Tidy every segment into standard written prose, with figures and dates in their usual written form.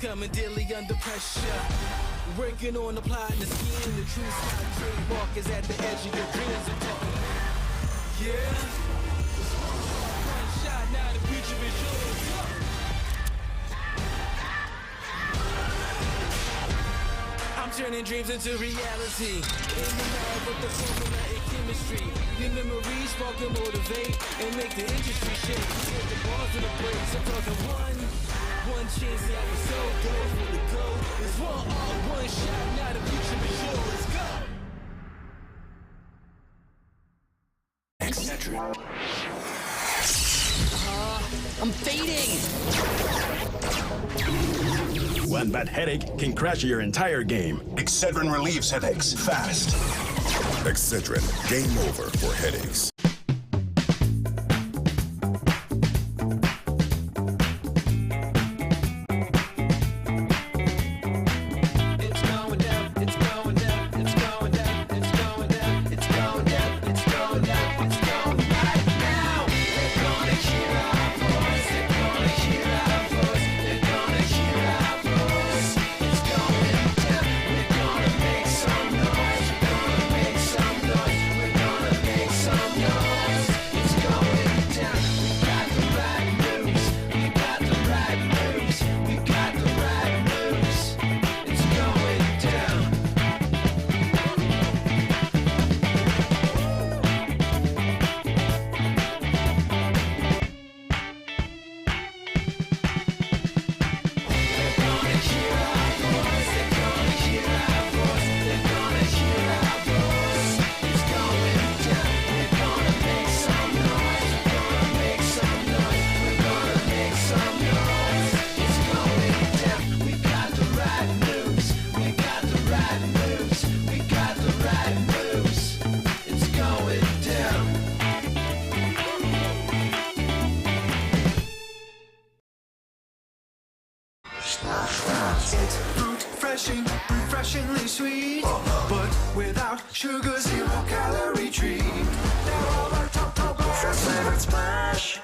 coming daily under pressure. Working on the plot and the scheme. The true spot trademark is at the edge of your dreams. Yeah. One shot, now the future is yours. I'm turning dreams into reality. In the lab with the formula and chemistry. Your memories spark and motivate and make the industry shake. Get the bars in the breaks. I'm talking one chance, yeah, I was so close for the goal. It's one shot, now the future is yours. Go! Excedrin. I'm fading! One bad headache can crash your entire game. Excedrin relieves headaches fast. Excedrin, game over for headaches. Refreshingly sweet, but without sugar, 0 calorie treat. Now all our top flavored splash.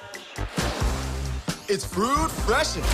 It's fruit freshin'.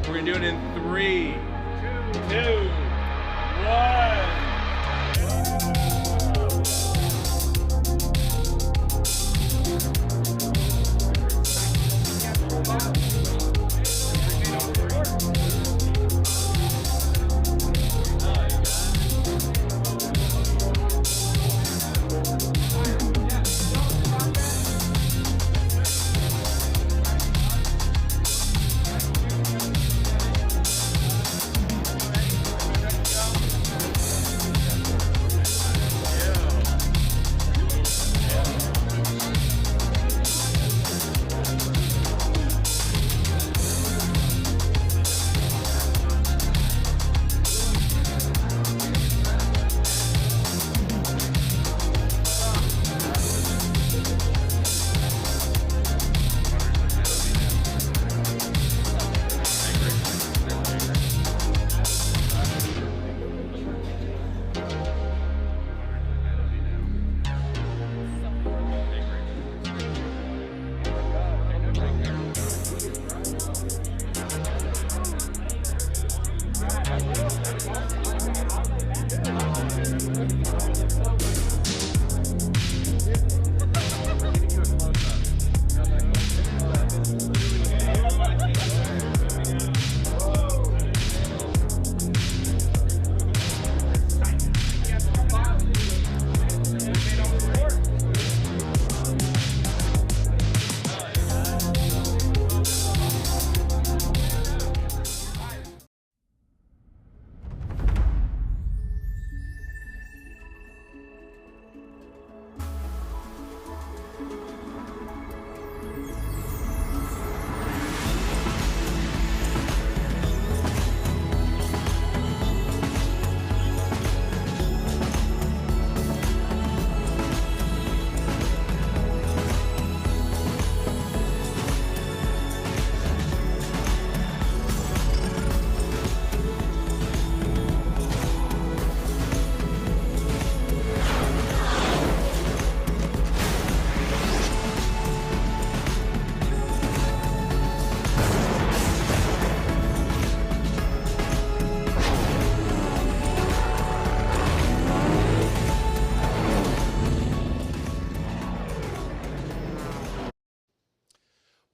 We're gonna do it in 3, 2, 1.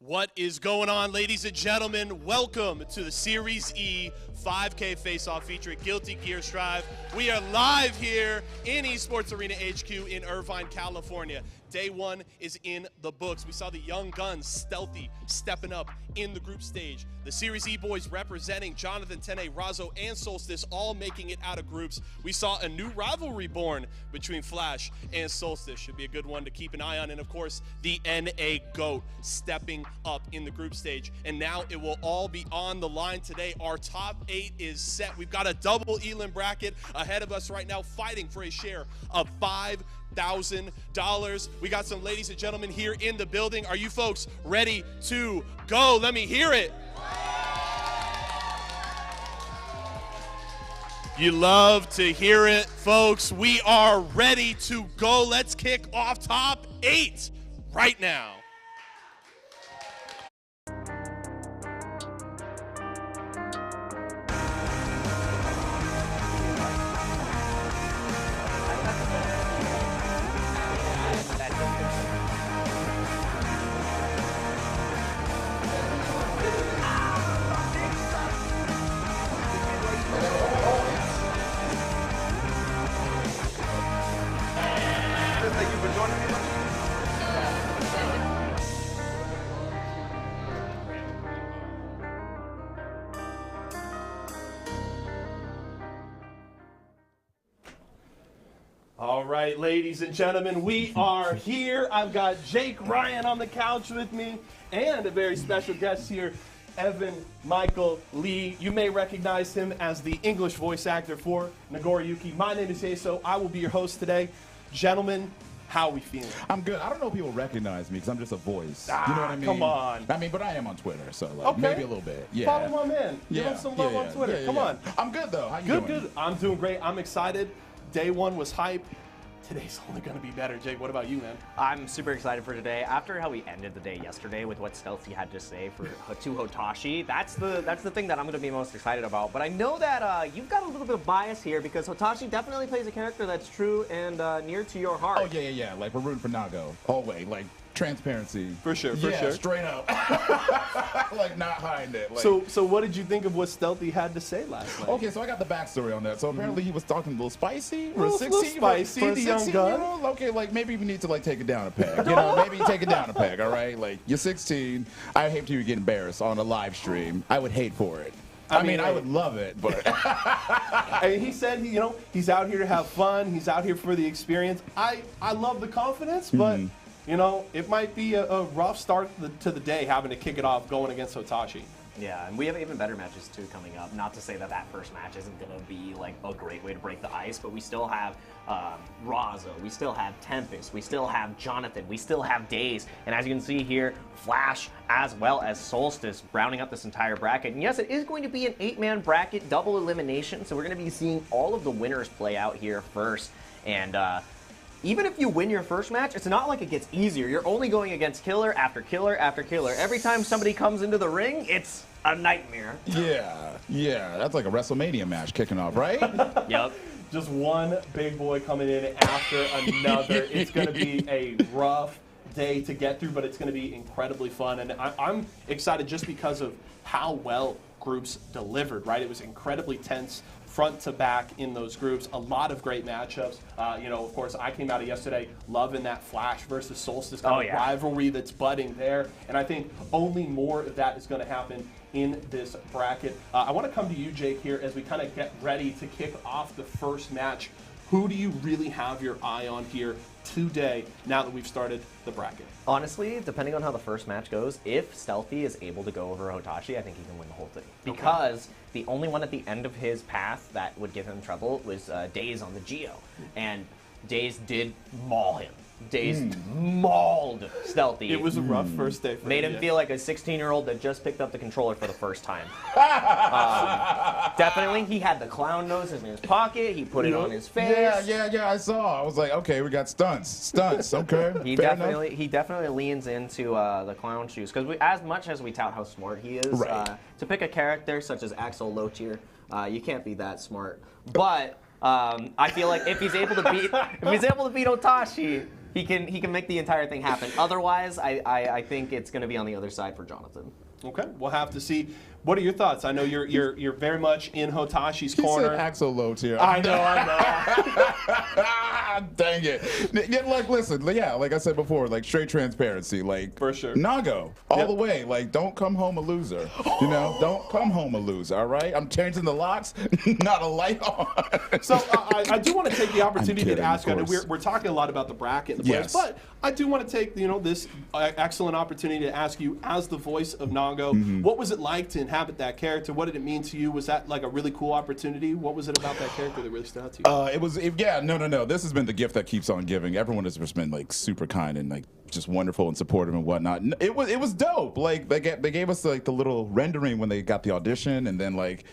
What is going on, ladies and gentlemen? Welcome to the Series E 5K Faceoff featuring Guilty Gear Strive. We are live here in Esports Arena HQ in Irvine, California. Day one is in the books. We saw the young guns, Stealthy, stepping up in the group stage. The Series E boys representing Jonathan, Tene, Razzo, and Solstice all making it out of groups. We saw a new rivalry born between Flash and Solstice. Should be a good one to keep an eye on. And of course, the NA GOAT stepping up in the group stage. And now it will all be on the line today. Our top 8 is set. We've got a double Elim bracket ahead of us right now, fighting for a share of $5,000. We got some ladies and gentlemen here in the building. Are you folks ready to go? Let me hear it. You love to hear it, folks. We are ready to go. Let's kick off top 8 right now. All right, ladies and gentlemen, we are here. I've got Jake Ryan on the couch with me and a very special guest here, Evan Michael Lee. You may recognize him as the English voice actor for Nagoriyuki. My name is Jaso. I will be your host today. Gentlemen, how are we feeling? I'm good. I don't know if people recognize me because I'm just a voice. You know what I mean? Come on. I mean, but I am on Twitter, so like, Okay. maybe a little bit. Yeah. Follow my man. Give him some love on Twitter. Come on. I'm good, though. How you Good, doing? good. I'm doing great. I'm excited. Day one was hype. Today's only going to be better. Jake, what about you, man? I'm super excited for today. After how we ended the day yesterday with what Stealthy had to say to Hotashi, that's the thing that I'm going to be most excited about. But I know that you've got a little bit of bias here because Hotashi definitely plays a character that's true and near to your heart. Oh, yeah. Like, we're rooting for Nago. Always. Like, transparency. For sure. Straight up. Like, not hiding it. Like, So what did you think of what Stealthy had to say last night? okay, so I got the backstory on that. So apparently he was talking a little spicy. A little spicy, for a the young 16-year-old? gun. Okay, like maybe we need to like take it down a peg. You know, maybe take it down a peg, all right? Like, you're 16. I hate you get embarrassed on a live stream. I would hate for it. I mean, I would love it, but And he said, he's out here to have fun. He's out here for the experience. I love the confidence, but it might be a rough start to the day having to kick it off going against Hotashi. Yeah, and we have even better matches too coming up. Not to say that first match isn't going to be like a great way to break the ice, but we still have Razzo, we still have Tempest, we still have Jonathan, we still have Daze, and as you can see here, Flash as well as Solstice rounding up this entire bracket. And yes, it is going to be an 8-man bracket, double elimination, so we're going to be seeing all of the winners play out here first. And even if you win your first match, it's not like it gets easier. You're only going against killer after killer after killer. Every time somebody comes into the ring, it's a nightmare. yeah, that's like a WrestleMania match kicking off, right? Yep. Just one big boy coming in after another. It's going to be a rough day to get through, but it's going to be incredibly fun. And I'm excited just because of how well groups delivered, right? It was incredibly tense front to back in those groups. A lot of great matchups. Of course, I came out of yesterday loving that Flash versus Solstice kind of rivalry that's budding there. And I think only more of that is going to happen in this bracket. I want to come to you, Jake, here as we kind of get ready to kick off the first match. Who do you really have your eye on here today now that we've started the bracket? Honestly, depending on how the first match goes, if Stealthy is able to go over Hotashi, I think he can win the whole thing. Because the only one at the end of his path that would give him trouble was Daze on the Geo. And Daze did maul him. Daze mauled Stealthy. It was a rough first day for Made him him feel like a 16-year-old that just picked up the controller for the first time. Definitely, he had the clown nose in his pocket. He put it on his face. Yeah, I saw. I was like, okay, we got stunts, okay. He definitely leans into the clown shoes because as much as we tout how smart he is, to pick a character such as Axel low tier, you can't be that smart. But I feel like if he's able to beat Hotashi, He can make the entire thing happen. Otherwise, I think it's going to be on the other side for Jonathan. Okay, we'll have to see. What are your thoughts? I know you're very much in Hotashi's corner. He said Axel Low tier. I know. Dang it. Yeah, like, listen, yeah, like I said before, like, straight transparency. Like, for sure. Nago, all the way. Like, don't come home a loser. You know, don't come home a loser, all right? I'm changing the locks, not a light on. So I do want to take the opportunity kidding, to ask. I know of we're talking a lot about the bracket and the players, but I do want to take this excellent opportunity to ask you, as the voice of Nago, what was it like to inhabit that character? What did it mean to you? Was that like a really cool opportunity? What was it about that character that really stood out to you? No. This has been the gift that keeps on giving. Everyone has just been like super kind and like just wonderful and supportive and whatnot. It was dope. Like they gave us like the little rendering when they got the audition, and then like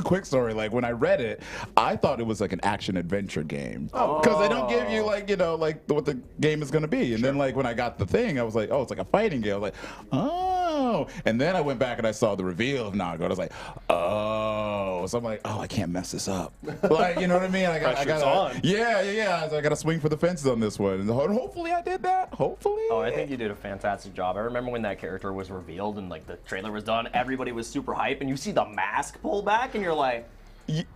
quick story, like when I read it, I thought it was like an action adventure game because they don't give you like like what the game is gonna be. And then like when I got the thing, I was like, oh, it's like a fighting game. I was like, oh. And then I went back and I saw the reveal of Nago. I was like, oh. So I'm like, oh, I can't mess this up. Like, you know what I mean? I got on. Yeah. So I got to swing for the fences on this one. And hopefully I did that. Hopefully. Oh, I think you did a fantastic job. I remember when that character was revealed and like the trailer was done, everybody was super hype, and you see the mask pull back, and you're like,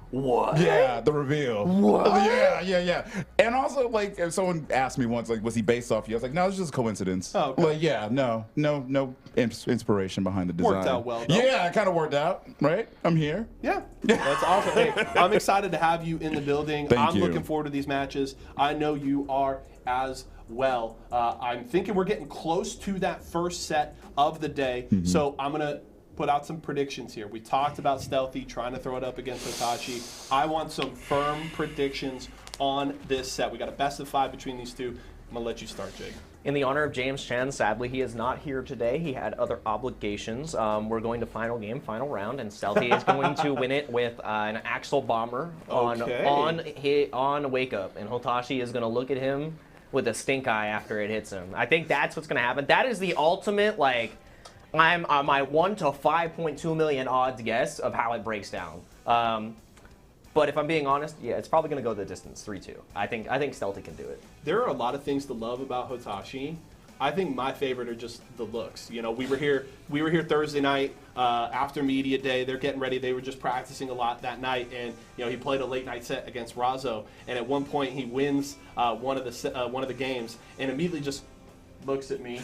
what? Yeah, the reveal. What? Yeah. And also, like, if someone asked me once, like, was he based off you? I was like, no, it's just a coincidence. Oh, okay. Like, yeah, no inspiration behind the design. Worked out well, though. Yeah, it kind of worked out, right? I'm here. Yeah, that's awesome. Hey, I'm excited to have you in the building. Thank you. Looking forward to these matches. I know you are as well. I'm thinking we're getting close to that first set of the day, so I'm going to put out some predictions here. We talked about Stealthy trying to throw it up against Hotashi. I want some firm predictions on this set. We got a best of 5 between these two. I'm going to let you start, Jake. In the honor of James Chen, sadly, he is not here today. He had other obligations. We're going to final game, final round, and Stealthy is going to win it with an Axel Bomber on Wake Up. And Hotashi is going to look at him with a stink eye after it hits him. I think that's what's going to happen. That is the ultimate, like, I'm on my 1 to 5.2 million odds guess of how it breaks down. But if I'm being honest, yeah, it's probably going to go the distance, 3-2. I think Stealthy can do it. There are a lot of things to love about Hotashi. I think my favorite are just the looks. You know, we were here Thursday night after media day. They're getting ready. They were just practicing a lot that night, and he played a late night set against Razzo. And at one point, he wins one of the games, and immediately just looks at me.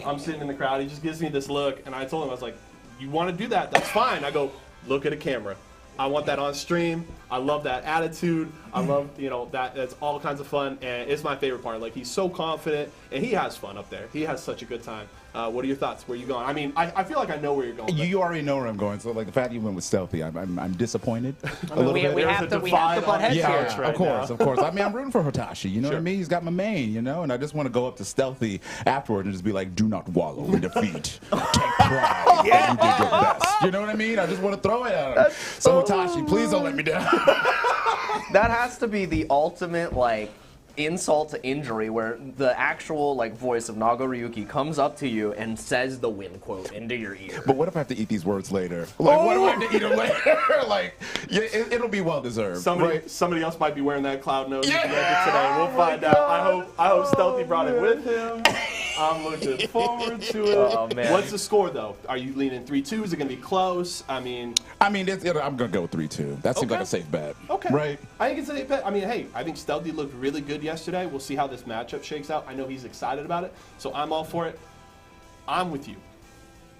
I'm sitting in the crowd. He just gives me this look, and I told him, I was like, "You want to do that? That's fine." I go, "Look at a camera. I want that on stream. I love that attitude. I love, that's all kinds of fun, and it's my favorite part. Like, he's so confident, and he has fun up there. He has such a good time. What are your thoughts? Where are you going? I mean, I feel like I know where you're going. You already know where I'm going. So, like, the fact you went with Stealthy, I'm disappointed a little bit. We have to butt heads here. Of course. I mean, I'm rooting for Hotashi. You know what I mean? He's got my main, and I just want to go up to Stealthy afterward and just be like, do not wallow in defeat. Take pride. You did your best. You know what I mean? I just want to throw it at him. So, Hotashi, please don't let me down. That has to be the ultimate, like, insult to injury, where the actual voice of Nago Ryuki comes up to you and says the win quote into your ear. But what if I have to eat these words later? Like, what do I have to eat them later? Like, it'll be well deserved. Somebody else might be wearing that cloud nose today. We'll find out. I hope Stealthy brought it with him. I'm looking forward to it. Oh, man. What's the score, though? are you leaning 3-2? Is it going to be close? I mean, I'm going to go 3-2. That seems like a safe bet. Okay. Right? I think it's a safe bet. I mean, hey, I think Stealthy looked really good yesterday. We'll see how this matchup shakes out. I know he's excited about it, so I'm all for it. I'm with you.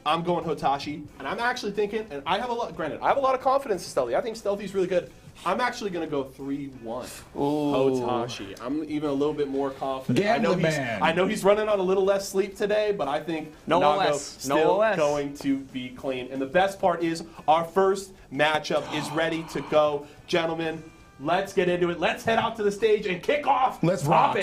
I'm going Hotashi, and I'm actually thinking, and I have a lot of confidence in Stealthy. I think Stealthy's really good. I'm actually going to go 3-1. Hotashi. I'm even a little bit more confident. I know he's running on a little less sleep today, but I think Naga's still going to be clean. And the best part is our first matchup is ready to go. Gentlemen, let's get into it. Let's head out to the stage and kick off. Let's rock.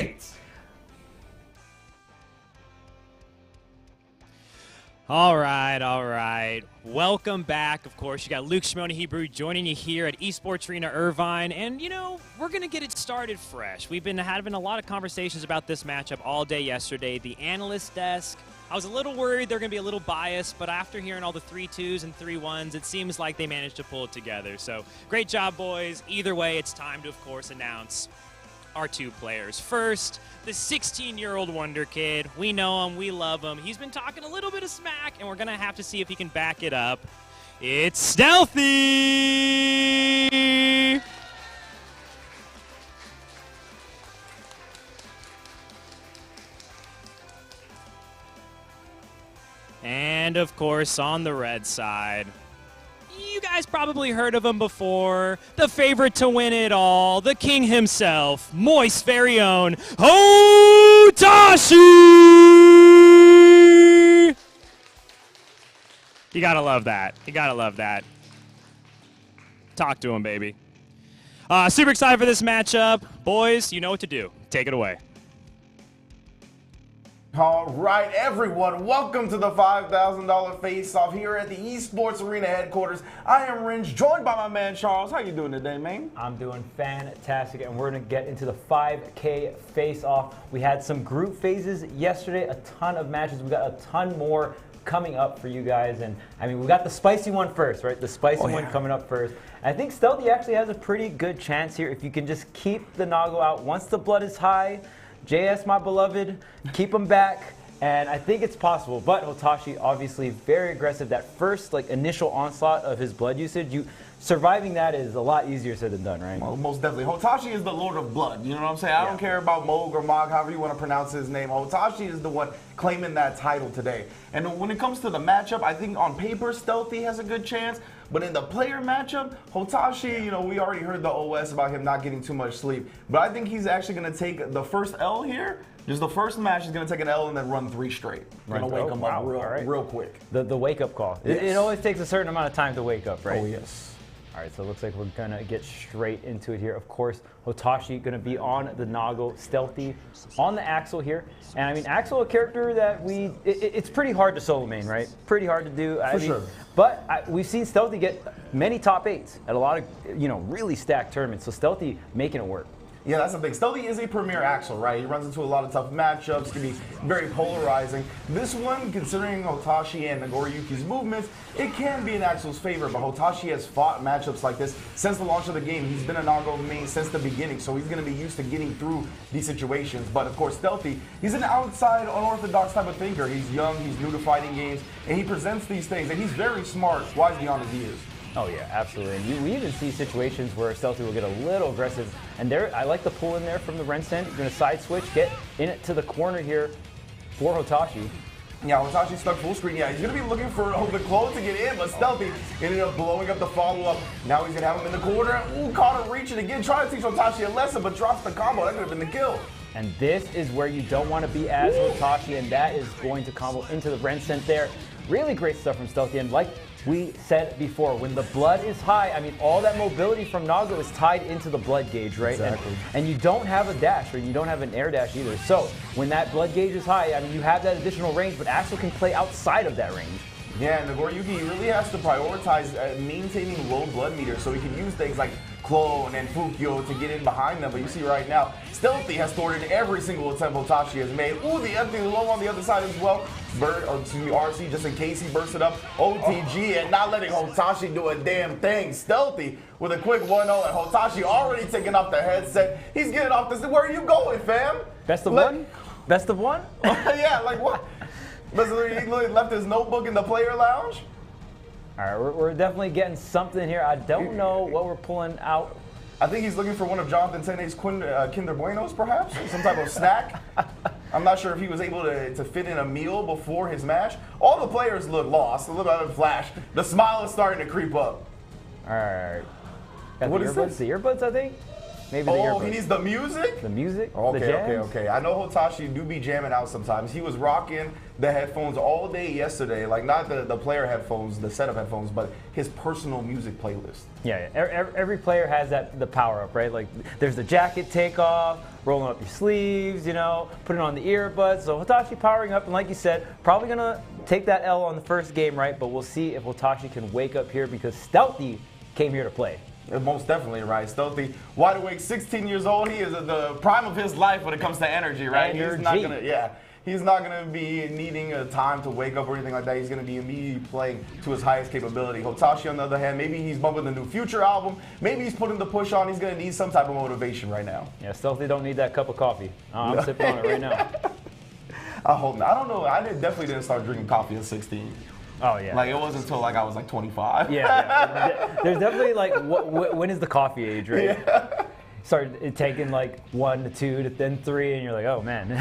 All right. Welcome back. Of course, you got Luke Shimoni Hebrew joining you here at Esports Arena Irvine. And, we're going to get it started fresh. We've been having a lot of conversations about this matchup all day yesterday. The analyst desk, I was a little worried they're going to be a little biased, but after hearing all the 3-2s and 3-1s, it seems like they managed to pull it together. So, great job, boys. Either way, it's time to, of course, announce our two players. First, the 16-year-old wonder kid. We know him, we love him. He's been talking a little bit of smack, and we're gonna have to see if he can back it up. It's Stealthy! And of course, on the red side, you guys probably heard of him before. The favorite to win it all, the king himself, Moist's very own, Hotashi! You gotta love that. You gotta love that. Talk to him, baby. Super excited for this matchup. Boys, you know what to do. Take it away. All right, everyone, welcome to the $5,000 face-off here at the Esports Arena headquarters. I am Ringe, joined by my man Charles. How you doing today, man? I'm doing fantastic, and we're going to get into the 5K face-off. We had some group phases yesterday, a ton of matches. We got a ton more coming up for you guys, and I mean, we got the spicy one first, right? The spicy one coming up first. I think Stealthy actually has a pretty good chance here if you can just keep the Nago out. Once the blood is high, JS, my beloved, keep him back, and I think it's possible. But Hotashi, obviously very aggressive. That first initial onslaught of his blood usage, surviving that is a lot easier said than done, right? Well, most definitely. Hotashi is the Lord of Blood. You know what I'm saying? I don't care about Moog or Mog, however you want to pronounce his name. Hotashi is the one claiming that title today. And when it comes to the matchup, I think on paper, Stealthy has a good chance. But in the player matchup, Hotashi, you know, we already heard the OS about him not getting too much sleep. But I think he's actually going to take the first L here. Just the first match is going to take an L and then run 3 straight. Going to wake him up real quick. The wake-up call. Yes. It always takes a certain amount of time to wake up, right? Oh, yes. All right, so it looks like we're going to get straight into it here. Of course, Hotashi going to be on the Nago, Stealthy on the Axel here. And I mean, Axel, a character that it's pretty hard to solo main, right? Pretty hard to do. For sure. But we've seen Stealthy get many top 8s at a lot of, really stacked tournaments. So Stealthy making it work. Yeah, that's the thing. Stealthy is a premier Axel, right? He runs into a lot of tough matchups, can be very polarizing. This one, considering Hotashi and Nagoriyuki's movements, it can be in Axel's favor, but Hotashi has fought matchups like this since the launch of the game. He's been a Nago main since the beginning, so he's going to be used to getting through these situations. But of course, Stealthy, he's an outside, unorthodox type of thinker. He's young, he's new to fighting games, and he presents these things, and he's very smart, wise beyond his years. Oh yeah, absolutely. And we even see situations where Stealthy will get a little aggressive. And there, I like the pull in there from the Rensen. You're going to side switch, get in it to the corner here for Hotashi. Yeah, Hotashi stuck full screen. Yeah, he's going to be looking for the close to get in, but Stealthy ended up blowing up the follow-up. Now he's going to have him in the corner. Ooh, caught him reaching again, trying to teach Hotashi a lesson, but drops the combo. That could have been the kill. And this is where you don't want to be as Hotashi, and that is going to combo into the Rensen there. Really great stuff from Stealthy, and like we said before, when the blood is high, I mean, all that mobility from Nago is tied into the blood gauge, right? Exactly. And you don't have a dash, or you don't have an air dash either. So when that blood gauge is high, I mean, you have that additional range, but Axel can play outside of that range. Yeah, Nagoriyuki really has to prioritize maintaining low blood meters, so he can use things like Clone and Fukyo to get in behind them. But you see right now, Stealthy has thwarted every single attempt Hotashi has made. Ooh, the empty low on the other side as well. RC, just in case he bursts it up. OTG and not letting Hotashi do a damn thing. Stealthy with a quick 1-0, and Hotashi already taking off the headset. He's getting off this. Where are you going, fam? Best of one? Best of one? Yeah, like what? He left his notebook in the player lounge. All right, we're definitely getting something here. I don't know what we're pulling out. I think he's looking for one of Jonathan Tene's Kinder Buenos, perhaps? Some type of snack. I'm not sure if he was able to fit in a meal before his match. All the players look lost, a little out of flash. The smile is starting to creep up. All right. What is this? The earbuds, I think? Maybe the earbuds. Oh, he needs the music? The music? Okay. I know Hotashi do be jamming out sometimes. He was rocking the headphones all day yesterday. Like, not the player headphones, the setup headphones, but his personal music playlist. Yeah. Every player has the power-up, right? Like, there's the jacket takeoff, rolling up your sleeves, putting on the earbuds. So Hotashi powering up, and like you said, probably going to take that L on the first game, right? But we'll see if Hotashi can wake up here because Stealthy came here to play. Most definitely, right? Stealthy, wide awake, 16 years old. He is at the prime of his life when it comes to energy, right? Energy. He's not gonna, He's not going to be needing a time to wake up or anything like that. He's going to be immediately playing to his highest capability. Hotashi, on the other hand, maybe he's bumping the new Future album. Maybe he's putting the push on. He's going to need some type of motivation right now. Yeah, Stealthy don't need that cup of coffee. I'm sipping on it right now. I hope not. I don't know. I definitely didn't start drinking coffee at 16. Oh, yeah. Like, it wasn't until, like, I was, like, 25. Yeah. There's definitely, like, when is the coffee age, right? Yeah. Start taking, like, 1 to 2 to then 3, and you're like, oh, man.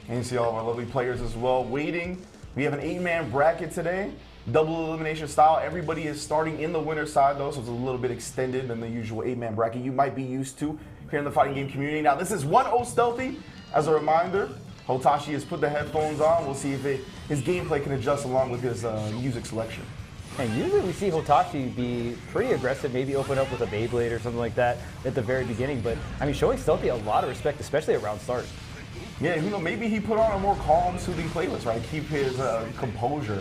And you see all of our lovely players as well waiting. We have an 8-man bracket today, double elimination style. Everybody is starting in the winner's side, though, so it's a little bit extended than the usual 8-man bracket you might be used to here in the fighting game community. Now, this is 1-0 Stealthy. As a reminder, Hotashi has put the headphones on. We'll see if his gameplay can adjust along with his music selection. And usually we see Hotashi be pretty aggressive, maybe open up with a Beyblade or something like that at the very beginning. But, I mean, showing Stealthy a lot of respect, especially around start. Yeah, you know, maybe he put on a more calm, soothing playlist, right? Keep his composure,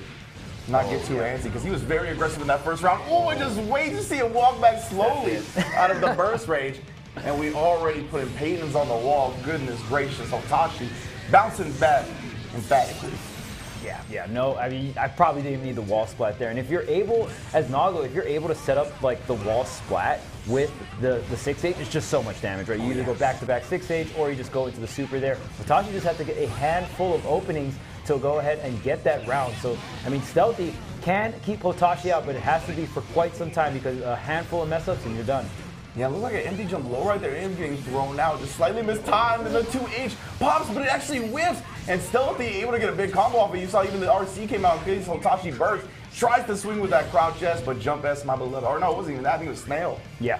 not get too antsy, because he was very aggressive in that first round. Oh, I just wait to see him walk back slowly out of the burst range. And we already put Payton's on the wall. Goodness gracious, Hotashi bouncing back emphatically. Yeah, no, I mean, I probably didn't need the wall splat there. And if you're able, as Nago, if you're able to set up like the wall splat with the 6H, it's just so much damage, right? You either go back-to-back 6H or you just go into the super there. Hotashi just have to get a handful of openings to go ahead and get that round. So, I mean, Stealthy can keep Hotashi out, but it has to be for quite some time because a handful of mess-ups and you're done. Yeah, it looks like an empty jump low right there. Him getting thrown out. Just slightly mistimed, and the 2H pops, but it actually whiffs. And Stealthy able to get a big combo off it. You saw even the RC came out in case Hotashi burst. Tries to swing with that crouch S, but jump S, my beloved. Or no, it wasn't even that. I think it was Snail. Yeah.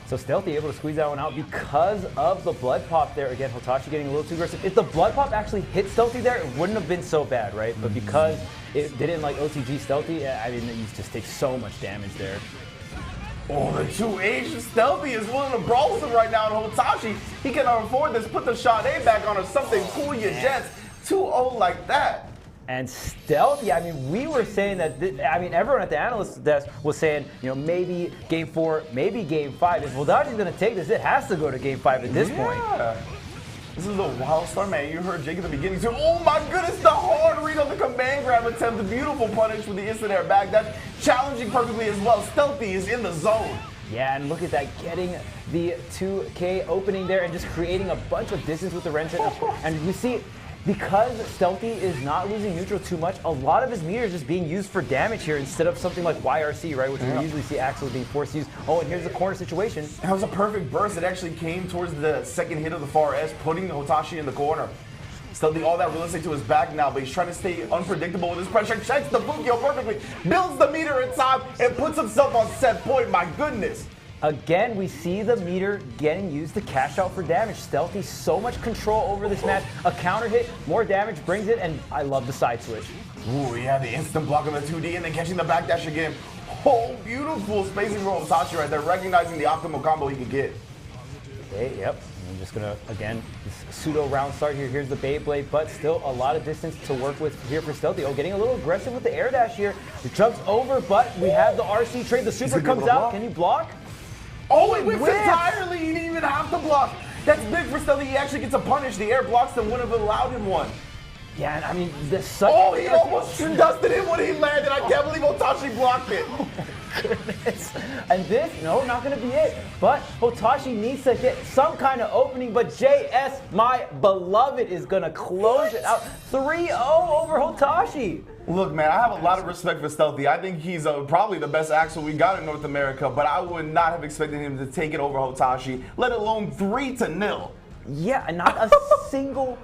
So Stealthy able to squeeze that one out because of the blood pop there. Again, Hotashi getting a little too aggressive. If the blood pop actually hit Stealthy there, it wouldn't have been so bad, right? But because it didn't like OTG Stealthy, I mean, you just take so much damage there. Oh, the 2H Stealthy is willing to brawl with him right now. And Hotashi, he cannot afford this. Put the Sade back on or something. Cool your jets. 2-0 like that. And Stealthy, I mean, we were saying that, everyone at the analyst desk was saying, you know, maybe game 4, maybe game 5. If Hodashi's going to take this, it has to go to game 5 at this point. This is a wild start, man. You heard Jake at the beginning too. Oh my goodness, the hard read on the command grab attempt. The beautiful punish with the instant air back. That's challenging perfectly as well. Stealthy is in the zone. Yeah, and look at that, getting the 2K opening there and just creating a bunch of distance with the wrench. And we see, because Stealthy is not losing neutral too much, a lot of his meter is just being used for damage here instead of something like YRC, right? Which we usually see Axel being forced to use. Oh, and here's the corner situation. That was a perfect burst. It actually came towards the second hit of the far S, putting Hotashi in the corner. Stealthy all that real estate to his back now, but he's trying to stay unpredictable with his pressure. Checks the Bukio perfectly, builds the meter in time, and puts himself on set point. My goodness. Again, we see the meter getting used to cash out for damage. Stealthy, so much control over this match. A counter hit, more damage brings it, and I love the side switch. Ooh, yeah, the instant block on the 2D and then catching the backdash again. Oh, beautiful spacing from Hotashi right there, recognizing the optimal combo he could get. Okay, yep. I'm just gonna, again, this pseudo round start here. Here's the Beyblade, but still a lot of distance to work with here for Stealthy. Oh, getting a little aggressive with the air dash here. The jumps over, but we have the RC trade. The super comes out. Can you block? Oh, it whips entirely. He didn't even have to block. That's big for Stealthy. He actually gets a punish. The air blocks that wouldn't have allowed him one. Yeah, and I mean, oh, he almost dusted him when he landed. I can't believe Hotashi blocked it. Oh my goodness. And this, no, not going to be it. But Hotashi needs to get some kind of opening. But JS, my beloved, is going to close it out. 3-0 over Hotashi. Look, man, I have a lot of respect for Stealthy. I think he's probably the best Axel we got in North America, but I would not have expected him to take it over Hotashi, let alone 3-0. Yeah, and not a single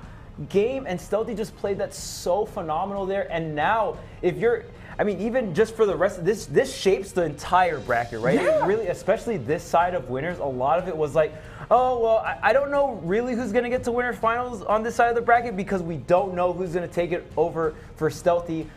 game, and Stealthy just played that so phenomenal there. And now, if you're, I mean, even just for the rest of this shapes the entire bracket, right? Yeah. It really, especially this side of winners, a lot of it was like, oh, well, I don't know really who's going to get to winners finals on this side of the bracket because we don't know who's going to take it over for Stealthy,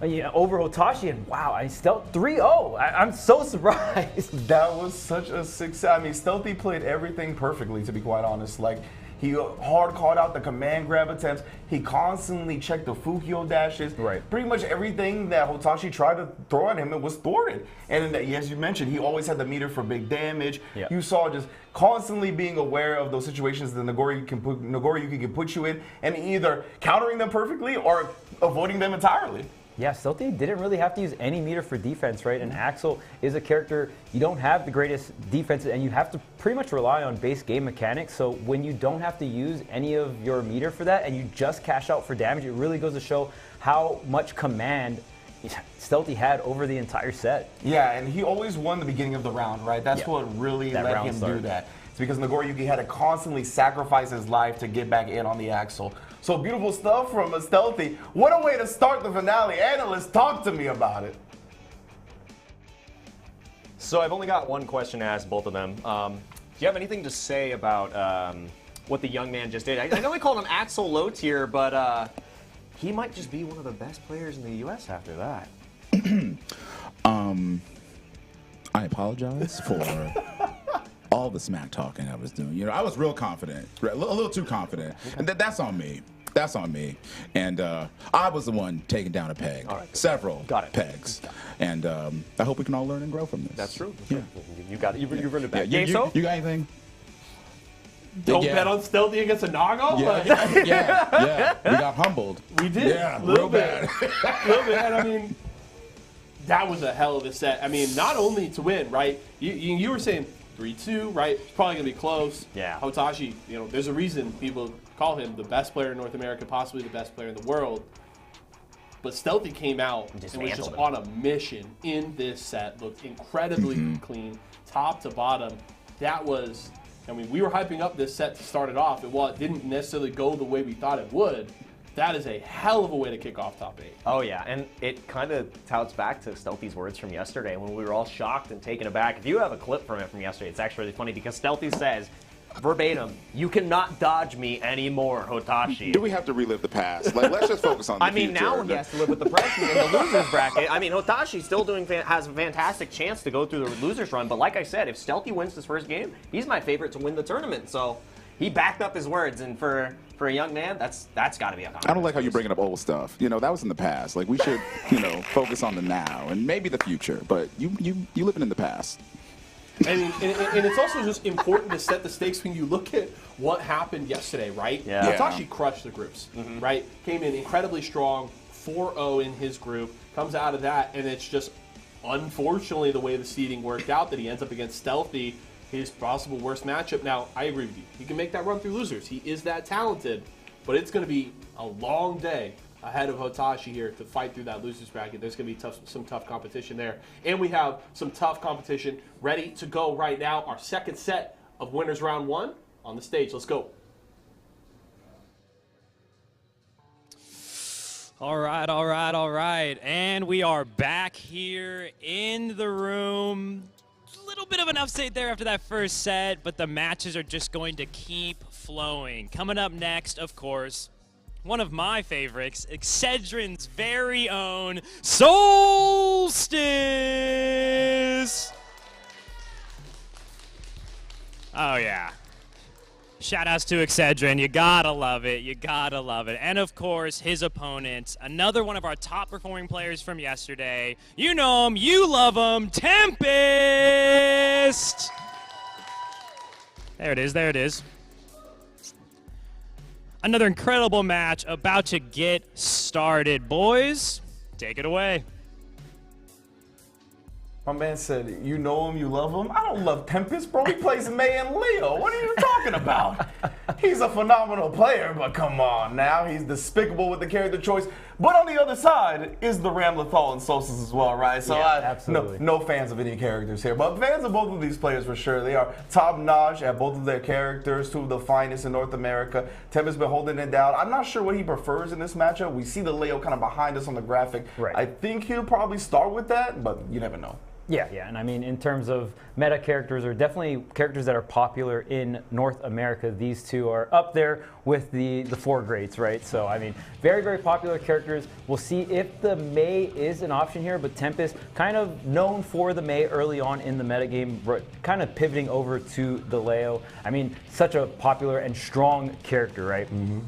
over Hotashi. And wow, 3-0. I'm so surprised. That was such a success. I mean, Stealthy played everything perfectly, to be quite honest. Like, He hard called out the command grab attempts. He constantly checked the Fukio dashes. Right. Pretty much everything that Hotashi tried to throw at him, it was thwarted. And as you mentioned, he always had the meter for big damage. Yeah. You saw just constantly being aware of those situations that Nagoriyuki can put you in, and either countering them perfectly or avoiding them entirely. Yeah, Stealthy didn't really have to use any meter for defense, right? And Axel is a character, you don't have the greatest defenses, and you have to pretty much rely on base game mechanics. So when you don't have to use any of your meter for that, and you just cash out for damage, it really goes to show how much command Stealthy had over the entire set. Yeah, and he always won the beginning of the round, right? That's what really let him do that. It's because Nagoriyuki had to constantly sacrifice his life to get back in on the Axel. So beautiful stuff from Stealthy. What a way to start the finale. Analysts, talk to me about it. So I've only got one question to ask both of them. Do you have anything to say about what the young man just did? I know we called him Axel low tier, but he might just be one of the best players in the U.S. after that. I apologize for all the smack talking I was doing. You know, I was real confident, a little too confident, and that's on me. That's on me. And I was the one taking down a peg, several pegs. And I hope we can all learn and grow from this. That's true. Yeah. You got it. You've run it back. Yeah, you got anything? Don't bet on Stealthy against a Nago? Yeah. We got humbled. We did. Yeah, real bad. A little bit. And I mean, that was a hell of a set. I mean, not only to win, right? You were saying 3-2, right? It's probably going to be close. Yeah. Hotashi, you know, there's a reason people call him the best player in North America, possibly the best player in the world. But Stealthy came out and was just on a mission in this set. Looked incredibly clean, top to bottom. That was, I mean, we were hyping up this set to start it off. And while it didn't necessarily go the way we thought it would, that is a hell of a way to kick off top 8. Oh, yeah, and it kind of touts back to Stealthy's words from yesterday when we were all shocked and taken aback. If you have a clip from it from yesterday, it's actually really funny because Stealthy says, verbatim, "You cannot dodge me anymore, Hotashi." Do we have to relive the past? Like, let's just focus on the future. Now he has to live with the pressure in the losers bracket. I mean, Hotashi still has a fantastic chance to go through the losers run, but like I said, if Stealthy wins this first game, he's my favorite to win the tournament. So he backed up his words, and for a young man, that's got to be a compliment. I don't like how you're bringing up old stuff. You know, that was in the past. Like, we should, focus on the now and maybe the future. But you living in the past. And it's also just important to set the stakes when you look at what happened yesterday, right? Yeah. Hotashi crushed the groups, right? Came in incredibly strong, 4-0 in his group, comes out of that, and it's just unfortunately the way the seeding worked out that he ends up against Stealthy, his possible worst matchup. Now, I agree with you. He can make that run through losers. He is that talented, but it's going to be a long day ahead of Hotashi here to fight through that losers bracket. There's going to be some tough competition there. And we have some tough competition ready to go right now. Our second set of winners round 1 on the stage. Let's go. All right. And we are back here in the room. A little bit of an upset there after that first set, but the matches are just going to keep flowing. Coming up next, of course, one of my favorites, Excedrin's very own Solstice! Oh, yeah. Shoutouts to Excedrin. You gotta love it. And, of course, his opponent, another one of our top-performing players from yesterday. You know him. You love him. Tempest! There it is. Another incredible match about to get started. Boys, take it away. My man said, you know him, you love him. I don't love Tempest, bro. He plays May and Leo. What are you talking about? He's a phenomenal player, but come on now. He's despicable with the character choice. But on the other side is the Ramlethal and Solstice as well, right? So absolutely. No fans of any characters here, but fans of both of these players for sure. They are top-notch at both of their characters, two of the finest in North America. Tempest's been holding it down. I'm not sure what he prefers in this matchup. We see the Leo kind of behind us on the graphic. Right. I think he'll probably start with that, but you never know. Yeah, and I mean, in terms of meta characters, or definitely characters that are popular in North America, these two are up there with the four greats, right? So, I mean, very, very popular characters. We'll see if the Mei is an option here, but Tempest, kind of known for the Mei early on in the metagame, kind of pivoting over to the Leo. I mean, such a popular and strong character, right? Mm-hmm.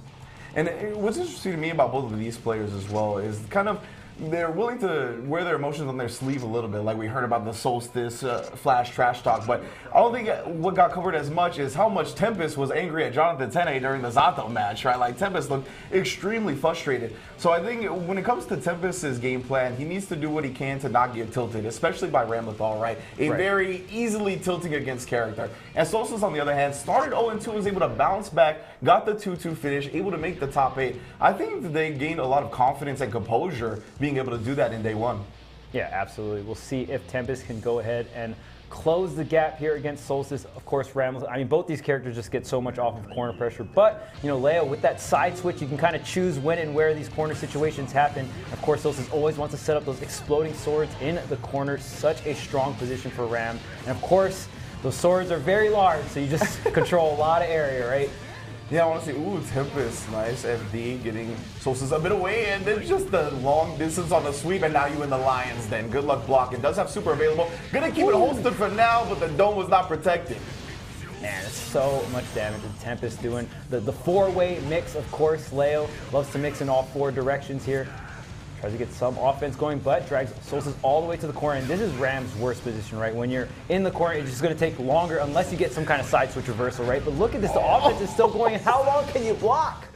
And what's interesting to me about both of these players as well is kind of they're willing to wear their emotions on their sleeve a little bit, like we heard about the Solstice Flash trash talk. But I don't think what got covered as much is how much Tempest was angry at Jonathan Tene during the Zato match, right? Like, Tempest looked extremely frustrated. So I think when it comes to Tempest's game plan, he needs to do what he can to not get tilted, especially by Ramlethal, right? A very easily tilting against character. And Solstice, on the other hand, started 0-2, was able to bounce back, got the 2-2 finish, able to make the top 8. I think that they gained a lot of confidence and composure being able to do that in day one. Yeah, absolutely. We'll see if Tempest can go ahead and close the gap here against Solstice. Of course, Rambles. I mean, both these characters just get so much off of corner pressure. But, you know, Leo, with that side switch, you can kind of choose when and where these corner situations happen. Of course, Solstice always wants to set up those exploding swords in the corner. Such a strong position for Ram. And of course, those swords are very large, so you just control a lot of area, right? Yeah, I want to say, ooh, Tempest, nice FD, getting Solstice a bit away, and then just the long distance on the sweep, and now you in the Lions then. Good luck blocking. Does have super available. Gonna keep it holstered for now, but the dome was not protected. Man, it's so much damage with Tempest doing the four-way mix, of course. Leo loves to mix in all four directions here. Tries to get some offense going, but drags Solstice all the way to the corner. And this is Ram's worst position, right? When you're in the corner, it's just going to take longer unless you get some kind of side switch reversal, right? But look at this, the offense is still going. How long can you block?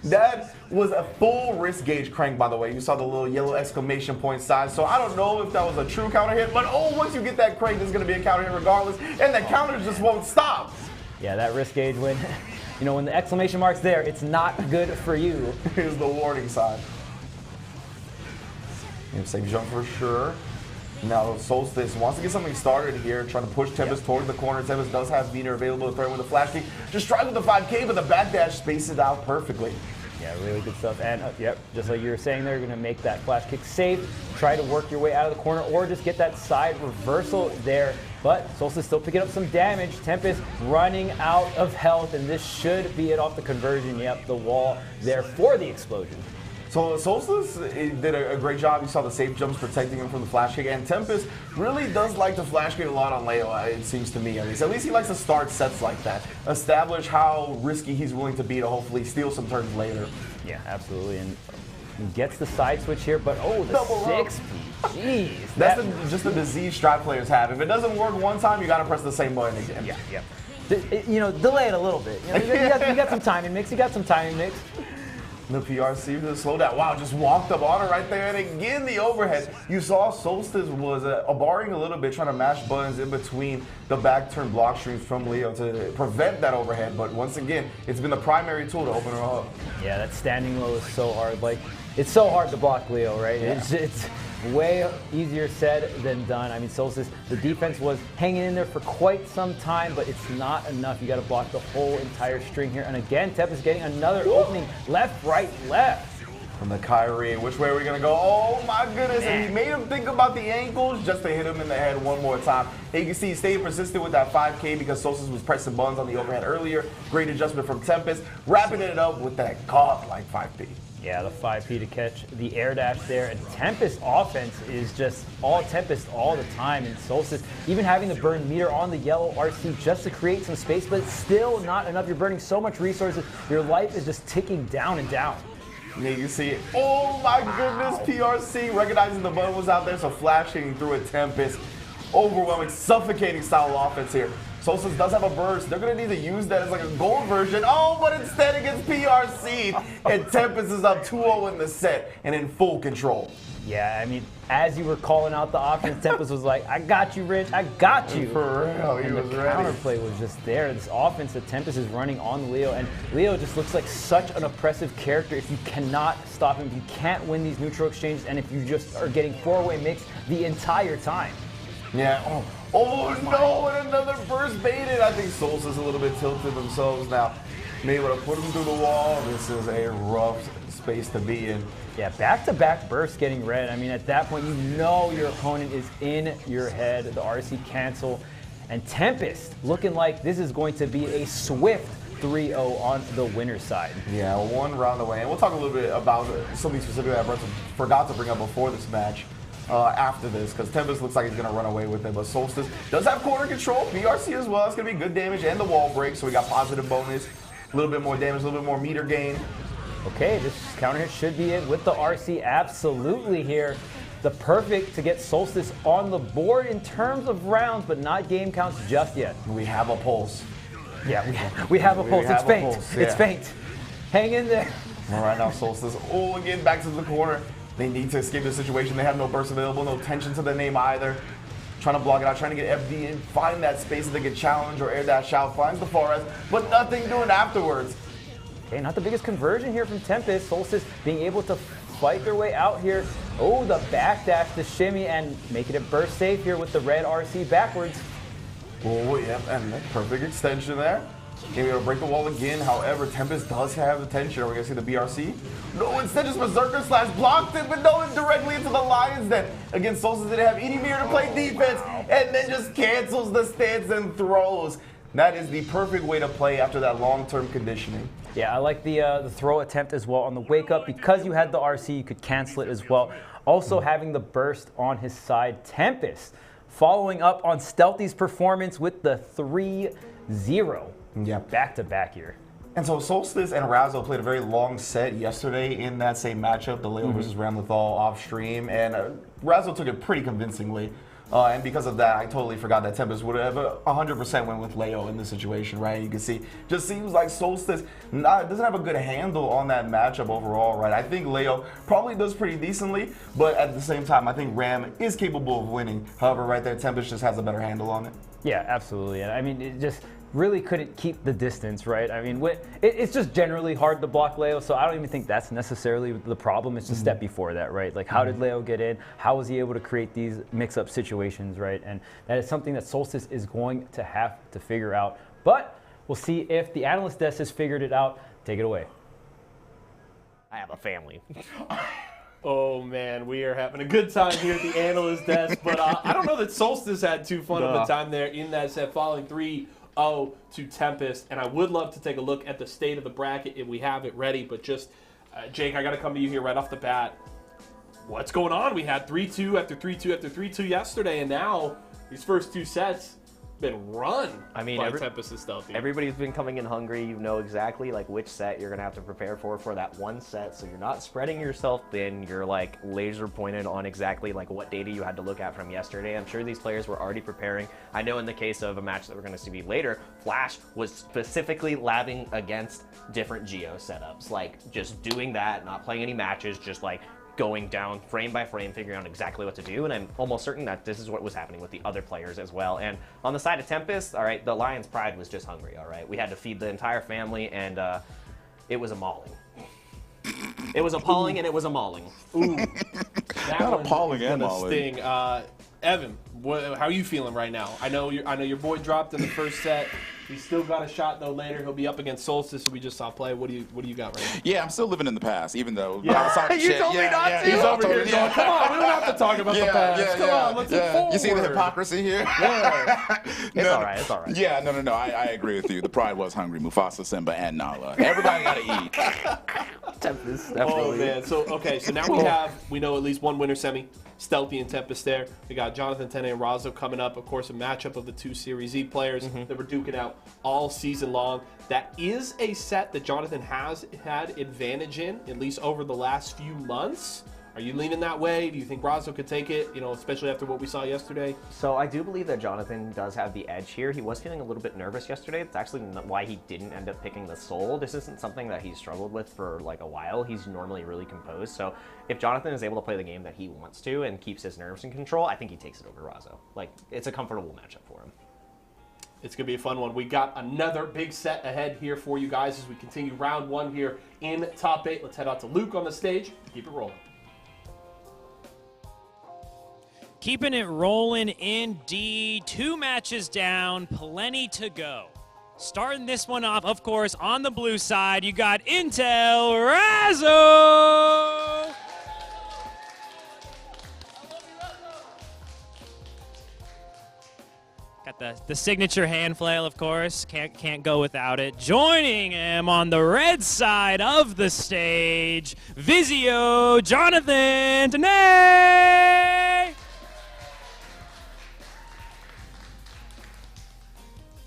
That was a full wrist gauge crank, by the way. You saw the little yellow exclamation point sign. So I don't know if that was a true counter hit, but once you get that crank, there's going to be a counter hit regardless. And the counter just won't stop. Yeah, that wrist gauge, when the exclamation mark's there, it's not good for you. Here's the warning sign. Safe jump for sure. Now Solstice wants to get something started here, trying to push Tempest towards the corner. Tempest does have Wiener available to throw with a flash kick. Just tries with the 5K, but the backdash spaces out perfectly. Yeah, really good stuff. And yep, just like you were saying, they're going to make that flash kick safe. Try to work your way out of the corner, or just get that side reversal there. But Solstice still picking up some damage. Tempest running out of health, and this should be it off the conversion. Yep, the wall there for the explosion. So Solstice did a great job. You saw the safe jumps protecting him from the flash kick. And Tempest really does like to flash kick a lot on Leo, it seems to me. At least he likes to start sets like that. Establish how risky he's willing to be to hopefully steal some turns later. Yeah, absolutely. And he gets the side switch here, but the double 6P. Jeez. That's just the disease strat players have. If it doesn't work one time, you got to press the same button again. Yeah. Delay it a little bit. You got some timing mix. The PRC to slow down. Wow, just walked up on her right there. And again, the overhead. You saw Solstice was barring a little bit, trying to mash buttons in between the back turn block streams from Leo to prevent that overhead. But once again, it's been the primary tool to open her up. Yeah, that standing low is so hard. Like, it's so hard to block Leo, right? Yeah. It's way easier said than done. I mean, Solstice, the defense was hanging in there for quite some time, but it's not enough. You got to block the whole entire string here. And again, Tempest getting another opening. Left, right, left. From the Kyrie, which way are we going to go? Oh my goodness, and he made him think about the ankles just to hit him in the head one more time. And you can see he stayed persistent with that 5K because Solstice was pressing buttons on the overhead earlier. Great adjustment from Tempest, wrapping it up with that godlike 5P. Yeah, the 5P to catch the air dash there. And Tempest offense is just all Tempest all the time. And Solstice, even having the burn meter on the yellow RC just to create some space, but it's still not enough. You're burning so much resources. Your life is just ticking down and down. Yeah, you can see it. Oh my goodness, PRC recognizing the button was out there, so flashing through a Tempest. Overwhelming, suffocating style of offense here. Solstice does have a burst. They're going to need to use that as like a gold version. Oh, but instead it gets PRC'd. And Tempest is up 2-0 in the set and in full control. Yeah, I mean, as you were calling out the offense, Tempest was like, I got you, Rich. I got you. For real, he was ready. Counterplay was just there. This offense that Tempest is running on Leo. And Leo just looks like such an oppressive character if you cannot stop him. If you can't win these neutral exchanges, and if you just are getting four-way mix the entire time. Yeah. Oh no, and another burst baited. I think Solstice a little bit tilted themselves now. Being able to put him through the wall, this is a rough space to be in. Yeah, back-to-back bursts getting read. I mean, at that point, you know your opponent is in your head. The RC cancel. And Tempest looking like this is going to be a swift 3-0 on the winner's side. Yeah, one round away. And we'll talk a little bit about something specific that I forgot to bring up before this match. After this, because Tempest looks like he's going to run away with it, but Solstice does have corner control, BRC as well. It's going to be good damage and the wall break, so we got positive bonus, a little bit more damage, a little bit more meter gain. Okay, this counter hit should be it with the RC absolutely here. The perfect to get Solstice on the board in terms of rounds, but not game counts just yet. We have a pulse. Yeah, we have a pulse. It's faint. Yeah. It's faint. Hang in there. All right, now Solstice, again, back to the corner. They need to escape the situation. They have no burst available, no tension to the name either. Trying to block it out, trying to get FD in, find that space that they can challenge or air dash out, finds the Forest, but nothing doing afterwards. Okay, not the biggest conversion here from Tempest. Solstice being able to fight their way out here. Oh, the backdash, the shimmy, and making it burst safe here with the red RC backwards. Oh, yep, and the perfect extension there. Maybe able to break the wall again. However, Tempest does have the tension. Are we going to see the BRC? No, instead just Berserker slash blocked it, but no, directly into the Lion's Den. Against Solstice, didn't have any mirror to play defense, and then just cancels the stance and throws. That is the perfect way to play after that long-term conditioning. Yeah, I like the throw attempt as well on the wake up. Because you had the RC, you could cancel it as well. Also having the burst on his side. Tempest following up on Stealthy's performance with the 3-0. Yeah, back to back here. And so Solstice and Razzo played a very long set yesterday in that same matchup, the Leo versus Ramlethal off stream, and Razzo took it pretty convincingly. And because of that, I totally forgot that Tempest would have 100% went with Leo in this situation, right? You can see, just seems like Solstice doesn't have a good handle on that matchup overall, right? I think Leo probably does pretty decently, but at the same time, I think Ram is capable of winning. However, right there, Tempest just has a better handle on it. Yeah, absolutely. And I mean, it just really couldn't keep the distance, right? I mean, it's just generally hard to block Leo, so I don't even think that's necessarily the problem. It's the step before that, right? Like, how did Leo get in? How was he able to create these mix-up situations, right? And that is something that Solstice is going to have to figure out. But we'll see if the analyst desk has figured it out. Take it away. I have a family. Oh man, we are having a good time here at the analyst desk, but I don't know that Solstice had too fun of a time there in that set, following 3-0 to Tempest, and I would love to take a look at the state of the bracket if we have it ready, but just, Jake, I got to come to you here right off the bat. What's going on? We had 3-2 after 3-2 after 3-2 yesterday, and now these first two sets been run by Tempest and Stealthy. Everybody's been coming in hungry. You know exactly like which set you're gonna have to prepare for that one set, so you're not spreading yourself thin. You're like laser pointed on exactly like what data you had to look at from yesterday. I'm sure these players were already preparing. I know in the case of a match that we're gonna see later, Flash was specifically labbing against different Geo setups, like just doing that, not playing any matches, just like going down frame by frame, figuring out exactly what to do, and I'm almost certain that this is what was happening with the other players as well. And on the side of Tempest, all right, the Lion's Pride was just hungry, all right? We had to feed the entire family, and it was a mauling. It was appalling, and it was a mauling. Ooh. Not appalling and mauling. Sting. Evan, how are you feeling right now? I know your boy dropped in the first set. He's still got a shot though later. He'll be up against Solstice, who we just saw play. What do you got right now? Yeah, I'm still living in the past, even though you told me not to. He's over here going, come on, we don't have to talk about the past. Come on, let's move forward. You see the hypocrisy here? Yeah. It's all right. It's all right. Yeah, no. I agree with you. The Pride was hungry. Mufasa, Simba, and Nala. Everybody got to eat. Tempest, oh man. So now we know at least one winner semi. Stealthy and Tempest there. We got Jonathan, Tene, and Razzo coming up. Of course, a matchup of the two Series E players that were duking out all season long. That is a set that Jonathan has had advantage in, at least over the last few months. Are you leaning that way? Do you think Razzo could take it, especially after what we saw yesterday? So I do believe that Jonathan does have the edge here. He was feeling a little bit nervous yesterday. It's actually why he didn't end up picking the Soul. This isn't something that he's struggled with for like a while. He's normally really composed. So if Jonathan is able to play the game that he wants to and keeps his nerves in control, I think he takes it over Razzo. Like, it's a comfortable matchup for him. It's going to be a fun one. We got another big set ahead here for you guys as we continue round one here in top 8. Let's head out to Luke on the stage. Keep it rolling. Keeping it rolling indeed. 2 matches down, plenty to go. Starting this one off, of course, on the blue side, you got Intel Razzo. Got the signature hand flail, of course. Can't go without it. Joining him on the red side of the stage, Vizio, Jonathan Tene.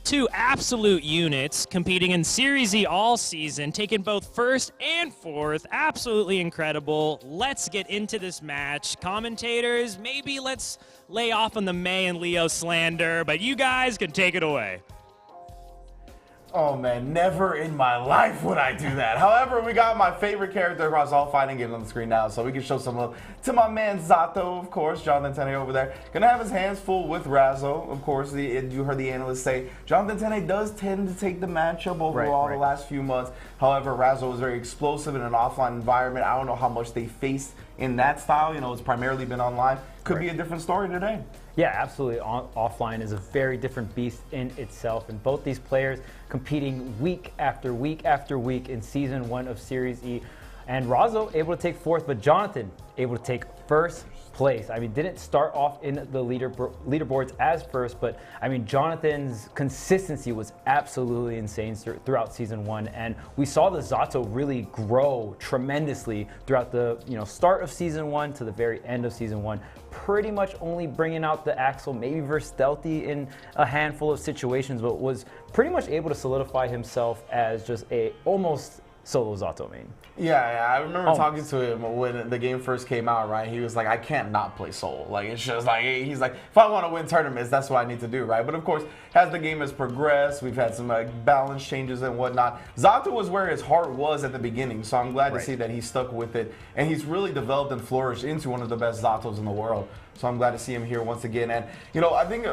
Two absolute units competing in Series E all season, taking both first and fourth. Absolutely incredible. Let's get into this match. Commentators, maybe let's lay off on the May and Leo slander, but you guys can take it away. Oh man, never in my life would I do that. However, we got my favorite character across all fighting games on the screen now, so we can show some love to my man Zato, of course, Jonathan Tene over there. Gonna have his hands full with Razzo, of course. You heard the analyst say Jonathan Tene does tend to take the matchup overall the last few months. However, Razzo was very explosive in an offline environment. I don't know how much they faced in that style. You know, it's primarily been online. Could be a different story today. Yeah, absolutely. Offline is a very different beast in itself, and both these players competing week after week after week in Season 1 of Series E. And Razzo able to take fourth, but Jonathan able to take first place. I mean, didn't start off in the leaderboards as first, but I mean, Jonathan's consistency was absolutely insane throughout Season 1, and we saw the Zato really grow tremendously throughout the start of Season 1 to the very end of Season 1. Pretty much only bringing out the Axel, maybe versus Stealthy in a handful of situations, but was pretty much able to solidify himself as just a almost solo Zato main. Yeah, I remember talking to him when the game first came out, right? He was like, I can't not play solo. Like, it's just like, he's like, if I want to win tournaments, that's what I need to do, right? But of course, as the game has progressed, we've had some balance changes and whatnot. Zato was where his heart was at the beginning, so I'm glad to see that he stuck with it. And he's really developed and flourished into one of the best Zatos in the world. So I'm glad to see him here once again. And, I think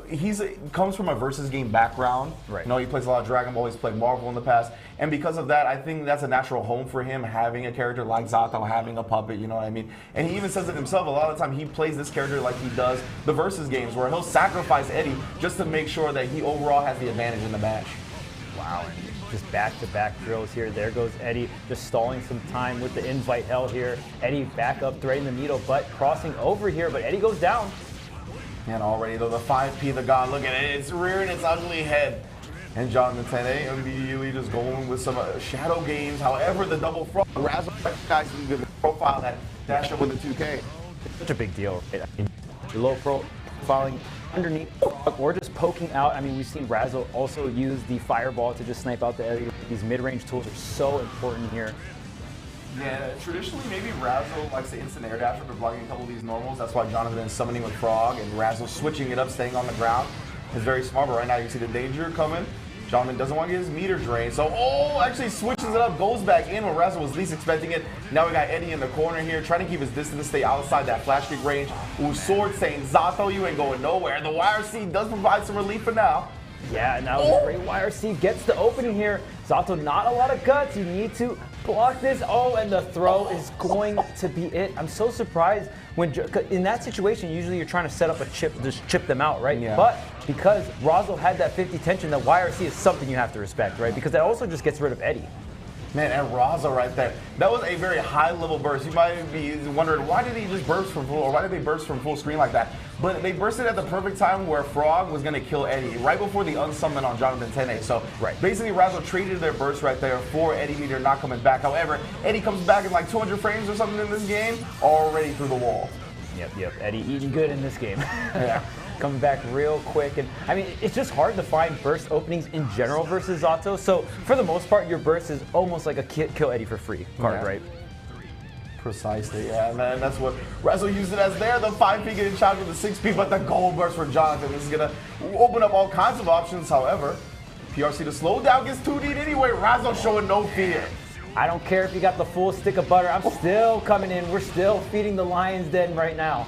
he comes from a versus game background. Right. He plays a lot of Dragon Ball, he's played Marvel in the past. And because of that, I think that's a natural home for him, having a character like Zato, having a puppet, you know what I mean? And he even says it himself, a lot of the time he plays this character like he does the versus games, where he'll sacrifice Eddie just to make sure that he overall has the advantage in the match. Wow. Just back-to-back drills here. There goes Eddie, just stalling some time with the invite hell here. Eddie back up, threading the needle, but crossing over here, but Eddie goes down. And already, though, the 5P, the God, look at it. It's rearing its ugly head. And Jonathan Tene immediately just going with some shadow games. However, the double frog, Razzo recognizes the profile that dash up with the 2K. Such a big deal. I mean, low profiling underneath or just poking out. I mean, we've seen Razzo also use the fireball to just snipe out the Eddie. These mid-range tools are so important here. Yeah, traditionally maybe Razzo likes to instant air dash after blocking a couple of these normals. That's why Jonathan is summoning with Frog and Razzo switching it up, staying on the ground. Is very smart, but right now you see the danger coming. Jonathan doesn't want to get his meter drained, so actually switches it up, goes back in when Razzo was least expecting it. Now we got Eddie in the corner here, trying to keep his distance, stay outside that flash kick range. Ooh, Sword saying, Zato, you ain't going nowhere. The YRC does provide some relief for now. Yeah, now the great YRC gets the opening here. Zato, not a lot of guts. You need to block this. And the throw is going to be it. I'm so surprised when in that situation, usually you're trying to set up a chip, just chip them out, right? Yeah. But because Razzo had that 50 tension, the YRC is something you have to respect, right? Because that also just gets rid of Eddie. Man, and Razzo right there. That was a very high-level burst. You might be wondering, why did he just burst from full, or why did they burst from full screen like that? But they bursted at the perfect time where Frog was going to kill Eddie, right before the unsummon on Jonathan Tene. So basically, Razzo traded their burst right there for Eddie meter not coming back. However, Eddie comes back in like 200 frames or something in this game, already through the wall. Yep. Eddie eating good in this game. Yeah. Coming back real quick. And I mean, it's just hard to find burst openings in general versus Zato. So for the most part, your burst is almost like a kill Eddie for free card, right? Precisely, yeah, man. That's what Razzo used it as there. The 5P getting charged with the 6P, but the gold burst for Jonathan. This is going to open up all kinds of options. However, PRC to slow down gets 2D'd anyway. Razzo showing no fear. I don't care if you got the full stick of butter. I'm still coming in. We're still feeding the lion's den right now.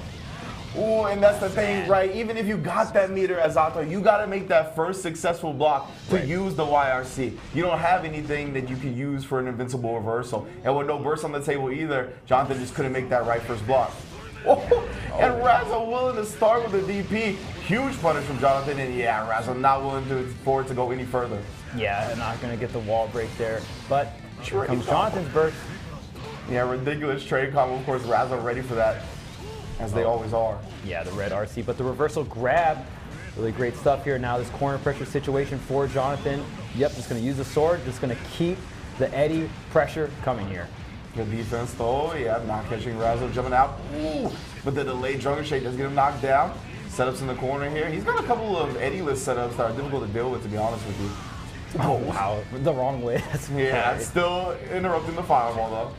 Ooh, and that's the thing, right? Even if you got that meter as Zato, you got to make that first successful block to use the YRC. You don't have anything that you can use for an invincible reversal. And with no burst on the table either, Jonathan just couldn't make that right first block. And Razzo willing to start with the DP. Huge punish from Jonathan, and yeah, Razzo not willing for it to go any further. Yeah, not going to get the wall break there, but here comes Jonathan's burst. Yeah, ridiculous trade combo. Of course, Razzo ready for that, as they always are. Yeah, the red RC, but the reversal grab. Really great stuff here. Now this corner pressure situation for Jonathan. Yep, just going to use the sword, just going to keep the Eddie pressure coming here. Good defense though, yeah, not catching Razzo jumping out. Ooh, but the delayed Drunken Shake does get him knocked down. Setups in the corner here. He's got a couple of Eddie-less setups that are difficult to deal with, to be honest with you. Oh, wow, the wrong way. Yeah, it's still interrupting the fireball though.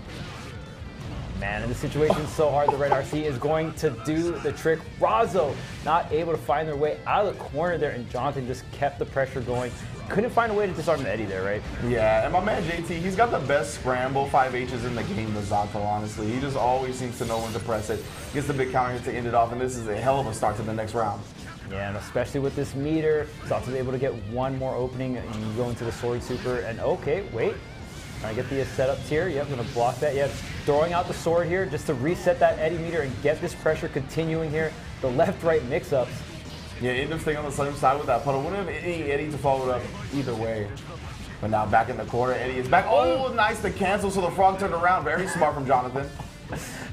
Man, and the situation's so hard. The red RC is going to do the trick. Razzo not able to find their way out of the corner there, and Jonathan just kept the pressure going. Couldn't find a way to disarm the Eddie there, right? Yeah, and my man JT, he's got the best scramble 5Hs in the game, the Zato, honestly. He just always seems to know when to press it. Gets the big counter hit to end it off, and this is a hell of a start to the next round. Yeah, and especially with this meter, Zato's able to get one more opening, and you go into the sword super, and okay, wait. Trying to get the setups here. Yep, gonna block that. Yeah, throwing out the sword here just to reset that Eddie meter and get this pressure continuing here. The left-right mix-ups. Yeah, end up staying on the same side with that puddle. Wouldn't have any Eddie to follow it up either way. But now back in the corner, Eddie is back. Oh, nice to cancel, so the frog turned around. Very smart from Jonathan.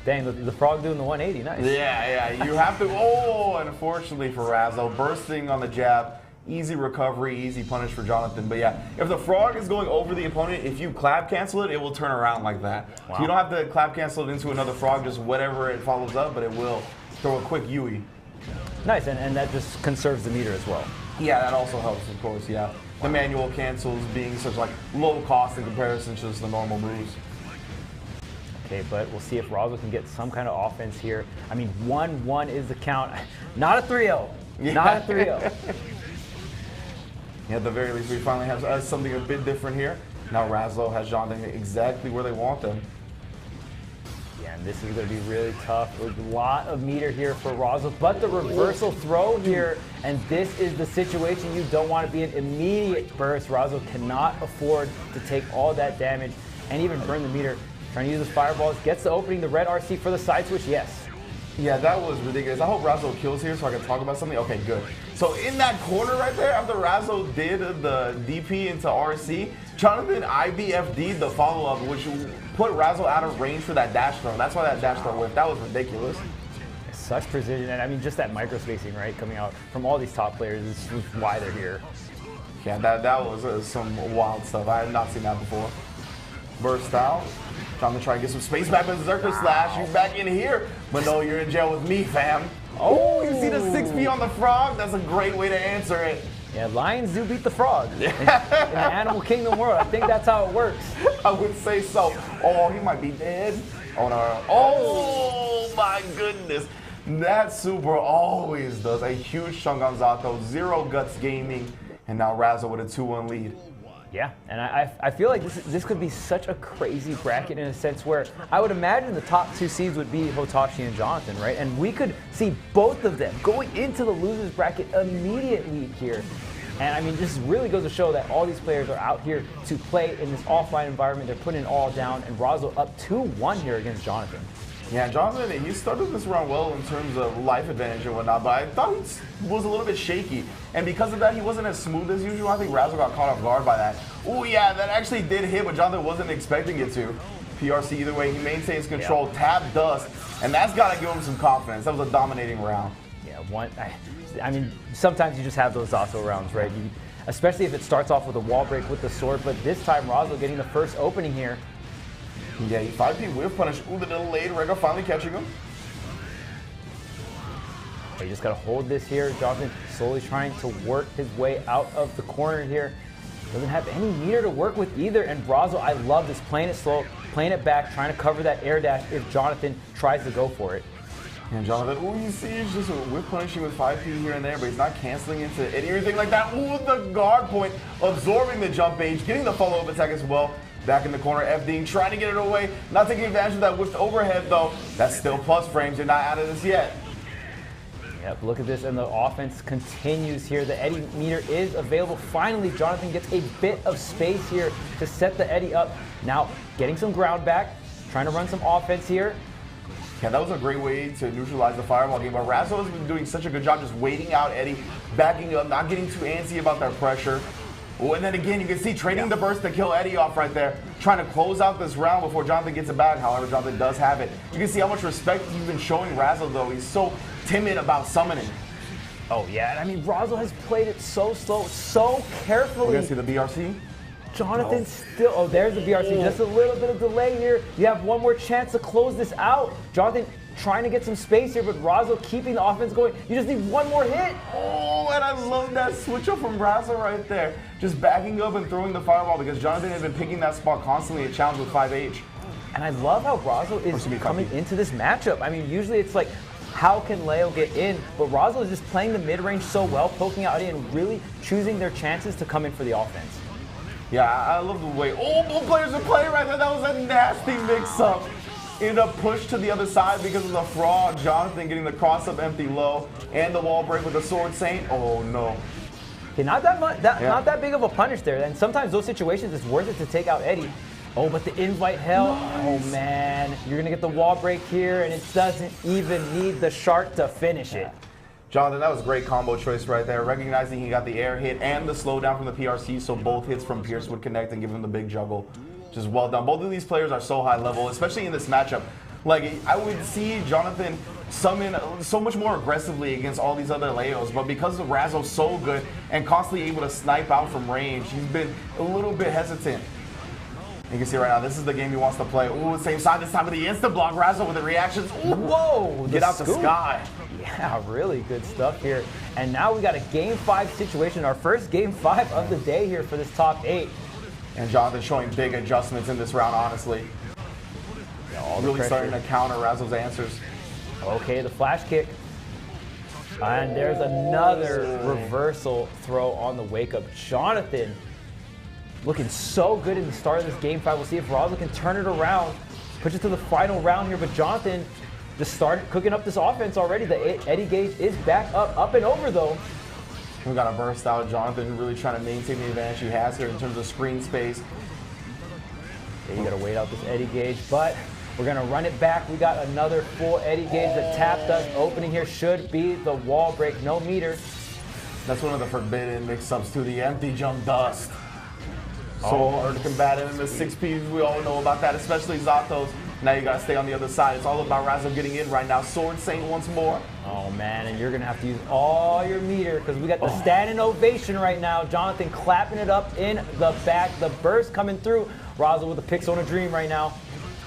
Dang, the frog doing the 180, nice. Yeah, you have to. Oh, unfortunately for Razzo, bursting on the jab. Easy recovery, easy punish for Jonathan. But yeah, if the frog is going over the opponent, if you clap cancel it, it will turn around like that. Wow. So you don't have to clap cancel it into another frog, just whatever it follows up, but it will throw a quick Yui. Nice, and that just conserves the meter as well. Yeah, that also helps, of course, yeah. The manual cancels being such like low cost in comparison to just the normal moves. Okay, but we'll see if Razzo can get some kind of offense here. I mean, 1-1 is the count. Not a 3-0. Yeah. Not a 3-0. Yeah, at the very least, we finally have something a bit different here. Now Razzo has Jonathan exactly where they want them. Yeah, and this is going to be really tough. There's a lot of meter here for Razzo, but the reversal throw here, and this is the situation you don't want to be in. Immediate burst. Razzo cannot afford to take all that damage and even burn the meter. Trying to use his fireballs, gets the opening, the red RC for the side switch, yes. Yeah, that was ridiculous. I hope Razzo kills here so I can talk about something. Okay, good. So in that corner right there, after Razzo did the DP into RC, Jonathan IBFD'd the follow-up, which put Razzo out of range for that dash throw. That's why that dash throw whipped. That was ridiculous. Such precision, and I mean, just that micro spacing, right, coming out from all these top players is why they're here. Yeah, that was some wild stuff. I had not seen that before. Burst out. Trying to try and get some space back with Berserker Slash. You're back in here, but no, you're in jail with me, fam. Oh, you see the 6P on the frog? That's a great way to answer it. Yeah, lions do beat the frog. In the animal kingdom world, I think that's how it works. I would say so. Oh, he might be dead. Oh, no. Oh, my goodness. That super always does a huge chunk on Zato. Zero Guts Gaming, and now Razzo with a 2-1 lead. Yeah, and I feel like this could be such a crazy bracket in a sense where I would imagine the top two seeds would be Hotashi and Jonathan, right? And we could see both of them going into the losers bracket immediately here. And I mean, this really goes to show that all these players are out here to play in this offline environment. They're putting it all down, and Razzo up 2-1 here against Jonathan. Yeah, Jonathan, he started this round well in terms of life advantage and whatnot, but I thought he was a little bit shaky. And because of that, he wasn't as smooth as usual. I think Razzo got caught off guard by that. Oh, yeah, that actually did hit, but Jonathan wasn't expecting it to. PRC either way, he maintains control, tap dust, and that's got to give him some confidence. That was a dominating round. Yeah, I mean, sometimes you just have those Zato rounds, right? Especially if it starts off with a wall break with the sword, but this time Razzo getting the first opening here. Yeah, he 5P whiff punish. Ooh, the delayed Rega finally catching him. You just got to hold this here. Jonathan slowly trying to work his way out of the corner here. Doesn't have any meter to work with either. And Razzo, I love this. Playing it slow, playing it back, trying to cover that air dash if Jonathan tries to go for it. And Jonathan, ooh, you see, he's just whip punishing with 5P here and there, but he's not canceling into anything like that. Ooh, the guard point, absorbing the jump age, getting the follow-up attack as well. Back in the corner, FDing, trying to get it away. Not taking advantage of that whiffed overhead, though. That's still plus frames. You're not out of this yet. Yep, look at this, and the offense continues here. The Eddie meter is available. Finally, Jonathan gets a bit of space here to set the Eddie up. Now, getting some ground back, trying to run some offense here. Yeah, that was a great way to neutralize the fireball game. But Razzo has been doing such a good job just waiting out Eddie, backing up, not getting too antsy about that pressure. Oh, and then again, you can see trading the burst to kill Eddie off right there, trying to close out this round before Jonathan gets it back. However, Jonathan does have it. You can see how much respect he's been showing Razzo, though. He's so timid about summoning. Oh, yeah. And I mean, Razzo has played it so slow, so carefully. We're going to see the BRC. Jonathan still, oh, there's the BRC. Just a little bit of delay here. You have one more chance to close this out. Jonathan trying to get some space here, but Razzo keeping the offense going. You just need one more hit. Oh, and I love that switch up from Razzo right there. Just backing up and throwing the fireball because Jonathan has been picking that spot constantly at challenge with 5H. And I love how Razzo is coming into this matchup. I mean, usually it's like, how can Leo get in? But Razzo is just playing the mid-range so well, poking out Eddie and really choosing their chances to come in for the offense. Yeah, I love the way, both players are playing right there. That was a nasty mix-up. Ended up pushed to the other side because of the fraud. Jonathan getting the cross-up empty low and the wall break with the Sword Saint. Oh, no. Okay, not that much, not that big of a punish there. And sometimes those situations, it's worth it to take out Eddie. Oh, but the invite hell. Oh, man. You're going to get the wall break here, and it doesn't even need the shark to finish it. Jonathan, that was a great combo choice right there, recognizing he got the air hit and the slowdown from the PRC, so both hits from Pierce would connect and give him the big juggle. Just well done. Both of these players are so high level, especially in this matchup. Like, I would see Jonathan summon so much more aggressively against all these other Leos, but because Razzo's so good and constantly able to snipe out from range, he's been a little bit hesitant. You can see right now, this is the game he wants to play. Ooh, same side this time with the instant block. Razzo with the reactions. Ooh, whoa! Get out the sky. Yeah, really good stuff here. And now we got a Game 5 situation, our first Game 5 of the day here for this top 8. And Jonathan showing big adjustments in this round, honestly. Yeah, really starting to counter Razzo's answers. Okay, the flash kick. And there's another reversal throw on the wake up. Jonathan looking so good in the start of this Game 5. We'll see if Razzo can turn it around, push it to the final round here. But Jonathan just started cooking up this offense already. The Eddie gauge is back up and over though. We got a burst out. Jonathan really trying to maintain the advantage he has here in terms of screen space. Okay, you gotta wait out this Eddie gauge, but we're gonna run it back. We got another full Eddie gauge. The tap dust opening here should be the wall break, no meter. That's one of the forbidden mix-ups to the empty jump dust. So hard to combat it in the 6Ps. We all know about that, especially Zatos. Now you gotta stay on the other side. It's all about Razzo getting in right now. Sword Saint once more. Oh man, and you're gonna have to use all your meter because we got the standing ovation right now. Jonathan clapping it up in the back. The burst coming through. Razzo with the picks on a dream right now.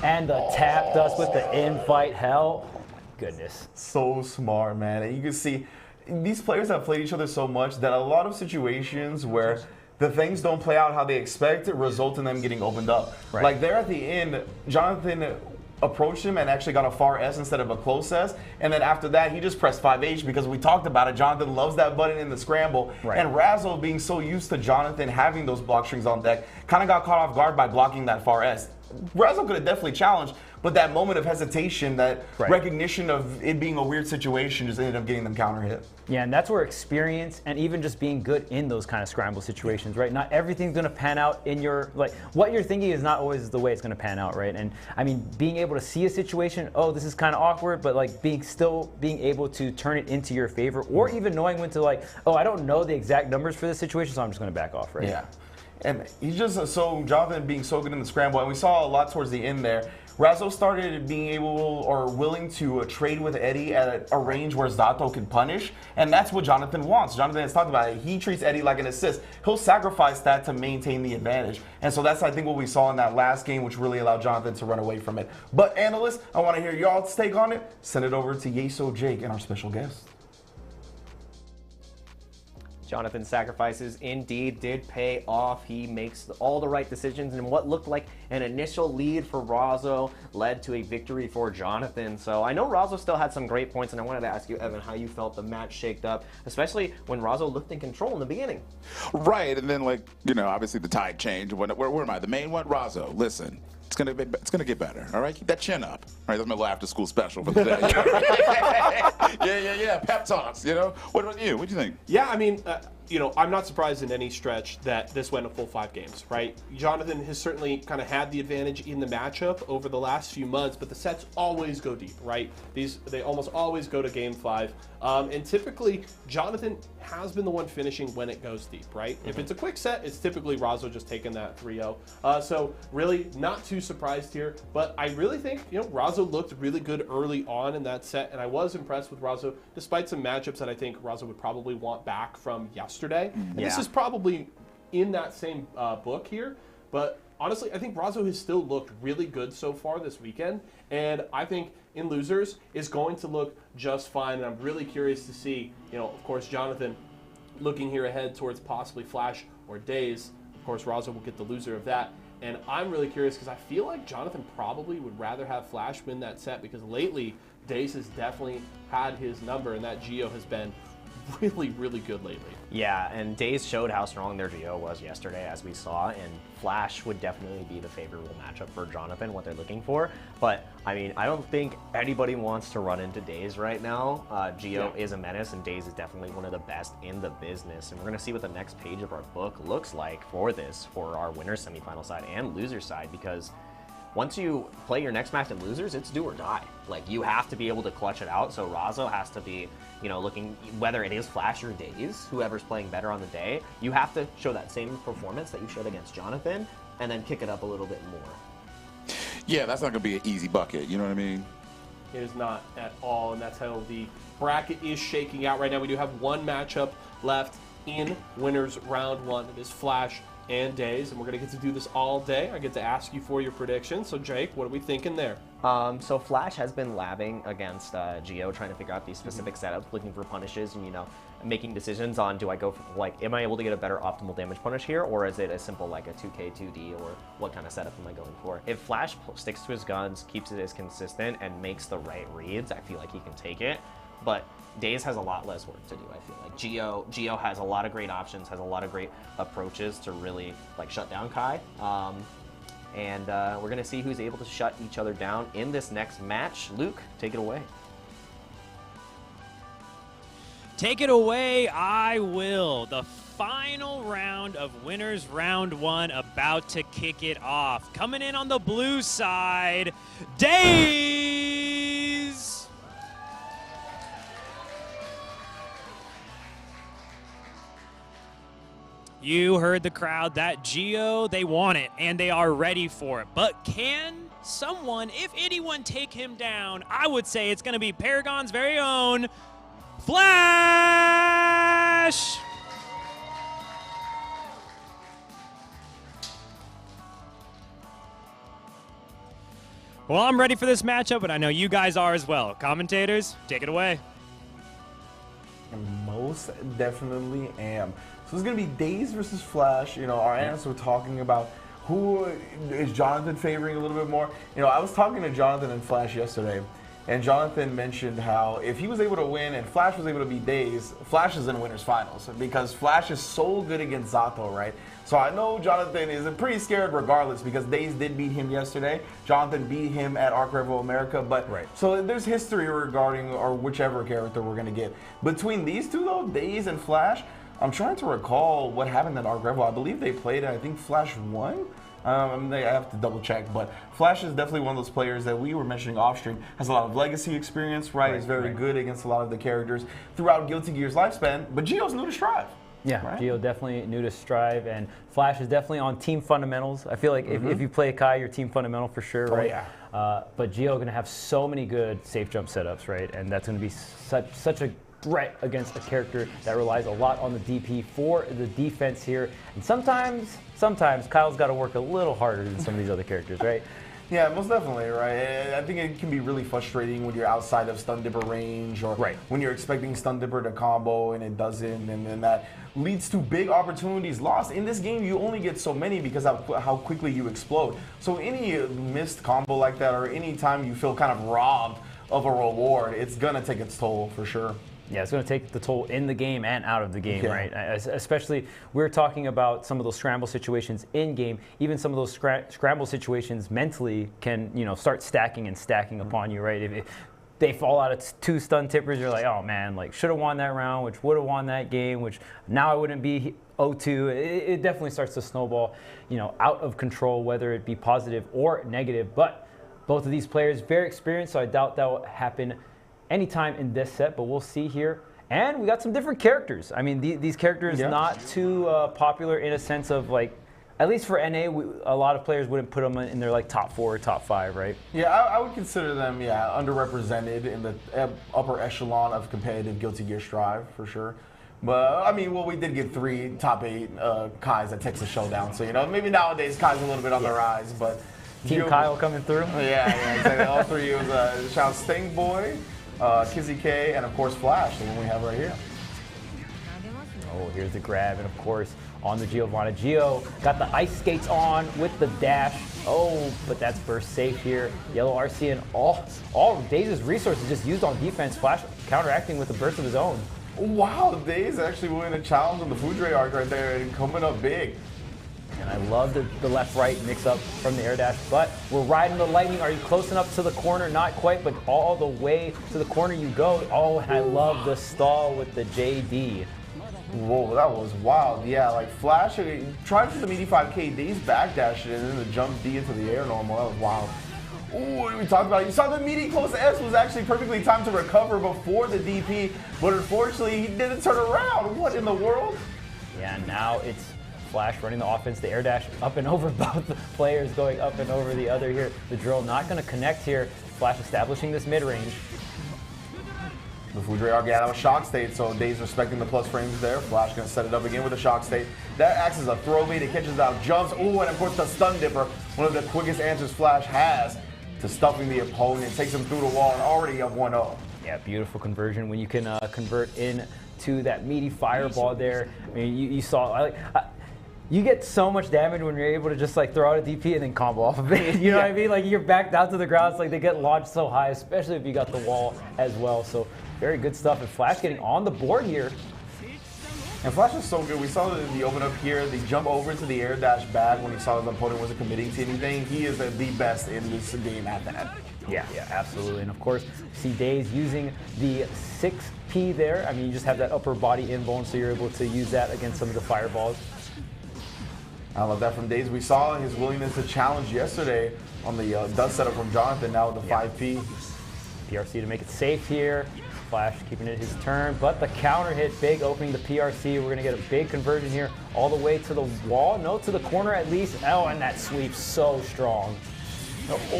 And the tap dust with the invite hell. Goodness. So smart, man. And you can see these players have played each other so much that a lot of situations where the things don't play out how they expect result in them getting opened up. Right. Like there at the end, Jonathan approached him and actually got a far S instead of a close S. And then after that, he just pressed 5H because we talked about it. Jonathan loves that button in the scramble. Right. And Razzo, being so used to Jonathan having those block strings on deck, kind of got caught off guard by blocking that far S. Razzo could have definitely challenged, but that moment of hesitation, that recognition of it being a weird situation just ended up getting them counter hit. Yeah, and that's where experience and even just being good in those kind of scramble situations, right? Not everything's going to pan out in your, like, what you're thinking is not always the way it's going to pan out, right? And I mean, being able to see a situation, oh, this is kind of awkward, but like being able to turn it into your favor, or even knowing when to like, oh, I don't know the exact numbers for this situation, so I'm just going to back off, right? Yeah. And he's just so, Jonathan being so good in the scramble, and we saw a lot towards the end there. Razzo started being able or willing to trade with Eddie at a range where Zato can punish, and that's what Jonathan wants. Jonathan has talked about it. He treats Eddie like an assist. He'll sacrifice that to maintain the advantage. And so that's, I think, what we saw in that last game, which really allowed Jonathan to run away from it. But analysts, I want to hear y'all's take on it. Send it over to Yeso Jake and our special guest. Jonathan's sacrifices indeed did pay off. He makes all the right decisions, and what looked like an initial lead for Razzo led to a victory for Jonathan. So I know Razzo still had some great points, and I wanted to ask you, Evan, how you felt the match shaked up, especially when Razzo looked in control in the beginning. Right, and then, like, you know, obviously the tide changed. Where am I? The main one? Razzo, listen. It's gonna get better. All right, keep that chin up. All right, that's my little after-school special for the day. Yeah. Pep talks. You know. What about you? What do you think? Yeah, I mean, I'm not surprised in any stretch that this went a full 5 games, right? Jonathan has certainly kind of had the advantage in the matchup over the last few months, but the sets always go deep, right? They almost always go to game 5. And typically, Jonathan has been the one finishing when it goes deep, right? If it's a quick set, it's typically Razzo just taking that 3-0. So really not too surprised here, but I really think, Razzo looked really good early on in that set, and I was impressed with Razzo, despite some matchups that I think Razzo would probably want back from yesterday. And this is probably in that same book here, but honestly, I think Razzo has still looked really good so far this weekend, and I think in losers is going to look just fine, and I'm really curious to see, of course, Jonathan looking here ahead towards possibly Flash or Daze. Of course, Razzo will get the loser of that, and I'm really curious because I feel like Jonathan probably would rather have Flash win that set because lately, Daze has definitely had his number, and that Geo has been really, really good lately. Yeah, and Daze showed how strong their Geo was yesterday, as we saw, and Flash would definitely be the favorable matchup for Jonathan, what they're looking for. But, I mean, I don't think anybody wants to run into Daze right now. Geo is a menace, and Daze is definitely one of the best in the business. And we're going to see what the next page of our book looks like for this, for our winners semifinal side and loser side, because once you play your next match in losers, it's do or die. Like, you have to be able to clutch it out, so Razzo has to be, looking, whether it is Flash or Daze, whoever's playing better on the day, you have to show that same performance that you showed against Jonathan, and then kick it up a little bit more. Yeah, that's not going to be an easy bucket, you know what I mean? It is not at all, and that's how the bracket is shaking out right now. We do have one matchup left in winners round 1. It is Flash and Daze, and we're going to get to do this all day. I get to ask you for your predictions. So, Jake, what are we thinking there? So Flash has been labbing against Geo, trying to figure out these specific setups, looking for punishes, and making decisions on, do I go for, am I able to get a better optimal damage punish here, or is it a simple like a 2K 2D, or what kind of setup am I going for? If Flash sticks to his guns, keeps it as consistent, and makes the right reads, I feel like he can take it. But Daze has a lot less work to do, I feel like. Geo has a lot of great options, has a lot of great approaches to really shut down Kai. And we're going to see who's able to shut each other down in this next match. Luke, take it away. Take it away, I will. The final round of winners round 1 about to kick it off. Coming in on the blue side, Daze! You heard the crowd. That Geo, they want it, and they are ready for it. But can someone, if anyone, take him down? I would say it's going to be Paragon's very own Flash! Well, I'm ready for this matchup, and I know you guys are as well. Commentators, take it away. Most definitely am. So it's going to be Daze versus Flash. Our analysts were talking about who is Jonathan favoring a little bit more. I was talking to Jonathan and Flash yesterday, and Jonathan mentioned how if he was able to win and Flash was able to beat Daze, Flash is in winners finals because Flash is so good against Zato, right? So I know Jonathan is pretty scared regardless because Daze did beat him yesterday. Jonathan beat him at Arc Rival America, but so there's history regarding or whichever character we're going to get. Between these two though, Daze and Flash, I'm trying to recall what happened at Arc Rival. I believe they played, I think Flash won. I have to double check, but Flash is definitely one of those players that we were mentioning off stream. Has a lot of legacy experience, right? Is very good against a lot of the characters throughout Guilty Gear's lifespan, but Geo's new to Strive. Yeah, Geo definitely new to Strive, and Flash is definitely on team fundamentals. I feel like if you play Kai, you're team fundamental for sure, right? But Geo going to have so many good safe jump setups, right? And that's going to be such a threat against a character that relies a lot on the DP for the defense here. And sometimes Kyle's got to work a little harder than some of these other characters, right? Yeah, most definitely, right? I think it can be really frustrating when you're outside of Stun Dipper range or when you're expecting Stun Dipper to combo and it doesn't, and then that leads to big opportunities lost. In this game, you only get so many because of how quickly you explode. So any missed combo like that or any time you feel kind of robbed of a reward, it's going to take its toll for sure. Yeah, it's going to take the toll in the game and out of the game, right? Especially, we're talking about some of those scramble situations in game. Even some of those scramble situations mentally can, start stacking and stacking upon you, right? they fall out of 2 stun tippers. You're like, oh man, like should have won that round, which would have won that game, which now I wouldn't be 0-2. It definitely starts to snowball, out of control, whether it be positive or negative. But both of these players very experienced, so I doubt that will happen anytime in this set, but we'll see here. And we got some different characters. I mean, these characters not too popular in a sense of like, at least for NA, a lot of players wouldn't put them in their like top 4 or top 5, right? Yeah, I would consider them, underrepresented in the upper echelon of competitive Guilty Gear Strive, for sure. But, I mean, we did get 3 top 8 Kais at Texas Showdown. So, maybe nowadays Kai's a little bit on the rise, but... Team Kyle coming through? Yeah, exactly. All 3 was shout Sting Boy, Kizzy K, and of course Flash, the one we have right here. Oh, here's the grab, and of course, on the Giovanna. Gio got the ice skates on with the dash. Oh, but that's burst safe here. Yellow RC and all Daze's resources just used on defense. Flash counteracting with a burst of his own. Wow, Daze actually winning a challenge on the Foudre arc right there and coming up big. And I love the left-right mix-up from the air dash, but we're riding the lightning. Are you close enough to the corner? Not quite, but all the way to the corner you go. Oh, and I love the stall with the JD. Whoa, that was wild. Yeah, like Flash, trying for the meaty 5K, Daze backdashed it and then the jump D into the air normal. That was wild. Ooh, we talked about it. You saw the meaty close S was actually perfectly timed to recover before the DP, but unfortunately he didn't turn around. What in the world? Yeah, now it's Flash running the offense, the air dash up and over both the players, going up and over the other here. The drill not going to connect here. Flash establishing this mid-range. The Foudre arc, that was shock state, so Daze respecting the plus frames there. Flash going to set it up again with a shock state. That acts as a throw bait. It catches out jumps. Ooh, and of course the stun dipper, one of the quickest answers Flash has to stuffing the opponent. Takes him through the wall and already up 1-0. Yeah, beautiful conversion when you can convert into that meaty fireball there. I mean, you saw, you get so much damage when you're able to just like throw out a DP and then combo off of it. You know what I mean? Like you're back down to the ground. It's like they get launched so high, especially if you got the wall as well. So very good stuff. And Flash getting on the board here. And Flash is so good. We saw the open up here, the jump over to the air dash bag when he saw his opponent wasn't committing to anything. He is the best in this game at that. Yeah, absolutely. And of course, see Daze using the 6P there. I mean, you just have that upper body invuln, so you're able to use that against some of the fireballs. I love that from Daze. We saw his willingness to challenge yesterday on the dust setup from Jonathan, now with the 5P. PRC to make it safe here. Flash keeping it his turn, but the counter hit big, opening the PRC. We're going to get a big conversion here all the way to the wall. No, to the corner at least. Oh, and that sweep so strong.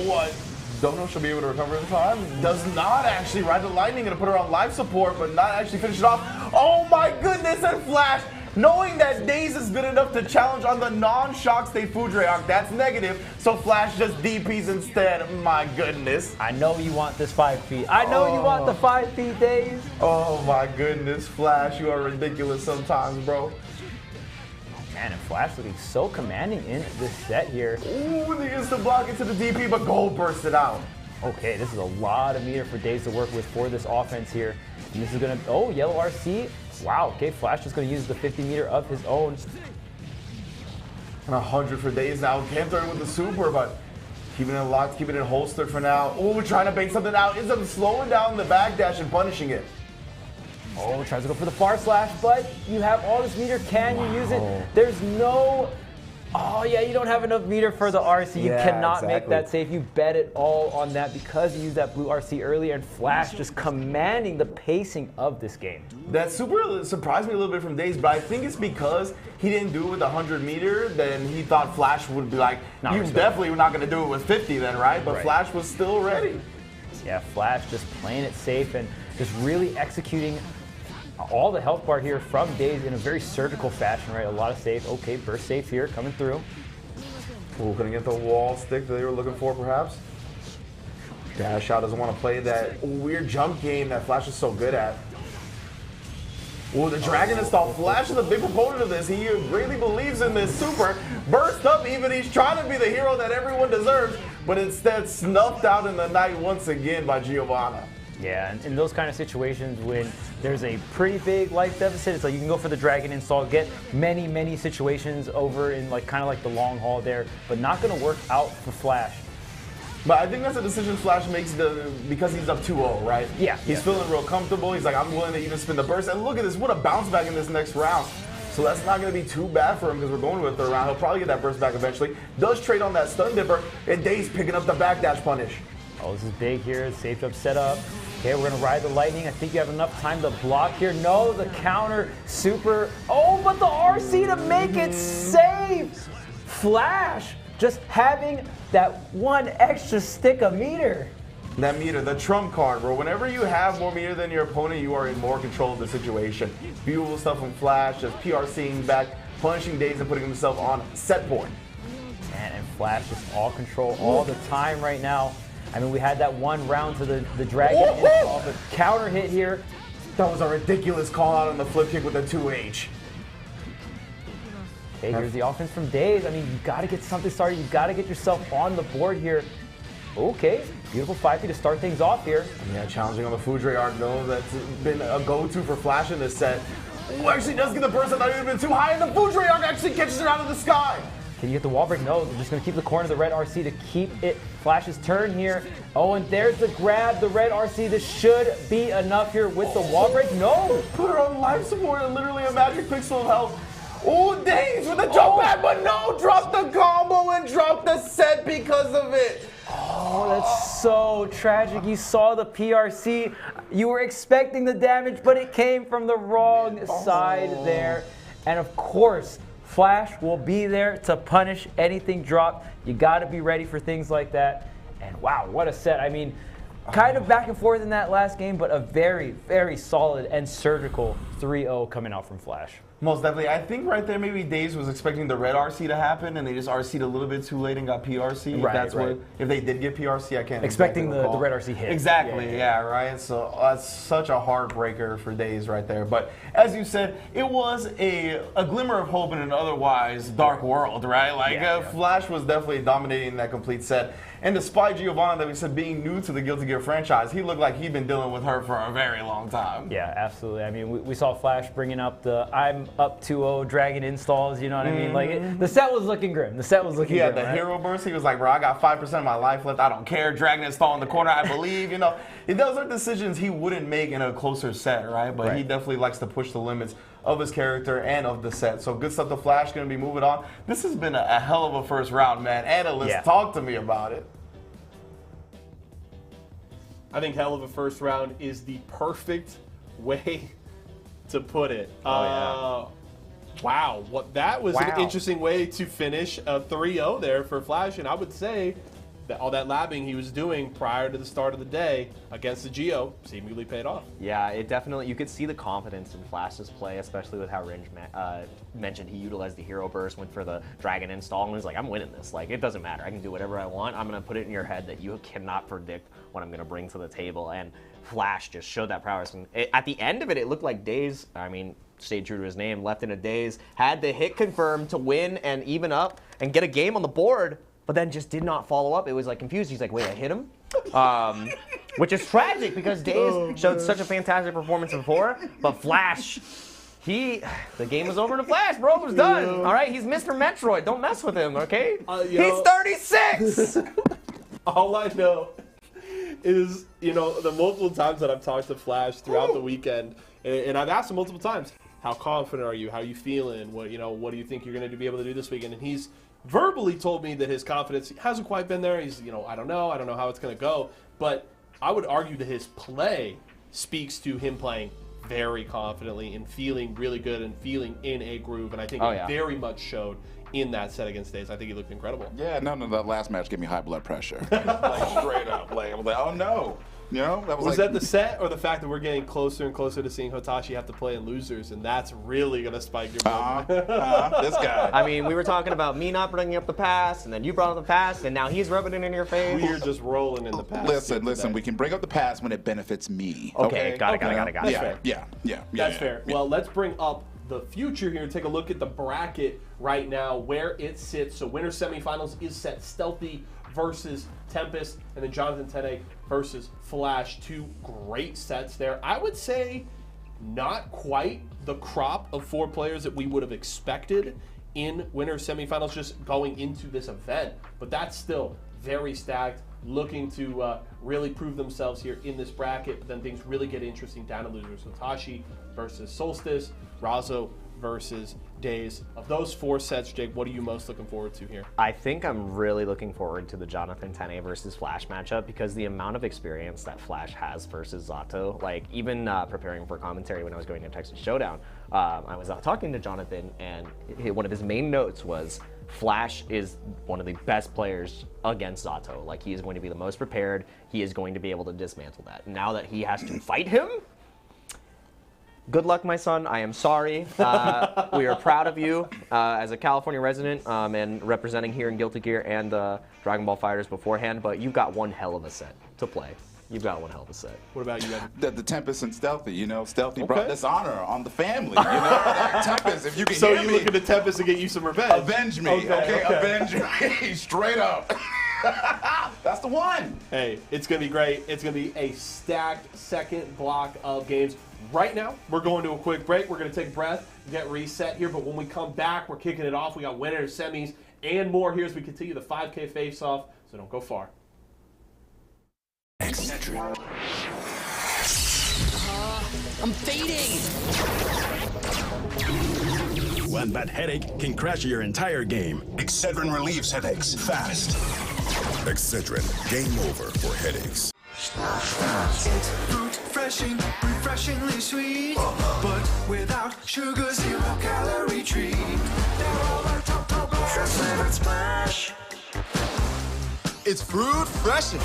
What? Don't know if she'll be able to recover in time. Does not actually ride the lightning. Going to put her on life support, but not actually finish it off. Oh my goodness, and Flash, knowing that Daze is good enough to challenge on the non-shock state Foudre arc, that's negative, so Flash just DPs instead. My goodness. I know you want this 5P. I know you want the 5P, Daze. Oh my goodness, Flash, you are ridiculous sometimes, bro. Man, and Flash looking so commanding in this set here. Ooh, the instant block into the DP, but Gold bursted out. Okay, this is a lot of meter for Daze to work with for this offense here. And this is going to, oh, yellow RC. Wow, okay, Flash is going to use the 50 meter of his own. And 100 for Daze now. Can't throw it with the super, but keeping it locked, keeping it holstered for now. Ooh, trying to bait something out. Ends up slowing down the backdash and punishing it. Oh, tries to go for the far slash, but you have all this meter. Can you use it? There's no... Oh, yeah, you don't have enough meter for the RC. You cannot make that safe. You bet it all on that because you used that blue RC earlier, and Flash just commanding the pacing of this game. That super surprised me a little bit from Daze, but I think it's because he didn't do it with 100 meter, then he thought Flash would be like, you definitely were not going to do it with 50 then, right? But Flash was still ready. Yeah, Flash just playing it safe and just really executing all the health bar here from Daze in a very surgical fashion, right? A lot of safe. Okay, burst safe here, coming through. Ooh, gonna get the wall stick that they were looking for, perhaps. Dash out doesn't want to play that weird jump game that Flash is so good at. Ooh, the Dragon install. Flash is a big proponent of this. He greatly believes in this super. Burst up even. He's trying to be the hero that everyone deserves, but instead snuffed out in the night once again by Giovanna. Yeah, and in those kind of situations when there's a pretty big life deficit, it's like you can go for the Dragon install, get many situations over in like kind of like the long haul there, but not going to work out for Flash. But I think that's a decision Flash makes because he's up 2-0, right? Yeah. He's feeling real comfortable. He's like, I'm willing to even spin the burst. And look at this, what a bounce back in this next round. So that's not going to be too bad for him because we're going to a third round. He'll probably get that burst back eventually. Does trade on that stun dipper, and Daze picking up the backdash punish. Oh, this is big here. Safe jump set up. Okay, we're going to ride the lightning. I think you have enough time to block here. No, the counter, super. Oh, but the RC to make it safe. Flash just having that one extra stick of meter. That meter, the trump card, bro. Whenever you have more meter than your opponent, you are in more control of the situation. Beautiful stuff from Flash, just PRCing back, punishing Daze and putting himself on set point. And Flash just all control all the time right now. I mean, we had that one round to the dragon install, but counter hit here. That was a ridiculous call out on the flip kick with the 2H. Okay, here's the offense from Daze. I mean, you got to get something started. You got to get yourself on the board here. Okay, beautiful 5P to start things off here. Yeah, challenging on the Foudre arc though. That's been a go-to for Flash in this set. Ooh, actually does get the burst. I thought it would have been too high, and the Foudre arc actually catches it out of the sky. Can you get the wall break? No, they're just going to keep the corner of the red RC to keep it Flash's turn here. Oh, and there's the grab, the red RC. This should be enough here with the wall break. No! Put her on life support and literally a magic pixel of health. Oh, Daze with the jump back, but no! Drop the combo and drop the set because of it. Oh, that's so tragic. You saw the PRC. You were expecting the damage, but it came from the wrong side there. And of course, Flash will be there to punish anything dropped. You got to be ready for things like that. And wow, what a set. I mean, kind of back and forth in that last game, but a very, very solid and surgical 3-0 coming out from Flash. Most definitely. I think right there maybe Daze was expecting the red RC to happen and they just RC'd a little bit too late and got PRC. Right, That's right. If they did get PRC, I can't Expecting exactly the red RC hit. Exactly, yeah, right? So that's such a heartbreaker for Daze right there. But as you said, it was a glimmer of hope in an otherwise dark world, right? Like Flash was definitely dominating that complete set. And despite Giovanna, that we said being new to the Guilty Gear franchise, he looked like he'd been dealing with her for a very long time. Yeah, absolutely. I mean, we saw Flash bringing up the I'm up 2-0 dragon installs, you know what I mean? Like, the set was looking grim. The set was looking grim. Yeah, the hero burst, he was like, bro, I got 5% of my life left. I don't care. Dragon install in the corner, I believe. You know, those are decisions he wouldn't make in a closer set, right? But he definitely likes to push the limits of his character and of the set. So good stuff to Flash, going to be moving on. This has been a hell of a first round, man. Analysts, talk to me about it. I think hell of a first round is the perfect way to put it. Wow, that was an interesting way to finish a 3-0 there for Flash, and I would say that all that labbing he was doing prior to the start of the day against the Geo seemingly paid off. Yeah, it definitely, you could see the confidence in Flash's play, especially with how Ringe mentioned he utilized the hero burst, went for the dragon install, and was like, I'm winning this. Like, it doesn't matter. I can do whatever I want. I'm going to put it in your head that you cannot predict what I'm going to bring to the table. And Flash just showed that prowess. And at the end of it, it looked like Daze, I mean, stayed true to his name, left in a Daze, had the hit confirmed to win and even up and get a game on the board, but then just did not follow up. It was like confused. He's like, wait, I hit him? Which is tragic because Daze showed such a fantastic performance before, but Flash, the game was over to Flash, bro. It was done. All right, he's Mr. Metroid. Don't mess with him, okay? He's 36! All I know is, the multiple times that I've talked to Flash throughout the weekend, and I've asked him multiple times, how confident are you? How are you feeling? What do you think you're going to be able to do this weekend? And he's verbally told me that his confidence hasn't quite been there. He's, I don't know how it's going to go. But I would argue that his play speaks to him playing very confidently and feeling really good and feeling in a groove. And I think it very much showed in that set against Daze. I think he looked incredible. Yeah, that last match gave me high blood pressure. Like, straight up. Like, I was like, oh no. Was that the set or the fact that we're getting closer and closer to seeing Hotashi have to play in losers, and that's really going to spike your blood? This guy. I mean, we were talking about me not bringing up the past, and then you brought up the past, and now he's rubbing it in your face. We're just rolling in the past. Listen, we can bring up the past when it benefits me. Okay, got it. That's fair. Yeah. That's fair. Well, let's bring up the future here and take a look at the bracket right now, where it sits. So winner semifinals is set Stealthy versus Tempest, and then Jonathan Tene versus Flash. Two great sets there. I would say not quite the crop of 4 players that we would have expected in winner semifinals just going into this event, but that's still very stacked. looking to really prove themselves here in this bracket, but then things really get interesting down to losers. Hotashi versus Solstice, Razzo versus Daze. Of those 4 sets, Jake, what are you most looking forward to here? I think I'm really looking forward to the Jonathan Tene versus Flash matchup because the amount of experience that Flash has versus Zato, like even preparing for commentary when I was going to Texas Showdown, I was talking to Jonathan, and one of his main notes was Flash is one of the best players against Zato. Like, he is going to be the most prepared. He is going to be able to dismantle that. Now that he has to fight him, good luck, my son. I am sorry. We are proud of you as a California resident and representing here in Guilty Gear and the Dragon Ball Fighters beforehand, but you've got one hell of a set to play. You've got one hell of a set. What about you, Evan? The Tempest and Stealthy, you know, Stealthy brought dishonor on the family, you know. That Tempest, if you can hear me. So you look at the Tempest to get you some revenge. Avenge me, okay? Avenge me, straight up. That's the one. Hey, it's going to be great. It's going to be a stacked second block of games. Right now, we're going to a quick break. We're going to take a breath, get reset here, but when we come back, we're kicking it off. We got winners, semis, and more here as we continue the 5K face-off, so don't go far. Excedrin. I'm fading. One bad headache can crash your entire game. Excedrin relieves headaches fast. Excedrin, game over for headaches. It's fruit refreshing, refreshingly sweet, but without sugar, 0 calorie treat. Now all our top flavored splash. It's fruit refreshing.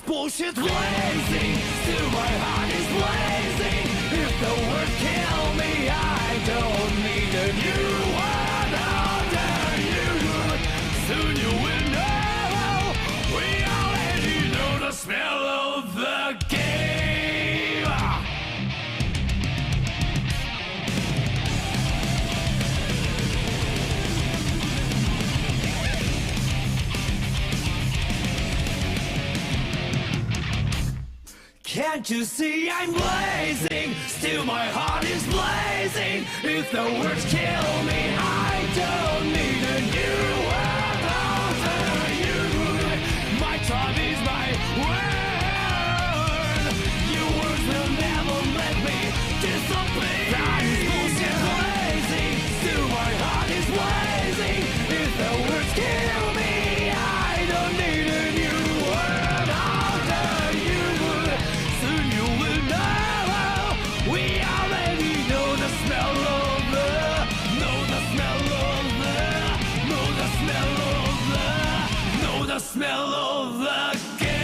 Bullshit blazing, still my heart is blazing. If the words kill me, I don't need a new one under you. Soon you will know, we already know the smell of the game. Can't you see I'm blazing? Still my heart is blazing. If the words kill me, I don't need a new one over you. My time is my word. Your words will never let me disappear. That is bullshit blazing. Still my heart is blazing. If the words kill me, I don't need a new word over you. Soon you will know. We already know the smell of the, know the smell of the, know the smell of the, know the smell of the game.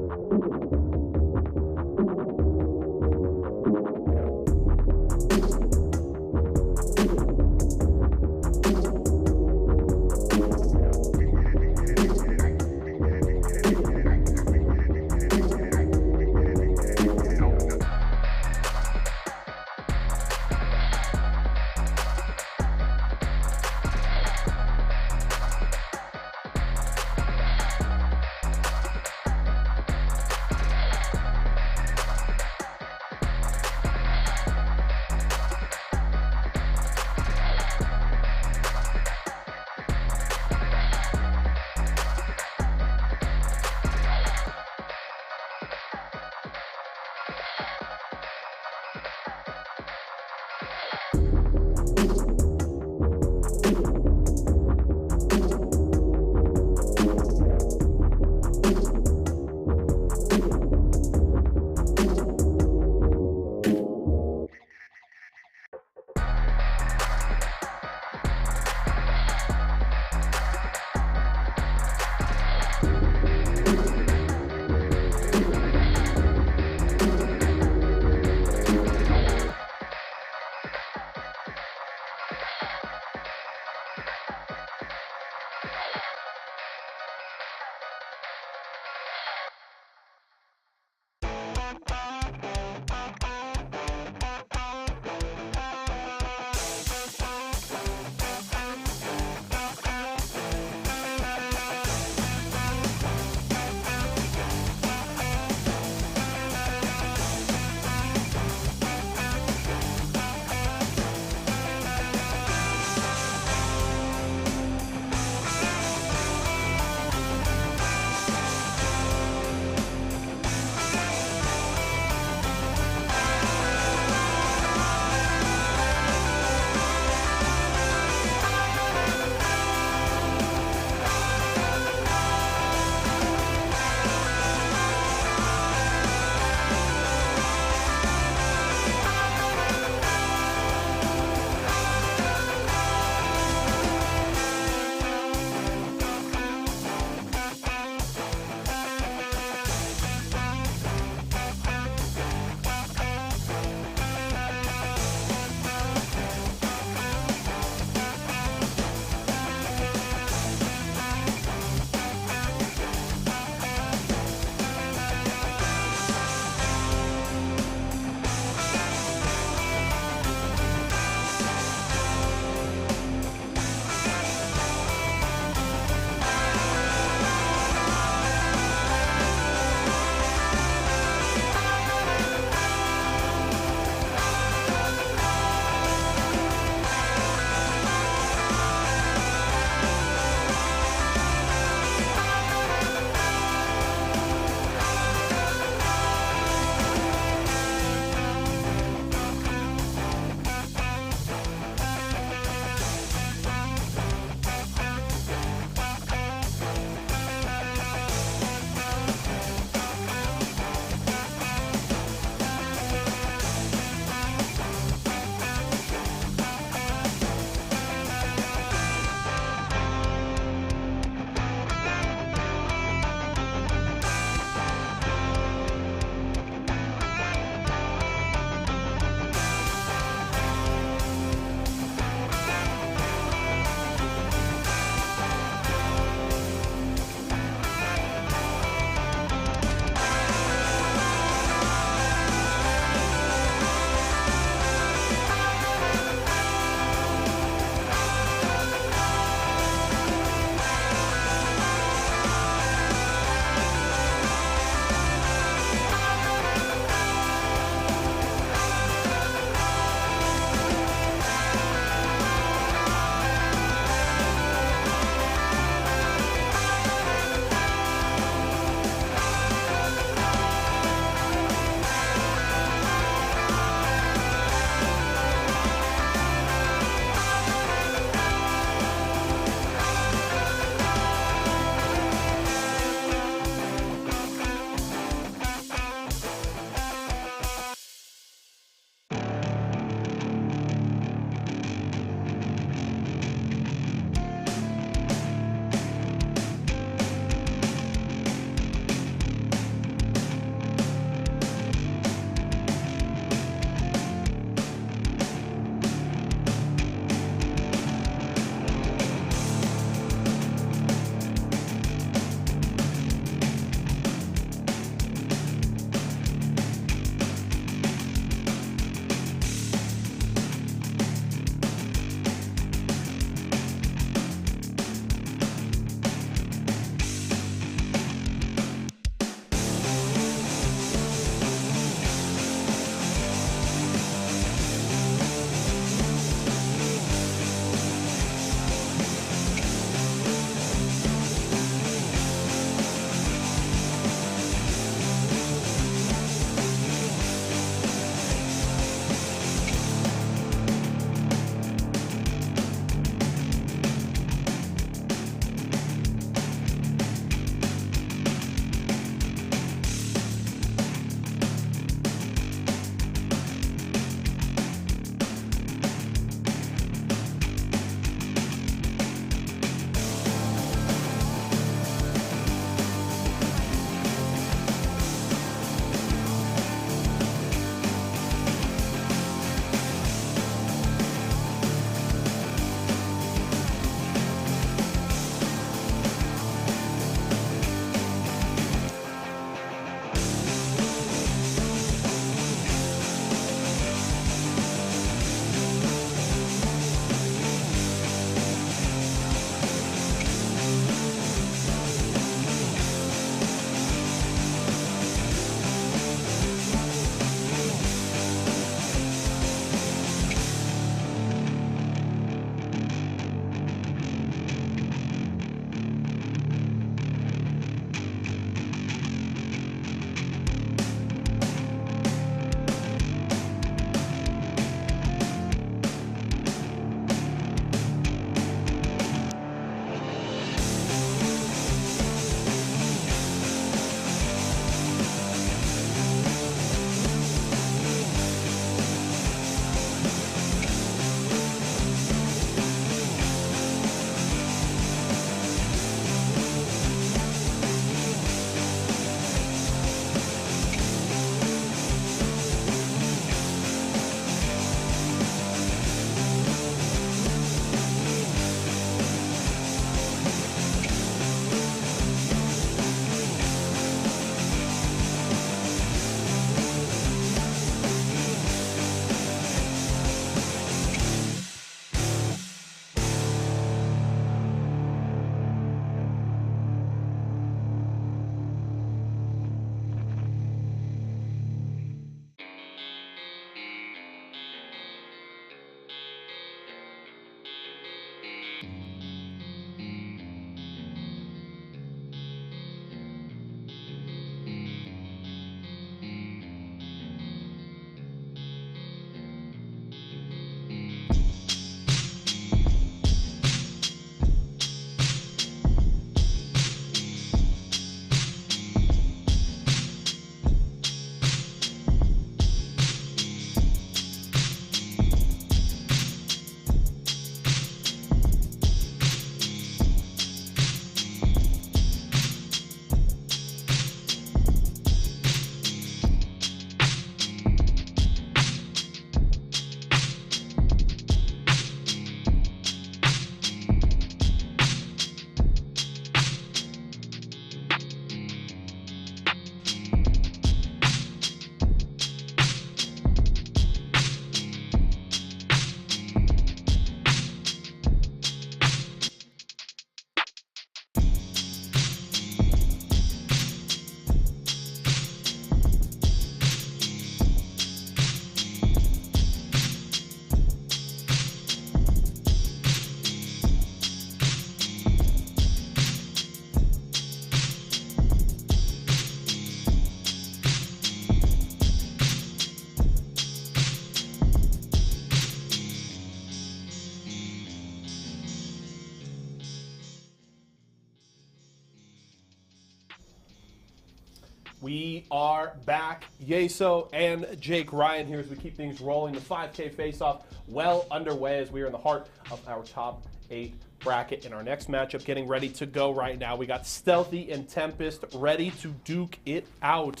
We are back. Yeso and Jake Ryan here as we keep things rolling. The 5K face-off well underway as we are in the heart of our top 8 bracket. In our next matchup, getting ready to go right now. We got Stealthy and Tempest ready to duke it out.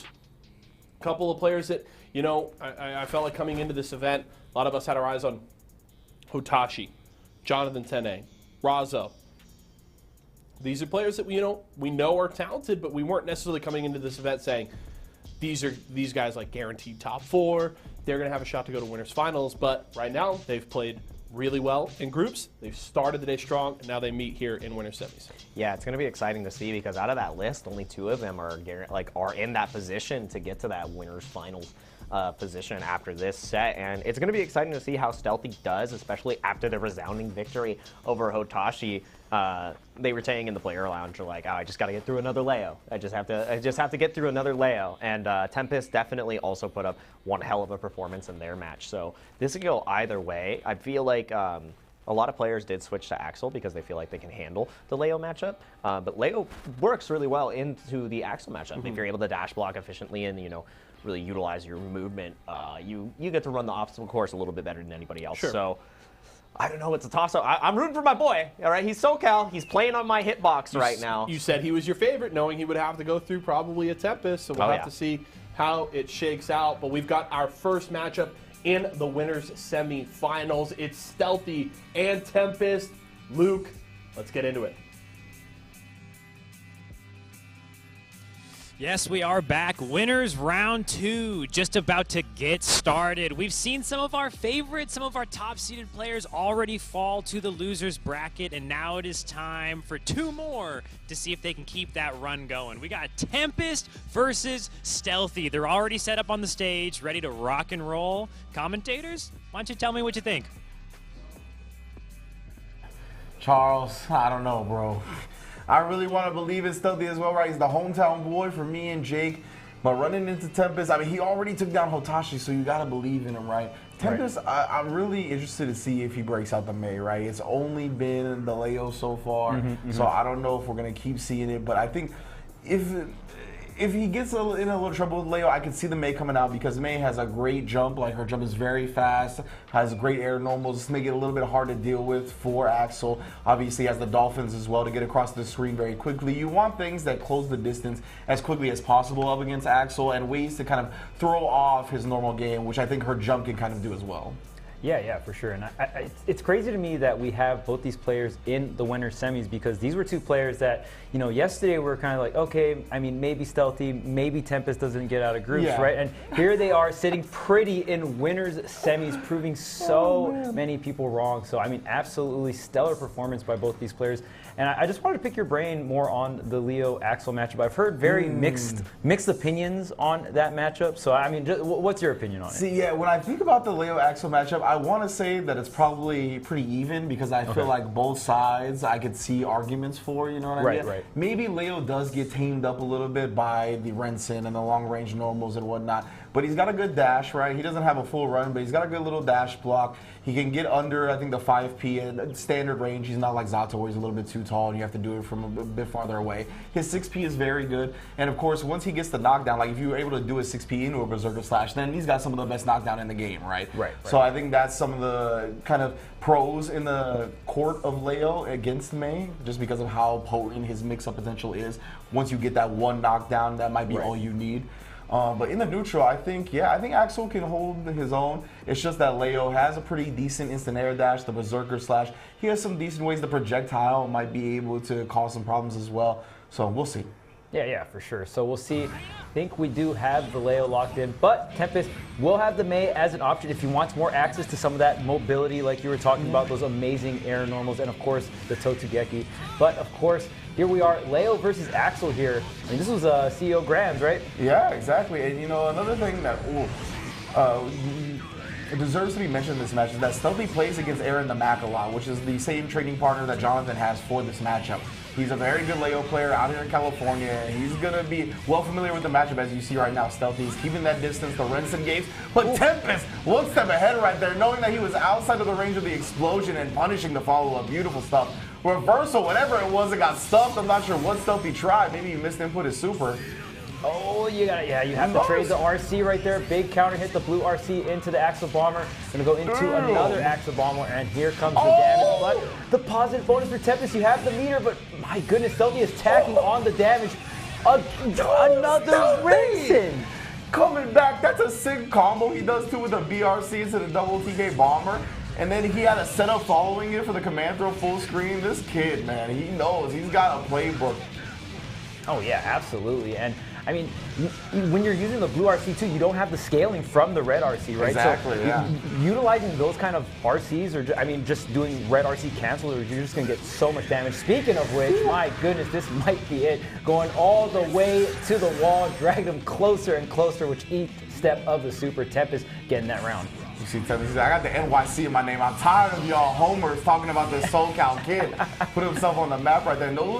A couple of players that, you know, I felt like coming into this event, a lot of us had our eyes on Hotashi, Jonathan Tene, Razzo. These are players that we know are talented, but we weren't necessarily coming into this event saying these guys like guaranteed top 4. They're going to have a shot to go to winners finals. But right now they've played really well in groups. They've started the day strong, and now they meet here in winners semis. Yeah, it's going to be exciting to see because out of that list, only 2 of them are in that position to get to that winners finals position after this set, and it's going to be exciting to see how Stealthy does, especially after the resounding victory over Hotashi. They were saying in the player lounge, are like, oh, I just got to get through another Leo. I just have to get through another Leo. And Tempest definitely also put up one hell of a performance in their match. So this could go either way. I feel like a lot of players did switch to Axel because they feel like they can handle the Leo matchup. But Leo works really well into the Axel matchup. If you're able to dash block efficiently and, really utilize your movement, you get to run the obstacle course a little bit better than anybody else. Sure. So I don't know, it's a toss-up. I'm rooting for my boy, all right? He's SoCal. He's playing on my hitbox right now. You said he was your favorite, knowing he would have to go through probably a Tempest, so we'll have to see how it shakes out. But we've got our first matchup in the winners semi-finals. It's Stealthy and Tempest. Luke, let's get into it. Yes, we are back. Winners round 2, just about to get started. We've seen some of our favorites, some of our top-seeded players already fall to the losers bracket, and now it is time for 2 more to see if they can keep that run going. We got Tempest versus Stealthy. They're already set up on the stage, ready to rock and roll. Commentators, why don't you tell me what you think? Charles, I don't know, bro. I really want to believe in Stealthy as well, right? He's the hometown boy for me and Jake. But running into Tempest, I mean, he already took down Hotashi, so you got to believe in him, right? Tempest, right. I'm really interested to see if he breaks out the May, right? It's only been the Leo so far, so I don't know if we're going to keep seeing it. But I think if he gets in a little trouble with Leo, I can see the May coming out because May has a great jump. Like, her jump is very fast, has great air normals. Just make it a little bit hard to deal with for Axel. Obviously, has the Dolphins as well to get across the screen very quickly. You want things that close the distance as quickly as possible up against Axel and ways to kind of throw off his normal game, which I think her jump can kind of do as well. Yeah, for sure. And it's crazy to me that we have both these players in the winner semis because these were 2 players that, yesterday we were kind of like, okay, I mean, maybe Stealthy, maybe Tempest doesn't get out of groups, right? And here they are sitting pretty in winners semis, proving so many people wrong. So, I mean, absolutely stellar performance by both these players. And I just wanted to pick your brain more on the Leo Axel matchup. I've heard very mixed opinions on that matchup. So, I mean, what's your opinion on it? See, when I think about the Leo Axel matchup, I want to say that it's probably pretty even because I feel like both sides I could see arguments for, you know what I mean? Right. Maybe Leo does get tamed up a little bit by the Rensen and the long-range normals and whatnot. But he's got a good dash, right? He doesn't have a full run, but he's got a good little dash block. He can get under, I think, the 5P at standard range. He's not like Zato, where he's a little bit too tall and you have to do it from a bit farther away. His 6P is very good. And, of course, once he gets the knockdown, like if you're able to do a 6P into a Berserker Slash, then he's got some of the best knockdown in the game, right? Right. So I think that's some of the kind of pros in the court of Leo against May, just because of how potent his mix-up potential is. Once you get that one knockdown, that might be all you need. But in the neutral, I think Axel can hold his own. It's just that Leo has a pretty decent instant air dash, the Berserker Slash. He has some decent ways the projectile might be able to cause some problems as well. So we'll see. Yeah, for sure. So we'll see. I think we do have the Leo locked in, but Tempest will have the May as an option if he wants more access to some of that mobility like you were talking about, those amazing air normals, and of course the Totugeki. But of course, here we are, Leo versus Axel here. And this was CEO Grams, right? Yeah, exactly. And another thing that it deserves to be mentioned in this match is that Stealthy plays against Aaron the Mac a lot, which is the same training partner that Jonathan has for this matchup. He's a very good Leo player out here in California. He's going to be well familiar with the matchup as you see right now. Stealthy is keeping that distance, the Rensen gates. But Tempest, one step ahead right there, knowing that he was outside of the range of the explosion and punishing the follow-up. Beautiful stuff. Reversal, whatever it was that got stuffed. I'm not sure what Stealthy tried. Maybe he missed input his super. Oh, you have to trade the RC right there. Big counter hit the blue RC into the Axle Bomber. Gonna go into another Axle Bomber, and here comes the damage. But the positive bonus for Tempest, you have the meter, but my goodness, Stealthy is tacking on the damage. Another Rinson! Coming back, that's a sick combo he does too with the BRC into the double TK Bomber. And then he had a setup following it for the command throw full screen. This kid, man, he knows. He's got a playbook. Oh yeah, absolutely. And I mean, when you're using the blue RC too, you don't have the scaling from the red RC, right? Exactly, so utilizing those kind of RCs, or I mean, just doing red RC cancel, or you're just gonna get so much damage. Speaking of which, my goodness, this might be it. Going all the way to the wall, dragging him closer and closer with each step of the Super. Tempest getting that round. You see, Tempest, I got the NYC in my name. I'm tired of y'all homers talking about this SoCal kid. Put himself on the map right there. No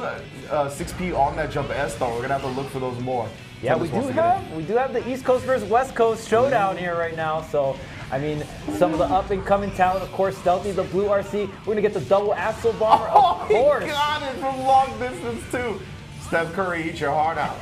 6P on that jump S though. We're gonna have to look for those more. Yeah, we do have the East Coast versus West Coast showdown here right now. So, I mean, some of the up-and-coming talent, of course, Stealthy, the blue RC. We're gonna get the double Axle Bomber, of course. He got it from long distance too. Steph Curry, eat your heart out.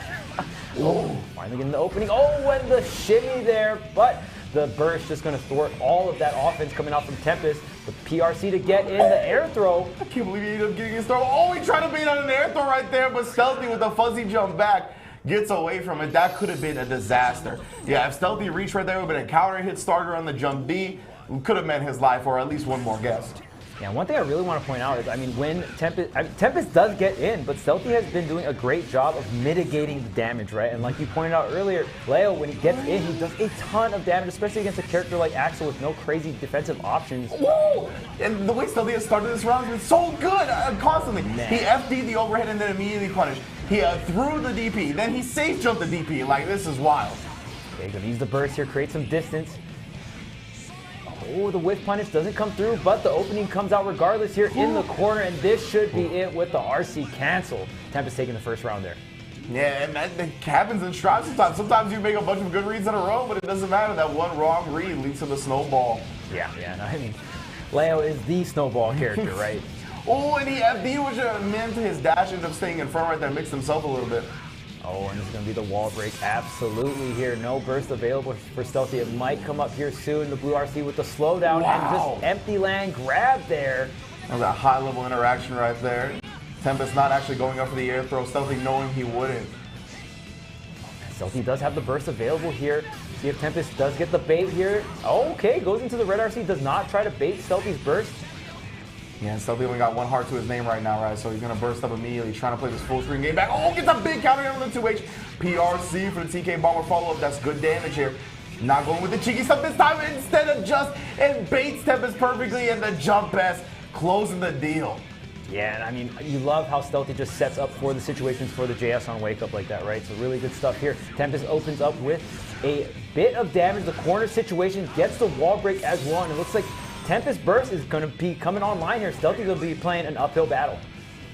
Finally getting the opening. Oh, and the shimmy there, but the burst just going to thwart all of that offense coming out from Tempest. The PRC to get in the air throw. I can't believe he ended up getting his throw. Oh, he tried to bait on an air throw right there, but Stealthy with the fuzzy jump back gets away from it. That could have been a disaster. Yeah, if Stealthy reached right there, it would have been a counter hit starter on the jump B. Could have meant his life or at least one more guess. Yeah, one thing I really want to point out is, I mean, when Tempest does get in, but Stealthy has been doing a great job of mitigating the damage, right? And like you pointed out earlier, Leo, when he gets in, he does a ton of damage, especially against a character like Axel with no crazy defensive options. Whoa! And the way Stealthy has started this round has been so good, constantly. Man. He FD'd the overhead and then immediately punished. He threw the DP, then he safe jumped the DP. Like, this is wild. Okay, gonna use the burst here, create some distance. Oh, the whiff punish doesn't come through, but the opening comes out regardless here in the corner, and this should be it with the RC cancel. Tempest taking the first round there. Yeah, and that happens in strides sometimes. Sometimes you make a bunch of good reads in a row, but it doesn't matter. That one wrong read leads to the snowball. Yeah, no, I mean, Leo is the snowball character, right? Oh, and he FD, which meant his dash ended up staying in front right there, mixed himself a little bit. Oh, and this is going to be the wall break absolutely here. No burst available for Stealthy. It might come up here soon. The blue RC with the slowdown and just empty land grab there. That was a high-level interaction right there. Tempest not actually going up for the air throw. Stealthy knowing he wouldn't. Stealthy does have the burst available here. See if Tempest does get the bait here. Okay, goes into the red RC. Does not try to bait Stealthy's burst. Yeah, Stealthy only got one heart to his name right now, right? So he's going to burst up immediately, trying to play this full screen game back. Oh, gets a big counter on the 2H. PRC for the TK Bomber follow-up. That's good damage here. Not going with the cheeky stuff this time. Instead of just, and baits Tempest perfectly, and the jump pass closing the deal. Yeah, and I mean, you love how Stealthy just sets up for the situations for the JS on wake up like that, right? So really good stuff here. Tempest opens up with a bit of damage. The corner situation gets the wall break as well, and it looks like Tempest Burst is going to be coming online here. Stealthy will be playing an uphill battle.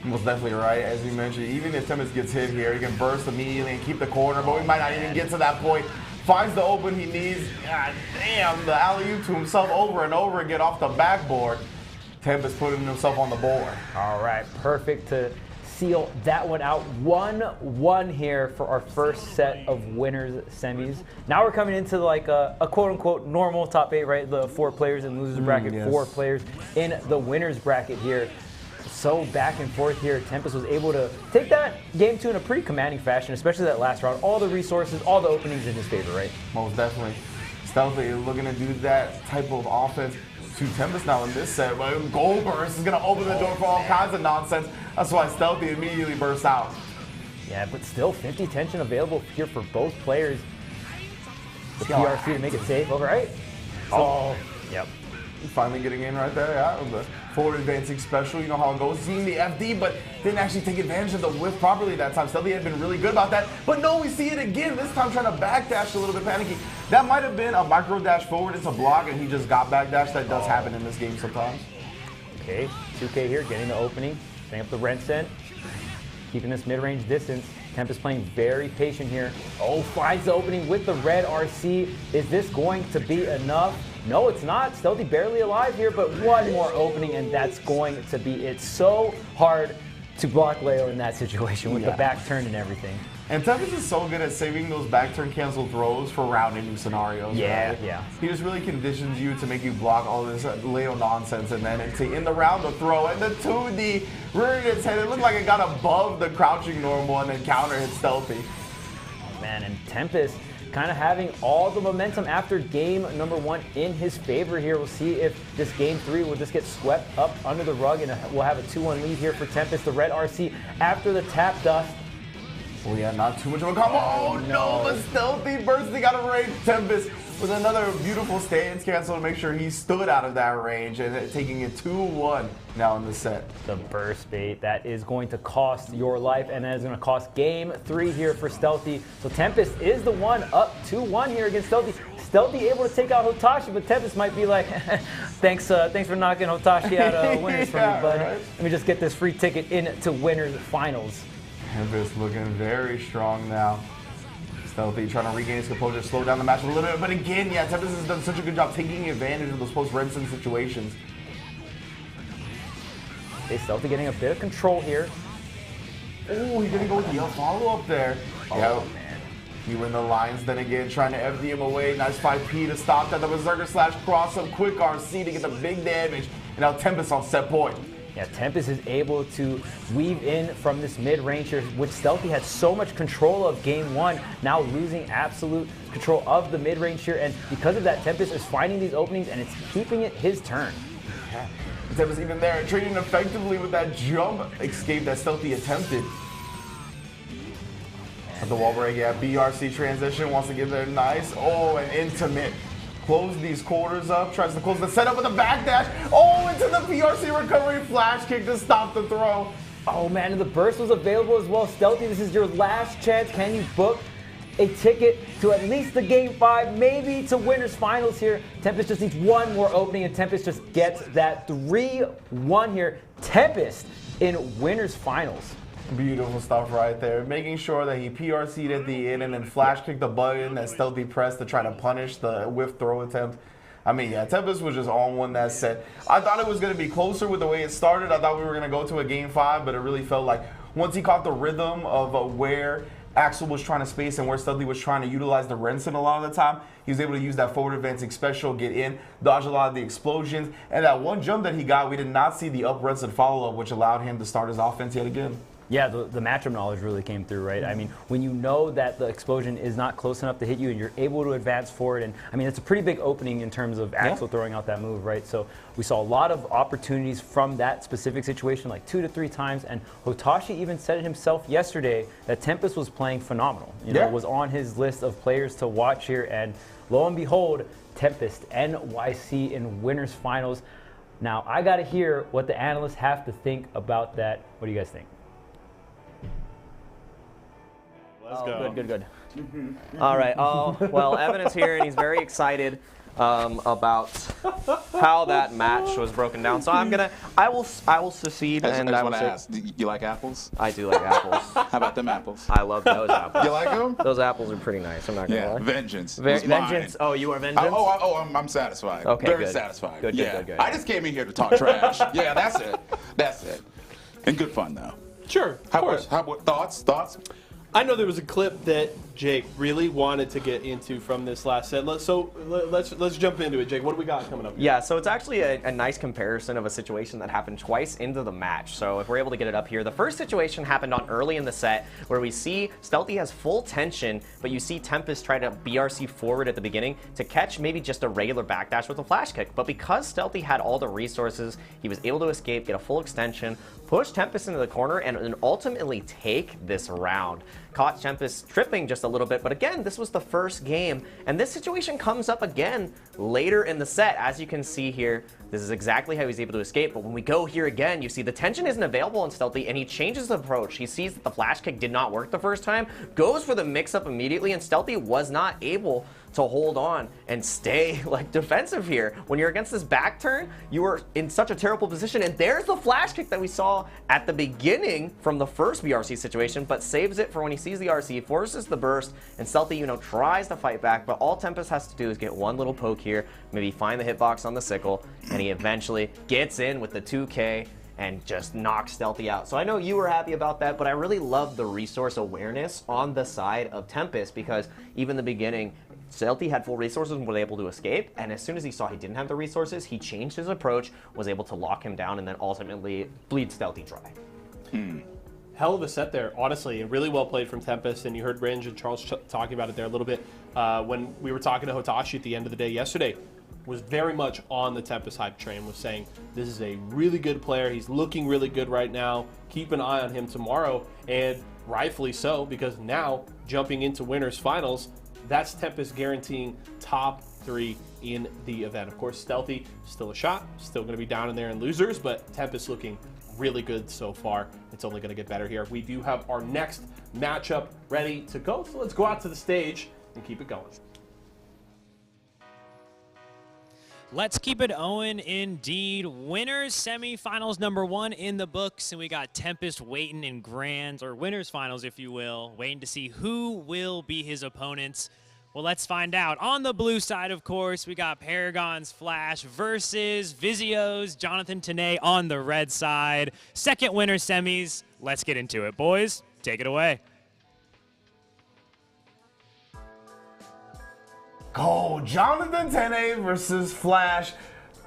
Most definitely right, as you mentioned. Even if Tempest gets hit here, he can burst immediately and keep the corner, but we might not even get to that point. Finds the open he needs. God damn, the alley-oop to himself over and over again off the backboard. Tempest putting himself on the board. All right, perfect to seal that one out. 1-1 here for our first set of winners semis. Now we're coming into like a quote-unquote normal top 8, right? The 4 players in the losers bracket, yes. 4 players in the winners bracket here. So back and forth here. Tempest was able to take that game 2 in a pretty commanding fashion, especially that last round. All the resources, all the openings in his favor, right? Most definitely. Stealthy looking to do that type of offense to Tempest now in this set. But Gold Burst is going to open the door for all kinds of nonsense. That's why Stealthy immediately bursts out. Yeah, but still 50 tension available here for both players. The PRC to make it safe, all right? Oh, yep. Finally getting in right there, yeah. The forward advancing special, you know how it goes. Seeing the FD, but didn't actually take advantage of the whiff properly that time. Stealthy had been really good about that. But no, we see it again. This time trying to backdash a little bit panicky. That might have been a micro dash forward. It's a block, and he just got backdash. That does happen in this game sometimes. Okay, 2K here, getting the opening. Setting up the Rensen. Keeping this mid-range distance. Tempest playing very patient here. Oh, finds the opening with the red RC. Is this going to be enough? No, it's not. Stealthy barely alive here, but one more opening, and that's going to be it. So hard to block Leo in that situation with the back turn and everything. And Tempest is so good at saving those back turn cancel throws for round-ending scenarios. Yeah, right? yeah. He just really conditions you to make you block all this Leo nonsense, and then to end the round the throw and the 2D rearing its head. It looked like it got above the crouching normal and then counter hit Stealthy. Oh, man, and Tempest kind of having all the momentum after game number 1 in his favor here. We'll see if this game 3 will just get swept up under the rug, and we'll have a 2-1 lead here for Tempest. The red RC after the tap dust. Oh yeah, not too much of a combo. Oh no, but Stealthy bursting out of range. Tempest with another beautiful stance cancel to make sure he stood out of that range and taking it 2-1 now in the set. The burst bait, that is going to cost your life, and that is going to cost game 3 here for Stealthy. So Tempest is the one up 2-1 here against Stealthy. Stealthy able to take out Hotashi, but Tempest might be like, thanks for knocking Hotashi out of winners for me, buddy. Right? Let me just get this free ticket into winners finals. Tempest looking very strong now. Stealthy trying to regain his composure, slow down the match a little bit, but again, yeah, Tempest has done such a good job taking advantage of those post-Renson situations. Okay, Stealthy getting a bit of control here. Oh, he didn't go with the follow-up there. Oh, yeah, man. He went the lines then again, trying to FD him away. Nice 5P to stop that. The Berserker slash cross-up, quick RC to get the big damage. And now Tempest on set point. Yeah, Tempest is able to weave in from this mid-range here, which Stealthy had so much control of game 1, now losing absolute control of the mid-range here, and because of that, Tempest is finding these openings, and it's keeping it his turn. Yeah. Tempest even there, trading effectively with that jump escape that Stealthy attempted. At the wall break, yeah, BRC transition, wants to get there nice. Oh, and intimate. Close these quarters up, tries to close the setup with a backdash. Oh, into the PRC recovery flash kick to stop the throw. Oh man, and the burst was available as well. Stealthy, this is your last chance. Can you book a ticket to at least the game 5, maybe to winners finals here? Tempest just needs one more opening, and Tempest just gets that 3-1 here. Tempest in winners finals. Beautiful stuff right there. Making sure that he PRC'd at the end and then flash kicked the button that Stealthy pressed to try to punish the whiff throw attempt. I mean, yeah, Tempest was just on one that set. I thought it was going to be closer with the way it started. I thought we were going to go to a game 5, but it really felt like once he caught the rhythm of where Axel was trying to space and where Stealthy was trying to utilize the Renson a lot of the time, he was able to use that forward advancing special, get in, dodge a lot of the explosions, and that one jump that he got, we did not see the up Renson follow-up, which allowed him to start his offense yet again. Yeah, the matchup knowledge really came through, right? I mean, when you know that the explosion is not close enough to hit you and you're able to advance forward, and I mean, it's a pretty big opening in terms of Axel throwing out that move, right? So we saw a lot of opportunities from that specific situation, like 2 to 3 times, and Hotashi even said it himself yesterday that Tempest was playing phenomenal. You know, was on his list of players to watch here, and lo and behold, TempestNYC in winners finals. Now, I got to hear what the analysts have to think about that. What do you guys think? Let's go. Good. All right. Well, Evan is here, and he's very excited about how that match was broken down. So I will secede. And I want to ask, do you like apples? I do like apples. How about them apples? I love those apples. You like them? Those apples are pretty nice. I'm not gonna lie. Vengeance. Vengeance. Oh, you are Vengeance. I'm satisfied. Okay, very good. satisfied. Good. I just came in here to talk trash. Yeah, that's it. And good fun though. Sure. How thoughts? I know there was a clip that Jake really wanted to get into from this last set. Let's jump into it, Jake. What do we got coming up here? Yeah, so it's actually a nice comparison of a situation that happened twice into the match. So if we're able to get it up here, the first situation happened on early in the set where we see Stealthy has full tension, but you see Tempest try to BRC forward at the beginning to catch maybe just a regular backdash with a flash kick. But because Stealthy had all the resources, he was able to escape, get a full extension, push Tempest into the corner, and ultimately take this round. Caught Tempest tripping just a little bit, but again, this was the first game, and this situation comes up again later in the set. As you can see here, this is exactly how he's able to escape, but when we go here again, you see the tension isn't available in Stealthy, and he changes his approach. He sees that the flash kick did not work the first time, goes for the mix-up immediately, and Stealthy was not able to hold on and stay like defensive here. When you're against this back turn, you are in such a terrible position, and there's the flash kick that we saw at the beginning from the first BRC situation, but saves it for when he sees the RC, forces the burst, and Stealthy, tries to fight back, but all Tempest has to do is get one little poke here, maybe find the hitbox on the sickle, and he eventually gets in with the 2K and just knock Stealthy out. So I know you were happy about that, but I really love the resource awareness on the side of Tempest, because even in the beginning, Stealthy had full resources and was able to escape, and as soon as he saw he didn't have the resources, he changed his approach, was able to lock him down, and then ultimately bleed Stealthy dry. Hell of a set there, honestly, and really well played from Tempest. And you heard Ringe and Charles talking about it there a little bit when we were talking to Hotashi at the end of the day yesterday. Was very much on the Tempest hype train, was saying this is a really good player. He's looking really good right now. Keep an eye on him tomorrow, and rightfully so, because now jumping into winners finals, that's Tempest guaranteeing top 3 in the event. Of course, Stealthy still a shot, still going to be down in there in losers, but Tempest looking really good so far. It's only going to get better here. We do have our next matchup ready to go, so let's go out to the stage and keep it going. Let's keep it Owen indeed. Winners semifinals #1 in the books, and we got Tempest waiting in grands, or winners finals if you will, waiting to see who will be his opponents. Well, let's find out. On the blue side, of course, we got Paragon's Flash versus Vizio's Jonathan Tene on the red side. Second winner semis. Let's get into it, boys. Take it away. Go, Jonathan Tene versus Flash.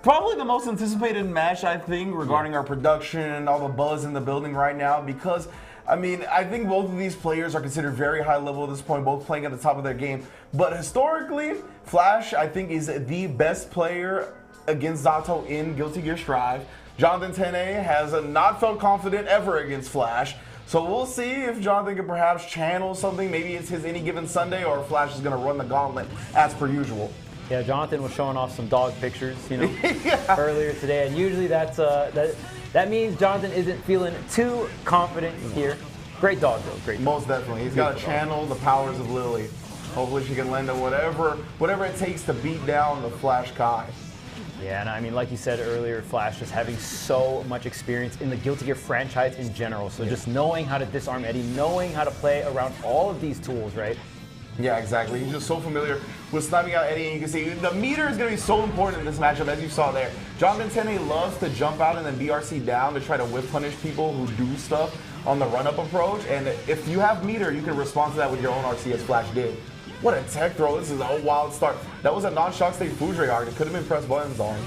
Probably the most anticipated match, I think, regarding our production and all the buzz in the building right now, because I mean, I think both of these players are considered very high level at this point, both playing at the top of their game. But historically, Flash, I think, is the best player against Zato in Guilty Gear Strive. Jonathan Tene has not felt confident ever against Flash. So we'll see if Jonathan can perhaps channel something. Maybe it's his any given Sunday, or Flash is going to run the gauntlet as per usual. Yeah, Jonathan was showing off some dog pictures, earlier today, and usually that means Jonathan isn't feeling too confident here. Great dog, though. Great dog. Most definitely. He's got to channel the powers of Lily. Hopefully she can lend him whatever it takes to beat down the Flash Kai. Yeah, and I mean, like you said earlier, Flash just having so much experience in the Guilty Gear franchise in general. So just knowing how to disarm Eddie, knowing how to play around all of these tools, right? Yeah, exactly. He's just so familiar with sniping out Eddie, and you can see the meter is going to be so important in this matchup, as you saw there. Jonathan Tene loves to jump out and then BRC down to try to whip punish people who do stuff on the run-up approach, and if you have meter, you can respond to that with your own RC, as Flash did. What a tech throw. This is a wild start. That was a non-shock state Foudre arc. It could have been press buttons on.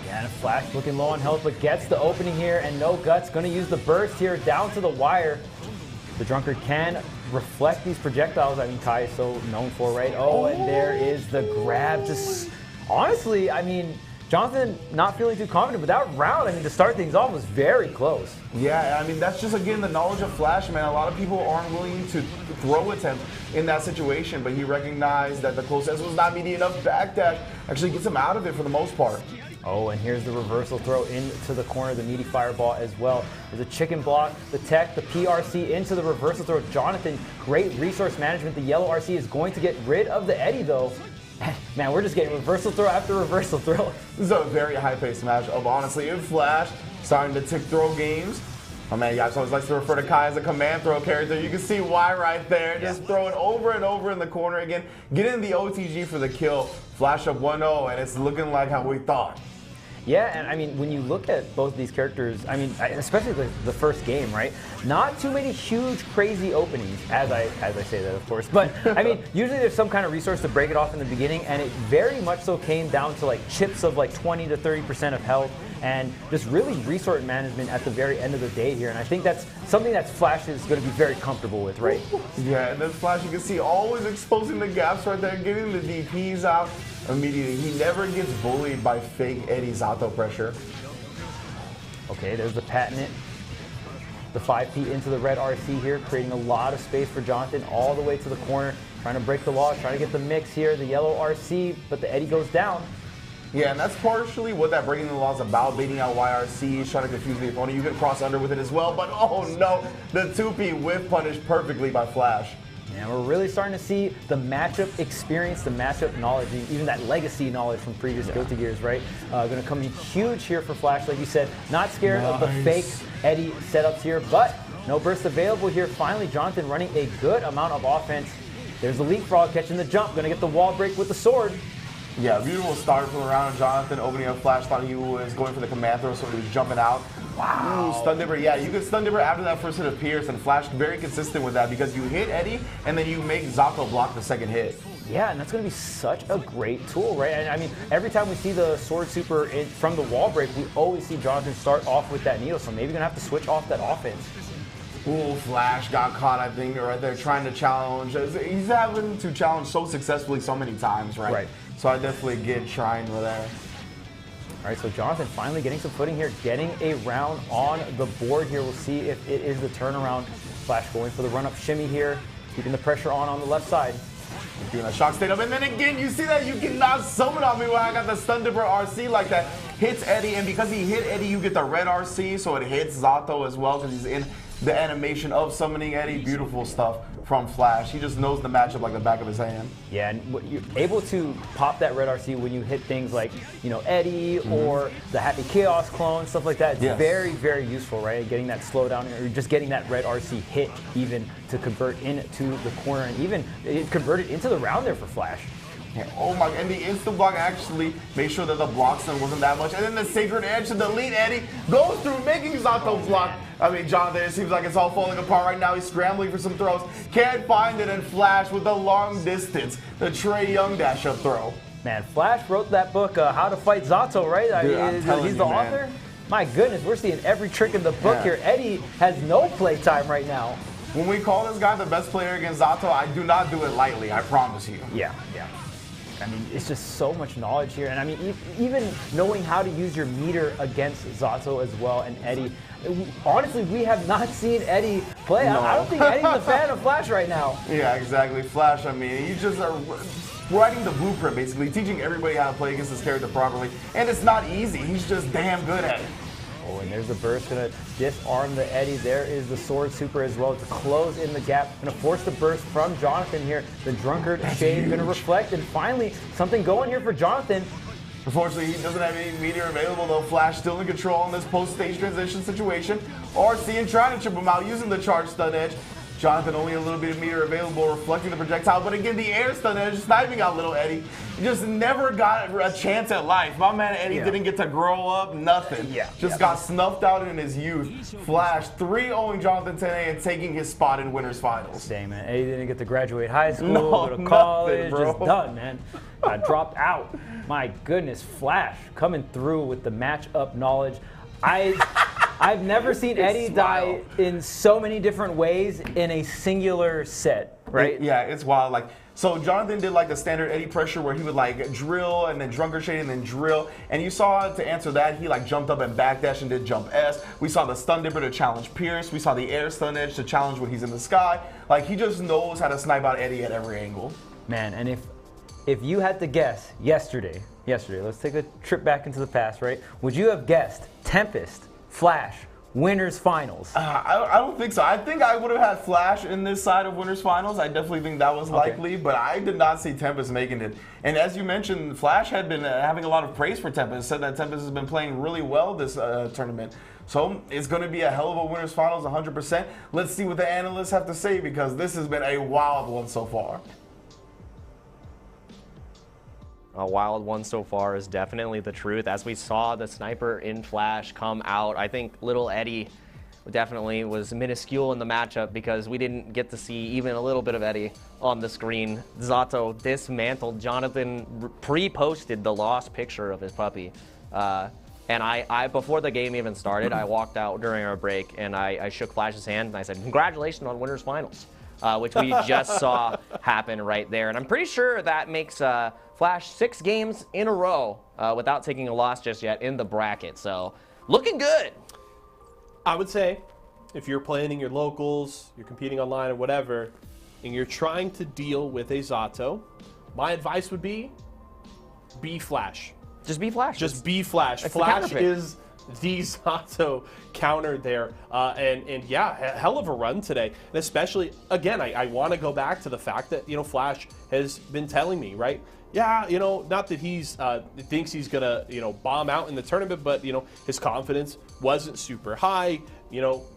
Yeah, and Flash looking low on health, but gets the opening here, and no guts. Going to use the burst here down to the wire. The Drunkard can reflect these projectiles. I mean, Kai is so known for, right? Oh, and there is the grab. Just honestly, I mean, Jonathan not feeling too confident, but that round, I mean, to start things off was very close. Yeah, I mean, that's just, again, the knowledge of Flash, man. A lot of people aren't willing to throw attempt in that situation, but he recognized that the close S was not meaty enough. Backdash actually gets him out of it for the most part. Oh, and here's the reversal throw into the corner, the meaty fireball as well. There's a chicken block, the tech, the PRC into the reversal throw. Jonathan, great resource management. The yellow RC is going to get rid of the Eddie, though. Man, we're just getting reversal throw after reversal throw. This is a very high-paced matchup, honestly. In Flash, starting to tick throw games. Oh man, Yaps always likes to refer to Kai as a command throw character. You can see why right there. Just throw it over and over in the corner again. Getting the OTG for the kill. Flash up 1-0, and it's looking like how we thought. Yeah, and I mean, when you look at both these characters, I mean, especially the first game, right? Not too many huge, crazy openings, as I say that, of course. But, I mean, usually there's some kind of resource to break it off in the beginning, and it very much so came down to, like, chips of, like, 20 to 30% of health, and just really resource management at the very end of the day here. And I think that's something that Flash is going to be very comfortable with, right? Yeah, and then Flash, you can see always exposing the gaps right there, getting the DPs out immediately. He never gets bullied by fake Eddie Zato pressure. Okay, there's the patent. The 5P into the red RC here, creating a lot of space for Jonathan all the way to the corner, trying to break the wall, trying to get the mix here. The yellow RC, but the Eddie goes down. Yeah, and that's partially what that breaking the law is about, baiting out YRCs, trying to confuse the opponent. You can cross under with it as well, but oh no, the 2P whiff punished perfectly by Flash. And we're really starting to see the matchup experience, the matchup knowledge, even that legacy knowledge from previous Guilty Gears, right? Going to come in huge here for Flash, like you said. Not scared of the fake Eddie setups here, but no burst available here. Finally, Jonathan running a good amount of offense. There's the leapfrog catching the jump, going to get the wall break with the sword. Yeah, beautiful start from the round. Jonathan opening up Flash, thought he was going for the command throw, so he was jumping out. Wow. Ooh, stun dipper. Yeah, you could stun dipper after that first hit of Pierce, and Flash very consistent with that because you hit Eddie, and then you make Zato block the second hit. Yeah, and that's going to be such a great tool, right? And I mean, every time we see the Sword Super from the wall break, we always see Jonathan start off with that needle, so maybe going to have to switch off that offense. Ooh, Flash got caught, I think, right there trying to challenge. He's having to challenge so successfully so many times, right? Right. So I definitely get trying with that. All right, so Jonathan finally getting some footing here, getting a round on the board here. We'll see if it is the turnaround. Flash going for the run-up shimmy here, keeping the pressure on the left side. Doing a shock state up, and then again, you see that you cannot summon on me when I got the stun dipper RC like that. Hits Eddie, and because he hit Eddie, you get the red RC, so it hits Zato as well because he's in the animation of summoning Eddie. Beautiful stuff from Flash. He just knows the matchup like the back of his hand. Yeah, and you're able to pop that red RC when you hit things like, you know, Eddie or the Happy Chaos clone, stuff like that. It's very, very useful, right? Getting that slowdown or just getting that red RC hit even to convert into the corner, and even it converted into the round there for Flash. Yeah, oh my, and the instant block actually made sure that the block stun wasn't that much. And then the Sacred Edge to delete Eddie goes through, making Zato block. I mean, Jonathan, it seems like it's all falling apart right now. He's scrambling for some throws. Can't find it, and Flash with the long distance, the Trae Young dash-up throw. Man, Flash wrote that book, How to Fight Zato, right? Dude, he's the author. My goodness, we're seeing every trick in the book here. Eddie has no play time right now. When we call this guy the best player against Zato, I do not do it lightly, I promise you. Yeah. I mean, it's just so much knowledge here. And I mean, even knowing how to use your meter against Zato as well and Eddie. Honestly, we have not seen Eddie play. No. I don't think Eddie's a fan of Flash right now. Yeah, exactly. Flash, I mean, you just are writing the blueprint, basically, teaching everybody how to play against this character properly. And it's not easy. He's just damn good at it. Oh, and there's the burst, gonna disarm the Eddie. There is the Sword Super as well to close in the gap. Gonna force the burst from Jonathan here. The Drunkard Shade gonna reflect, and finally something going here for Jonathan. Unfortunately, he doesn't have any meter available though. Flash still in control in this post-stage transition situation. RC and trying to chip him out using the charge stun edge. Jonathan only a little bit of meter available, reflecting the projectile, but again, the air stun edge sniping out little Eddie. He just never got a chance at life. My man Eddie didn't get to grow up, nothing. Just got snuffed out in his youth. Flash 3-0ing Jonathan Tene and taking his spot in winners finals. Dang, man, Eddie didn't get to graduate high school, go to college, just done, man. Dropped out. My goodness, Flash coming through with the matchup knowledge. I've never seen Eddie die in so many different ways in a singular set, right? It's wild. Like, so Jonathan did like the standard Eddie pressure where he would like drill and then Drunkard Shade and then drill. And you saw to answer that, he like jumped up and backdash and did jump S. We saw the stun dipper to challenge Pierce. We saw the air stun edge to challenge when he's in the sky. Like, he just knows how to snipe out Eddie at every angle. Man, and if you had to guess yesterday, let's take a trip back into the past, right? Would you have guessed Tempest, Flash, winners finals? I don't think so. I think I would have had Flash in this side of winners finals. I definitely think that was likely, but I did not see Tempest making it. And as you mentioned, Flash had been having a lot of praise for Tempest, said that Tempest has been playing really well this tournament. So it's going to be a hell of a winners finals, 100%. Let's see what the analysts have to say because this has been a wild one so far. A wild one so far is definitely the truth. As we saw the sniper in Flash come out, I think little Eddie definitely was minuscule in the matchup because we didn't get to see even a little bit of Eddie on the screen. Zato dismantled. Jonathan pre-posted the lost picture of his puppy. And I before the game even started, I walked out during our break and I shook Flash's hand and I said, "Congratulations on winners finals," which we just saw happen right there. And I'm pretty sure that makes Flash 6 games in a row without taking a loss just yet in the bracket. So looking good. I would say if you're playing in your locals, you're competing online or whatever, and you're trying to deal with a Zato, my advice would be Flash. Just be Flash. Just be Flash. Flash is the Zato counter there. And yeah, hell of a run today. And especially, again, I want to go back to the fact that, Flash has been telling me, right? Yeah, not that he's thinks he's going to, bomb out in the tournament, but, his confidence wasn't super high.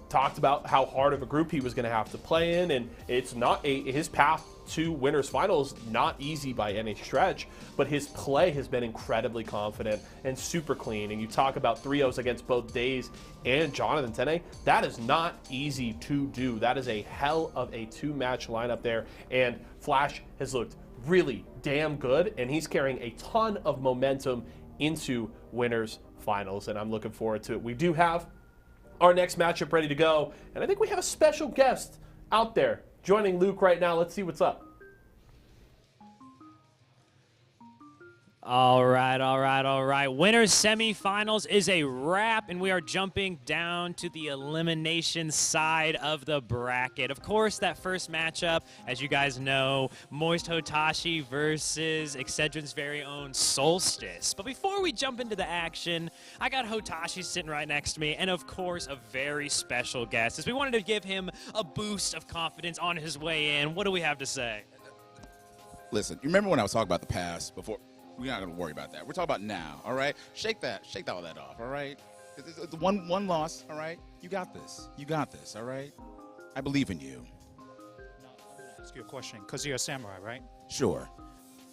Talked about how hard of a group he was going to have to play in, and it's not his path to winners finals, not easy by any stretch, but his play has been incredibly confident and super clean. And you talk about 3-0s against both Daze and Jonathan Tene. That is not easy to do. That is a hell of a 2-match lineup there. And Flash has looked really damn good, and he's carrying a ton of momentum into winners finals, and I'm looking forward to it. We do have our next matchup ready to go, and I think we have a special guest out there joining Luke right now. Let's see what's up. All right. Winners semifinals is a wrap, and we are jumping down to the elimination side of the bracket. Of course, that first matchup, as you guys know, Moist Hotashi versus Excedrin's very own Solstice. But before we jump into the action, I got Hotashi sitting right next to me, and of course, a very special guest, as we wanted to give him a boost of confidence on his way in. What do we have to say? Listen, you remember when I was talking about the past before? We're not going to worry about that. We're talking about now, all right? Shake all that off, all right? It's one loss, all right? You got this, all right? I believe in you. Now, I'm going to ask you a question, because you're a samurai, right? Sure.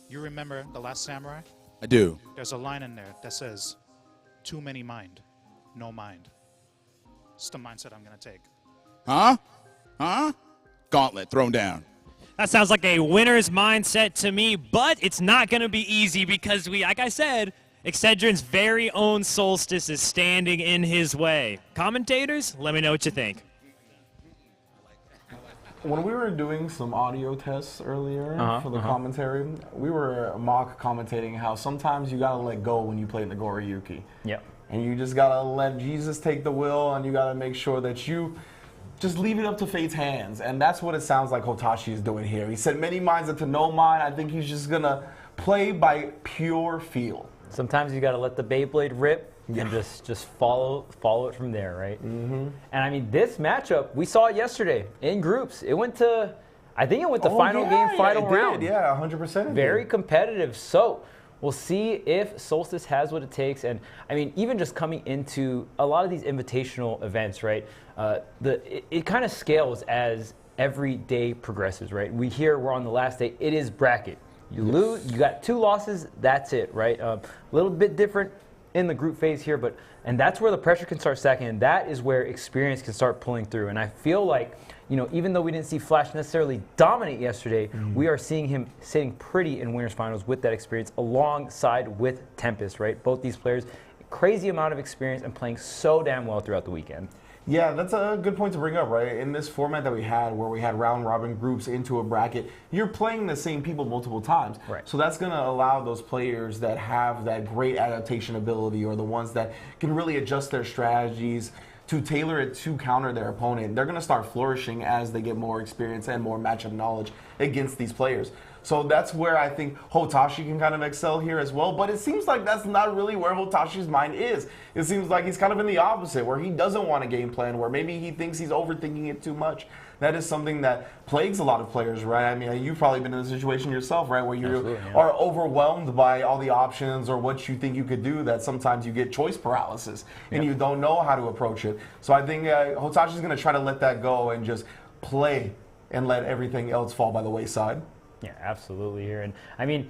You remember The Last Samurai? I do. There's a line in there that says, too many mind, no mind. It's the mindset I'm going to take. Huh? Gauntlet, thrown down. That sounds like a winner's mindset to me, but it's not going to be easy because like I said, Excedrin's very own Solstice is standing in his way. Commentators, let me know what you think. When we were doing some audio tests earlier for the commentary, we were mock commentating how sometimes you gotta let go when you play Nagoriyuki. Yep. And you just gotta let Jesus take the wheel, and you gotta make sure that you just leave it up to fate's hands. And that's what it sounds like Hotashi is doing here. He said many minds into no mind. I think he's just gonna play by pure feel. Sometimes you gotta let the Beyblade rip and just follow it from there, right? Mm-hmm. And I mean, this matchup, we saw it yesterday in groups. It went to, I think it went to final round. Yeah, 100%. Very competitive. So we'll see if Solstice has what it takes. And I mean, even just coming into a lot of these invitational events, right? It kind of scales as every day progresses, right? We're on the last day. It is bracket. You lose, you got 2 losses, that's it, right? A little bit different in the group phase here, and that's where the pressure can start stacking, and that is where experience can start pulling through. And I feel like, even though we didn't see Flash necessarily dominate yesterday, we are seeing him sitting pretty in winners finals with that experience alongside with Tempest, right? Both these players, crazy amount of experience and playing so damn well throughout the weekend. Yeah, that's a good point to bring up, right? In this format that we had, where we had round-robin groups into a bracket, you're playing the same people multiple times. Right. So that's going to allow those players that have that great adaptation ability, or the ones that can really adjust their strategies to tailor it to counter their opponent. They're going to start flourishing as they get more experience and more matchup knowledge against these players. So that's where I think Hotashi can kind of excel here as well. But it seems like that's not really where Hotashi's mind is. It seems like he's kind of in the opposite, where he doesn't want a game plan, where maybe he thinks he's overthinking it too much. That is something that plagues a lot of players, right? I mean, you've probably been in a situation yourself, right, where you are overwhelmed by all the options or what you think you could do, that sometimes you get choice paralysis and you don't know how to approach it. So I think Hotashi's going to try to let that go and just play and let everything else fall by the wayside. Yeah, absolutely here. And I mean,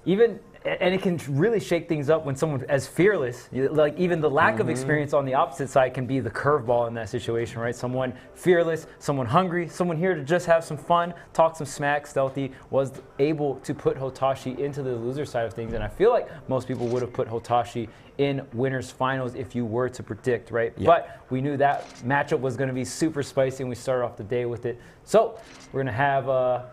and it can really shake things up when someone as fearless, like even the lack of experience on the opposite side can be the curveball in that situation, right? Someone fearless, someone hungry, someone here to just have some fun, talk some smack. Stealthy was able to put Hotashi into the loser side of things, and I feel like most people would have put Hotashi in winners finals if you were to predict, right? Yeah. But we knew that matchup was going to be super spicy, and we started off the day with it. So we're going to have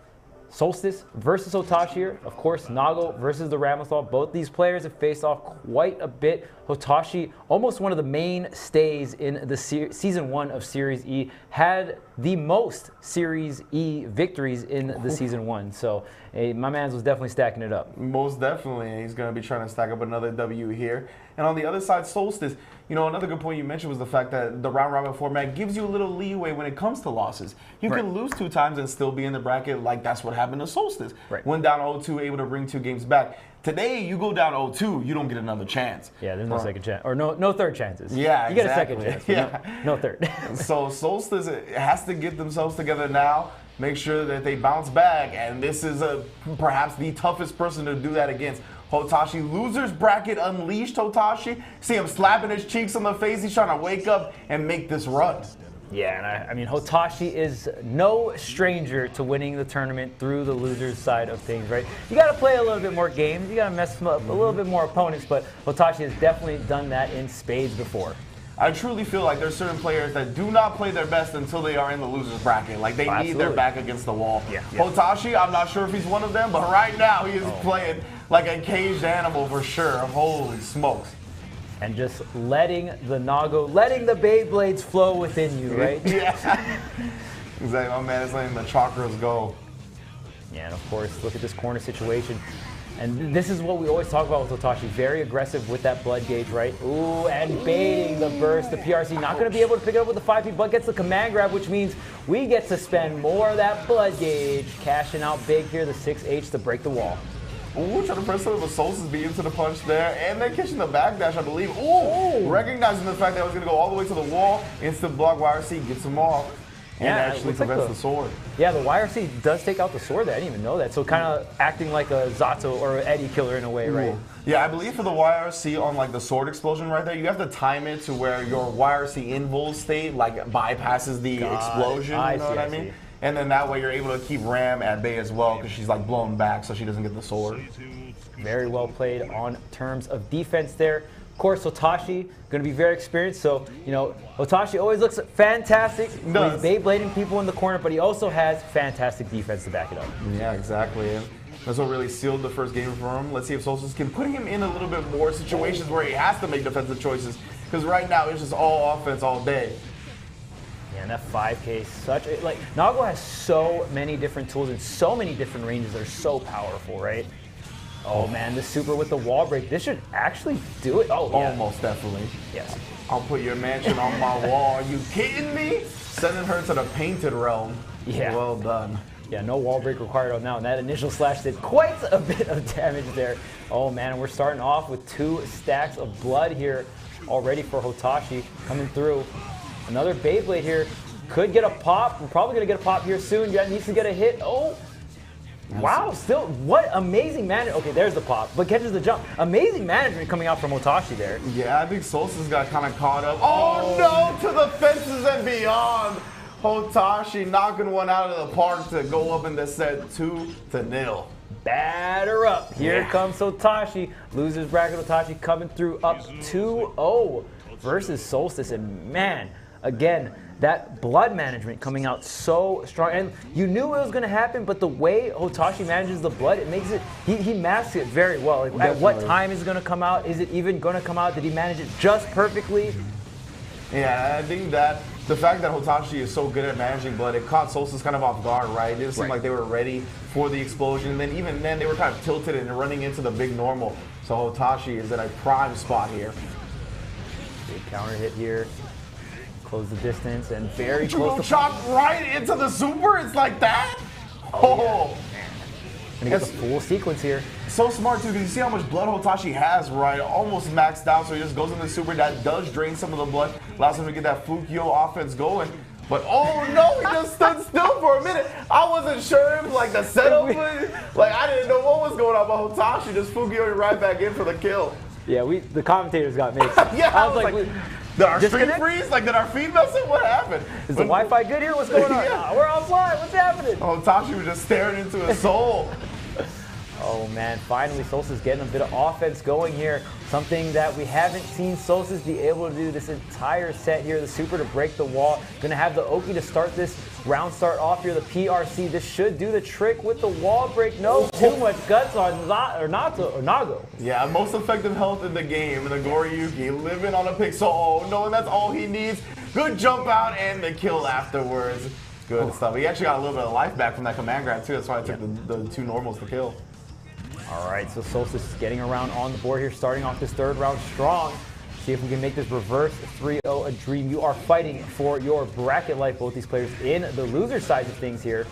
Solstice versus Hotashi here. Of course, Nago versus the Ramoslaw. Both these players have faced off quite a bit. Hotashi, almost one of the mainstays in the Season 1 of Series E, had the most Series E victories in the Season 1. So my man was definitely stacking it up. Most definitely. He's going to be trying to stack up another W here. And on the other side, Solstice, another good point you mentioned was the fact that the round-robin format gives you a little leeway when it comes to losses. You can lose 2 times and still be in the bracket, like that's what happened to Solstice. Right. Went down 0-2, able to bring 2 games back. Today, you go down 0-2, you don't get another chance. Yeah, there's no second chance. Or no third chances. Yeah, you get a second chance. No third. So Solstice has to get themselves together now make sure that they bounce back, and this is perhaps the toughest person to do that against. Hotashi, losers bracket unleashed Hotashi. See him slapping his cheeks on the face. He's trying to wake up and make this run. Yeah, and I mean, Hotashi is no stranger to winning the tournament through the losers side of things, right? You got to play a little bit more games. You got to mess up a little bit more opponents, but Hotashi has definitely done that in spades before. I truly feel like there's certain players that do not play their best until they are in the losers bracket. Like they need their back against the wall. Yeah. Hotashi, I'm not sure if he's one of them, but right now he is playing like a caged animal for sure. Holy smokes. And just letting the Beyblades flow within you, right? Yeah. Exactly, my man is letting the chakras go. Yeah, and of course, look at this corner situation. And this is what we always talk about with Hotashi. Very aggressive with that blood gauge, right? Ooh, and baiting the burst. The PRC not going to be able to pick it up with the 5P, but gets the command grab, which means we get to spend more of that blood gauge. Cashing out big here, the 6H to break the wall. Ooh, trying to press it with Solstice beat into the punch there. And then catching the backdash, I believe. Ooh, recognizing the fact that it was going to go all the way to the wall. Instant block, YRC gets him off. And actually prevents the sword. Yeah, the YRC does take out the sword there. I didn't even know that. So kind of acting like a Zato or an Eddie killer in a way, right? Yeah, I believe for the YRC on like the sword explosion right there, you have to time it to where your YRC invul state like bypasses the explosion, you know what I mean? And then that way you're able to keep Ram at bay as well because she's like blown back so she doesn't get the sword. Very well played on terms of defense there. Of course, Hotashi going to be very experienced, so, you know, Hotashi always looks fantastic. He's Beyblading people in the corner, but he also has fantastic defense to back it up. Yeah, exactly. And that's what really sealed the first game for him. Let's see if Solstice can put him in a little bit more situations where he has to make defensive choices, because right now it's just all offense all day. Yeah, and that 5K is such a, like, Nago has so many different tools and so many different ranges that are so powerful, right? Oh man, the super with the wall break. This should actually do it. Oh, yeah. Almost definitely. Yes. I'll put your mansion on my wall. Are you kidding me? Sending her to the painted realm. Yeah. Well done. Yeah, no wall break required on that one. That initial slash did quite a bit of damage there. Oh man, we're starting off with 2 stacks of blood here already for Hotashi coming through. Another Beyblade here. Could get a pop. We're probably going to get a pop here soon. Yeah, needs to get a hit. Oh. Wow, still, what amazing management. Okay, there's the pop, but catches the jump. Amazing management coming out from Hotashi there. Yeah, I think Solstice got kind of caught up. Oh no, to the fences and beyond. Hotashi knocking one out of the park to go up in the set 2-0. Batter up. Here comes Hotashi. Losers bracket Hotashi coming through up 2-0 versus Solstice. And man, again, that blood management coming out so strong. And you knew it was going to happen, but the way Hotashi manages the blood, it makes it, he masks it very well. Like, at what time is it going to come out? Is it even going to come out? Did he manage it just perfectly? Yeah, I think that the fact that Hotashi is so good at managing blood, it caught Solstice kind of off guard, right? It didn't seem like they were ready for the explosion. And then even then, they were kind of tilted and running into the big normal. So Hotashi is at a prime spot here. Big counter hit here. Close the distance and very close to chop right into the super. It's like that. Oh, man. Gonna get the full sequence here. So smart too, because you see how much blood Hotashi has, right? Almost maxed out. So he just goes in the super. That does drain some of the blood. Allows him to get that Fukio offense going. But oh no, he just stood still for a minute. I wasn't sure if like the setup was, like I didn't know what was going on, but Hotashi just Fukio right back in for the kill. Yeah, the commentators got mixed. Yeah, I was like did our stream freeze? Like, did our feed mess up? What happened? Is the Wi-Fi good here? What's going on? Yeah. We're offline. What's happening? Hotashi was just staring into his soul. Oh, man. Finally, Solstice getting a bit of offense going here. Something that we haven't seen Solstice be able to do this entire set here. The super to break the wall. Going to have the Oki to start this round start off here. The PRC. This should do the trick with the wall break. No, too much guts on Nago. Yeah, most effective health in the game. And the Goriyuki living on a pixel. Oh, no, and that's all he needs. Good jump out and the kill afterwards. Good stuff. He actually got a little bit of life back from that command grab, too. That's why I took the 2 normals to kill. All right, so Solstice is getting around on the board here, starting off this 3rd round strong. See if we can make this reverse 3-0 a dream. You are fighting for your bracket life, both these players in the loser side of things here.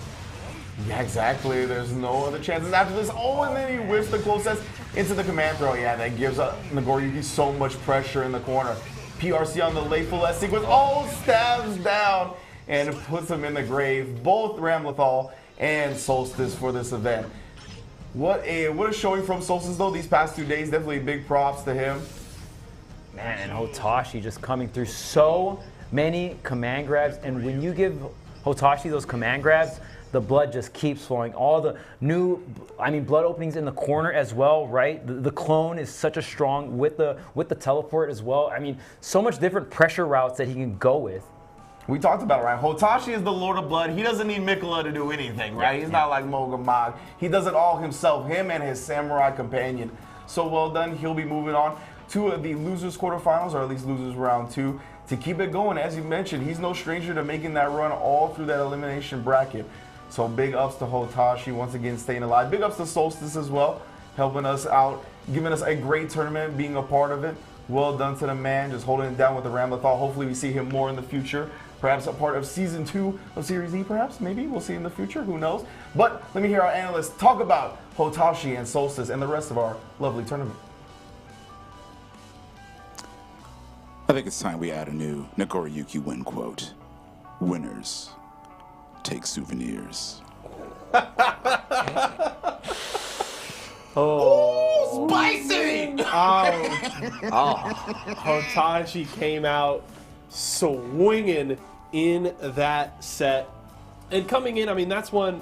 Yeah, exactly. There's no other chances after this. Oh, and then he whips the closest into the command throw. Yeah, that gives Nagoriyuki so much pressure in the corner. PRC on the late full S sequence. Oh, stabs down and puts him in the grave. Both Ramlethal and Solstice for this event. What a showing from Solstice though these past 2 days. Definitely big props to him. Man, and Hotashi just coming through so many command grabs, and when you give Hotashi those command grabs, the blood just keeps flowing. All the new, blood openings in the corner as well, right? The clone is such a strong with the teleport as well. I mean, so much different pressure routes that he can go with. We talked about it, right? Hotashi is the Lord of Blood. He doesn't need Mikola to do anything, right? He's not like Mogamog. He does it all himself, him and his samurai companion. So well done. He'll be moving on to the losers quarterfinals, or at least losers round 2, to keep it going. As you mentioned, he's no stranger to making that run all through that elimination bracket. So big ups to Hotashi, once again staying alive. Big ups to Solstice as well, helping us out, giving us a great tournament, being a part of it. Well done to the man, just holding it down with the Ramlethal. Hopefully we see him more in the future. Perhaps a part of Season 2 of Series E, perhaps, maybe. We'll see in the future, who knows. But let me hear our analysts talk about Hotashi and Solstice and the rest of our lovely tournament. I think it's time we add a new Nagoriyuki win quote. Winners take souvenirs. Oh, spicy! Hotashi came out swinging in that set. And coming in, I mean, that's one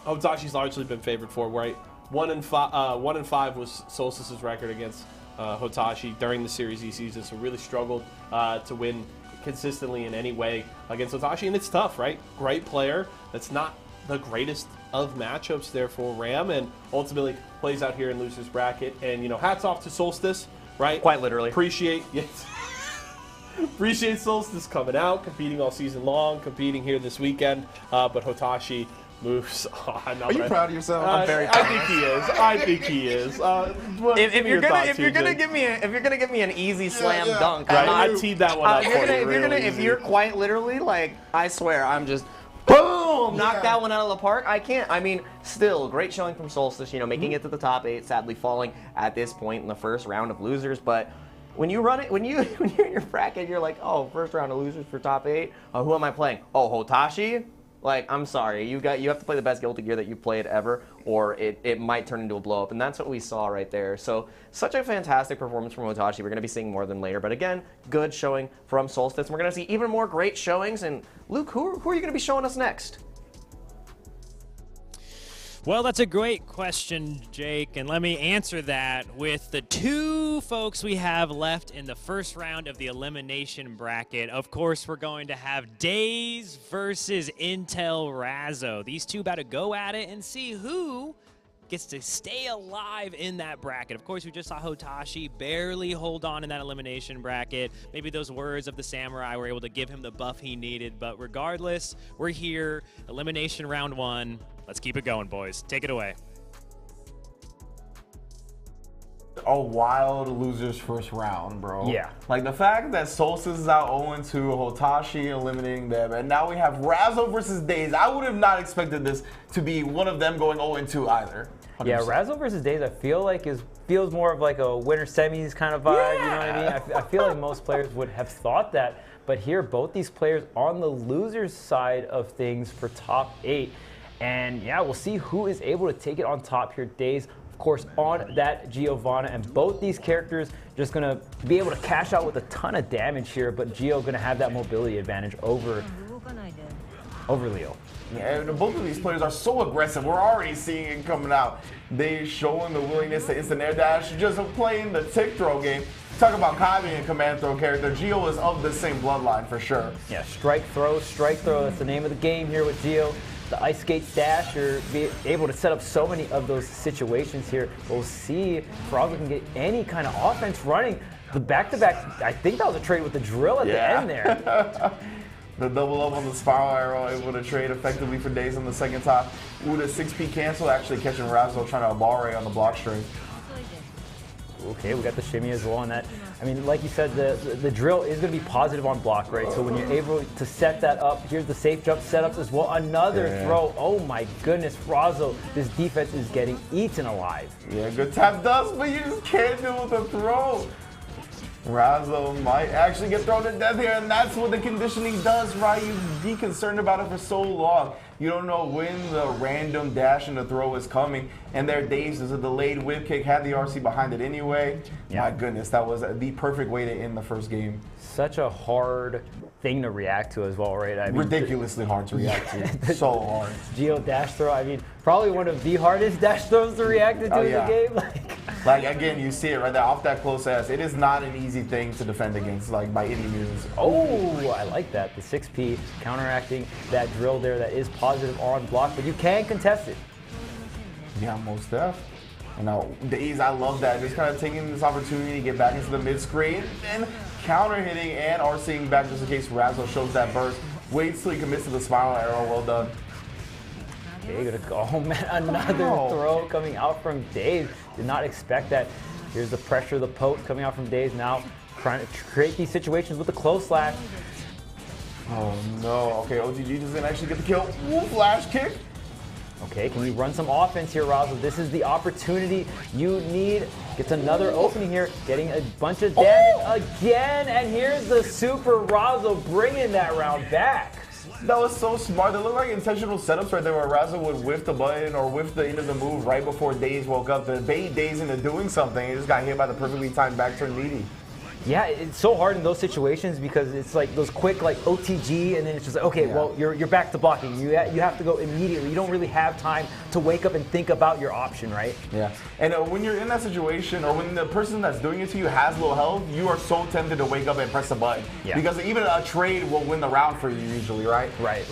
Hotashi's largely been favored for, right? 1-5 was Solstice's record against Hotashi during the Series E season, so really struggled to win consistently in any way against Hotashi, and it's tough, right? Great player. That's not the greatest of matchups there for Ram, and ultimately plays out here in losers bracket. And you know, hats off to Solstice, right? Quite literally. Appreciate Solstice coming out, competing all season long, competing here this weekend. But Hotashi moves on. Are you proud of yourself? I'm very proud. I think he is. If you're gonna give me an easy slam dunk, right? I teed that one up for you. If you're quite literally, like, I swear, I'm just boom, knock that one out of the park. I can't. I mean, still great showing from Solstice. You know, making it to the top 8. Sadly, falling at this point in the first round of losers, but. When you run it, when you're in your bracket, you're like, oh, first round of losers for top 8. Who am I playing? Oh, Hotashi. Like, I'm sorry, you have to play the best Guilty Gear that you've played ever, or it might turn into a blow up, and that's what we saw right there. So such a fantastic performance from Hotashi. We're going to be seeing more of them later, but again, good showing from Solstice. We're going to see even more great showings. And Luke, who are you going to be showing us next? Well, that's a great question, Jake, and let me answer that with the 2 folks we have left in the first round of the elimination bracket. Of course, we're going to have Daze versus Intel Razzo. These two about to go at it and see who gets to stay alive in that bracket. Of course, we just saw Hotashi barely hold on in that elimination bracket. Maybe those words of the samurai were able to give him the buff he needed, but regardless, we're here, elimination round 1. Let's keep it going, boys. Take it away. A wild losers first round, bro. Yeah. Like the fact that Solstice is out 0-2, Hotashi eliminating them, and now we have Razzo versus Daze. I would have not expected this to be one of them going 0-2 either. 100%. Yeah, Razzo versus Daze, I feel like feels more of like a winter semis kind of vibe. You know what I mean? I feel like most players would have thought that, but here both these players on the losers side of things for top 8. And yeah, we'll see who is able to take it on top here. Daze, of course, on that Giovanna, and both these characters just gonna be able to cash out with a ton of damage here, but Gio gonna have that mobility advantage over Leo. Yeah, and both of these players are so aggressive. We're already seeing it coming out. They showing the willingness to instant air dash, just playing the tick throw game. Talk about Kai being a command throw character. Gio is of the same bloodline for sure. Yeah, strike throw, that's the name of the game here with Gio. The ice skate dash, or be able to set up so many of those situations here. We'll see if Razzo can get any kind of offense running. The back-to-back, I think that was a trade with the drill at the end there. The double up on the spiral arrow, able to trade effectively for Daze on the second top. Ooh, the 6P cancel, actually catching Razzo trying to Abare on the block string. Okay, we got the shimmy as well on that. I mean, like you said, the drill is going to be positive on block, right? So when you're able to set that up, here's the safe jump setups as well. Another throw. Oh my goodness, Razzo, this defense is getting eaten alive. Yeah, good tap does, but you just can't do it with the throw. Razzo might actually get thrown to death here, and that's what the conditioning does, right? You be concerned about it for so long. You don't know when the random dash and the throw is coming, and their Daze is a delayed whip kick, had the RC behind it anyway. Yeah. My goodness, that was the perfect way to end the first game. Such a hard thing to react to as well, right? I mean, ridiculously hard to react to. So hard. Geo dash throw, I mean, probably one of the hardest dash throws to react to in the game. Like, again, you see it right there off that close ass. It is not an easy thing to defend against, like, by any means. Oh, I like that. The 6P counteracting that drill there that is positive on block, but you can contest it. Yeah, most def. You know, Daze, I love that. Just kind of taking this opportunity to get back into the mid-screen and counter hitting and RCing back just in case Razzo shows that burst. Waits till he commits to the spiral arrow. Well done. Okay, gonna go. Oh man, another throw coming out from Daze. Did not expect that. Here's the pressure of the poke coming out from Daze now. Trying to create these situations with the close slash. Oh no. Okay, OTG doesn't actually get the kill. Ooh, flash kick. Okay, can you run some offense here, Razzo? This is the opportunity you need. Gets another opening here, getting a bunch of damage again, and here's the super Razzo bringing that round back. That was so smart. They look like intentional setups right there where Razzo would whiff the button or whiff the end of the move right before Daze woke up to bait Daze into doing something. He just got hit by the perfectly timed back turn meaty. Yeah, it's so hard in those situations because it's like those quick like OTG and then it's just like, okay, well, you're back to blocking. You have to go immediately. You don't really have time to wake up and think about your option, right? Yeah, and when you're in that situation or when the person that's doing it to you has low health, you are so tempted to wake up and press the button. Yeah. Because even a trade will win the round for you usually, right? Right.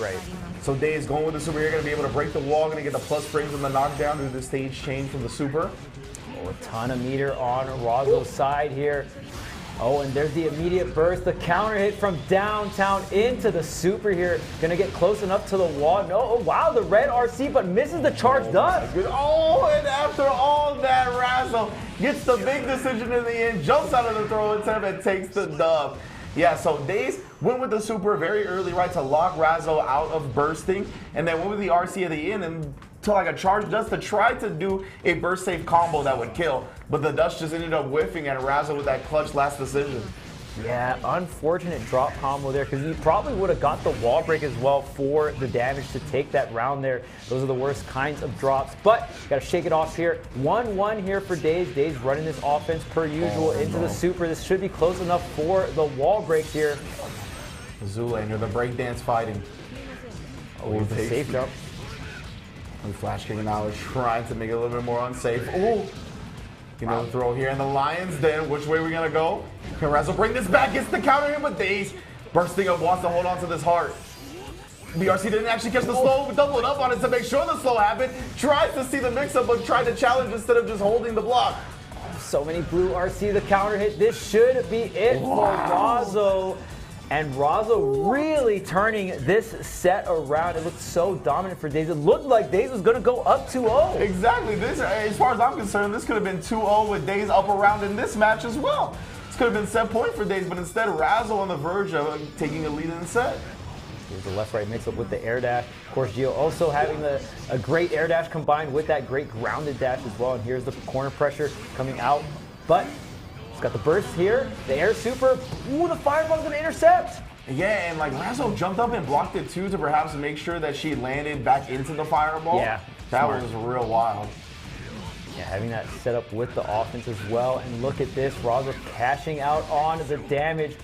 So Daze going with the super here, going to be able to break the wall, going to get the plus frames on the knockdown due to the stage change from the super. Oh, a ton of meter on Razzo's side here. Oh, and there's the immediate burst, the counter hit from downtown into the super here. Gonna get close enough to the wall. No, oh, wow, the red RC, but misses the charge done. Oh, and after all that, Razzo gets the big decision in the end, jumps out of the throw attempt and takes the dub. Yeah, so Daze went with the super very early, right, to lock Razzo out of bursting, and then went with the RC at the end and to like a charge dust to try to do a burst safe combo that would kill. But the dust just ended up whiffing and Razzo with that clutch last decision. Yeah, unfortunate drop combo there because he probably would have got the wall break as well for the damage to take that round there. Those are the worst kinds of drops, but got to shake it off here. 1-1 here for Daze. Daze running this offense per usual into the super. This should be close enough for the wall break here. Zoolander, the breakdance fighting. Oh, the safe jump. And flash kicking now is trying to make it a little bit more unsafe. Ooh! Another throw here in the Lions Den. Which way are we gonna go? Can Razzo bring this back? Gets the counter in, but Daze bursting up, wants to hold on to this heart. BRC didn't actually catch the slow, but doubled up on it to make sure the slow happened. Tries to see the mix-up, but tried to challenge instead of just holding the block. So many blue RC, the counter hit. This should be it for Razzo. And Razzo really turning this set around. It looked so dominant for Daze. It looked like Daze was going to go up 2-0. Exactly. This, as far as I'm concerned, this could have been 2-0 with Daze up around in this match as well. This could have been set point for Daze, but instead Razzo on the verge of taking a lead in the set. Here's the left-right mix-up with the air dash. Of course, Gio also having a great air dash combined with that great grounded dash as well. And here's the corner pressure coming out. But got the burst here, the air super. Ooh, the fireball's gonna intercept. Yeah, and like Razzo jumped up and blocked it too to perhaps make sure that she landed back into the fireball. Yeah, that was real wild. Yeah, having that set up with the offense as well. And look at this, Razzo cashing out on the damage.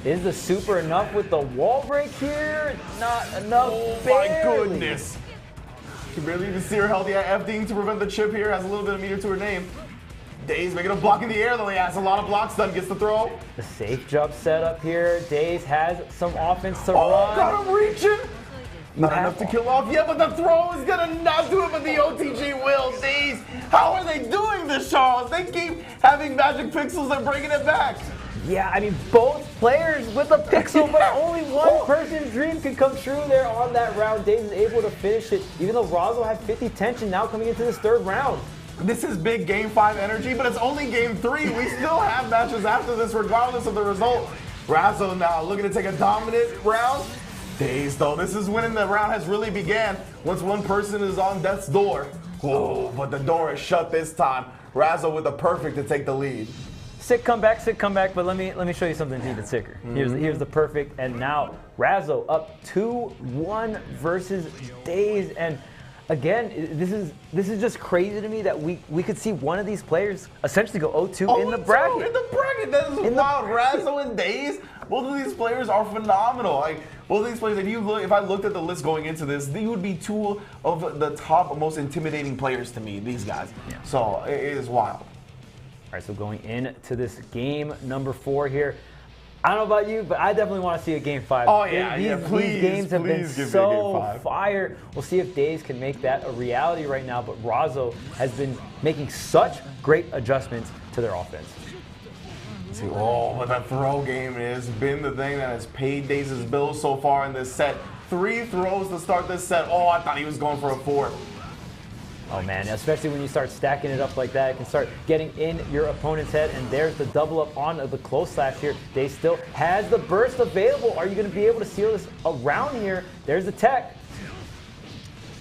Is the super enough with the wall break here? Not enough. Oh my goodness. She barely even see her health. Yeah, FDing to prevent the chip here. Has a little bit of meter to her name. Daze making a block in the air, though he has a lot of blocks done, gets the throw. The safe jump setup here. Daze has some offense to run. Oh, got him reaching. Not enough to kill off yet, but the throw is gonna not do it, but the OTG will. Daze, how are they doing this, Charles? They keep having magic pixels and bringing it back. Yeah, I mean, both players with a pixel, but only one person's dream can come true there on that round. Daze is able to finish it, even though Razzo had 50 tension now coming into this third round. This is big Game 5 energy, but it's only Game 3. We still have matches after this regardless of the result. Razzo now looking to take a dominant round. Daze, though, this is when the round has really began. Once one person is on death's door. Oh, but the door is shut this time. Razzo with the perfect to take the lead. sick comeback, but let me show you something even sicker. Here's the perfect, and now Razzo up 2-1 versus Daze, and again, this is just crazy to me that we could see one of these players essentially go 0-2 in the bracket. In the bracket, that is wild. Razzo and Daze, both of these players are phenomenal. Like both of these players, if I looked at the list going into this, they would be two of the top most intimidating players to me. These guys, so it is wild. All right, so going into this game number 4 here, I don't know about you, but I definitely want to see a game 5. Oh yeah, please. These games have been give me a game so 5. fire. We'll see if Daze can make that a reality right now, but Razzo has been making such great adjustments to their offense. See, but that throw game has been the thing that has paid Daze's bills so far in this set. 3 throws to start this set. Oh, I thought he was going for a 4. Oh man, especially when you start stacking it up like that, it can start getting in your opponent's head, and there's the double up on the close slash here. Daze still has the burst available. Are you going to be able to seal this around here? There's the tech.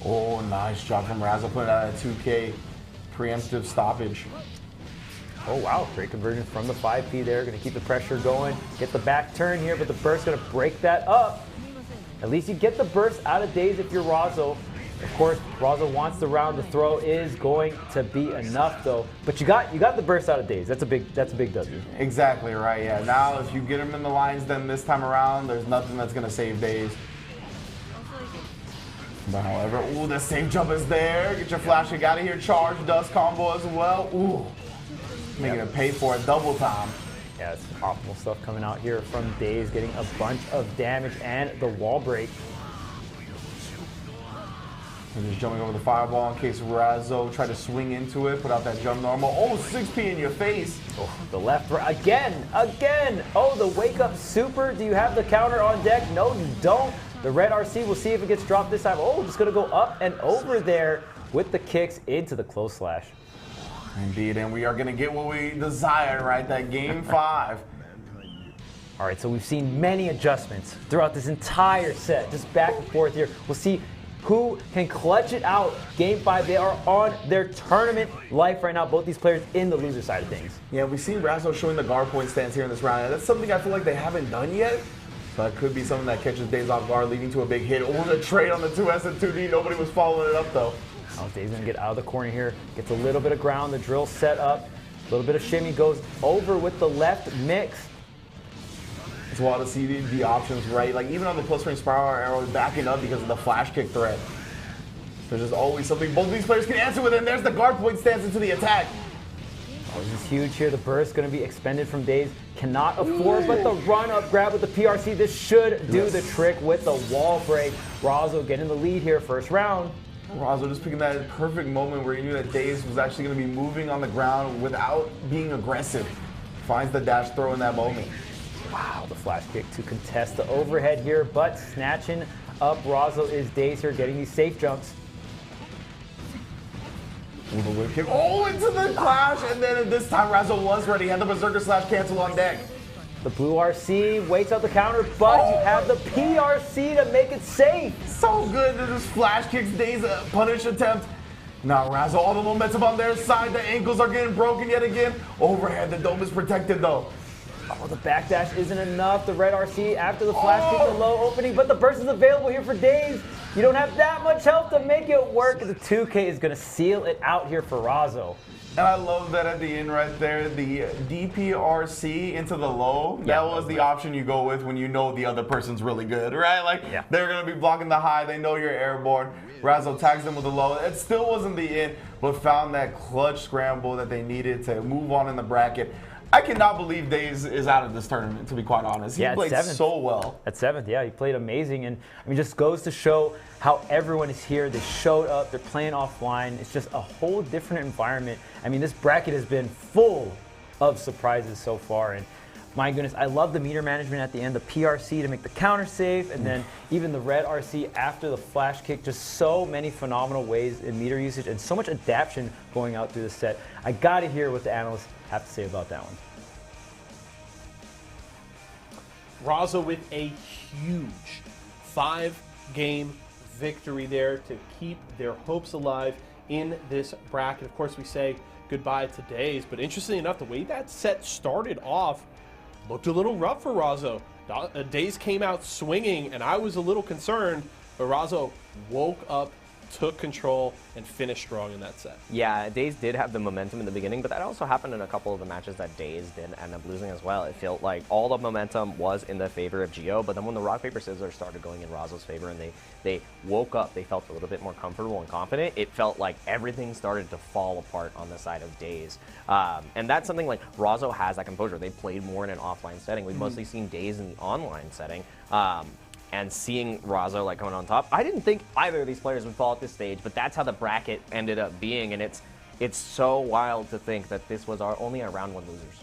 Oh, nice job from Razzo putting out a 2K preemptive stoppage. Oh wow, great conversion from the 5P there. Going to keep the pressure going, get the back turn here, but the burst going to break that up. At least you get the burst out of Daze if you're Razzo. Of course, Razzo wants the round. The throw is going to be enough though. But you got the burst out of Daze. That's a big W. Exactly right. Yeah. Now if you get him in the lines, then this time around, there's nothing that's gonna save Daze. But however, ooh, the safe jump is there. Get your flash kick out of here. Charge dust combo as well. Ooh, making it pay for it double time. Yeah, it's optimal stuff coming out here from Daze, getting a bunch of damage and the wall break. And just jumping over the fireball in case Razzo tried to swing into it, put out that jump normal. Oh, 6P in your face. Oh, the left, right, again. Oh, the wake up super. Do you have the counter on deck? No, you don't. The red RC, we'll see if it gets dropped this time. Oh, it's gonna go up and over there with the kicks into the close slash. Indeed, and we are gonna get what we desire, right? That game 5. All right, so we've seen many adjustments throughout this entire set, just back and forth here. We'll see who can clutch it out. Game 5, they are on their tournament life right now, both these players in the loser side of things. Yeah, we've seen Razzo showing the guard point stance here in this round, and that's something I feel like they haven't done yet. So that could be something that catches Daze off guard, leading to a big hit. Oh, the trade on the 2S and 2D. Nobody was following it up, though. Oh, Daze gonna get out of the corner here, gets a little bit of ground, the drill set up, a little bit of shimmy, goes over with the left mix. It's wild to see the options, right? Like even on the plus range spiral arrow backing up because of the flash kick threat. There's just always something both of these players can answer with, and there's the guard point stance into the attack. Oh, this is huge here. The burst going to be expended from Daze. Cannot afford, but the run-up grab with the PRC. This should do the trick with the wall break. Razzo getting the lead here first round. Razzo just picking that perfect moment where he knew that Daze was actually going to be moving on the ground without being aggressive. Finds the dash throw in that moment. Wow, the flash kick to contest the overhead here, but snatching up Razzo is Daze here, getting these safe jumps. Ooh, the whip kick. Oh, into the clash, and then this time Razzo was ready. Had the Berserker slash cancel on deck. The blue RC waits out the counter, but you have the PRC to make it safe. So good to just flash kicks Daze punish attempt. Now Razzo, all the momentum on their side. The ankles are getting broken yet again. Overhead, the dome is protected though. Oh, the backdash isn't enough. The red RC after the flash kick, the low opening, but the burst is available here for Daze. You don't have that much health to make it work. The 2K is going to seal it out here for Razzo. And I love that at the end right there, the DPRC into the low, that was the option you go with when you know the other person's really good, right? Like, they're going to be blocking the high, they know you're airborne. Razzo tags them with the low. It still wasn't the end, but found that clutch scramble that they needed to move on in the bracket. I cannot believe Daze is out of this tournament, to be quite honest. He played so well. At 7th, yeah, he played amazing. And I mean, just goes to show how everyone is here. They showed up, they're playing offline. It's just a whole different environment. I mean, this bracket has been full of surprises so far. And my goodness, I love the meter management at the end, the PRC to make the counter safe, and then even the red RC after the flash kick. Just so many phenomenal ways in meter usage and so much adaptation going out through the set. I got to hear what the analysts have to say about that one. Razzo with a huge 5-game victory there to keep their hopes alive in this bracket. Of course, we say goodbye to Daze. But interestingly enough, the way that set started off looked a little rough for Razzo. Daze came out swinging, and I was a little concerned, but Razzo woke up, took control, and finished strong in that set. Yeah, Daze did have the momentum in the beginning, but that also happened in a couple of the matches that Daze did end up losing as well. It felt like all the momentum was in the favor of Geo, but then when the rock, paper, scissors started going in Razzo's favor and they woke up, they felt a little bit more comfortable and confident, it felt like everything started to fall apart on the side of Daze. And that's something like Razzo has that composure. They played more in an offline setting. We've mostly seen Daze in the online setting. And seeing Razzo like coming on top, I didn't think either of these players would fall at this stage, but that's how the bracket ended up being, and it's so wild to think that this was only our round 1 losers.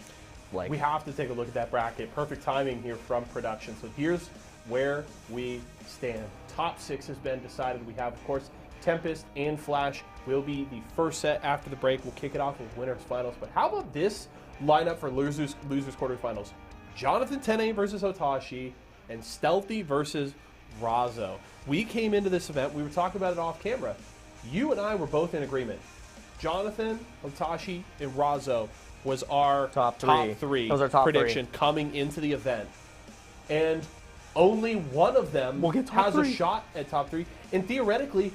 Like, we have to take a look at that bracket. Perfect timing here from production. So here's where we stand. Top 6 has been decided. We have, of course, Tempest and Flash will be the first set after the break. We'll kick it off with winners finals. But how about this lineup for losers quarterfinals? Jonathan Tene versus Hotashi, and Stealthy versus Razzo. We came into this event, we were talking about it off camera. You and I were both in agreement. Jonathan, Hotashi, and Razzo was our top three Those are top prediction coming into the event. And only one of them has a shot at top 3. And theoretically,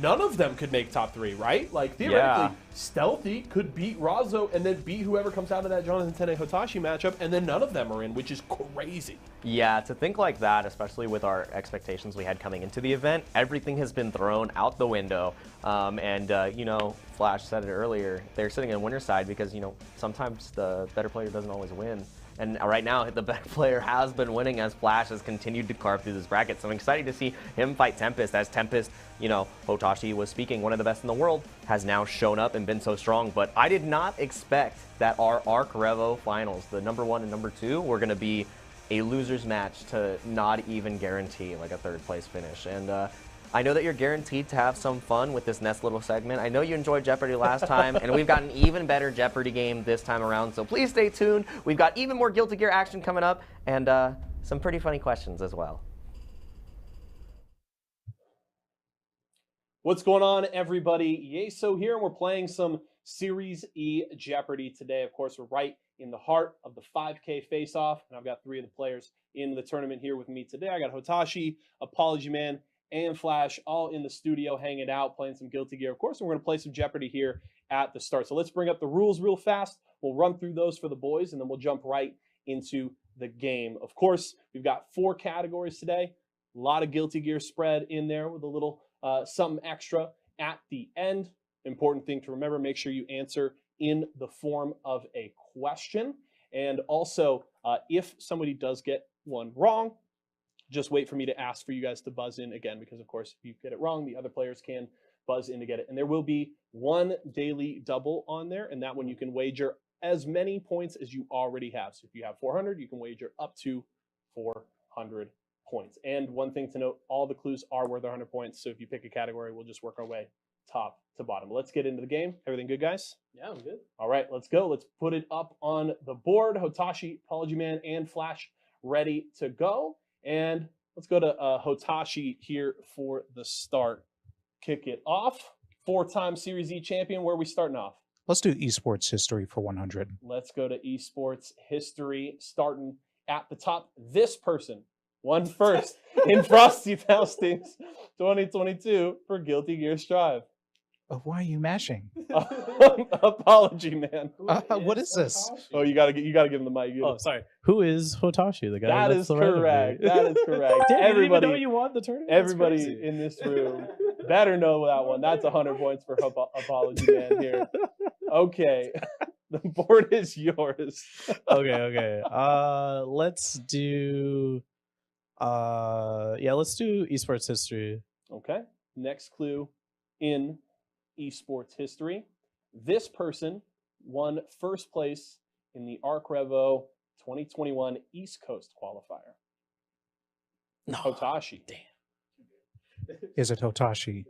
none of them could make top 3, right? Like, theoretically, Stealthy could beat Razzo and then beat whoever comes out of that Jonathan Tene Hotashi matchup, and then none of them are in, which is crazy. Yeah, to think like that, especially with our expectations we had coming into the event, everything has been thrown out the window. You know, Flash said it earlier, they're sitting on winner's side because, you know, sometimes the better player doesn't always win. And right now, the better player has been winning as Flash has continued to carve through this bracket. So I'm excited to see him fight Tempest, as Tempest, you know, Hotashi was speaking, one of the best in the world, has now shown up and been so strong. But I did not expect that our Arc Revo finals, the number 1 and number 2, were going to be a loser's match to not even guarantee like a 3rd place finish. And I know that you're guaranteed to have some fun with this next little segment. I know you enjoyed Jeopardy last time, and we've got an even better Jeopardy game this time around, so please stay tuned. We've got even more Guilty Gear action coming up, and some pretty funny questions as well. What's going on, everybody? Yeso here, and we're playing some Series E Jeopardy today. Of course, we're right in the heart of the 5K face-off, and I've got 3 of the players in the tournament here with me today. I got Hotashi, Apology Man, and Flash all in the studio hanging out, playing some Guilty Gear. Of course, we're going to play some Jeopardy here at the start. So let's bring up the rules real fast. We'll run through those for the boys, and then we'll jump right into the game. Of course, we've got 4 categories today. A lot of Guilty Gear spread in there with a little something extra at the end. Important thing to remember, make sure you answer in the form of a question. And also, if somebody does get one wrong, just wait for me to ask for you guys to buzz in again, because of course, if you get it wrong, the other players can buzz in to get it. And there will be 1 daily double on there, and that one you can wager as many points as you already have. So if you have 400, you can wager up to 400 points. And one thing to note, all the clues are worth 100 points. So if you pick a category, we'll just work our way top to bottom. But let's get into the game. Everything good, guys? Yeah, I'm good. All right, let's go. Let's put it up on the board. Hotashi, Apology Man, and Flash ready to go. And let's go to Hotashi here for the start. Kick it off. 4-time Series E champion. Where are we starting off? Let's do esports history for 100. Let's go to esports history, starting at the top. This person won first in Frosty Faustings 2022 for Guilty Gear Strive. Why are you mashing? Apology Man. What is this? Oh, you gotta give him the mic. Oh, sorry. Who is Hotashi? The guy That is correct. That is correct. Damn, everybody, you didn't even know you won the tournament. That's everybody crazy. in this room better know that one. That's 100 points for Apology Man here. Okay, the board is yours. Okay. Let's do. Let's do esports history. Okay. Next clue in esports history. This person won first place in the Arc Revo 2021 East Coast qualifier. No. Hotashi. Damn. Is it Hotashi?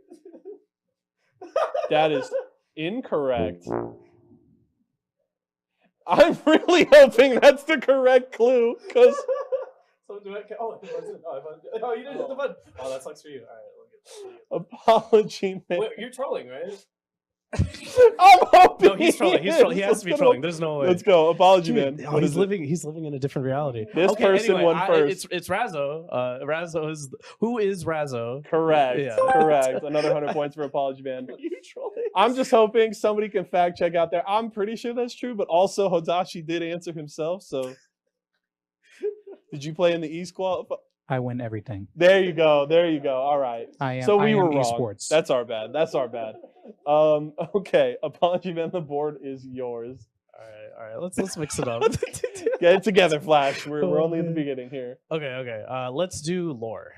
That is incorrect. I'm really hoping that's the correct clue, because So do I? Oh, you didn't hit the button. Oh, that sucks for you. All right. Apology Man. Wait, you're trolling, right? I'm hoping. No, he's trolling. He's trolling. He has to be trolling. There's no way. Let's go. Apology, Dude, man. oh, What he's is it? living. He's living in a different reality. This person won first. It's Razzo. Razzo is who is Razzo? Correct. Yeah. Correct. Another 100 points for Apology Man. You trolling? I'm just hoping somebody can fact check out there. I'm pretty sure that's true, but also Hotashi did answer himself. So, did you play in the East qual? I win everything. There you go. There you go. All right. So we were wrong. Esports. That's our bad. That's our bad. Okay. Apology Man, the board is yours. All right. Let's mix it up. Get it together, Flash. We're only at the beginning here. Okay. Let's do lore.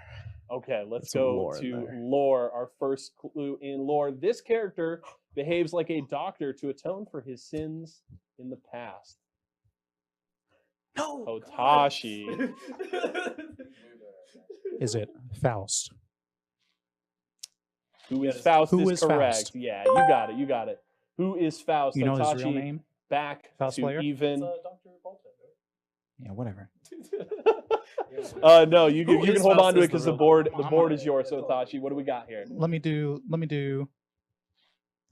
Okay, let's do go lore in to there. lore. Our first clue in lore. This character behaves like a doctor to atone for his sins in the past. No. Hotashi. Is it Faust? Who is Faust Who is is correct. Faust? Yeah, you got it. You got it. Who is Faust? You know Hotashi his real name? back Faust to player? even. Yeah, whatever. No, you Who can is hold Faust on to it is because the the real board is yours, Hotashi. What do we got here? Let me do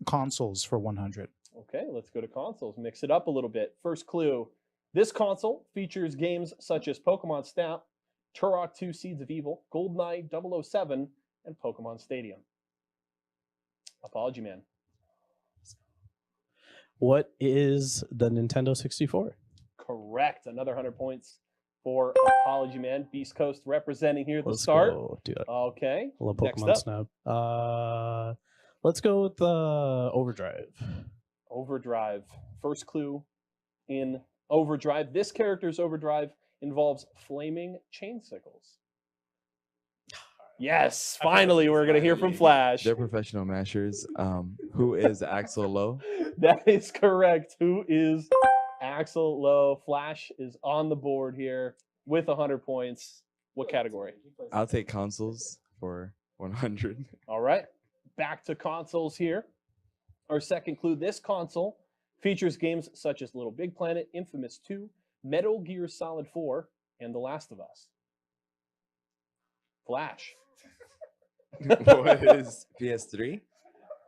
consoles for 100. Okay, let's go to consoles. Mix it up a little bit. First clue. This console features games such as Pokemon Snap, Turok 2 Seeds of Evil, GoldenEye 007, and Pokemon Stadium. Apology Man. What is the Nintendo 64? Correct. Another 100 points for Apology Man. Beast Coast representing here at the Let's start. go, dude. Okay. I love Next Pokemon up. Snap. Let's go with Overdrive. Overdrive. First clue in Overdrive. This character's Overdrive involves flaming chain sickles. Yes, finally we're gonna hear from Flash. They're professional mashers. Who is Axel Lowe? That is correct. Who is Axel Lowe? Flash is on the board here with 100 points. What category? I'll take consoles for 100. All right. Back to consoles here. Our second clue, this console features games such as Little Big Planet, Infamous 2, Metal Gear Solid 4, and The Last of Us. Flash. What is PS3?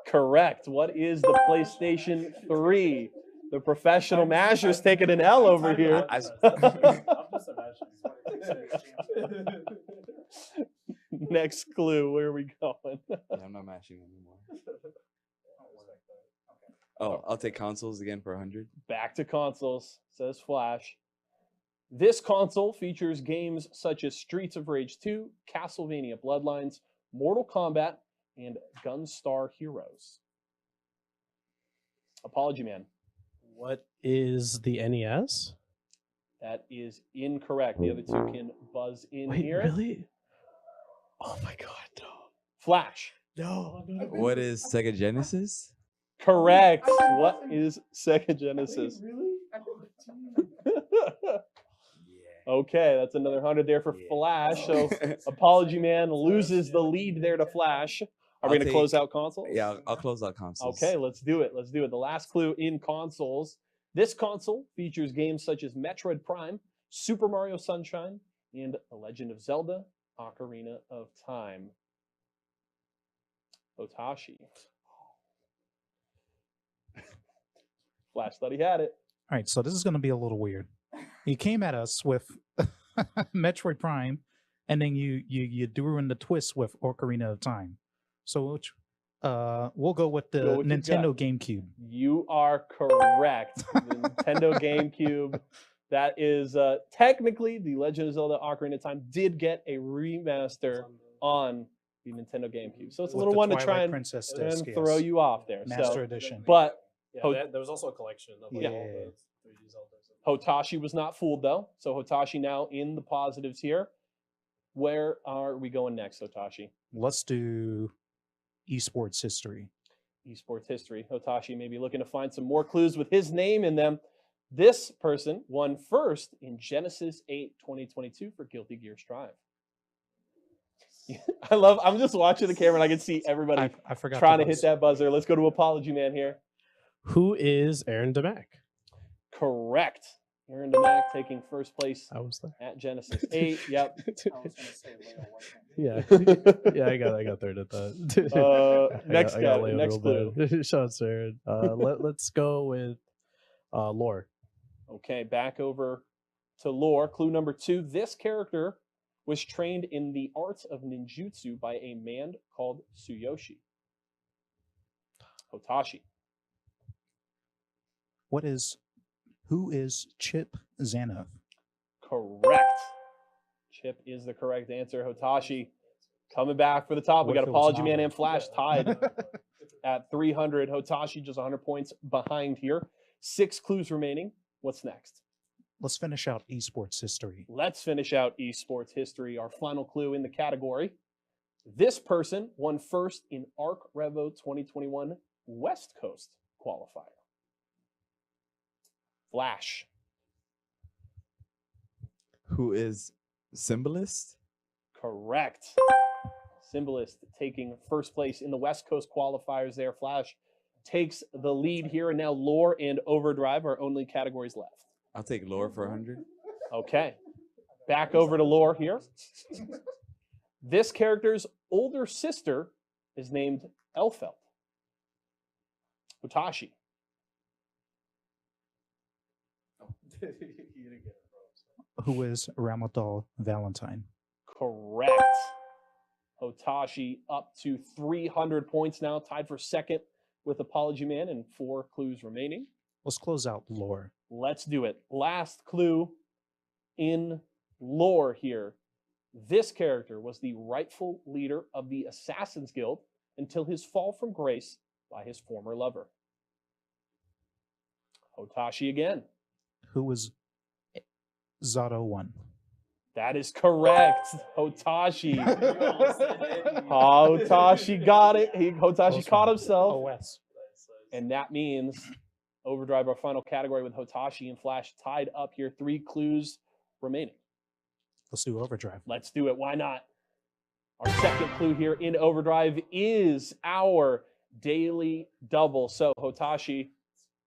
Correct. What is the PlayStation 3? The professional mashers taking an L over here. Next clue. Where are we going? Yeah, I'm not mashing anymore. Oh, I'll take consoles again for 100. Back to consoles, says Flash. This console features games such as Streets of Rage 2, Castlevania Bloodlines, Mortal Kombat, and Gunstar Heroes. Apology Man. What is the NES? That is incorrect. The other two can buzz in here. Really? Oh my god, no. Flash. No. What is Sega Genesis? Correct. What is Sega Genesis? Okay, that's another 100 there for Flash. So Apology Man loses the lead there to Flash. Are we going to close out consoles? Yeah, I'll close out consoles. Okay, let's do it. Let's do it. The last clue in consoles. This console features games such as Metroid Prime, Super Mario Sunshine, and The Legend of Zelda: Ocarina of Time. Hotashi. Flash thought he had it. All right, so this is going to be a little weird. You came at us with Metroid Prime, and then you threw in the twist with Ocarina of Time. So we'll go with the Go with your Nintendo gut. GameCube. You are correct. The Nintendo GameCube. That is technically the Legend of Zelda: Ocarina of Time did get a remaster on the Nintendo GameCube, so it's a With little the one to Twilight try and, Princess disc, throw yes. you off there. Master Edition. But There was also a collection of Yeah. all the 3D Zeldas. Hotashi was not fooled though. So Hotashi now in the positives here. Where are we going next, Hotashi? Let's do esports history. Esports history. Hotashi may be looking to find some more clues with his name in them. This person won first in Genesis 8 2022 for Guilty Gear Strive. I'm just watching the camera and I can see everybody I forgot trying the to hit buzz. that buzzer. Let's go to Apology Man here. Who is Aaron Damac? Correct. Aaron DeMack taking first place I was there. at Genesis 8. Yep. Yeah, yeah, I got third at that. Next I got guy, Leo next real clue. bad. Shots there. Let's go with lore. Okay, back over to lore. Clue number 2. This character was trained in the arts of ninjutsu by a man called Tsuyoshi. Hotashi. Who is Chip Zanoff? Correct. Chip is the correct answer. Hotashi coming back for the top. We What got if it was Apology Man Nava? and Flash tied at 300. Hotashi just 100 points behind here. 6 clues remaining. What's next? Let's finish out esports history. Let's finish out esports history. Our final clue in the category. This person won first in ARC Revo 2021 West Coast qualifier. Flash. Who is Symbolist? Correct. Symbolist taking first place in the West Coast qualifiers there. Flash takes the lead here, and now Lore and Overdrive are only categories left. I'll take lore for 100. Okay. Back over to Lore here. This character's older sister is named Elfeld. Hotashi. Who is Ramatal Valentine? Correct. Hotashi up to 300 points now, tied for second with Apology Man and 4 clues remaining. Let's close out lore. Let's do it. Last clue in lore here. This character was the rightful leader of the Assassin's Guild until his fall from grace by his former lover. Hotashi again. Who was Zato 1? That is correct. Hotashi. Hotashi got it. Hotashi caught himself. OS. And that means Overdrive, our final category, with Hotashi and Flash tied up here. 3 clues remaining. Let's do Overdrive. Let's do it. Why not? Our second clue here in Overdrive is our daily double. So, Hotashi,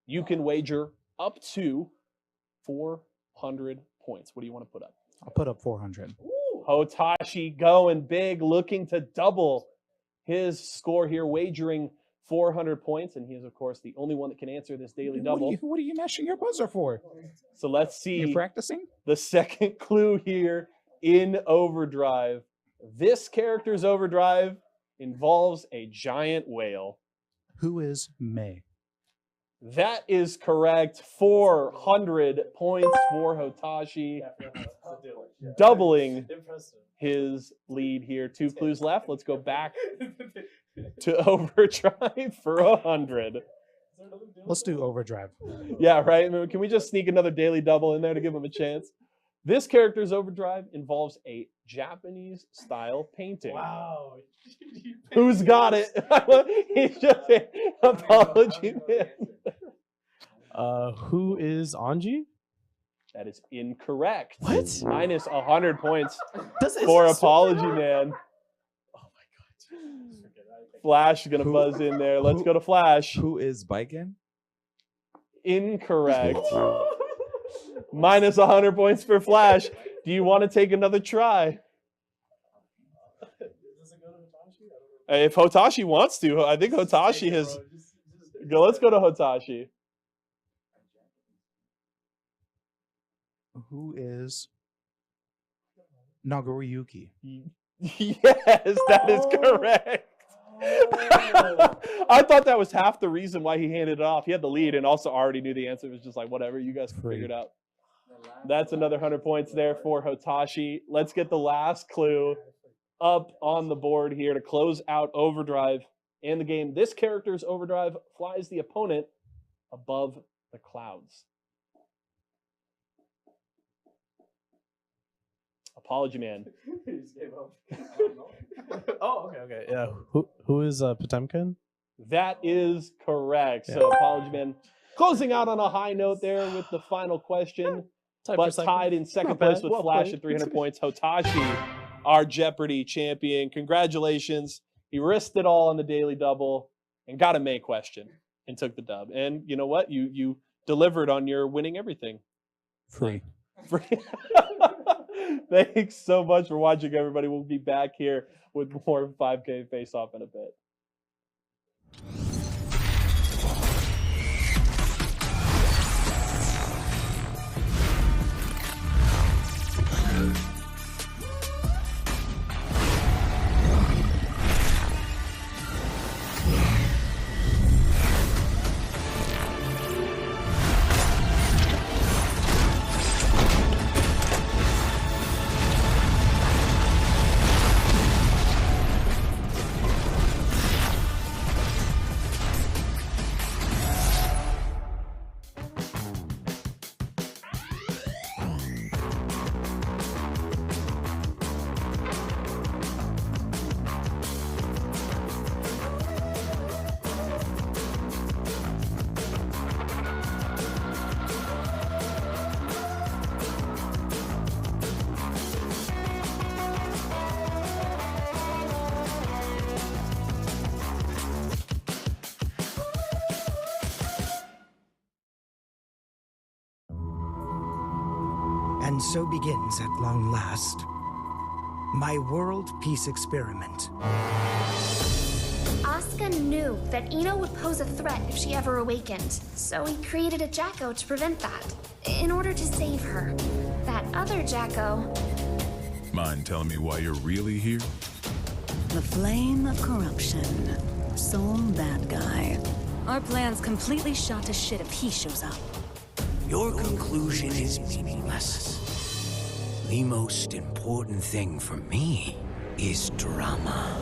you can wager up to 400 points. What do you want to put up? I'll put up 400. Hotashi going big, looking to double his score here, wagering 400 points. And he is, of course, the only one that can answer this daily double. What are you mashing your buzzer for? So let's see. You're practicing? The second clue here in Overdrive. This character's Overdrive involves a giant whale. Who is May? That is correct. 400 points for Hotashi, doubling his lead here. 2 clues left. Let's go back to Overdrive for 100. Let's do Overdrive. Yeah, right? I mean, can we just sneak another daily double in there to give him a chance? This character's Overdrive involves a Japanese style painting. Wow. Who's got it? He's just an apology man. Who is Anji? That is incorrect. What? Minus 100 points Does it- for Apology Man. Oh my god. Flash is going to buzz in there. Let's go to Flash. Who is Biken? Incorrect. Minus 100 points for Flash. Do you want to take another try? If Hotashi wants to, I think Hotashi has. Let's go to Hotashi. Who is Nagoriyuki? Yes, that is correct. I thought that was half the reason why he handed it off. He had the lead and also already knew the answer. It was just like, whatever, you guys can figure it out. That's another 100 points there for Hotashi. Let's get the last clue up on the board here to close out Overdrive and the game. This character's Overdrive flies the opponent above the clouds. Apology Man. Oh, okay. Yeah. Who is Potemkin? That is correct. So Apology Man closing out on a high note there with the final question. But tied in second place with Flash at 300 points. Hotashi, our Jeopardy champion. Congratulations. He risked it all on the daily double and got a May question and took the dub. And you know what? You delivered on your winning everything. Free. Thanks so much for watching, everybody. We'll be back here with more 5K Face-Off in a bit. And so begins, at long last, my world peace experiment. Asuka knew that Ino would pose a threat if she ever awakened, so he created a Jacko to prevent that, in order to save her. That other Jacko... Mind telling me why you're really here? The flame of corruption. Sole bad guy. Our plan's completely shot to shit if he shows up. Your conclusion is meaningless. The most important thing for me is drama.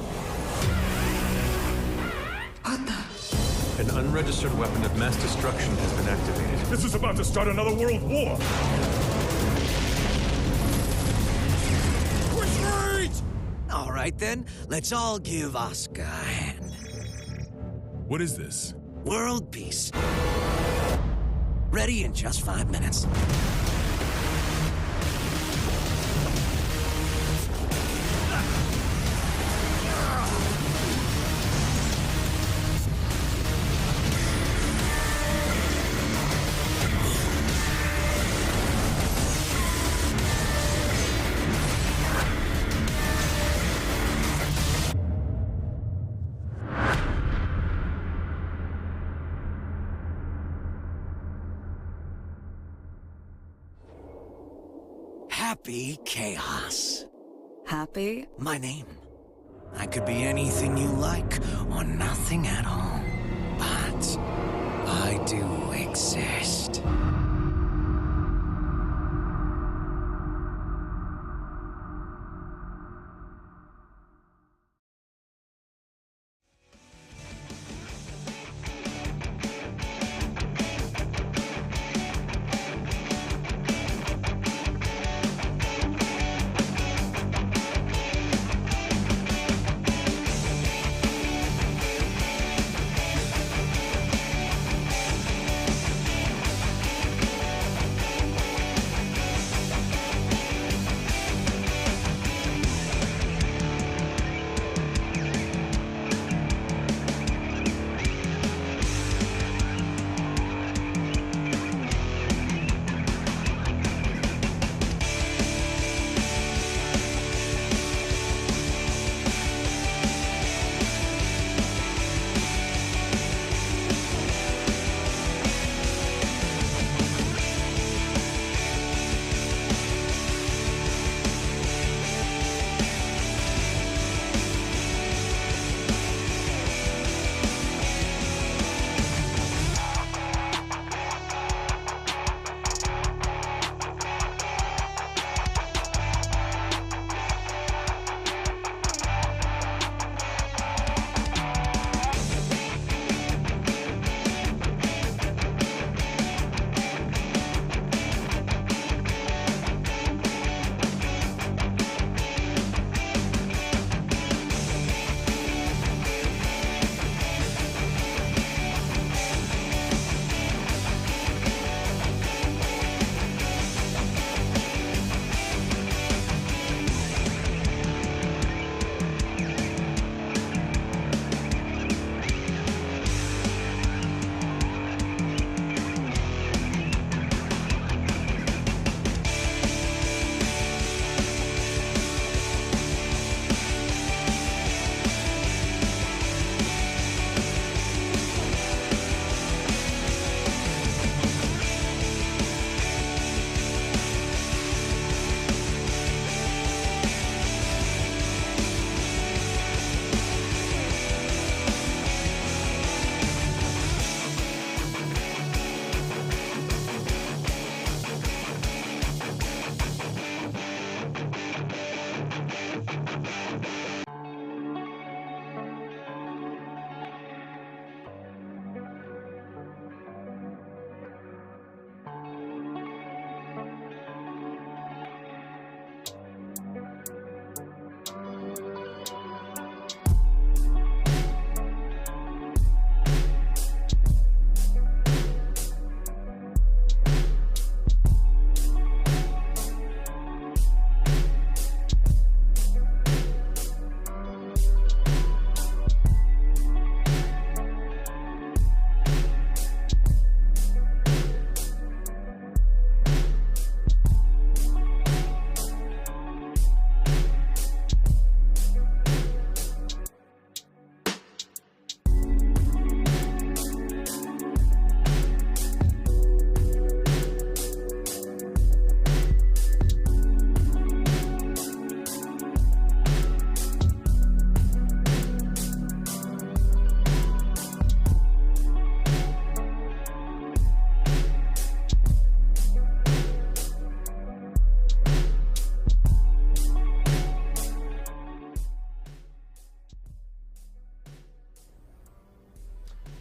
An unregistered weapon of mass destruction has been activated. This is about to start another world war! Retreat! All right then, let's all give Asuka a hand. What is this? World peace. Ready in just 5 minutes. Happy chaos. Happy? My name. I could be anything you like, or nothing at all. But I do exist.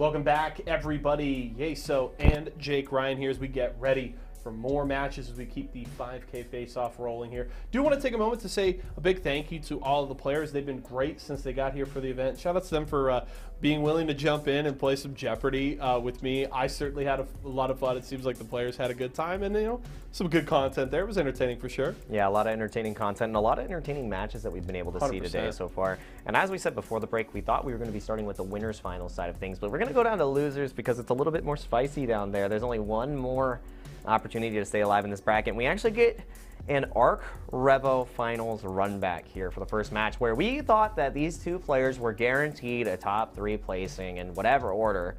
Welcome back, everybody. Yeso and Jake Ryan here as we get ready for more matches as we keep the 5K face-off rolling here. Do want to take a moment to say a big thank you to all of the players. They've been great since they got here for the event. Shout out to them for being willing to jump in and play some Jeopardy with me. I certainly had a lot of fun. It seems like the players had a good time, and some good content there. It was entertaining for sure. Yeah, a lot of entertaining content and a lot of entertaining matches that we've been able to see today so far. And as we said before the break, we thought we were going to be starting with the winners final side of things, but we're going to go down to losers because it's a little bit more spicy down there. There's only one more opportunity to stay alive in this bracket, and we actually get an Arc Revo Finals run back here for the first match, where we thought that these two players were guaranteed a top 3 placing in whatever order,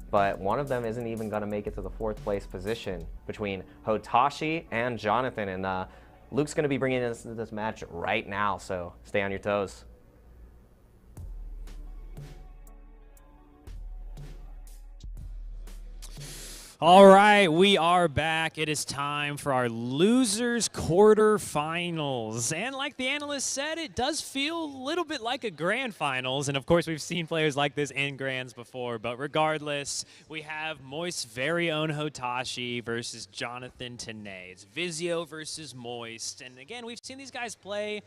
but one of them isn't even going to make it to the 4th place position between Hotashi and Jonathan, and Luke's going to be bringing us into this match right now, so stay on your toes. All right, we are back. It is time for our losers quarterfinals. And like the analyst said, it does feel a little bit like a grand finals. And of course, we've seen players like this in grands before. But regardless, we have Moist's very own Hotashi versus Jonathan Tene. It's Vizio versus Moist. And again, we've seen these guys play,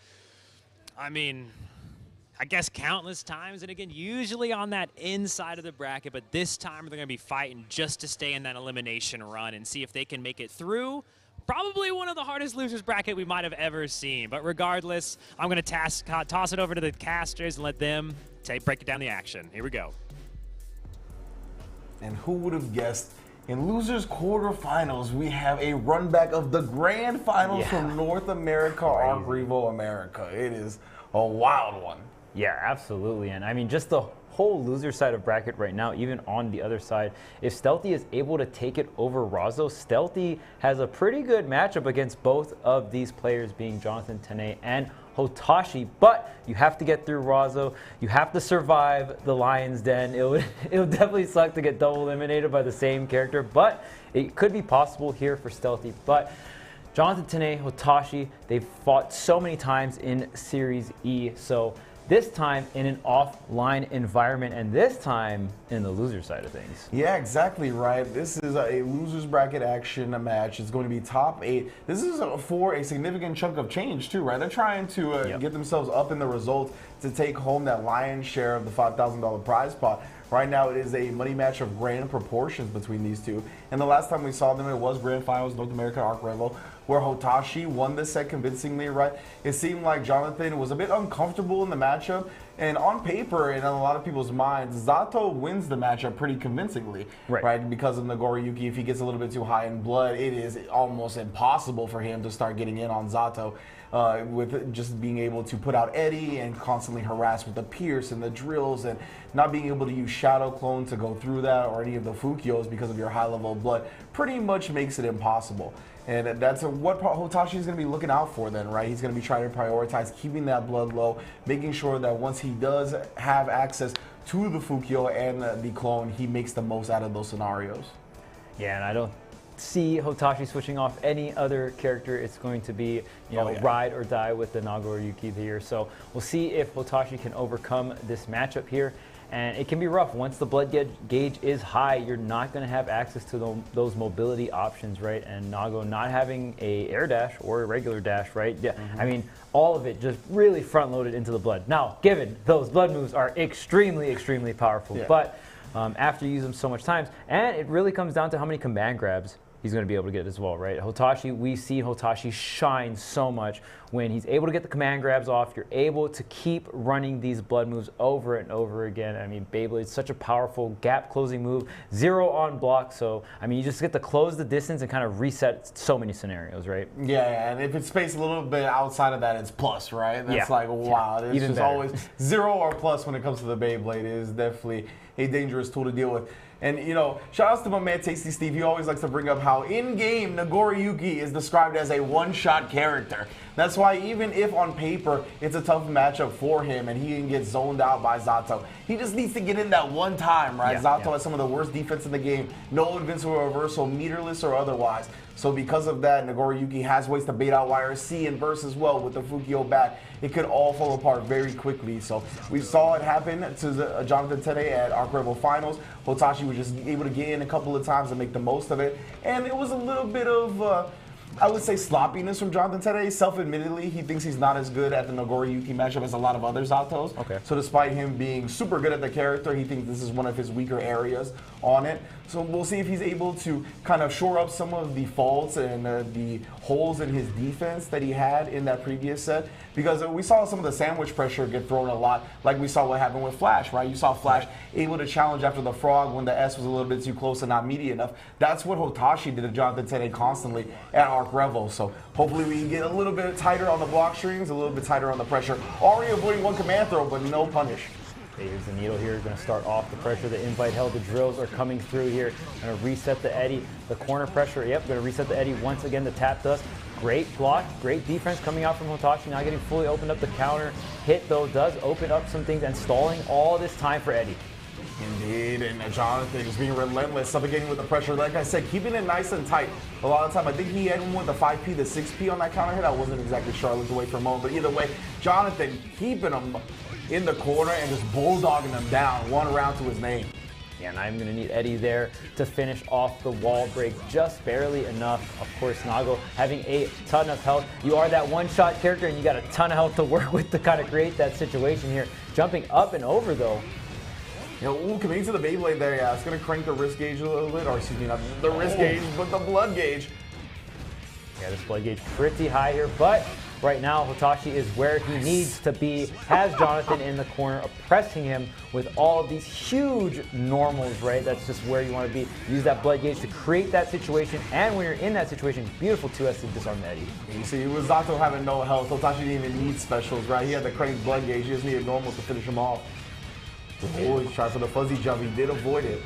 I guess countless times, and again, usually on that inside of the bracket, but this time they're going to be fighting just to stay in that elimination run and see if they can make it through. Probably one of the hardest losers bracket we might have ever seen, but regardless, I'm going to toss it over to the casters and let them break it down the action. Here we go. And who would have guessed? In losers quarterfinals, we have a run back of the grand finals from North America, Arc Revo America. It is a wild one. Yeah, absolutely. And just the whole loser side of bracket right now, even on the other side, if Stealthy is able to take it over Razzo, Stealthy has a pretty good matchup against both of these players, being Jonathan Tene and Hotashi, but you have to get through Razzo. You have to survive the Lion's Den. It would definitely suck to get double eliminated by the same character, but it could be possible here for Stealthy. But Jonathan Tene, Hotashi, they've fought so many times in Series E, so this time in an offline environment, and this time in the loser side of things. Yeah, exactly right. This is a losers bracket action match. It's going to be top 8. This is for a significant chunk of change too, right? They're trying to get themselves up in the results to take home that lion's share of the $5,000 prize pot. Right now, it is a money match of grand proportions between these two. And the last time we saw them, it was Grand Finals, North American Arc Revo, where Hotashi won the set convincingly, right? It seemed like Jonathan was a bit uncomfortable in the matchup. And on paper, and in a lot of people's minds, Zato wins the matchup pretty convincingly, right? Because of Nagoriyuki, if he gets a little bit too high in blood, it is almost impossible for him to start getting in on Zato. With just being able to put out Eddie and constantly harass with the Pierce and the drills, and not being able to use Shadow Clone to go through that, or any of the Fukios because of your high level of blood, pretty much makes it impossible. And that's what Hotashi is going to be looking out for then, right? He's going to be trying to prioritize keeping that blood low, making sure that once he does have access to the Fukio and the clone, he makes the most out of those scenarios. Yeah, and I don't see Hotashi switching off any other character. It's going to be, ride or die with the Nagoriyuki here. So we'll see if Hotashi can overcome this matchup here. And it can be rough. Once the blood gauge is high, you're not going to have access to those mobility options, right? And Nago not having a air dash or a regular dash, right? Yeah, all of it just really front loaded into the blood. Now, given those blood moves are extremely, extremely powerful, but after you use them so much times, and it really comes down to how many command grabs he's going to be able to get as well, right? Hotashi, we've seen Hotashi shine so much when he's able to get the command grabs off. You're able to keep running these blood moves over and over again. Beyblade's such a powerful gap closing move, 0 on block. So, you just get to close the distance and kind of reset so many scenarios, right? Yeah, and if it's spaced a little bit outside of that, it's plus, right? That's like, wow. It's even just better. always 0 or plus when it comes to the Beyblade. It is definitely a dangerous tool to deal with. And, shout outs to my man Tasty Steve. He always likes to bring up how in-game Nagoriyuki is described as a one-shot character. That's why even if on paper it's a tough matchup for him and he can get zoned out by Zato, he just needs to get in that one time, right? Zato has some of the worst defense in the game. No invincible reversal, meterless or otherwise. So because of that, Nagoriyuki has ways to bait out YRC and burst as well with the Fukio back. It could all fall apart very quickly. So we saw it happen to Jonathan Tene at Arc Rebel Finals. Hotashi was just able to get in a couple of times and make the most of it. And it was a little bit of I would say sloppiness from Jonathan Tene. Self-admittedly, he thinks he's not as good at the Nagoriyuki matchup as a lot of other Zatos. Okay. So despite him being super good at the character, he thinks this is one of his weaker areas on it. So we'll see if he's able to kind of shore up some of the faults and the holes in his defense that he had in that previous set. Because we saw some of the sandwich pressure get thrown a lot, like we saw what happened with Flash, right? You saw Flash able to challenge after the frog when the S was a little bit too close and not meaty enough. That's what Hotashi did to Jonathan Tene constantly at Arc Revel. So hopefully we can get a little bit tighter on the block strings, a little bit tighter on the pressure. Already avoiding one command throw, but no punish. Okay, here's the needle here. Going to start off the pressure. The invite held. The drills are coming through here. Going to reset the eddy. The corner pressure. Yep, going to reset the eddy once again. The tap dust. Great block. Great defense coming out from Hotashi. Now getting fully opened up. The counter hit, though, does open up some things and stalling all this time for Eddie. Indeed, and Jonathan is being relentless, suffocating with the pressure. Like I said, keeping it nice and tight. A lot of time, I think he had one with the 5P, the 6P on that counter hit. I wasn't exactly sure. I looked away for a moment. But either way, Jonathan keeping him in the corner and just bulldogging him down, one round to his name. Yeah, and I'm going to need Eddie there to finish off the wall break just barely enough. Of course, Nago having a ton of health. You are that one-shot character, and you got a ton of health to work with to kind of create that situation here. Jumping up and over, though. You know, coming to the Beyblade there, yeah, it's going to crank the wrist gauge a little bit, or excuse me, not the wrist gauge, but the blood gauge. Yeah, this blood gauge pretty high here, but right now Hotashi is where he needs to be. Has Jonathan in the corner, oppressing him with all of these huge normals, right? That's just where you want to be. Use that blood gauge to create that situation, and when you're in that situation, beautiful 2S to disarm Eddie. You see, with Zato having no health, Hotashi didn't even need specials, right? He had the crank blood gauge, he just needed normals to finish him off. Oh, he tried for the fuzzy jump, he did avoid it.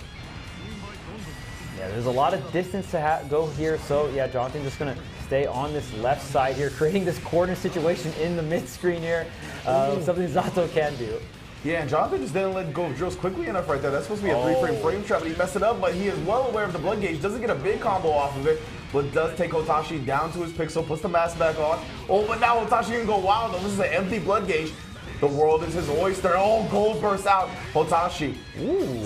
Yeah, there's a lot of distance to go here, so yeah, Jonathan just going to stay on this left side here, creating this corner situation in the mid-screen here, something Zato can do. Yeah, and Jonathan just didn't let go of drills quickly enough right there. That's supposed to be a 3-frame frame trap, but he messed it up, but he is well aware of the blood gauge, doesn't get a big combo off of it, but does take Hotashi down to his pixel, puts the mask back on. Oh, but now Hotashi can go wild, though. This is an empty blood gauge. The world is his oyster. Oh, gold bursts out. Hotashi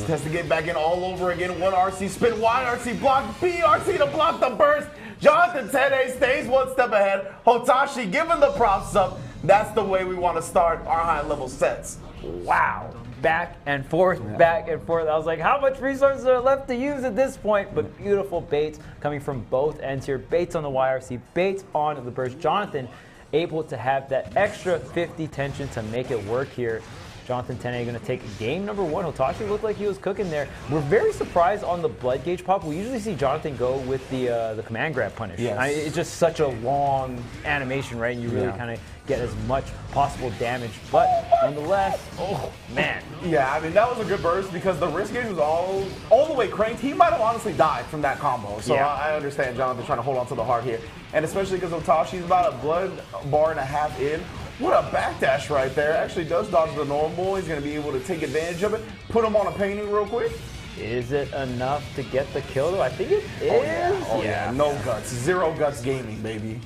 has to get back in all over again. One RC spin, Y RC block, B RC to block the burst. Jonathan Tene stays one step ahead. Hotashi giving the props up. That's the way we want to start our high-level sets. Wow. Back and forth, back and forth. I was like, how much resources are left to use at this point? But beautiful baits coming from both ends here. Baits on the YRC, baits on the burst. Jonathan able to have that extra 50 tension to make it work here. Jonathan Tene going to take game number 1. Hotashi looked like he was cooking there. We're very surprised on the blood gauge pop. We usually see Jonathan go with the command grab punish. Yes. I mean, it's just such a long animation, right? And you really kind of get as much possible damage. But nonetheless, oh man. Yeah, I mean, that was a good burst because the wrist gauge was all the way cranked. He might have honestly died from that combo. So Yeah. I understand Jonathan trying to hold on to the heart here. And especially because Hotashi's about a blood bar and a half in. What a backdash right there. Actually does dodge the normal. He's going to be able to take advantage of it. Put him on a painting real quick. Is it enough to get the kill though? I think it is. Oh yeah, oh, yeah. No guts. Zero guts gaming, baby.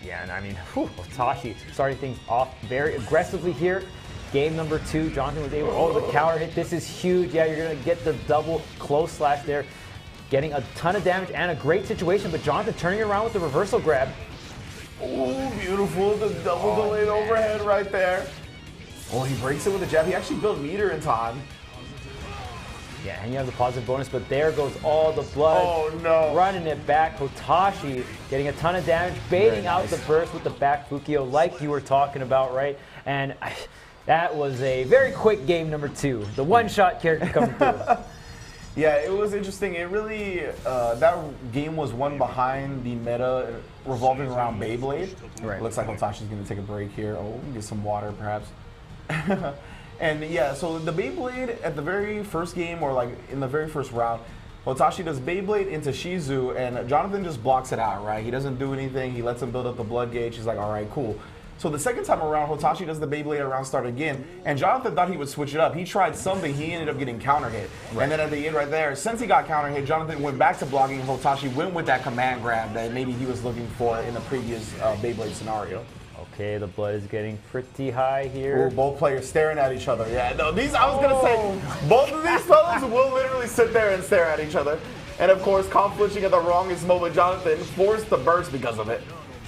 Yeah, and I mean, Hotashi starting things off very aggressively here. Game number 2, Jonathan was able, oh, the counter hit. This is huge. Yeah, you're going to get the double close slash there. Getting a ton of damage and a great situation, but Jonathan turning it around with the reversal grab. Oh, beautiful. The double delayed overhead right there. Oh, he breaks it with a jab. He actually built meter in time. Yeah, and you have the positive bonus, but there goes all the blood. Oh, no. Running it back. Hotashi getting a ton of damage, baiting out the burst with the back Fukio like you were talking about, right? And that was a very quick game number 2. The one-shot character coming through. Yeah, it was interesting. It really, that game was won behind the meta revolving around Beyblade. Right. Looks like Hotashi's going to take a break here. Oh, get some water perhaps. And yeah, so the Beyblade at the very first game, or like in the very first round, Hotashi does Beyblade into Shizu, and Jonathan just blocks it out, right? He doesn't do anything. He lets him build up the blood gauge. He's like, all right, cool. So the second time around, Hotashi does the Beyblade around start again, and Jonathan thought he would switch it up. He tried something, he ended up getting counter hit. And then at the end right there, since he got counter hit, Jonathan went back to blocking, and Hotashi went with that command grab that maybe he was looking for in the previous Beyblade scenario. Okay, the blood is getting pretty high here. Ooh, both players staring at each other. Yeah, no, these, I was gonna say, both of these fellas will literally sit there and stare at each other. And of course, conflicting at the wrongest moment, Jonathan forced the burst because of it.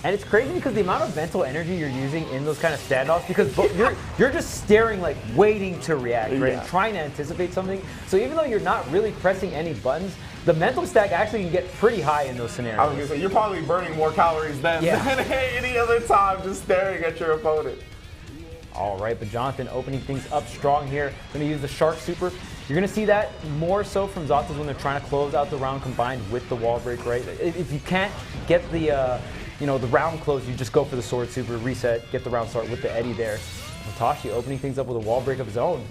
And it's crazy because the amount of mental energy you're using in those kind of standoffs, because you're just staring, like waiting to react, right? Yeah. And trying to anticipate something. So even though you're not really pressing any buttons, the mental stack actually can get pretty high in those scenarios. I was gonna say, you're probably burning more calories than any other time just staring at your opponent. All right, but Jonathan opening things up strong here. Gonna use the Shark Super. You're gonna see that more so from Zottas when they're trying to close out the round combined with the wall break, right? If you can't get the the round close, you just go for the Sword Super, reset, get the round start with the Eddie there. Hotashi opening things up with a wall break of his own.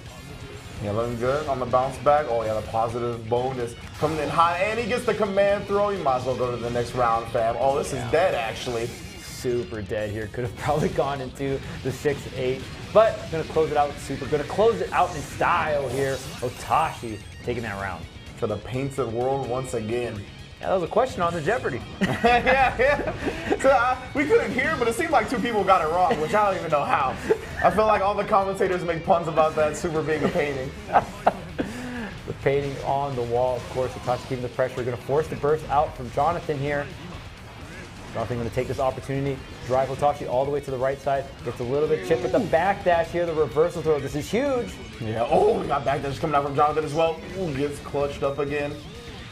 Yeah, looking good on the bounce back. Oh yeah, the positive bonus coming in high, and he gets the command throw. You might as well go to the next round, fam. Oh, this is dead actually. Super dead here. Could have probably gone into the 6-8, but gonna close it out with Super. Gonna close it out in style here. Hotashi taking that round. For the painted world once again. Yeah, that was a question on the Jeopardy. yeah. So we couldn't hear, but it seemed like two people got it wrong, which I don't even know how. I feel like all the commentators make puns about that Super being a painting. The painting on the wall, of course. Hotashi keeping the pressure. Going to force the burst out from Jonathan here. Jonathan going to take this opportunity, drive Hotashi all the way to the right side. Gets a little bit chip at the backdash here, the reversal throw. This is huge. Yeah. Oh, we got backdash coming out from Jonathan as well. Ooh, gets clutched up again.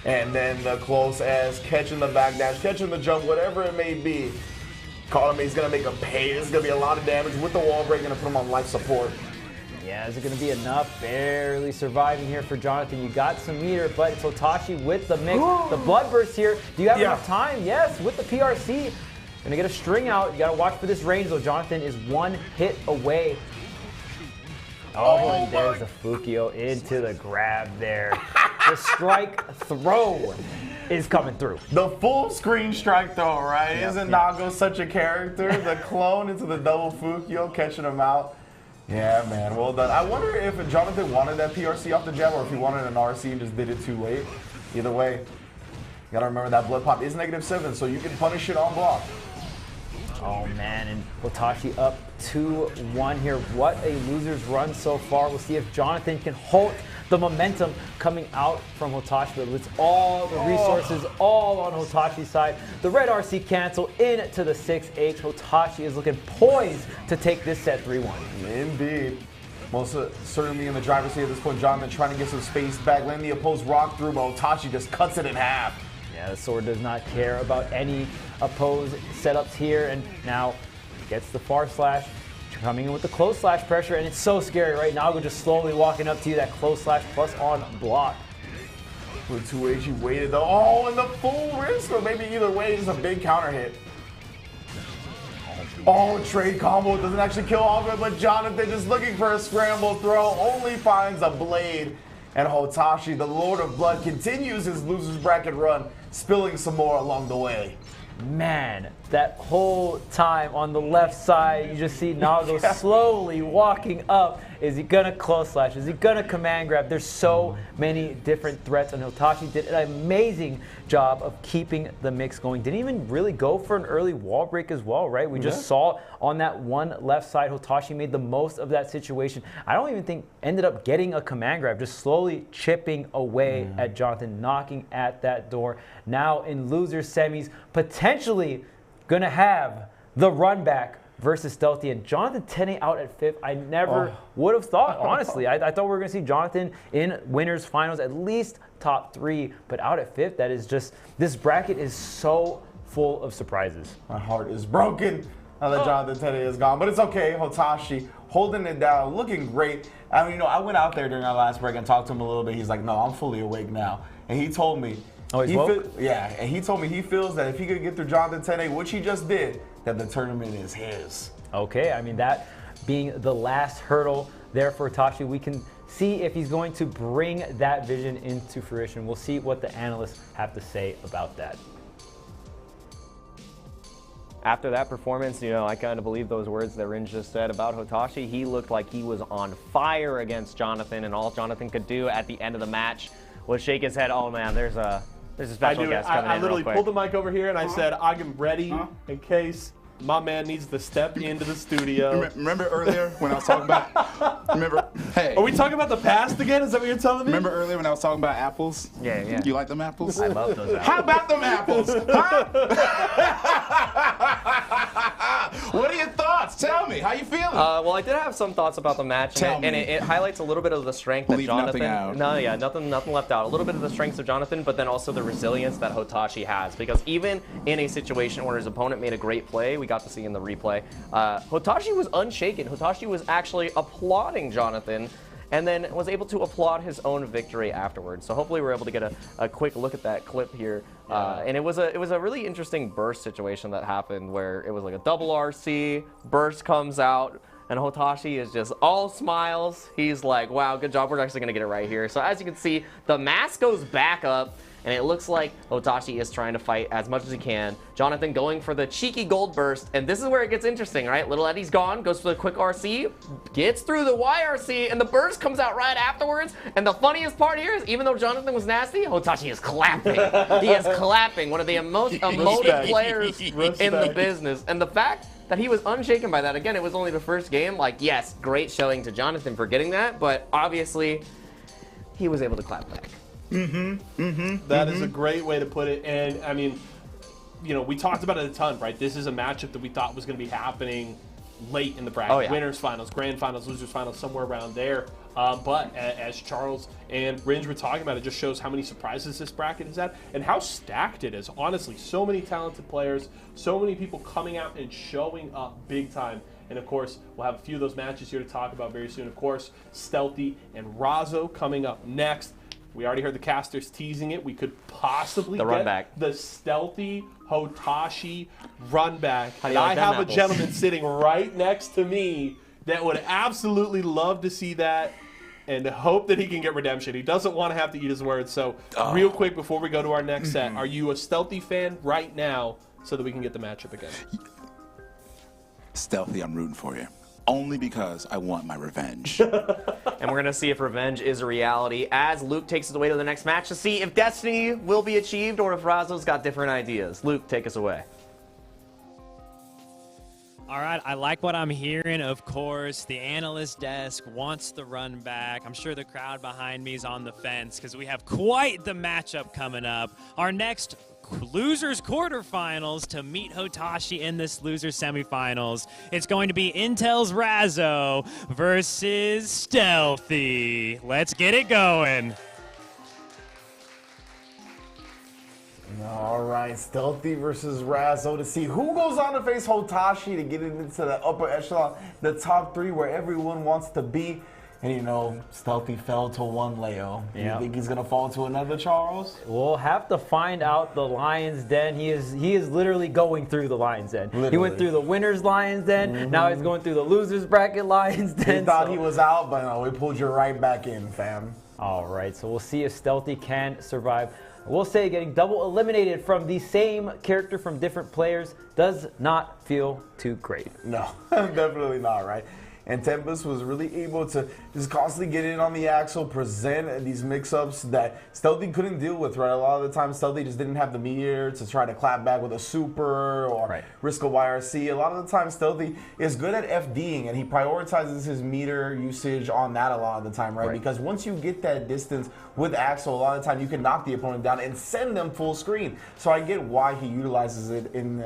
And then the close as catching the backdash, catching the jump, whatever it may be. Kalame's going to make him pay. This is going to be a lot of damage with the wall break. Going to put him on life support. Yeah, is it going to be enough? Barely surviving here for Jonathan. You got some meter, but it's Hotashi with the mix. The blood burst here. Do you have enough time? Yes, with the PRC. Going to get a string out. You got to watch for this range, though. Jonathan is one hit away. Oh, and there's the Fukio into the grab there. The strike throw is coming through. The full screen strike throw, right? Yep, Isn't yep. Nago such a character? The clone into the double Fukio, catching him out. Yeah, man, well done. I wonder if Jonathan wanted that PRC off the jab or if he wanted an RC and just did it too late. Either way, you gotta remember that blood pop is -7, so you can punish it on block. Oh man, and Hotashi up 2-1 here. What a loser's run so far. We'll see if Jonathan can hold the momentum coming out from Hotashi, but it's all the resources all on Hotashi's side. The red RC cancel into the 6-8. Hotashi is looking poised to take this set 3-1. Indeed. Most certainly in the driver's seat at this point. Jonathan trying to get some space back, letting the opposed rock through, but Hotashi just cuts it in half. Yeah, the sword does not care about any opposed setups here, and now gets the far slash, coming in with the close slash pressure, and it's so scary right now. We're just slowly walking up to you, that close slash plus on block. For 2H, he waited though. Oh, and the full wrist, or maybe either way, just a big counter hit. Oh, trade combo doesn't actually kill off it, but Jonathan just looking for a scramble throw, only finds a blade. And Hotashi, the Lord of Blood, continues his loser's bracket run, spilling some more along the way. Man, that whole time on the left side, you just see Nago slowly walking up. Is he gonna close slash? Is he gonna command grab? There's so many different threats, and Hotashi did an amazing job of keeping the mix going. Didn't even really go for an early wall break as well, right? We just saw on that one left side, Hotashi made the most of that situation. I don't even think ended up getting a command grab, just slowly chipping away at Jonathan, knocking at that door. Now in loser semis, potentially gonna have the run back versus Stealthy, and Jonathan Tene out at 5th. I never would have thought, honestly. I thought we were going to see Jonathan in winners finals, at least top 3, but out at 5th, that is just, this bracket is so full of surprises. My heart is broken now that Jonathan Tene is gone, but it's okay. Hotashi holding it down, looking great. I mean, I went out there during our last break and talked to him a little bit. He's like, no, I'm fully awake now. And he told me, and he told me he feels that if he could get through Jonathan Tene, which he just did, that the tournament is his. Okay, I mean, that being the last hurdle there for Hotashi, we can see if he's going to bring that vision into fruition. We'll see what the analysts have to say about that. after that performance, you know, I kind of believe those words that Rin just said about Hotashi. He looked like he was on fire against Jonathan, and all Jonathan could do at the end of the match was shake his head. Oh man, there's a special guest coming in I literally real quick. pulled the mic over here and I said, I'm ready in case my man needs to step into the studio. Remember earlier when I was talking about? Hey. Are we talking about the past again? Is that what you're telling me? Remember earlier when I was talking about apples? Yeah. You like them apples? I love those apples. How about them apples? Huh? What are your thoughts? Tell me. How you feeling? Well, I did have some thoughts about the match, and it highlights a little bit of the strength that Leave Jonathan. nothing out. No, yeah, nothing left out. A little bit of the strengths of Jonathan, but then also the resilience that Hotashi has. Because even in a situation where his opponent made a great play, we got to see in the replay, Hotashi was unshaken. Hotashi was actually applauding Jonathan, and then was able to applaud his own victory afterwards. So hopefully we're able to get a quick look at that clip here. And it was a really interesting burst situation that happened where it was like a double RC, burst comes out, and Hotashi is just all smiles. He's like, wow, good job, we're actually gonna get it right here. So as you can see, the mask goes back up, and it looks like Hotashi is trying to fight as much as he can. Jonathan going for the cheeky gold burst, and this is where it gets interesting, right? Little Eddie's gone, goes for the quick RC, gets through the YRC, and the burst comes out right afterwards. And the funniest part here is, even though Jonathan was nasty, Hotashi is clapping. He is clapping, one of the most emotive players in the business. And the fact that he was unshaken by that, again, it was only the first game. Like, yes, great showing to Jonathan for getting that, but obviously, he was able to clap back. That is a great way to put it. And I mean, you know, we talked about it a ton, right? This is a matchup that we thought was going to be happening late in the bracket. Oh, yeah. Winners finals, grand finals, losers finals, somewhere around there. But as Charles and Ringe were talking about, it just shows how many surprises this bracket has had and how stacked it is. Honestly, so many talented players, so many people coming out and showing up big time. And of course, we'll have a few of those matches here to talk about very soon. Of course, Stealthy and Razzo coming up next. We already heard the casters teasing it. We could possibly get the Stealthy Hotashi run back. And I have a gentleman sitting right next to me that would absolutely love to see that and hope that he can get redemption. He doesn't want to have to eat his words. So real quick before we go to our next set, are you a Stealthy fan right now so that we can get the matchup again? Stealthy, I'm rooting for you. Only because I want my revenge. And we're going to see if revenge is a reality as Luke takes us away to the next match to see if destiny will be achieved or if Razzo's got different ideas. Luke, take us away. All right, I like what I'm hearing. Of course, the analyst desk wants the run back. I'm sure the crowd behind me is on the fence because we have quite the matchup coming up. Our next losers quarterfinals to meet Hotashi in this losers semifinals. It's going to be Intel's Razzo versus Stealthy. Let's get it going. All right, Stealthy versus Razzo to see who goes on to face Hotashi to get into the upper echelon, the top three where everyone wants to be. And you know, Stealthy fell to one Leo. You think he's gonna fall to another, Charles? We'll have to find out the Lion's Den. He is literally going through the Lion's Den. Literally. He went through the winner's Lion's Den. Now he's going through the loser's bracket Lion's Den. He thought he was out, but no, we pulled you right back in, fam. All right, so we'll see if Stealthy can survive. We'll say getting double eliminated from the same character from different players does not feel too great. No, definitely not, right? And Tempest was really able to just constantly get in on the axle, present these mix-ups that Stealthy couldn't deal with, right? A lot of the time, Stealthy just didn't have the meter to try to clap back with a super or risk a YRC. A lot of the time, Stealthy is good at FDing, and he prioritizes his meter usage on that a lot of the time, right? Because once you get that distance with axle, a lot of the time you can knock the opponent down and send them full screen. So I get why he utilizes it in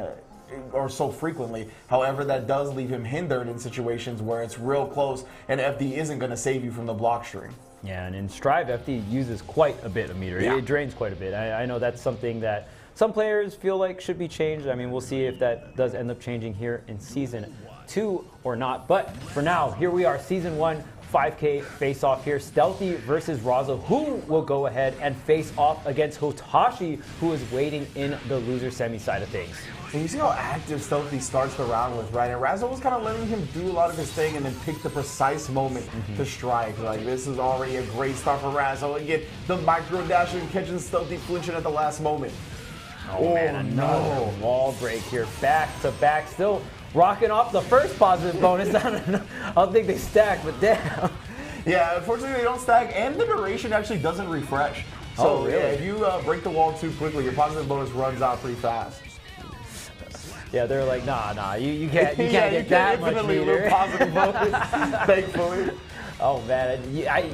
or so frequently. However, that does leave him hindered in situations where it's real close and FD isn't going to save you from the block string. Yeah, and in Strive, FD uses quite a bit of meter. It drains quite a bit. I know that's something that some players feel like should be changed. I mean, we'll see if that does end up changing here in Season 2 or not. But for now, here we are, Season 1, 5K face-off here. Stealthy versus Razzo, who will go ahead and face off against Hotashi, who is waiting in the loser semi side of things. And you see how active Stealthy starts the round with, right? And Razzo was kind of letting him do a lot of his thing and then pick the precise moment to strike. Like, this is already a great start for Razzo. Again, the micro dash and catching Stealthy flinching at the last moment. Oh man, another wall break here, back to back, still rocking off the first positive bonus. I don't think they stack, but damn. Yeah, unfortunately they don't stack, and the duration actually doesn't refresh. So really? yeah, if you break the wall too quickly, your positive bonus runs out pretty fast. Yeah, they're like, nah, you can't get that much meter. Positive bonus, thankfully. Oh man,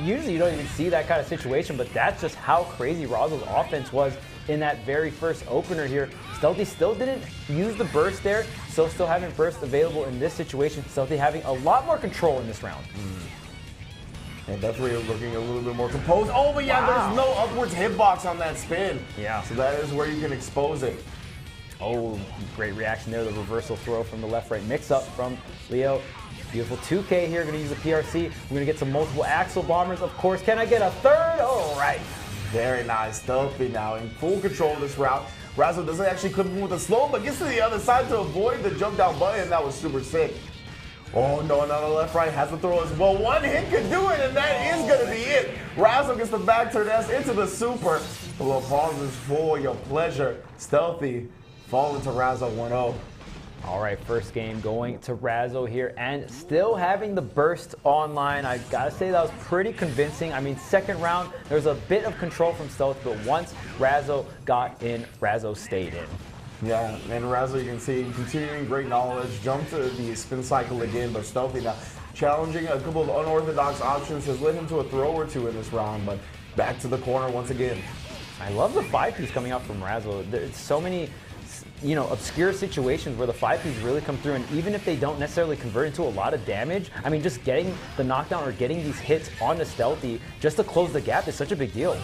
usually you don't even see that kind of situation, but that's just how crazy Razzo's offense was in that very first opener here. Stealthy still didn't use the burst there, so still having burst available in this situation. Stealthy having a lot more control in this round. And definitely looking a little bit more composed. Oh, but yeah, there's no upwards hitbox on that spin. Yeah. So that is where you can expose it. Oh, great reaction there. The reversal throw from the left-right mix-up from Leo. Beautiful 2K here. Going to use the PRC. We're going to get some multiple axle bombers, of course. Can I get a third? All right. Very nice. Stealthy now in full control of this route. Razzo doesn't actually clip him with a slow, but gets to the other side to avoid the jump down button. That was super sick. Oh no, another left right has to throw as well. One hit could do it, and that is gonna be it. Razzo gets the back turn S into the super. A little pauses for your pleasure. Stealthy falling to Razzo 1-0. All right, first game going to Razzo here, and still having the burst online. I gotta say that was pretty convincing. I mean, second round, there's a bit of control from Stealth, but once Razzo got in, Razzo stayed in. Yeah, and Razzo, you can see continuing great knowledge, jump to the spin cycle again, but Stealthy now challenging a couple of unorthodox options has led him to a throw or two in this round, but back to the corner once again. I love the 5-piece coming out from Razzo. There's so many, you know, obscure situations where the 5-piece really come through, and even if they don't necessarily convert into a lot of damage, I mean, just getting the knockdown or getting these hits on the Stealthy just to close the gap is such a big deal.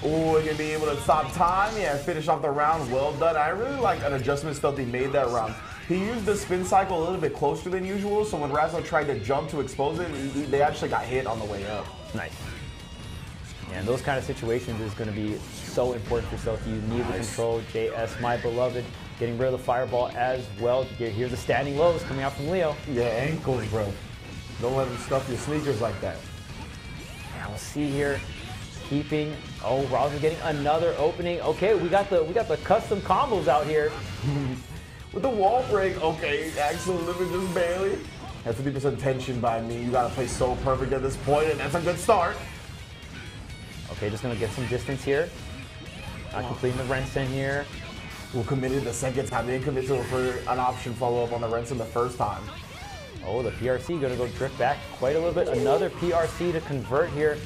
Oh, gonna be able to stop time. Yeah, finish off the round. Well done. I really like an adjustment Stealthy made that round. He used the spin cycle a little bit closer than usual, so when Razzo tried to jump to expose it, they actually got hit on the way up. Nice. Yeah, and those kind of situations is going to be so important for Stealthy. You need the control. JS, my beloved, getting rid of the fireball as well. Here's the standing lows coming out from Leo. Yeah, ankles, bro. Don't let him stuff your sneakers like that. Yeah, we'll see here. Keeping, oh, Razzo getting another opening. Okay, we got the custom combos out here. With the wall break, okay, Axel living just barely. That's 50% tension by me. You gotta play so perfect at this point, and that's a good start. Okay, just gonna get some distance here. Not completing the Rensen here. We'll commit it the second time. They didn't commit to it for an option follow-up on the Rensen the first time. Oh, the PRC gonna go drift back quite a little bit. Another PRC to convert here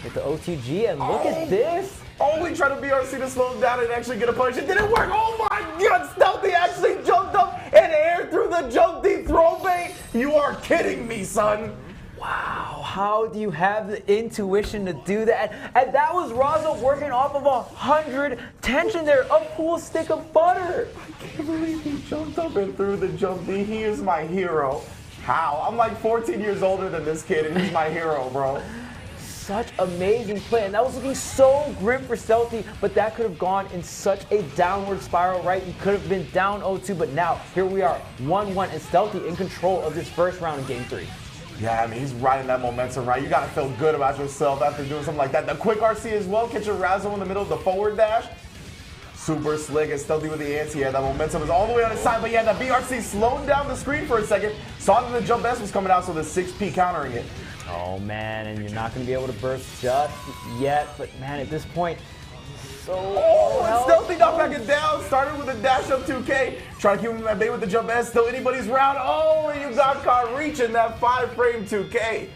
with the OTG, and look at this. Oh, we tried to BRC to slow him down and actually get a punch. It didn't work. Oh my God, Stealthy actually jumped up and aired through the jump deep throw bait. You are kidding me, son. Wow, how do you have the intuition to do that? And that was Razzo working off of 100 tension there, a full stick of butter. I can't believe he jumped up and threw the jump deep. He is my hero. How? I'm like 14 years older than this kid, and he's my hero, bro. Such amazing play, and that was looking so grim for Stealthy, but that could have gone in such a downward spiral, right? You could have been down 0-2, but now here we are, 1-1, and Stealthy in control of this first round in Game 3. Yeah, I mean, he's riding that momentum, right? You gotta feel good about yourself after doing something like that. The quick RC as well, catching Razzo in the middle of the forward dash. Super slick and Stealthy with the anti. Yeah, that momentum is all the way on his side, but yeah, the BRC slowed down the screen for a second. Saw that the jump S was coming out, so the 6P countering it. Oh man, and you're not going to be able to burst just yet, but man, at this point, so... Oh, and Stealthy knocking it down, started with a dash up 2K, trying to keep him at bay with the jump S, still anybody's round. Oh, and you got caught reaching that 5-frame 2K.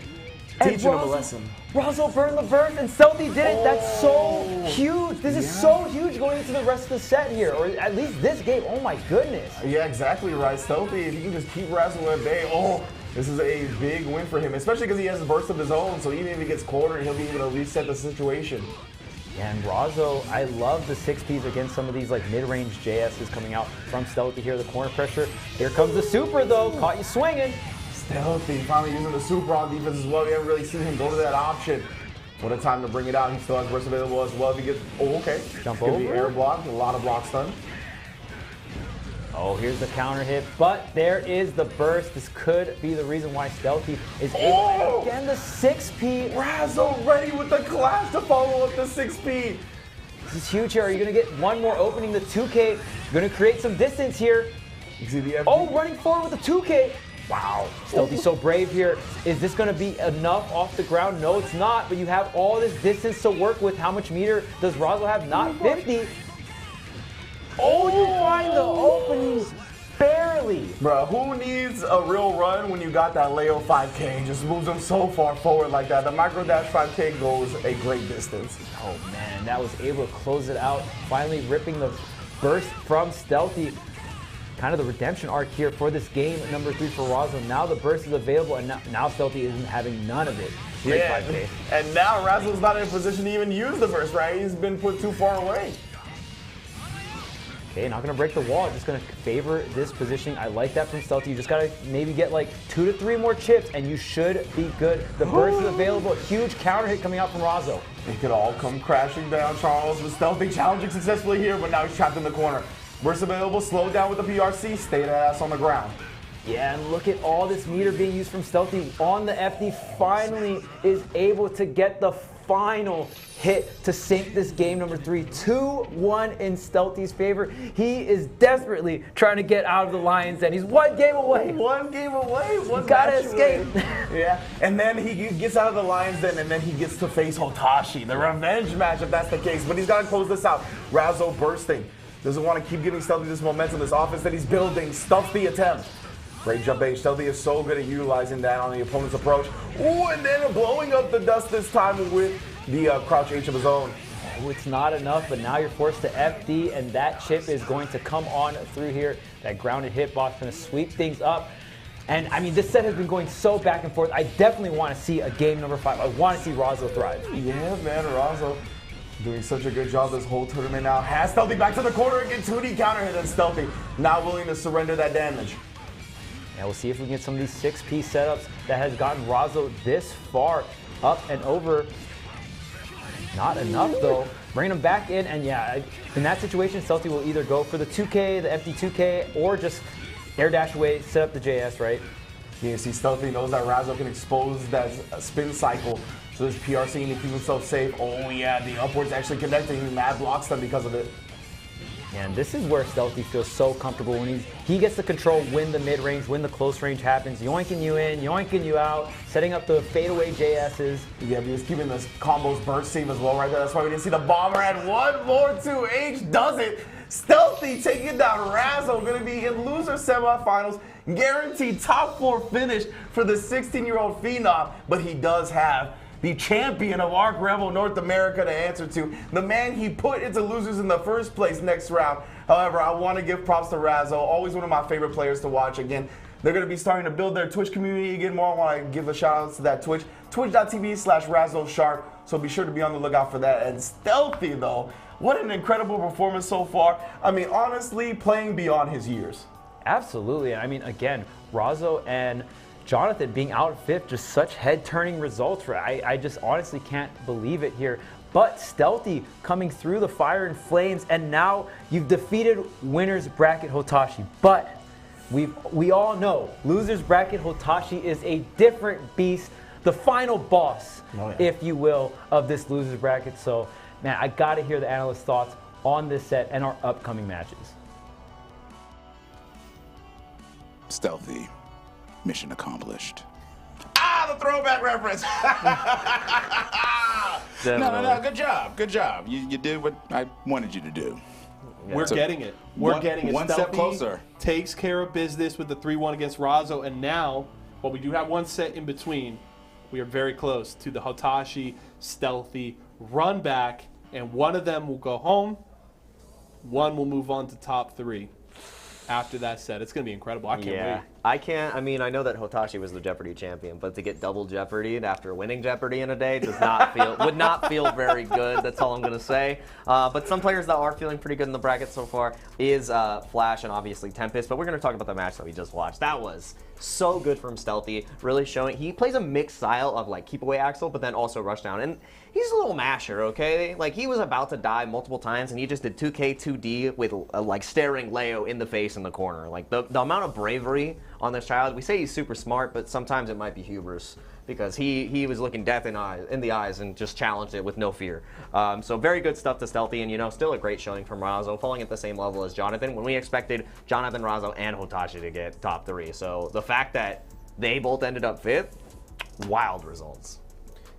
Teaching him a lesson. Razzo burned the burst, and Stealthy did it. That's so huge. This is so huge going into the rest of the set here, or at least this game. Oh my goodness. Yeah, exactly right. Stealthy, if you can just keep Razzo at bay, oh, this is a big win for him, especially because he has a burst of his own, so even if he gets cornered, he'll be able to reset the situation. Yeah, and Razzo, I love the 6Ps against some of these like mid-range JSs coming out from Stealthy here, the corner pressure. Here comes the super though, caught you swinging. Stealthy finally using the super on defense as well. We haven't really seen him go to that option. What a time to bring it out. He still has burst available as well. If he gets, oh, okay. Jump over. Could be air block, a lot of block stun. Oh, here's the counter hit, but there is the burst. This could be the reason why Stealthy is able to, again, the 6P. Razzo ready with the clash to follow up the 6P. This is huge here. Are you going to get one more opening? The 2K, you're going to create some distance here. You see the FD? Oh, running forward with the 2K. Wow. Stealthy so brave here. Is this going to be enough off the ground? No, it's not, but you have all this distance to work with. How much meter does Razzo have? Not 50. Oh, you find the openings barely. Bro, who needs a real run when you got that Leo 5K? Just moves them so far forward like that. The micro dash 5K goes a great distance. Oh man, that was able to close it out. Finally ripping the burst from Stealthy. Kind of the redemption arc here for this game number 3 for Razzo. Now the burst is available, and now Stealthy isn't having none of it. Great 5K. And now Razzo's not in a position to even use the burst, right? He's been put too far away. Okay, not gonna break the wall, just gonna favor this positioning. I like that from Stealthy. You just gotta maybe get like 2 to 3 more chips and you should be good. The burst is available. Huge counter hit coming out from Razzo. It could all come crashing down. Charles with Stealthy challenging successfully here, but now he's trapped in the corner. Burst available, slow down with the PRC, stay that ass on the ground. Yeah, and look at all this meter being used from Stealthy on the FD. Finally is able to get the final hit to sink this game number 3. 2-1 in Stealthy's favor. He is desperately trying to get out of the Lions, and he's one game away. One game away. One gotta escape. Yeah, and then he gets out of the Lions then, and then he gets to face Hotashi. The revenge match, if that's the case. But he's got to close this out. Razzo bursting. Doesn't want to keep giving Stealthy this momentum, this offense that he's building. Stuffs the attempt. Great jump H. Stealthy is so good at utilizing that on the opponent's approach. Ooh, and then blowing up the dust this time with the crouch H of his own. Oh, it's not enough, but now you're forced to FD, and that chip is going to come on through here. That grounded hitbox going to sweep things up. And I mean, this set has been going so back and forth. I definitely want to see a game number 5. I want to see Razzo thrive. Yeah, man, Razzo doing such a good job this whole tournament now. Has Stealthy back to the corner and gets 2D counter hit, and Stealthy not willing to surrender that damage. Yeah, we'll see if we can get some of these 6P setups that has gotten Razzo this far up and over. Not enough though. Bring him back in, and yeah, in that situation, Stealthy will either go for the 2K, the empty 2K, or just air dash away, set up the JS, right? Yeah, see, Stealthy knows that Razzo can expose that spin cycle. So this PRC to keep himself safe. Oh yeah, the upwards actually connecting. He mad blocks them because of it. And this is where Stealthy feels so comfortable when he gets to control when the mid-range, when the close range happens, yoinking you in, yoinking you out, setting up the fadeaway JSs. Yeah, he was keeping this combos burst seam as well right there. That's why we didn't see the bomber and one more 2H does it. Stealthy taking down Razzo, gonna be in loser semifinals, guaranteed top 4 finish for the 16-year-old phenom, but he does have the champion of Arc Rebel North America to answer to. The man he put into losers in the first place next round. However, I want to give props to Razzo, always one of my favorite players to watch. Again, they're going to be starting to build their Twitch community again more. I want to give a shout out to that Twitch, twitch.tv/RazzoSharp. So be sure to be on the lookout for that. And Stealthy though, what an incredible performance so far. I mean, honestly, playing beyond his years. Absolutely. I mean, again, Razzo and Jonathan being out 5th, just such head-turning results for it. I just honestly can't believe it here. But Stealthy coming through the fire and flames, and now you've defeated winners bracket Hotashi. But we all know losers bracket Hotashi is a different beast, the final boss, if you will, of this losers bracket. So, man, I gotta hear the analysts' thoughts on this set and our upcoming matches. Stealthy. Mission accomplished. Ah, the throwback reference. No, good job. Good job. You did what I wanted you to do. We're getting it. We're getting it. One step closer. Takes care of business with the 3-1 against Razzo, and now, while we do have one set in between, we are very close to the Hotashi Stealthy run back, and one of them will go home. One will move on to top 3 after that set. It's going to be incredible. I can't wait. I mean, I know that Hotashi was the Jeopardy champion, but to get double Jeopardy after winning Jeopardy in a day does not feel would not feel very good. That's all I'm going to say. But some players that are feeling pretty good in the bracket so far is Flash and obviously Tempest. But we're going to talk about the match that we just watched. That was so good from Stealthy, really showing he plays a mixed style of like keep away Axel, but then also rush down. And he's a little masher, okay? Like he was about to die multiple times, and he just did 2K 2D with like staring Leo in the face in the corner. Like the amount of bravery on this child. We say he's super smart, but sometimes it might be hubris because he was looking death in the eyes and just challenged it with no fear. So very good stuff to Stealthy, and still a great showing from Razzo, falling at the same level as Jonathan when we expected Jonathan, Razzo, and Hotashi to get top 3. So the fact that they both ended up 5th, wild results.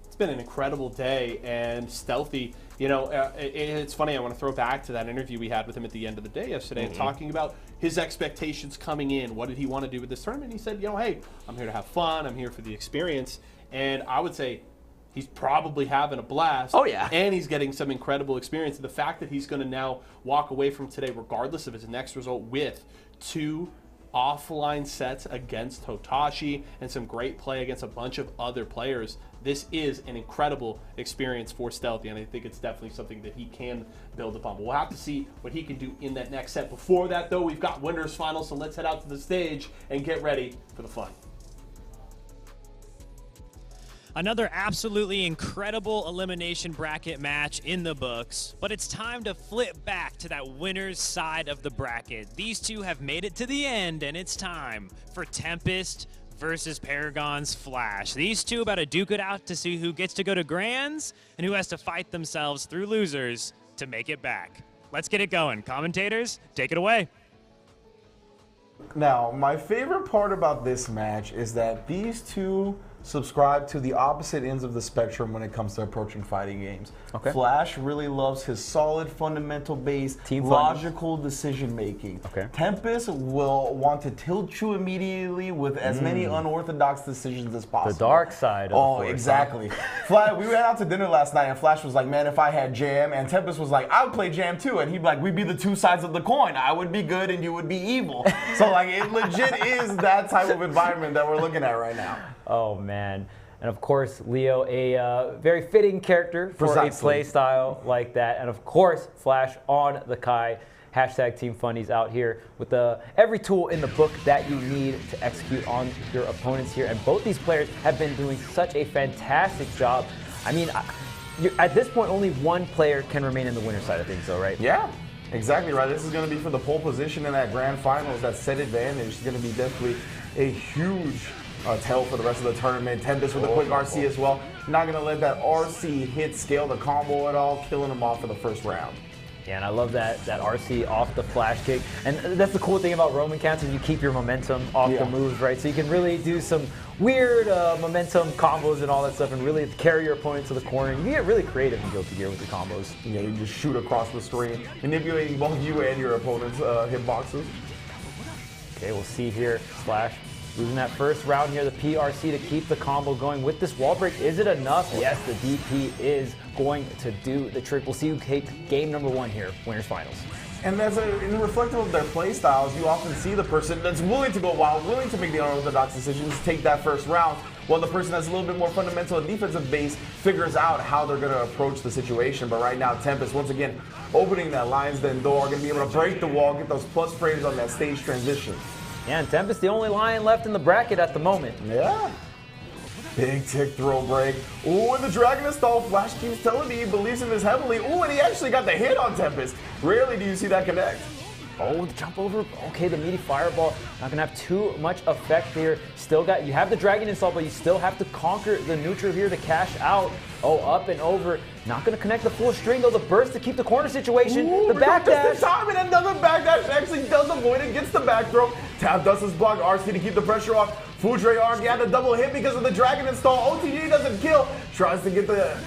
It's been an incredible day, and Stealthy, it's funny, I want to throw back to that interview we had with him at the end of the day yesterday, and talking about his expectations coming in. What did he want to do with this tournament? He said, hey, I'm here to have fun, I'm here for the experience, and I would say he's probably having a blast. Oh, yeah. And he's getting some incredible experience. And the fact that he's going to now walk away from today, regardless of his next result, with 2 offline sets against Hotashi and some great play against a bunch of other players. This is an incredible experience for Stealthy, and I think it's definitely something that he can build upon. But we'll have to see what he can do in that next set. Before that, though, we've got winners finals, so let's head out to the stage and get ready for the fun. Another absolutely incredible elimination bracket match in the books, but it's time to flip back to that winner's side of the bracket. These two have made it to the end, and it's time for Tempest versus Paragon's Flash. These two about to duke it out to see who gets to go to Grands and who has to fight themselves through losers to make it back. Let's get it going. Commentators, take it away. Now, my favorite part about this match is that these two subscribe to the opposite ends of the spectrum when it comes to approaching fighting games. Okay. Flash really loves his solid, fundamental base, logical decision making. Okay. Tempest will want to tilt you immediately with as many unorthodox decisions as possible. The dark side of the force, exactly. Flash, we went out to dinner last night and Flash was like, man, if I had Jam, and Tempest was like, I would play Jam too, and he'd be like, we'd be the 2 sides of the coin. I would be good and you would be evil. So like, it legit is that type of environment that we're looking at right now. Oh, man. And of course, Leo, a very fitting character for a play style like that. And of course, Flash on the Kai. Hashtag Team Funnies out here with every tool in the book that you need to execute on your opponents here. And both these players have been doing such a fantastic job. I mean, at this point, only one player can remain in the winner's side of things, though, right? Yeah. Exactly right. This is going to be for the pole position in that grand finals. That set advantage is going to be definitely a huge tell for the rest of the tournament. Tempest with a quick RC as well. Not going to let that RC hit scale the combo at all, killing him off for the first round. Yeah, and I love that RC off the flash kick. And that's the cool thing about Roman counts is you keep your momentum off the moves, right? So you can really do some weird momentum combos and all that stuff and really carry your opponent to the corner. You can get really creative in Guilty Gear with your combos. Yeah, you just shoot across the screen, manipulating both you and your opponent's hitboxes. Okay, we'll see here. Slash losing that first round here, the PRC to keep the combo going with this wall break. Is it enough? Yes, the DP is going to do the trick. We'll see who takes game number 1 here, winners finals. And in reflective of their play styles, you often see the person that's willing to go wild, willing to make the unorthodox decisions, take that first round, while the person that's a little bit more fundamental and defensive base figures out how they're going to approach the situation. But right now, Tempest, once again, opening that Lion's Den door, going to be able to break the wall, get those plus frames on that stage transition. Yeah, and Tempest, the only Lion left in the bracket at the moment. Yeah. Big tick throw break. Ooh, and the Dragon install. Flash keeps telling me he believes in this heavily. Ooh, and he actually got the hit on Tempest. Rarely do you see that connect. Oh, the jump over. Okay, the meaty fireball. Not gonna have too much effect here. Still got, you have the Dragon install, but you still have to conquer the neutral here to cash out. Oh, up and over. Not gonna connect the full string though. The burst to keep the corner situation. Ooh, the backdash. Just the time, and another backdash actually does avoid it. Gets the back throw. Tap does his block. RC to keep the pressure off. Foudre arm got the double hit because of the Dragon install. OTG doesn't kill. Tries to get the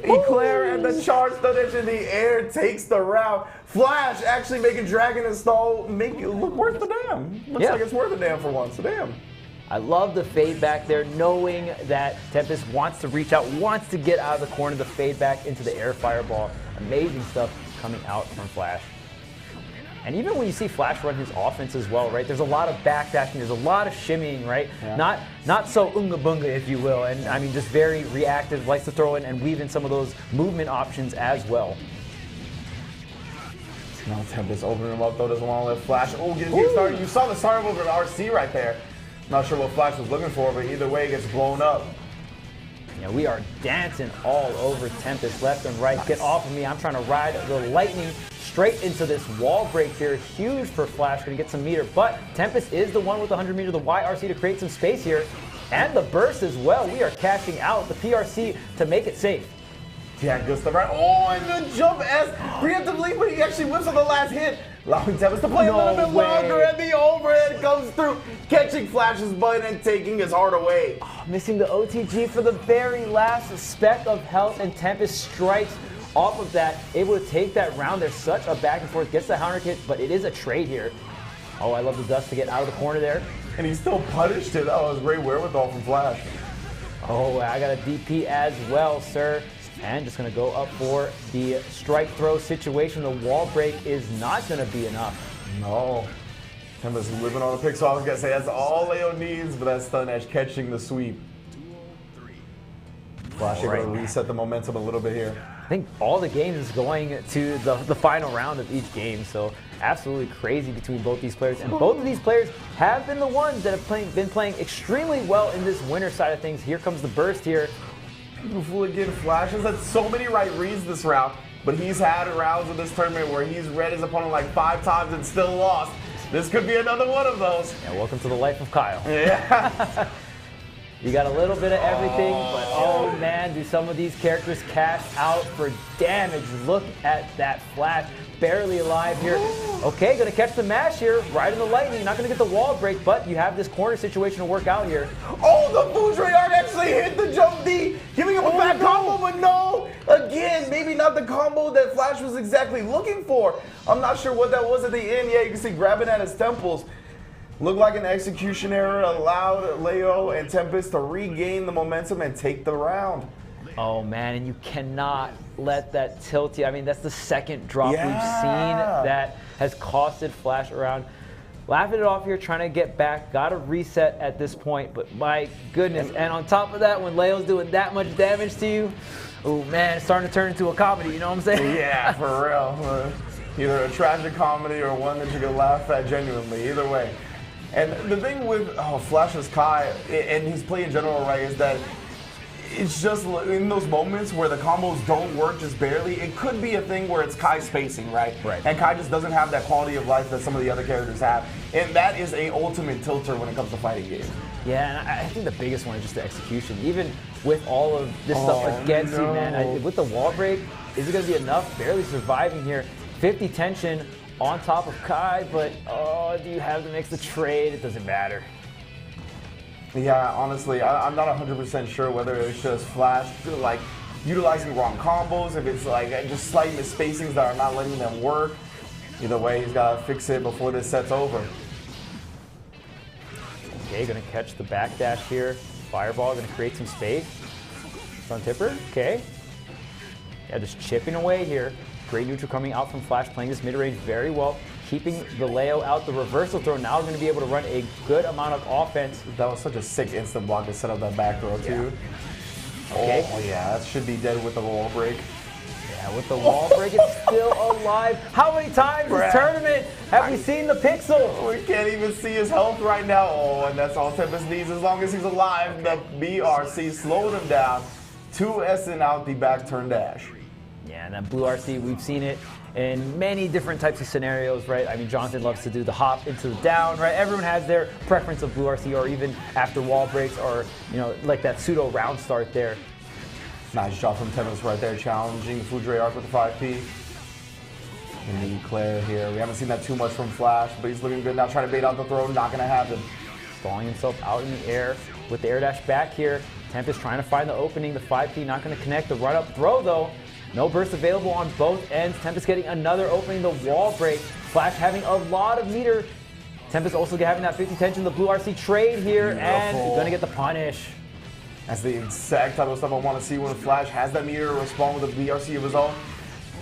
Eclair and the charge stunner in the air. Takes the round. Flash actually making Dragon install make it look worth the damn. Looks like it's worth a damn for once. Damn. I love the fade back there, knowing that Tempest wants to reach out, wants to get out of the corner, the fade back into the air fireball. Amazing stuff coming out from Flash. And even when you see Flash run his offense as well, right? There's a lot of backdashing, there's a lot of shimmying, right? Yeah. Not so unga bunga, if you will. And I mean, just very reactive, likes to throw in and weave in some of those movement options as well. Now Tempest opening him up though, doesn't want to let Flash. Oh, get started. You saw the start over the RC right there. Not sure what Flash was looking for, but either way, it gets blown up. Yeah, we are dancing all over Tempest, left and right. Nice. Get off of me. I'm trying to ride the lightning straight into this wall break here. Huge for Flash, gonna get some meter. But Tempest is the one with the 100 meter, the YRC to create some space here. and the burst as well. We are cashing out the PRC to make it safe. Yeah, good stuff, right? Oh, and the jump S preemptively, but he actually whips on the last hit. Allowing Tempest to play a little bit longer, and the overhead comes through, catching Flash's button and taking his heart away. Oh, missing the OTG for the very last speck of health, and Tempest strikes off of that, able to take that round. There's such a back and forth, gets the counter hit, but it is a trade here. Oh, I love the dust to get out of the corner there. And he still punished it. That was great wherewithal from Flash. Oh, I got a DP as well, sir. And just going to go up for the strike throw situation. The wall break is not going to be enough. No. Tempest living on a pick, so I was going to say that's all Leo needs, but that's Stun Edge catching the sweep. Flash able to reset the momentum a little bit here. I think all the games is going to the final round of each game, so absolutely crazy between both these players. And both of these players have been the ones that have been playing extremely well in this winner side of things. Here comes the burst here. Beautiful again. Flash has had so many right reads this round, but he's had rounds in this tournament where he's read his opponent like 5 times and still lost. This could be another one of those. Yeah, welcome to the life of Kyle. Yeah. You got a little bit of everything, but oh man, do some of these characters cash out for damage. Look at that Flash, barely alive here. Okay, gonna catch the mash here, right in the lightning. Not gonna get the wall break, but you have this corner situation to work out here. Oh, the Foudre Art actually hit the jump D, giving him a back combo, but no. Again, maybe not the combo that Flash was exactly looking for. I'm not sure what that was at the end. Yeah, you can see grabbing at his temples. Looked like an execution error, allowed Leo and Tempest to regain the momentum and take the round. Oh man, and you cannot let that tilt you. I mean, that's the second drop we've seen that has costed Flash around. Laughing it off here, trying to get back. Got to reset at this point, but my goodness. And on top of that, when Leo's doing that much damage to you, oh man, it's starting to turn into a comedy, you know what I'm saying? Yeah, for real. Either a tragic comedy or one that you can laugh at genuinely, either way. And the thing with Flash's Kai and his play in general, right, is that it's just in those moments where the combos don't work just barely, it could be a thing where it's Kai spacing, right? And Kai just doesn't have that quality of life that some of the other characters have. And that is a ultimate tilter when it comes to fighting games. Yeah, and I think the biggest one is just the execution. Even with all of this stuff against you, man, with the wall break, is it going to be enough? Barely surviving here. 50 tension on top of Kai, but do you have to mix the trade? It doesn't matter. Yeah, honestly, I'm not 100% sure whether it's just Flash like utilizing wrong combos, if it's like just slight misspacings that are not letting them work. Either way, he's got to fix it before this set's over. Okay, gonna catch the backdash here. Fireball, gonna create some space. Front tipper, okay. Yeah, just chipping away here. Great neutral coming out from Flash, playing this mid-range very well. Keeping the Leo out, the reversal throw now going to be able to run a good amount of offense. That was such a sick instant block to set up that back throw too. Okay. Oh yeah, that should be dead with the wall break. Yeah, with the wall break, it's still alive. How many times this tournament have we seen the Pixel? We can't even see his health right now. Oh, and that's all Tempest needs as long as he's alive. The BRC slowed him down. 2S'ing out the back turn dash. Yeah, and that blue RC, we've seen it in many different types of scenarios, right? I mean, Jonathan loves to do the hop into the down, right? Everyone has their preference of blue RC, or even after wall breaks, or, you know, like that pseudo round start there. Nice shot from Tempest right there, challenging Foudre Arc with the 5P. And the Eclair here. We haven't seen that too much from Flash, but he's looking good now, trying to bait out the throw, not gonna happen. Stalling himself out in the air with the air dash back here. Tempest trying to find the opening, the 5P not gonna connect. The run up throw though, no burst available on both ends. Tempest getting another opening, the wall break. Flash having a lot of meter. Tempest also having that 50 tension, the blue RC trade here, and gonna get the punish. That's the exact type of stuff I want to see when Flash has that meter to respond with a BRC of his own.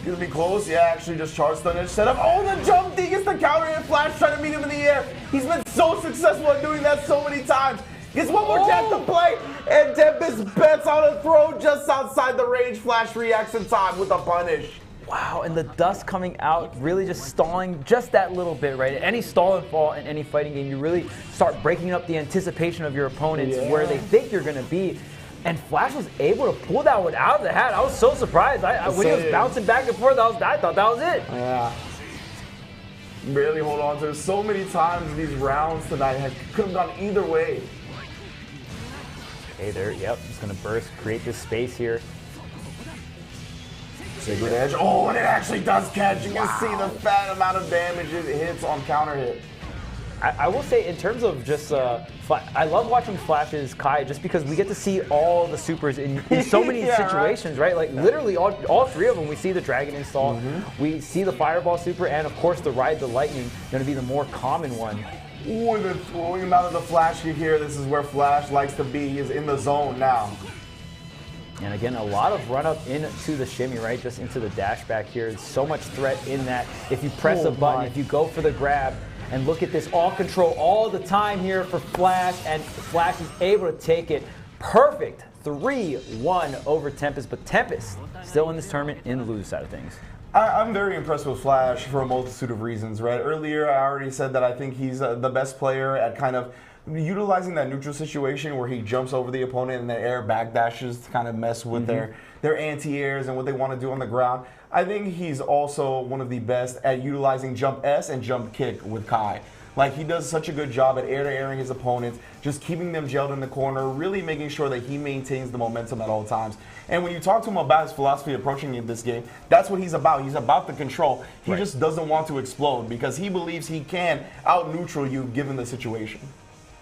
Gonna be close, yeah, actually just charge stun edge set up. Oh, the jump D gets the counter and Flash trying to meet him in the air. He's been so successful at doing that so many times. Gets one more chance to play, and Tempest bets on a throw just outside the range. Flash reacts in time with a punish. Wow, and the dust coming out, really just stalling just that little bit, right? Any stall and fall in any fighting game, you really start breaking up the anticipation of your opponents where they think you're gonna be. And Flash was able to pull that one out of the hat. I was so surprised. When he was bouncing back and forth, I thought that was it. Yeah. Barely hold on to it. So many times these rounds tonight could have gone either way. Okay, there, yep, just gonna burst, create this space here. Sacred Edge. Oh, and it actually does catch. You can see the fat amount of damage it hits on counter hit. I will say, in terms of just, I love watching Flash's Kai just because we get to see all the supers in so many situations, right? Like literally all three of them. We see the Dragon Install, we see the Fireball super, and of course the Ride the Lightning, going to be the more common one. Ooh, the throwing him out of the Flash kick here. This is where Flash likes to be. He is in the zone now. And again, a lot of run up into the shimmy, right? Just into the dash back here. There's so much threat in that. If you press a button, if you go for the grab, and look at this, all control all the time here for Flash, and Flash is able to take it. Perfect 3-1 over Tempest, but Tempest still in this tournament in the lose side of things. I'm very impressed with Flash for a multitude of reasons, right? Earlier, I already said that I think he's the best player at kind of utilizing that neutral situation where he jumps over the opponent and the air backdashes to kind of mess with their anti-airs and what they want to do on the ground. I think he's also one of the best at utilizing jump S and jump kick with Kai. Like, he does such a good job at air-to-airing his opponents, just keeping them gelled in the corner, really making sure that he maintains the momentum at all times. And when you talk to him about his philosophy approaching this game, that's what he's about. He's about the control. He just doesn't want to explode because he believes he can out-neutral you given the situation.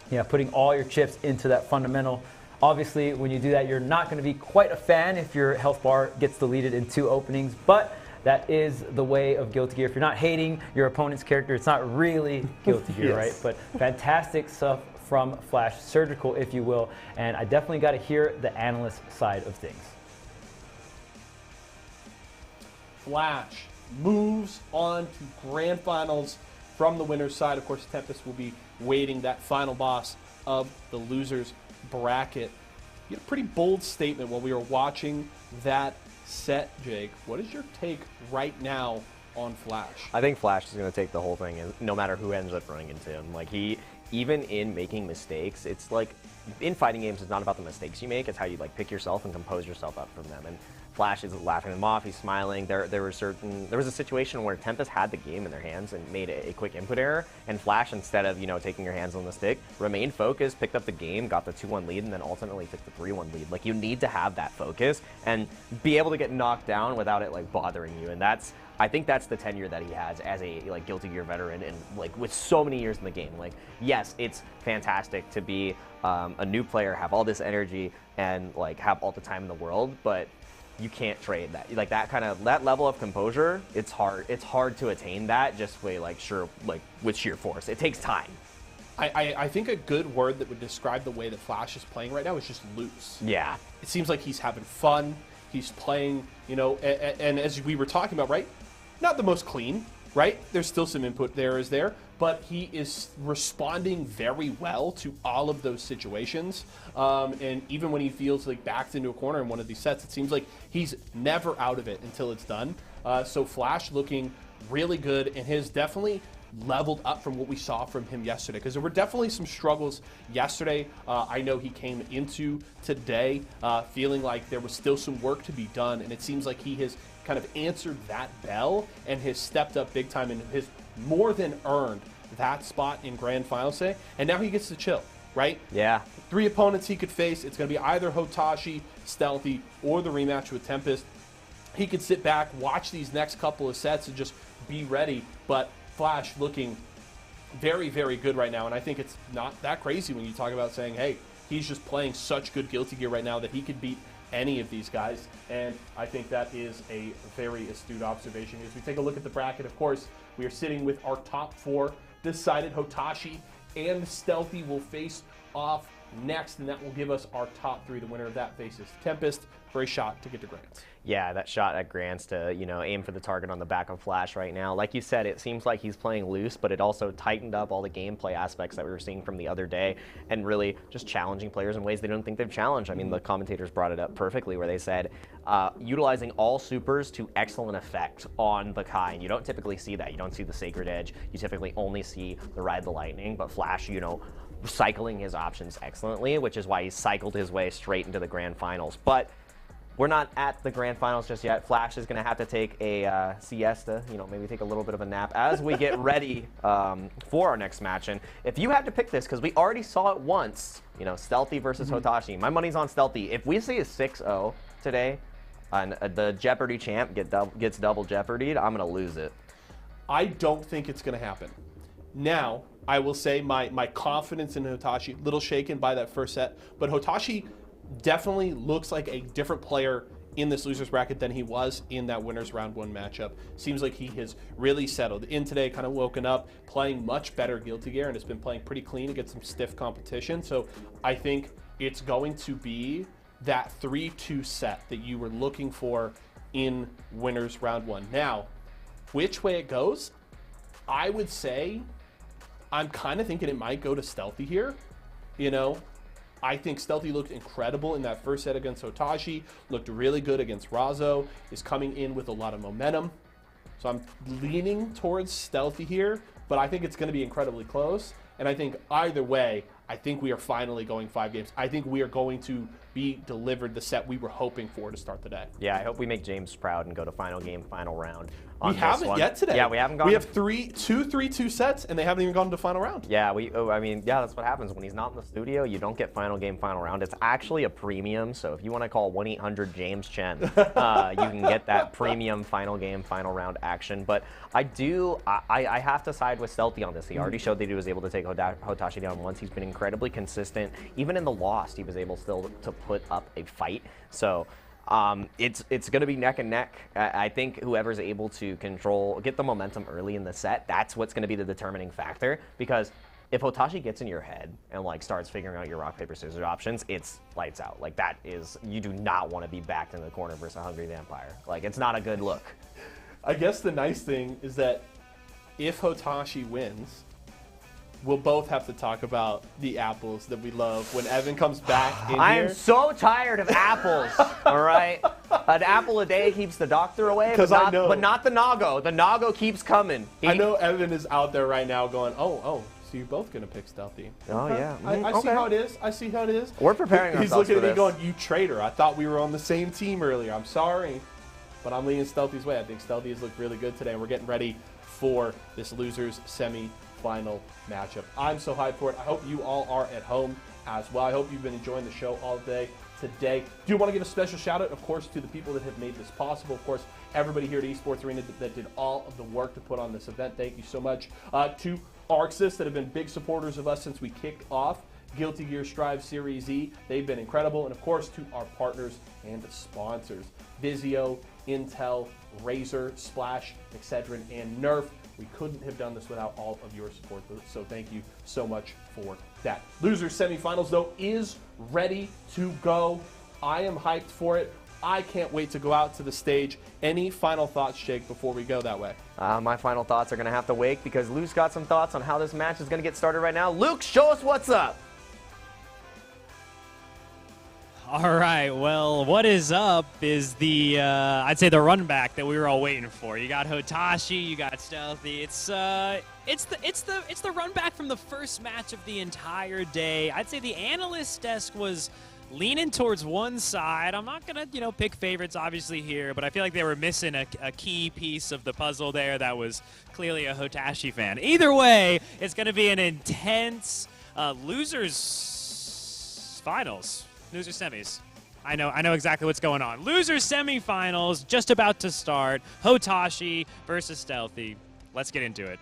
Yeah, putting all your chips into that fundamental. Obviously, when you do that, you're not going to be quite a fan if your health bar gets deleted in 2 openings, but that is the way of Guilty Gear. If you're not hating your opponent's character, it's not really Guilty Gear, right? But fantastic stuff from Flash, surgical, if you will, and I definitely got to hear the analyst side of things. Flash moves on to grand finals from the winner's side. Of course, Tempest will be waiting that final boss of the losers bracket. You had a pretty bold statement while we were watching that set, Jake. What is your take right now on Flash? I think Flash is going to take the whole thing, no matter who ends up running into him. Like, even in making mistakes, it's like, in fighting games, it's not about the mistakes you make, it's how you like pick yourself and compose yourself up from them. And Flash is laughing them off, he's smiling. There was a situation where Tempest had the game in their hands and made a quick input error, and Flash, instead of, taking your hands on the stick, remained focused, picked up the game, got the 2-1 lead, and then ultimately took the 3-1 lead. Like, you need to have that focus and be able to get knocked down without it like bothering you. And I think that's the tenure that he has as a Guilty Gear veteran, and like with so many years in the game. Like, yes, it's fantastic to be a new player, have all this energy, and like have all the time in the world, but you can't trade that. Like, that level of composure, it's hard to attain that just with sheer force. It takes time. I think a good word that would describe the way that Flash is playing right now is just loose. Yeah. It seems like he's having fun. He's playing, and as we were talking about, right? Not the most clean, right? There's still some input there, but he is responding very well to all of those situations. And even when he feels like backed into a corner in one of these sets, it seems like he's never out of it until it's done. So Flash looking really good, and has definitely leveled up from what we saw from him yesterday, because there were definitely some struggles yesterday. I know he came into today feeling like there was still some work to be done, and it seems like he has kind of answered that bell and has stepped up big time and has more than earned that spot in Grand Finals today. And now he gets to chill, right? Yeah. 3 opponents he could face. It's going to be either Hotashi, Stealthy, or the rematch with Tempest. He could sit back, watch these next couple of sets, and just be ready. But Flash looking very, very good right now, and I think it's not that crazy when you talk about saying, hey, he's just playing such good Guilty Gear right now that he could beat any of these guys, and I think that is a very astute observation. As we take a look at the bracket, of course, we are sitting with our top 4 decided. Hotashi and Stealthy will face off next, and that will give us our top 3. The winner of that faces Tempest for a shot to get to Grants. Yeah, that shot at Grants to, aim for the target on the back of Flash right now. Like you said, it seems like he's playing loose, but it also tightened up all the gameplay aspects that we were seeing from the other day, and really just challenging players in ways they don't think they've challenged. I mean, the commentators brought it up perfectly where they said, utilizing all supers to excellent effect on the Kai, and you don't typically see that. You don't see the Sacred Edge. You typically only see the Ride the Lightning, but Flash, cycling his options excellently, which is why he cycled his way straight into the Grand Finals. But we're not at the grand finals just yet. Flash is going to have to take a siesta, maybe take a little bit of a nap as we get ready for our next match. And if you had to pick this, because we already saw it once, Stealthy versus Hotashi, my money's on Stealthy. If we see a 6-0 today, and the Jeopardy champ gets double Jeopardy'd, I'm going to lose it. I don't think it's going to happen. Now, I will say my confidence in Hotashi, a little shaken by that first set, but Hotashi definitely looks like a different player in this loser's bracket than he was in that winner's round 1 matchup. Seems like he has really settled in today, kind of woken up, playing much better Guilty Gear, and has been playing pretty clean against some stiff competition. So I think it's going to be that 3-2 set that you were looking for in winner's round 1. Now, which way it goes, I would say I'm kind of thinking it might go to Stealthy here. I think Stealthy looked incredible in that first set against Hotashi, looked really good against Razzo, is coming in with a lot of momentum. So I'm leaning towards Stealthy here, but I think it's going to be incredibly close. And I think either way, I think we are finally going 5 games. I think we are going to be delivered the set we were hoping for to start the day. Yeah, I hope we make James proud and go to final game, final round. We haven't yet today. Yeah, we haven't gone. We have 2 3-2 sets, and they haven't even gone to final round. Yeah, that's what happens when he's not in the studio. You don't get final game, final round. It's actually a premium. So if you want to call 1-800-JAMES-CHEN, you can get that premium final game, final round action. But I have to side with Stealthy on this. He already showed that he was able to take Hotashi down once. He's been incredibly consistent. Even in the lost, he was able still to put up a fight. So it's going to be neck and neck. I think whoever's able to get the momentum early in the set, that's what's going to be the determining factor. Because if Hotashi gets in your head and starts figuring out your rock, paper, scissors options, it's lights out. You do not want to be backed in the corner versus a hungry vampire. It's not a good look. I guess the nice thing is that if Hotashi wins, we'll both have to talk about the apples that we love when Evan comes back in here. I am so tired of apples, all right? An apple a day keeps the doctor away, but not the Nago. The Nago keeps coming. I know Evan is out there right now going, so you're both going to pick Stealthy. Oh, yeah. I see how it is. I see how it is. We're preparing ourselves He's looking at me for going, you traitor. I thought we were on the same team earlier. I'm sorry. But I'm leaning Stealthy's way. I think Stealthy has looked really good today, and we're getting ready for this losers semi-final matchup. I'm so hyped for it. I hope you all are at home as well. I hope you've been enjoying the show all day today. Do want to give a special shout out, of course, to the people that have made this possible. Of course, everybody here at Esports Arena that did all of the work to put on this event. Thank you so much. To Arxis that have been big supporters of us since we kicked off Guilty Gear Strive Series E. They've been incredible. And of course, to our partners and sponsors, Vizio, Intel, Razor, Splash, Excedrin, and Nerf. We couldn't have done this without all of your support, so thank you so much for that. Losers semifinals, though, is ready to go. I am hyped for it. I can't wait to go out to the stage. Any final thoughts, Jake, before we go that way? My final thoughts are going to have to wait because Luke's got some thoughts on how this match is going to get started right now. Luke, show us what's up. All right, well, what is up is the, I'd say the run back that we were all waiting for. You got Hotashi, you got Stealthy. It's the run back from the first match of the entire day. I'd say the analyst desk was leaning towards one side. I'm not gonna, pick favorites obviously here, but I feel like they were missing a key piece of the puzzle there that was clearly a Hotashi fan. Either way, it's gonna be an intense losers finals. Loser semis. I know exactly what's going on. Loser semifinals just about to start. Hotashi versus Stealthy. Let's get into it.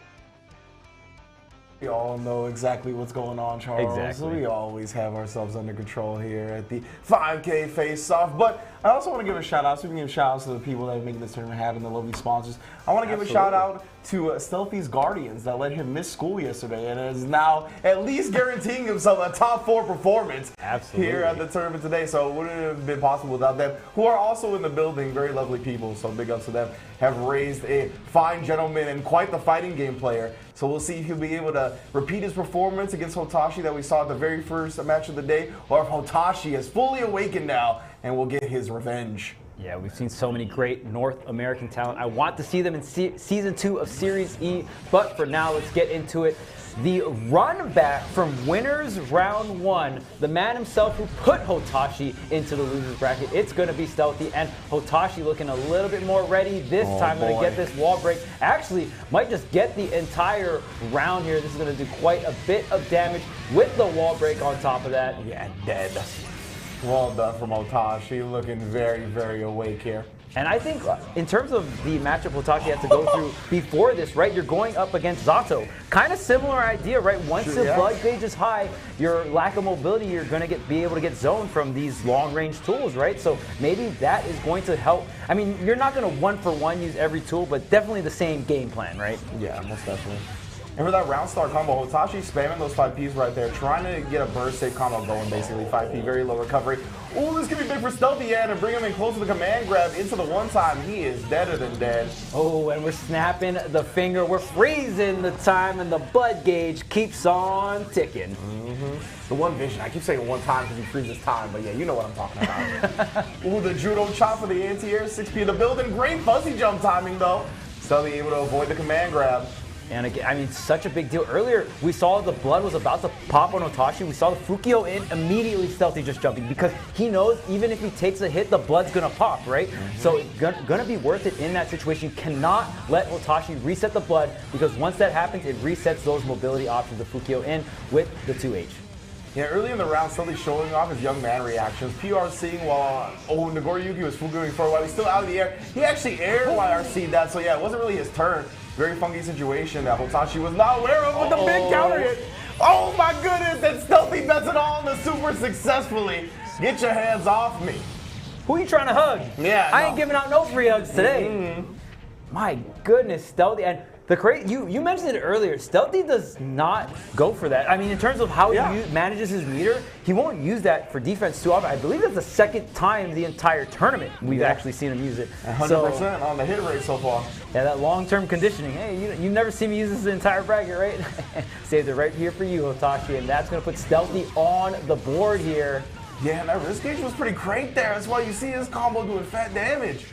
We all know exactly what's going on, Charles. Exactly. We always have ourselves under control here at the 5K Face-Off. But I also want to give a shout out. So we can give shout outs to the people that are making this tournament happen, the lovely sponsors. I want to give a shout out to Stealthy's guardians that let him miss school yesterday and is now at least guaranteeing himself a top 4 performance here at the tournament today. So it wouldn't have been possible without them, who are also in the building. Very lovely people. So big ups to them. Have raised a fine gentleman and quite the fighting game player. So we'll see if he'll be able to repeat his performance against Hotashi that we saw at the very first match of the day, or if Hotashi is fully awakened now and will get his revenge. Yeah, we've seen so many great North American talent. I want to see them in Season 2 of Series E, but for now, let's get into it. The run back from winners round 1, the man himself who put Hotashi into the losers bracket, it's going to be Stealthy, and Hotashi looking a little bit more ready this time. Going to get this wall break. Actually, might just get the entire round here. This is going to do quite a bit of damage with the wall break on top of that. Yeah, dead. Well done from Hotashi, looking very, very awake here. And I think in terms of the matchup Hotashi has to go through before this, right, you're going up against Razzo. Kind of similar idea, right? Once the blood gauge is high, your lack of mobility, you're going to be able to get zoned from these long-range tools, right? So maybe that is going to help. I mean, you're not going to one-for-one use every tool, but definitely the same game plan, right? Yeah, most definitely. And for that round start combo, Hotashi spamming those 5Ps right there, trying to get a burst safe combo going, basically. 5P, very low recovery. Ooh, this could be big for Stealthy, and bring him in close to the command grab into the one time. He is deader than dead. Oh, and we're snapping the finger. We're freezing the time, and the blood gauge keeps on ticking. The one vision. I keep saying one time because he freezes time, but yeah, you know what I'm talking about. Ooh, the judo chop for the anti-air. 6P in the building. Great fuzzy jump timing, though. Stealthy able to avoid the command grab. And again, I mean, such a big deal. Earlier, we saw the blood was about to pop on Hotashi. We saw the Fukio in, immediately Stealthy just jumping because he knows even if he takes a hit, the blood's gonna pop, right? So it's gonna be worth it in that situation. You cannot let Hotashi reset the blood because once that happens, it resets those mobility options, the Fukio in with the 2H. Yeah, early in the round, Stealthy showing off his young man reactions. PRCing while Nagoriyuki was Fukuing for a while. He's still out of the air. He actually air YRC'd that, so yeah, it wasn't really his turn. Very funky situation that Hotashi was not aware of with the big counter hit. Oh my goodness, and Stealthy bets it all on the super successfully. Get your hands off me. Who are you trying to hug? Yeah, I ain't giving out no free hugs today. My goodness, Stealthy. And you mentioned it earlier. Stealthy does not go for that. I mean, in terms of how he manages his meter, he won't use that for defense too often. I believe that's the second time the entire tournament we've actually seen him use it. 100% on the hit rate so far. Yeah, that long-term conditioning. Hey, you never see me use this entire bracket, right? Saved it right here for you, Hotashi, and that's going to put Stealthy on the board here. Yeah, and that risk gauge was pretty great there. That's why you see his combo doing fat damage.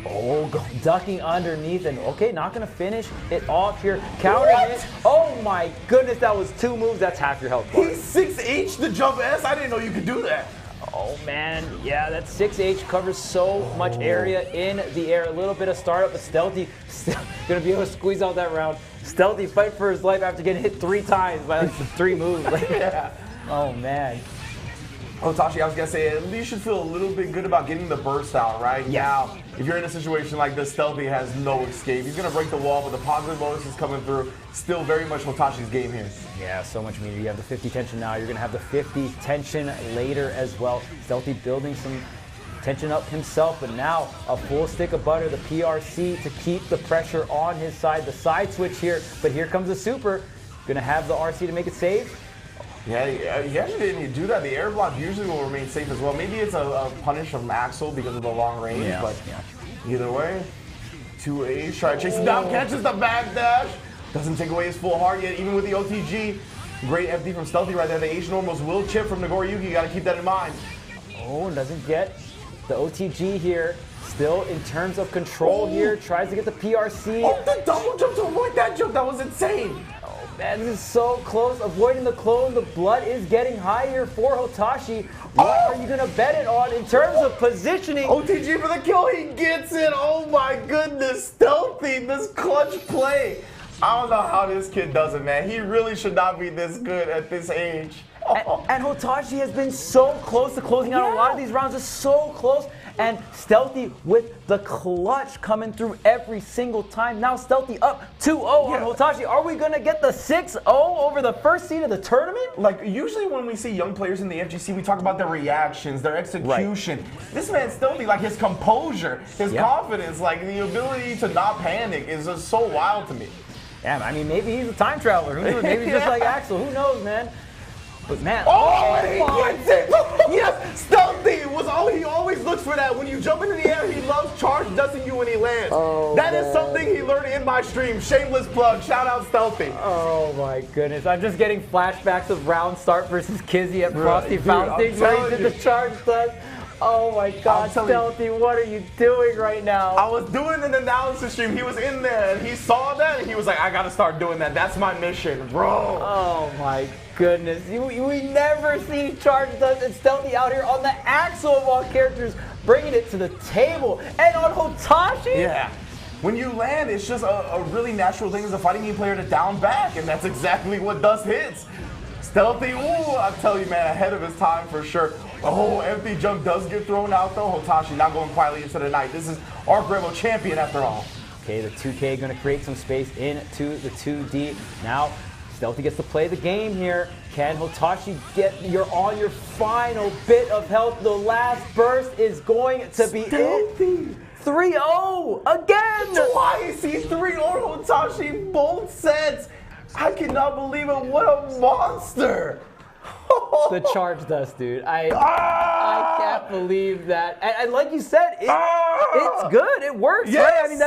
Oh, ducking underneath, and okay, not gonna finish it off here. Counter hit. Oh my goodness, that was 2 moves. That's half your health bar. He's 6H to jump S. I didn't know you could do that. Oh man, yeah, that 6H covers so much area in the air. A little bit of startup, but Stealthy still gonna be able to squeeze out that round. Stealthy fight for his life after getting hit 3 times by like 3 moves. Oh man. Hotashi, I was gonna say, at least you should feel a little bit good about getting the burst out, right? Yeah. Now, if you're in a situation like this, Stealthy has no escape. He's gonna break the wall, but the positive bonus is coming through. Still very much Hotashi's game here. Yeah, so much meter. You have the 50 tension now. You're gonna have the 50 tension later as well. Stealthy building some tension up himself, but now a full stick of butter, the PRC to keep the pressure on his side. The side switch here, but here comes the super. Gonna have the RC to make it safe. Yeah, he actually didn't need to do that. The air block usually will remain safe as well. Maybe it's a punish from Axel because of the long range, but either way, 2H, try to chase him down, catches the backdash. Doesn't take away his full heart yet, even with the OTG. Great FD from Stealthy right there. The H normals will chip from Nagoriyuki. You got to keep that in mind. Oh, doesn't get the OTG here. Still in terms of control here. Tries to get the PRC. Oh, the double jump to avoid that jump. That was insane. Man, this is so close. Avoiding the clone. The blood is getting higher for Hotashi. What are you going to bet it on in terms of positioning? OTG for the kill. He gets it. Oh my goodness. Stealthy. This clutch play. I don't know how this kid does it, man. He really should not be this good at this age. And Hotashi has been so close to closing out a lot of these rounds. Just so close. And Stealthy with the clutch coming through every single time. Now Stealthy up 2-0 on Hotashi. Are we going to get the 6-0 over the first seed of the tournament? Like, usually when we see young players in the FGC, we talk about their reactions, their execution. Right. This man Stealthy, like his composure, his confidence, like the ability to not panic is just so wild to me. Yeah, I mean, maybe he's a time traveler. Who knows? Maybe just like Axel. Who knows, man? But man, yes, Stealthy was he always looks for that. When you jump into the air, he loves charge dusting you when he lands. That is something he learned in my stream. Shameless plug. Shout out Stealthy. Oh my goodness. I'm just getting flashbacks of round start versus Kizzy at Frosty Fountain Stage where he did the charge dust. Oh my God, Stealthy, what are you doing right now? I was doing an analysis stream. He was in there and he saw that and he was like, I gotta start doing that. That's my mission, bro. Oh my goodness. We never see Charge Dust and Stealthy out here on the Axel of all characters, bringing it to the table. And on Hotashi? Yeah. When you land, it's just a really natural thing as a fighting game player to down back, and that's exactly what Dust hits. Stealthy, ooh, I tell you, man, ahead of his time for sure. Oh, empty jump does get thrown out, though. Hotashi not going quietly into the night. This is our Rebel champion, after all. Okay, the 2K going to create some space into the 2D. Now, Stealthy gets to play the game here. Can Hotashi get on your final bit of health? The last burst is going to be Stealthy. 3-0 again. Twice he 3-0 Hotashi both sets. I cannot believe it. What a monster. The Charge Dust, dude. I can't believe that. And like you said, it's good. It works, yes. right? I mean,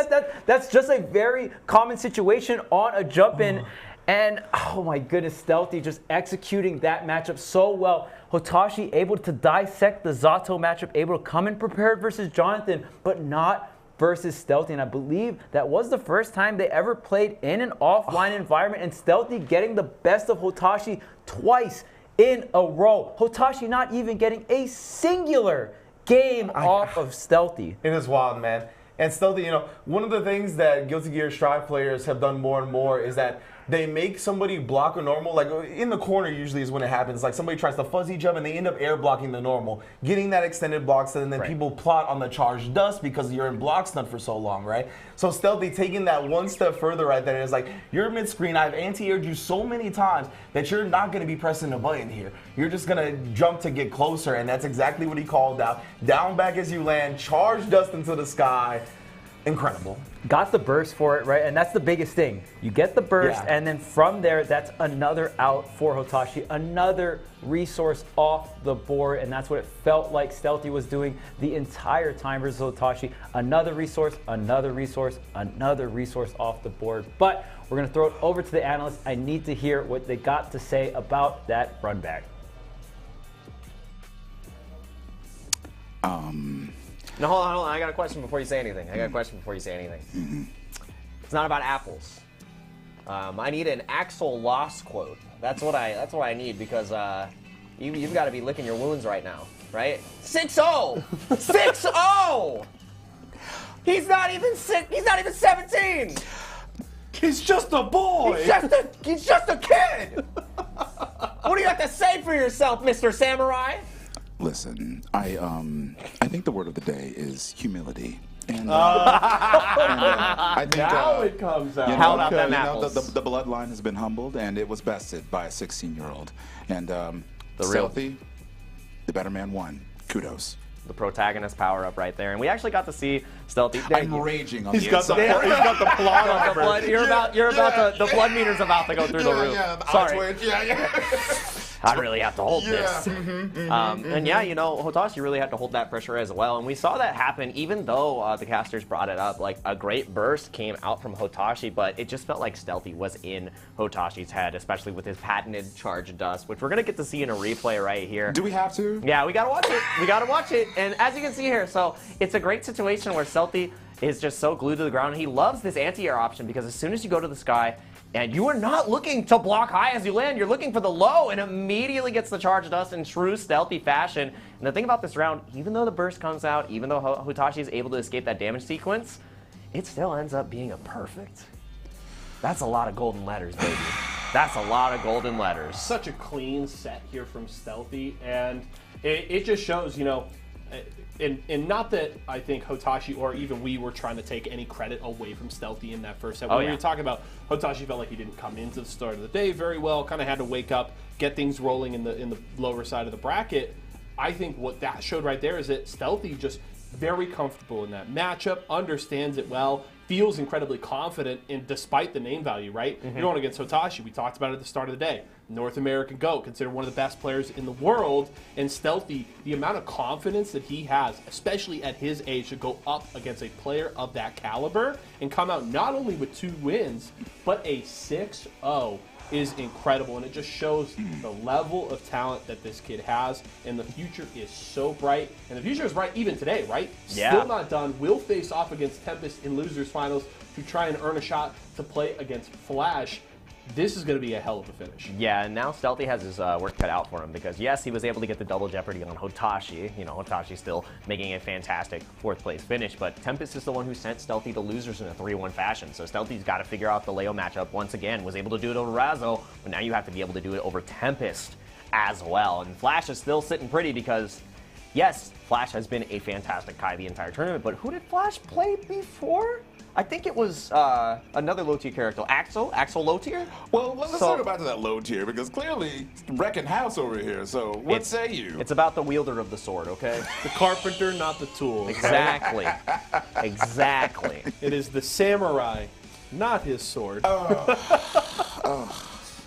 that's just a very common situation on a jump-in. And, oh my goodness, Stealthy just executing that matchup so well. Hotashi able to dissect the Zato matchup, able to come in prepared versus Jonathan, but not versus Stealthy. And I believe that was the first time they ever played in an offline environment, and Stealthy getting the best of Hotashi twice in a row. Hotashi not even getting a singular game off of Stealthy. It is wild, man. And Stealthy, you know, one of the things that Guilty Gear Strive players have done more and more is that they make somebody block a normal, like in the corner usually is when it happens. Like somebody tries to fuzzy jump and they end up air blocking the normal, getting that extended block stun, and then people plot on the Charged Dust because you're in block stun for so long, right? So Stealthy taking that one step further right there is like, you're mid-screen, I've anti-aired you so many times that you're not going to be pressing a button here. You're just going to jump to get closer, and that's exactly what he called out. Down back as you land, Charged Dust into the sky. Incredible. Got the burst for it, right? And that's the biggest thing. You get the burst, and then from there, that's another out for Hotashi, another resource off the board, and that's what it felt like Stealthy was doing the entire time versus Hotashi. Another resource, another resource, another resource off the board. But we're going to throw it over to the analysts. I need to hear what they got to say about that run back. No, hold on. I got a question before you say anything. It's not about apples. I need an Axel loss quote. That's what I need, because you've got to be licking your wounds right now, right? 6-0, 6-0. He's not even 17. He's just a boy. He's just a kid. What do you have to say for yourself, Mr. Samurai? Listen, I think the word of the day is humility. And I think now it comes out. How about them apples? The bloodline has been humbled, and it was bested by a 16-year-old. And Stealthy, the better man won. Kudos. The protagonist power up right there, and we actually got to see Stealthy. I'm raging on He's the got inside. he's got the blood on the blood. The blood meter's about to go through the roof. Yeah, Sorry. Yeah. I really have to hold this. And yeah, you know, Hotashi really had to hold that pressure as well. And we saw that happen even though the casters brought it up. Like, a great burst came out from Hotashi, but it just felt like Stealthy was in Hotashi's head, especially with his patented Charge Dust, which we're going to get to see in a replay right here. Do we have to? Yeah, we got to watch it. We got to watch it. And as you can see here, so it's a great situation where Stealthy is just so glued to the ground. He loves this anti-air option because as soon as you go to the sky, and you are not looking to block high as you land, you're looking for the low, and immediately gets the Charge Dust in true Stealthy fashion. And the thing about this round, even though the burst comes out, even though Hotashi is able to escape that damage sequence, it still ends up being a perfect. That's a lot of golden letters, baby. That's a lot of golden letters. Such a clean set here from Stealthy, and it just shows, you know, and not that I think Hotashi or even we were trying to take any credit away from Stealthy in that first set. When we were talking about Hotashi felt like he didn't come into the start of the day very well, kind of had to wake up, get things rolling in the lower side of the bracket. I think what that showed right there is that Stealthy just very comfortable in that matchup, understands it well, feels incredibly confident despite the name value, right? You're going against Hotashi. We talked about it at the start of the day. North American GOAT, considered one of the best players in the world, and Stealthy, the amount of confidence that he has, especially at his age, to go up against a player of that caliber and come out not only with 2 wins, but a 6-0 is incredible, and it just shows the level of talent that this kid has, and the future is so bright. And the future is bright even today, right? Yeah. Still not done. We'll face off against Tempest in losers finals to try and earn a shot to play against Flash. This is going to be a hell of a finish. Yeah, and now Stealthy has his work cut out for him because, yes, he was able to get the double jeopardy on Hotashi. You know, Hotashi still making a fantastic 4th place finish, but Tempest is the one who sent Stealthy to losers in a 3-1 fashion. So Stealthy's got to figure out the Leo matchup once again. Was able to do it over Razzo, but now you have to be able to do it over Tempest as well. And Flash is still sitting pretty because, yes, Flash has been a fantastic Kai the entire tournament, but who did Flash play before? I think it was another low-tier character. Axel low tier? Well, let's talk about that low tier, because clearly wrecking house over here. So what say you? It's about the wielder of the sword, okay? The carpenter, not the tool. Exactly. Exactly. It is the samurai, not his sword.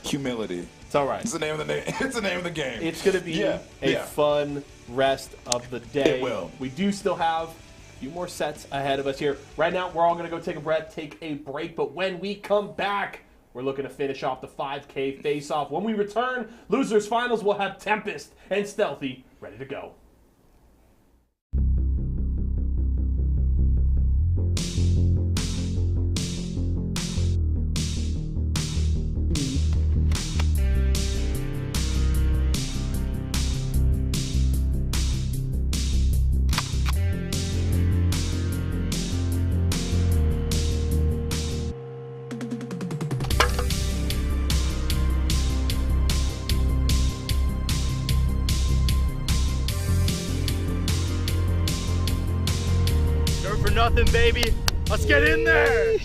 Humility. It's all right. It's the name of the It's the name of the game. It's going to be a fun rest of the day. It will. We do still have few more sets ahead of us here. Right now, we're all going to go take a breath, take a break, but when we come back, we're looking to finish off the 5K face-off. When we return, losers finals will have Tempest and Stealthy ready to go. For nothing, baby. Let's get in there.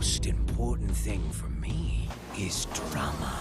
most important thing for me is drama.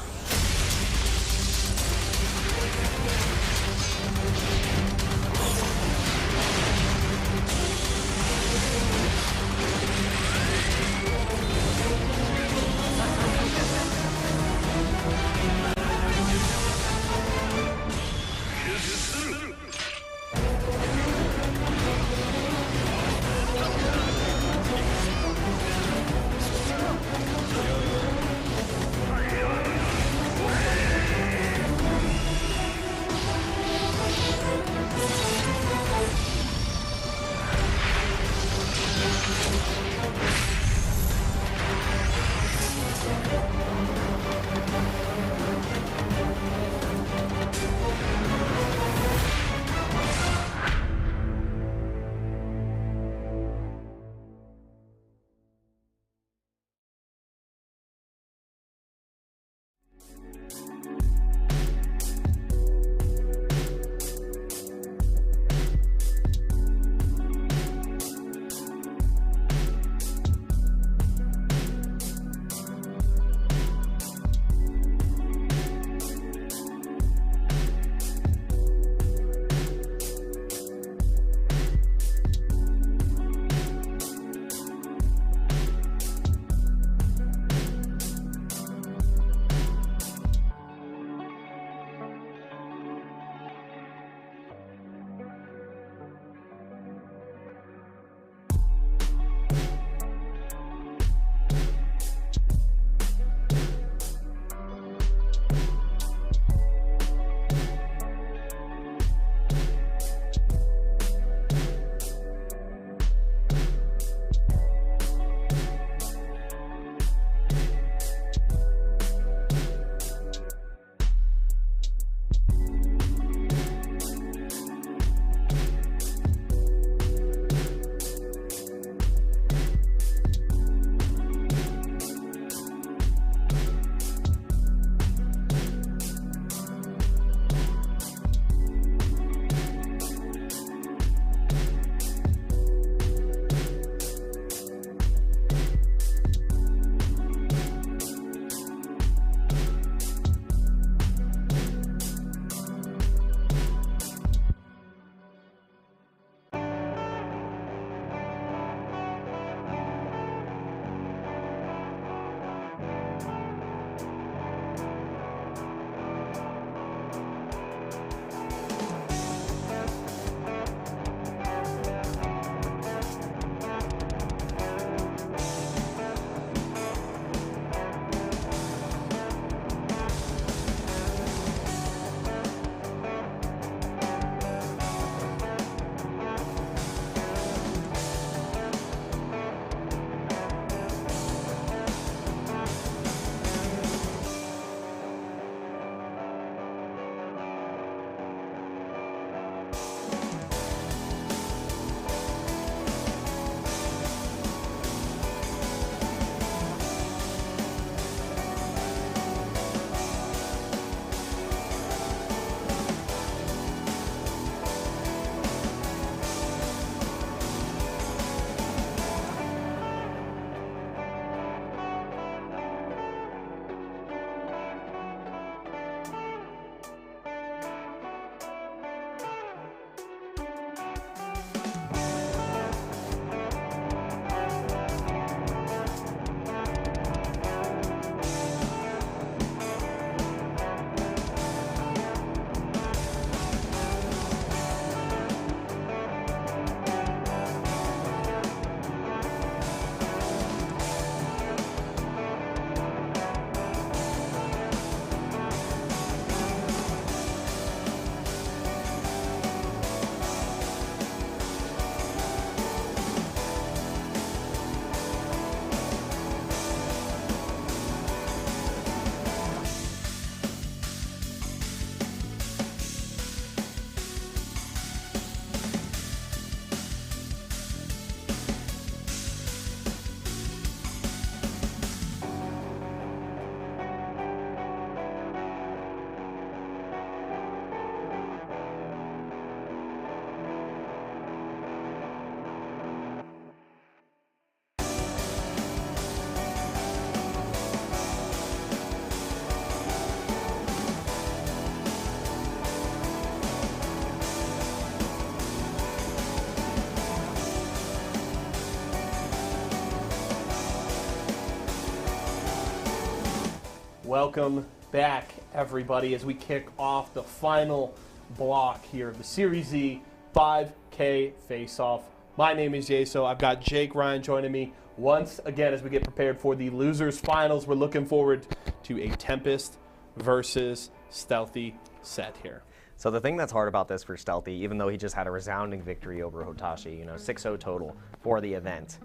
Welcome back, everybody, as we kick off the final block here of the Series E 5K Face-Off. My name is Jaso. I've got Jake Ryan joining me once again as we get prepared for the losers finals. We're looking forward to a Tempest versus Stealthy set here. So the thing that's hard about this for Stealthy, even though he just had a resounding victory over Hotashi, 6-0 total for the event,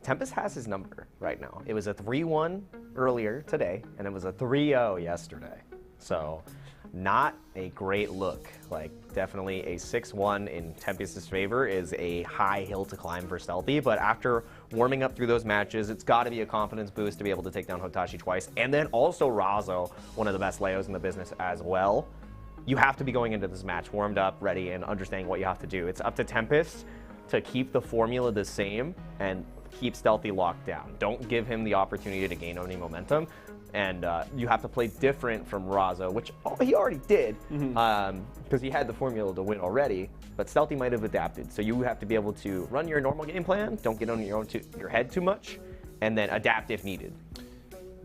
Tempest has his number right now. It was a 3-1 earlier today, and it was a 3-0 yesterday. So not a great look. Like, definitely a 6-1 in Tempest's favor is a high hill to climb for Stealthy, but after warming up through those matches, it's got to be a confidence boost to be able to take down Hotashi twice, and then also Razzo, one of the best Leos in the business as well. You have to be going into this match warmed up, ready, and understanding what you have to do. It's up to Tempest to keep the formula the same and keep Stealthy locked down. Don't give him the opportunity to gain any momentum. And you have to play different from Razzo, which he already did, because he had the formula to win already, but Stealthy might have adapted. So you have to be able to run your normal game plan, don't get on your head too much, and then adapt if needed.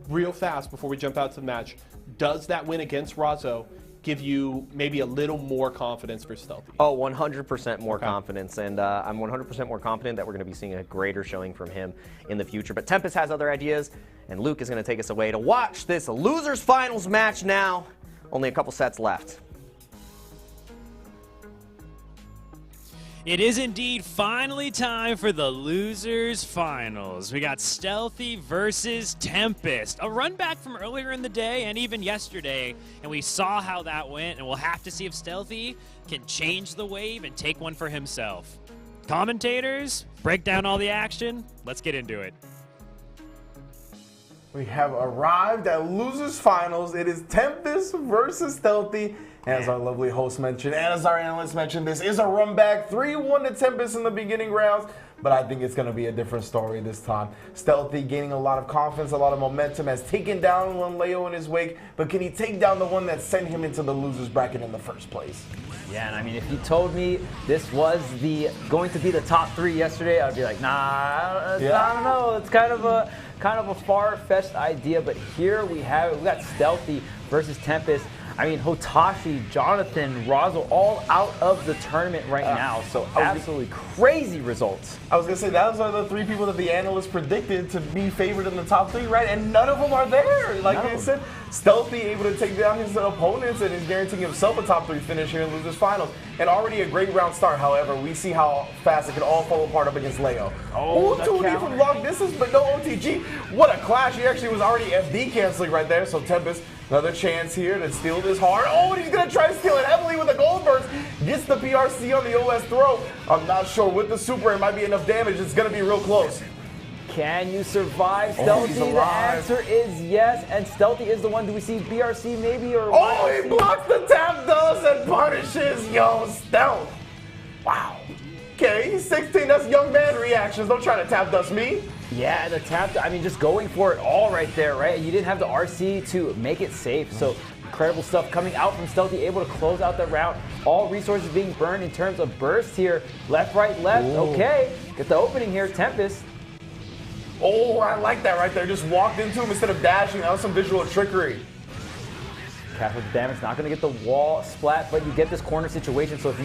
Real fast before we jump out to the match, does that win against Razzo give you maybe a little more confidence for Stealthy? Oh, 100% more confidence, and I'm 100% more confident that we're going to be seeing a greater showing from him in the future. But Tempest has other ideas, and Luke is going to take us away to watch this losers finals match now. Only a couple sets left. It is indeed finally time for the losers finals. We got Stealthy versus Tempest. A run back from earlier in the day and even yesterday, and we saw how that went, and we'll have to see if Stealthy can change the wave and take one for himself. Commentators, break down all the action. Let's get into it. We have arrived at losers finals. It is Tempest versus Stealthy. As our lovely host mentioned, and as our analyst mentioned, this is a run back, 3-1 to Tempest in the beginning rounds, but I think it's going to be a different story this time. Stealthy gaining a lot of confidence, a lot of momentum, has taken down one Leo in his wake, but can he take down the one that sent him into the losers bracket in the first place? Yeah, and I mean, if you told me this was going to be the top 3 yesterday, I'd be like, nah, I don't know. It's kind of a far-fetched idea, but here we have it. We got Stealthy versus Tempest. I mean, Hotashi, Jonathan, Razzo, all out of the tournament right now. So absolutely crazy results. I was going to say, those are the 3 people that the analysts predicted to be favored in the top 3, right? And none of them are there. Like they said, Stealthy able to take down his opponents and is guaranteeing himself a top 3 finish here in losers finals. And already a great round start. However, we see how fast it can all fall apart up against Leo. Oh, 2D from long distance, but no OTG. What a clash. He actually was already FD canceling right there. So Tempest, another chance here to steal this hard. Oh, and he's going to try to steal it heavily with the gold burst. Gets the PRC on the OS throw. I'm not sure with the super, it might be enough damage. It's going to be real close. Can you survive Stealthy? The answer is yes, and Stealthy is the one. Do we see BRC maybe? Or he blocks the tap dust and punishes Stealth. Wow. Okay, he's 16. That's young man reactions. Don't try to tap dust me. Yeah, the tap, I mean, just going for it all right there, right? You didn't have the RC to make it safe, so incredible stuff coming out from Stealthy, able to close out the round. All resources being burned in terms of burst here. Left, right, left. Ooh. Okay, get the opening here, Tempest. Oh, I like that right there. Just walked into him instead of dashing. That was some visual trickery. Capital damage, not going to get the wall splat, but you get this corner situation. So if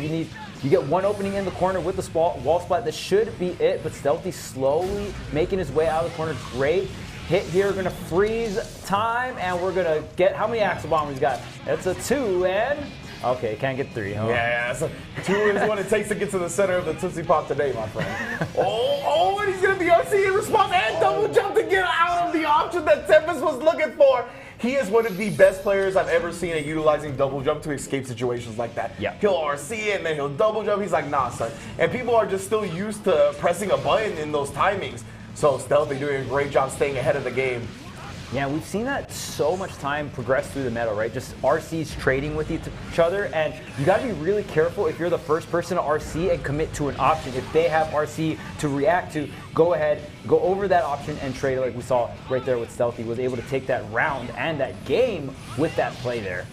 you get one opening in the corner with the wall splat, that should be it. But Stealthy slowly making his way out of the corner. Great hit here. We're going to freeze time, and we're going to get, how many Axle Bombers got? That's a 2, and okay, can't get 3, huh? Yeah, so 2 is what it takes to get to the center of the Tootsie Pop today, my friend. oh, and he's going to be RC in response and double jump to get out of the option that Tempest was looking for. He is one of the best players I've ever seen at utilizing double jump to escape situations like that. Yeah. He'll RC it and then he'll double jump. He's like, nah, son. And people are just still used to pressing a button in those timings. So Stealthy doing a great job staying ahead of the game. Yeah, we've seen that so much time progress through the meta, right? Just RCs trading with each other, and you got to be really careful if you're the first person to RC and commit to an option. If they have RC to react to, go ahead, go over that option and trade, like we saw right there with Stealthy, was able to take that round and that game with that play there.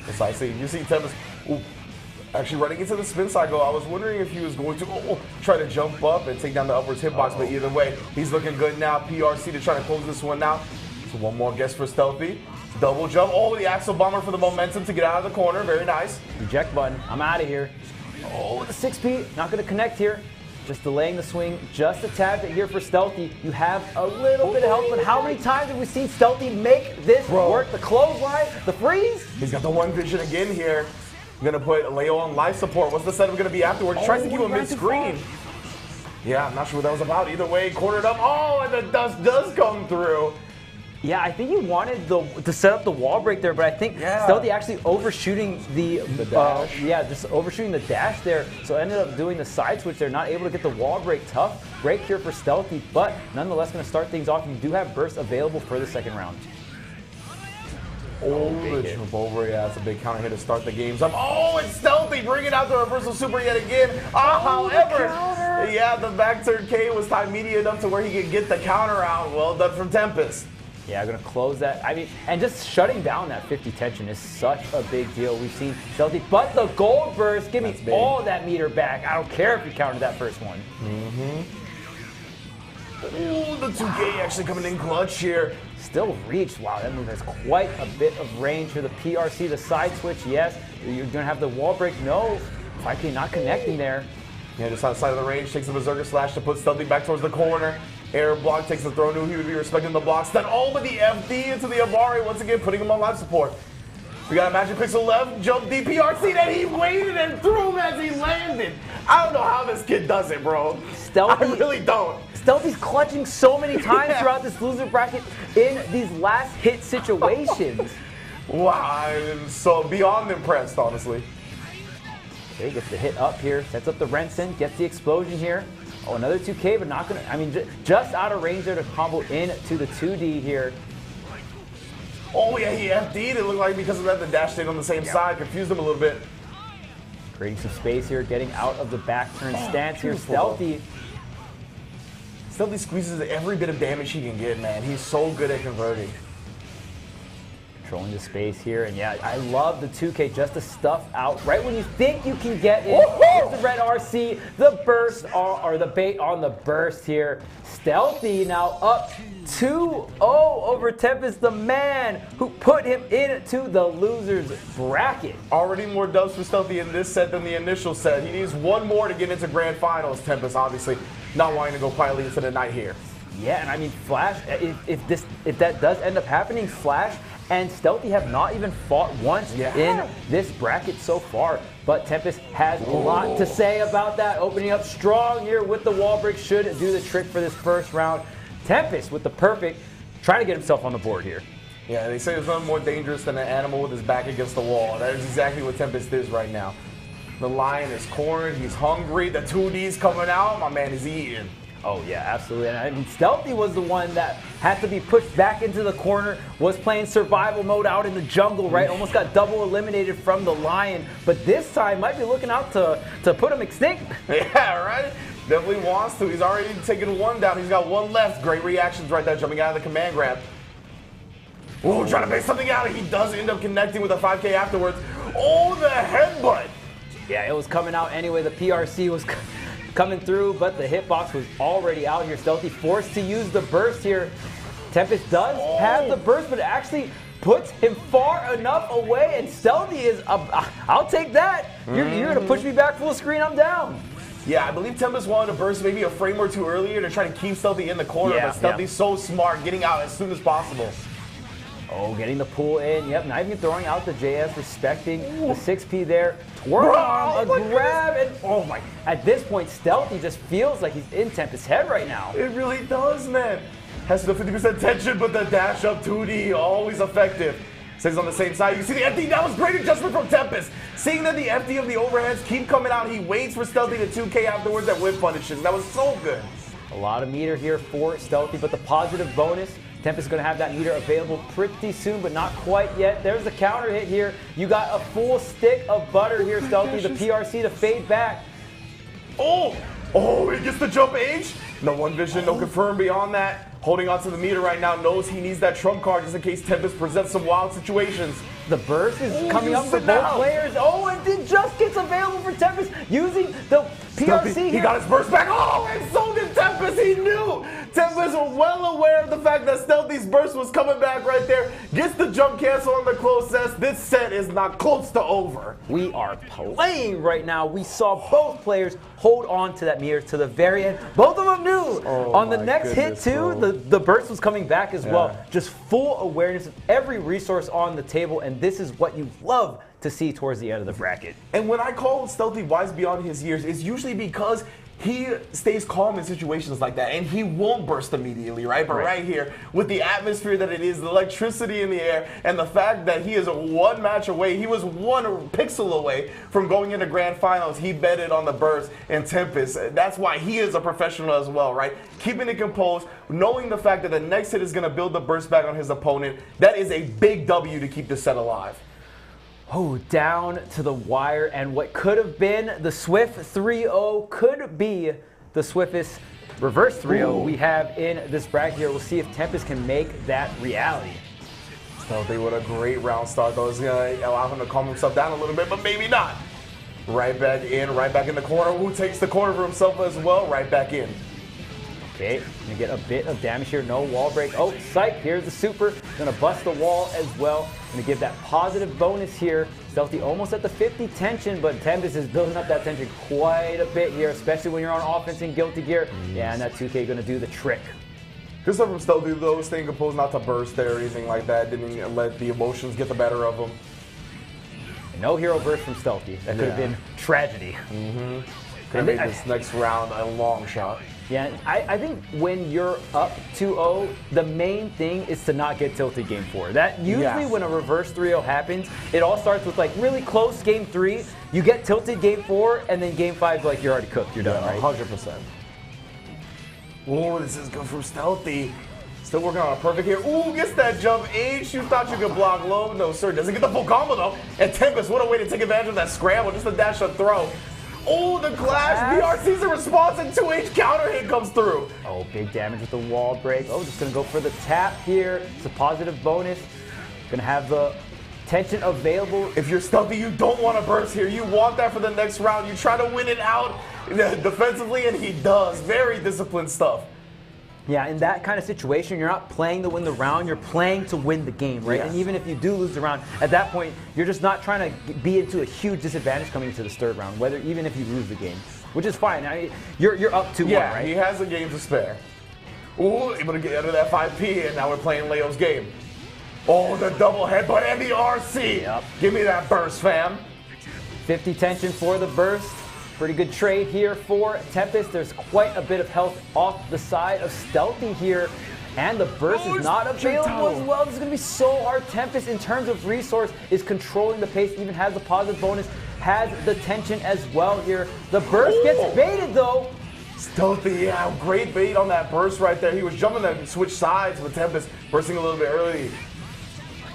Precisely. You see Tempest actually running into the spin cycle. I was wondering if he was going to try to jump up and take down the upwards hitbox, but either way, he's looking good now. PRC to try to close this one out. So one more guess for Stealthy. Double jump. Oh, the Axle Bomber for the momentum to get out of the corner. Very nice. Eject button. I'm out of here. Oh, the 6P. Not going to connect here. Just delaying the swing just a tad bit here for Stealthy. You have a little bit of help, but how many times have we seen Stealthy make this work? The clothesline, the freeze. He's got the one vision again here. Gonna put Leo on life support. What's the setup gonna be afterwards? Tries to keep him mid-screen. Yeah, I'm not sure what that was about. Either way, cornered up. Oh, and the dust does come through. Yeah, I think he wanted to set up the wall break there, but I think Stealthy actually overshooting the dash. Just overshooting the dash there. So ended up doing the side switch there, not able to get the wall break. Tough break here for Stealthy, but nonetheless going to start things off. You do have burst available for the second round. Oh, the jump over. Yeah, that's a big counter hit to start the games up. Oh, it's Stealthy bringing out the reversal super yet again. However, the back turn K was timed media enough to where he could get the counter out. Well done from Tempest. Yeah, going to close that. I mean, and just shutting down that 50 tension is such a big deal. We've seen Stealthy, but the gold burst, give me all that meter back. I don't care if you countered that first one. Ooh, the 2K actually coming in clutch here. Still reach. Wow, that move has quite a bit of range here. The PRC, the side switch, yes. You're going to have the wall break. No, 5K not connecting there. Yeah, just outside of the range, takes the Berserker Slash to put Stealthy back towards the corner. Air block takes the throw, knew he would be respecting the block. Stun all but the FD into the Amari, once again putting him on life support. We got a Magic Pixel left, jump DPRC, that he waited and threw him as he landed. I don't know how this kid does it, bro. Stealthy, I really don't. Stealthy's clutching so many times throughout this loser bracket in these last hit situations. Wow, I'm so beyond impressed, honestly. Okay, gets the hit up here, sets up the Rensen, gets the explosion here. Oh, another 2K, but not gonna, I mean, just out of range there to combo into the 2D here. Oh yeah, he FD'd. It looked like because of that, the dash stayed on the same side, confused him a little bit. Creating some space here, getting out of the back turn stance here. Stealthy. Stealthy squeezes every bit of damage he can get, man. He's so good at converting. Controlling the space here, and yeah, I love the 2K just to stuff out right when you think you can get it. Here's the red RC, the burst, or the bait on the burst here. Stealthy now up 2-0 over Tempest, the man who put him into the loser's bracket. Already more dubs for Stealthy in this set than the initial set. He needs one more to get into grand finals. Tempest obviously not wanting to go quietly into the night here. Yeah, and I mean, Flash, if that does end up happening, Flash and Stealthy have not even fought once in this bracket so far. But Tempest has a lot to say about that. Opening up strong here with the wall break should do the trick for this first round. Tempest with the perfect, trying to get himself on the board here. Yeah, they say there's nothing more dangerous than an animal with his back against the wall. That is exactly what Tempest is right now. The lion is cornered, he's hungry, the 2D's coming out, my man is eating. Oh yeah, absolutely. And I mean, Stealthy was the one that had to be pushed back into the corner, was playing survival mode out in the jungle, right? Almost got double eliminated from the lion, but this time might be looking out to put him extinct. Yeah, right? Definitely wants to. He's already taken one down. He's got one left. Great reactions right there, jumping out of the command grab. Oh, trying to make something out of it. He does end up connecting with a 5K afterwards. Oh, the headbutt. Yeah, it was coming out anyway. The PRC was coming through, but the hitbox was already out here. Stealthy forced to use the burst here. Tempest does have the burst, but it actually puts him far enough away, and Stealthy is, I'll take that. You're going to push me back full screen, I'm down. Yeah, I believe Tempest wanted to burst maybe a frame or two earlier to try to keep Stealthy in the corner, but Stealthy's so smart, getting out as soon as possible. Oh, getting the pull in. Yep, not even throwing out the JS, respecting the 6P there. Twirl arm, a grab, and oh my. At this point, Stealthy just feels like he's in Tempest's head right now. It really does, man. Has the 50% tension, but the dash up 2D, always effective. Stays on the same side. You see the FD, that was great adjustment from Tempest. Seeing that the FD of the overheads keep coming out, he waits for Stealthy to 2K afterwards that whip punishes. That was so good. A lot of meter here for Stealthy, but the positive bonus, Tempest is going to have that meter available pretty soon, but not quite yet. There's the counter hit here. You got a full stick of butter here, Stealthy. The PRC to fade back. Oh, he gets the jump age. No one vision, no confirm beyond that. Holding on to the meter right now, knows he needs that trump card just in case Tempest presents some wild situations. The burst is coming up for both players. Oh, and it just gets available for Tempest using the PRC here. He got his burst back. Oh, and so did Tempest. He knew. Tempest is well aware of the fact that Stealthy's burst was coming back right there. Gets the jump cancel on the close sets. This set is not close to over. We are playing right now. We saw both players hold on to that mirror to the very end. Both of them knew. On the next hit too, the burst was coming back as well. Just full awareness of every resource on the table, and this is what you love to see towards the end of the bracket. And when I call Stealthy wise beyond his years, it's usually because he stays calm in situations like that, and he won't burst immediately, right? But right here, with the atmosphere that it is, the electricity in the air, and the fact that he is one match away, he was one pixel away from going into grand finals. He betted on the burst and Tempest. That's why he is a professional as well, right? Keeping it composed, knowing the fact that the next hit is going to build the burst back on his opponent. That is a big W to keep the set alive. Oh, down to the wire, and what could have been the Swift 3-0 could be the swiftest reverse 3-0 we have in this bracket here. We'll see if Tempest can make that reality. Stealthy with a great round start, though. It's going to allow him to calm himself down a little bit, but maybe not. Right back in the corner. Who takes the corner for himself as well? Right back in. Okay, gonna get a bit of damage here. No wall break. Oh, psych. Here's the super. Gonna bust the wall as well. Gonna give that positive bonus here. Stealthy almost at the 50 tension, but Tempest is building up that tension quite a bit here, especially when you're on offense in Guilty Gear. Yeah, and that 2K gonna do the trick. Good stuff from Stealthy, though, staying composed, not to burst there or anything like that. Didn't let the emotions get the better of him. No hero burst from Stealthy. That could have been tragedy. Could have made this next round a long shot. Yeah, I think when you're up 2-0, the main thing is to not get tilted game 4. That usually when a reverse 3-0 happens, it all starts with like really close game 3. You get tilted game 4, and then game 5 like you're already cooked. You're done, right? 100%. Oh, this is good from Stealthy. Still working on a perfect here. Ooh, gets that jump H. You thought you could block low. No, sir. Doesn't get the full combo, though. And Tempest, what a way to take advantage of that scramble. Just a dash and throw. Oh, the clash. BRC's a response, and 2H counter hit comes through. Oh, big damage with the wall break. Oh, just going to go for the tap here. It's a positive bonus. Going to have the tension available. If you're Stealthy, you don't want to burst here. You want that for the next round. You try to win it out defensively, and he does. Very disciplined stuff. Yeah, in that kind of situation, you're not playing to win the round, you're playing to win the game, right? Yes. And even if you do lose the round, at that point, you're just not trying to be into a huge disadvantage coming into this third round, even if you lose the game, which is fine. I mean, you're up 2-1, right? He has a game to spare. Ooh, able to get out of that 5P, and now we're playing Leo's game. Oh, the double headbutt and the RC. Yep. Give me that burst, fam. 50 tension for the burst. Pretty good trade here for Tempest. There's quite a bit of health off the side of Stealthy here. And the burst is not available as well. This is going to be so hard. Tempest, in terms of resource, is controlling the pace, even has the positive bonus, has the tension as well here. The burst gets baited, though. Stealthy, yeah, great bait on that burst right there. He was jumping to switch sides with Tempest, bursting a little bit early.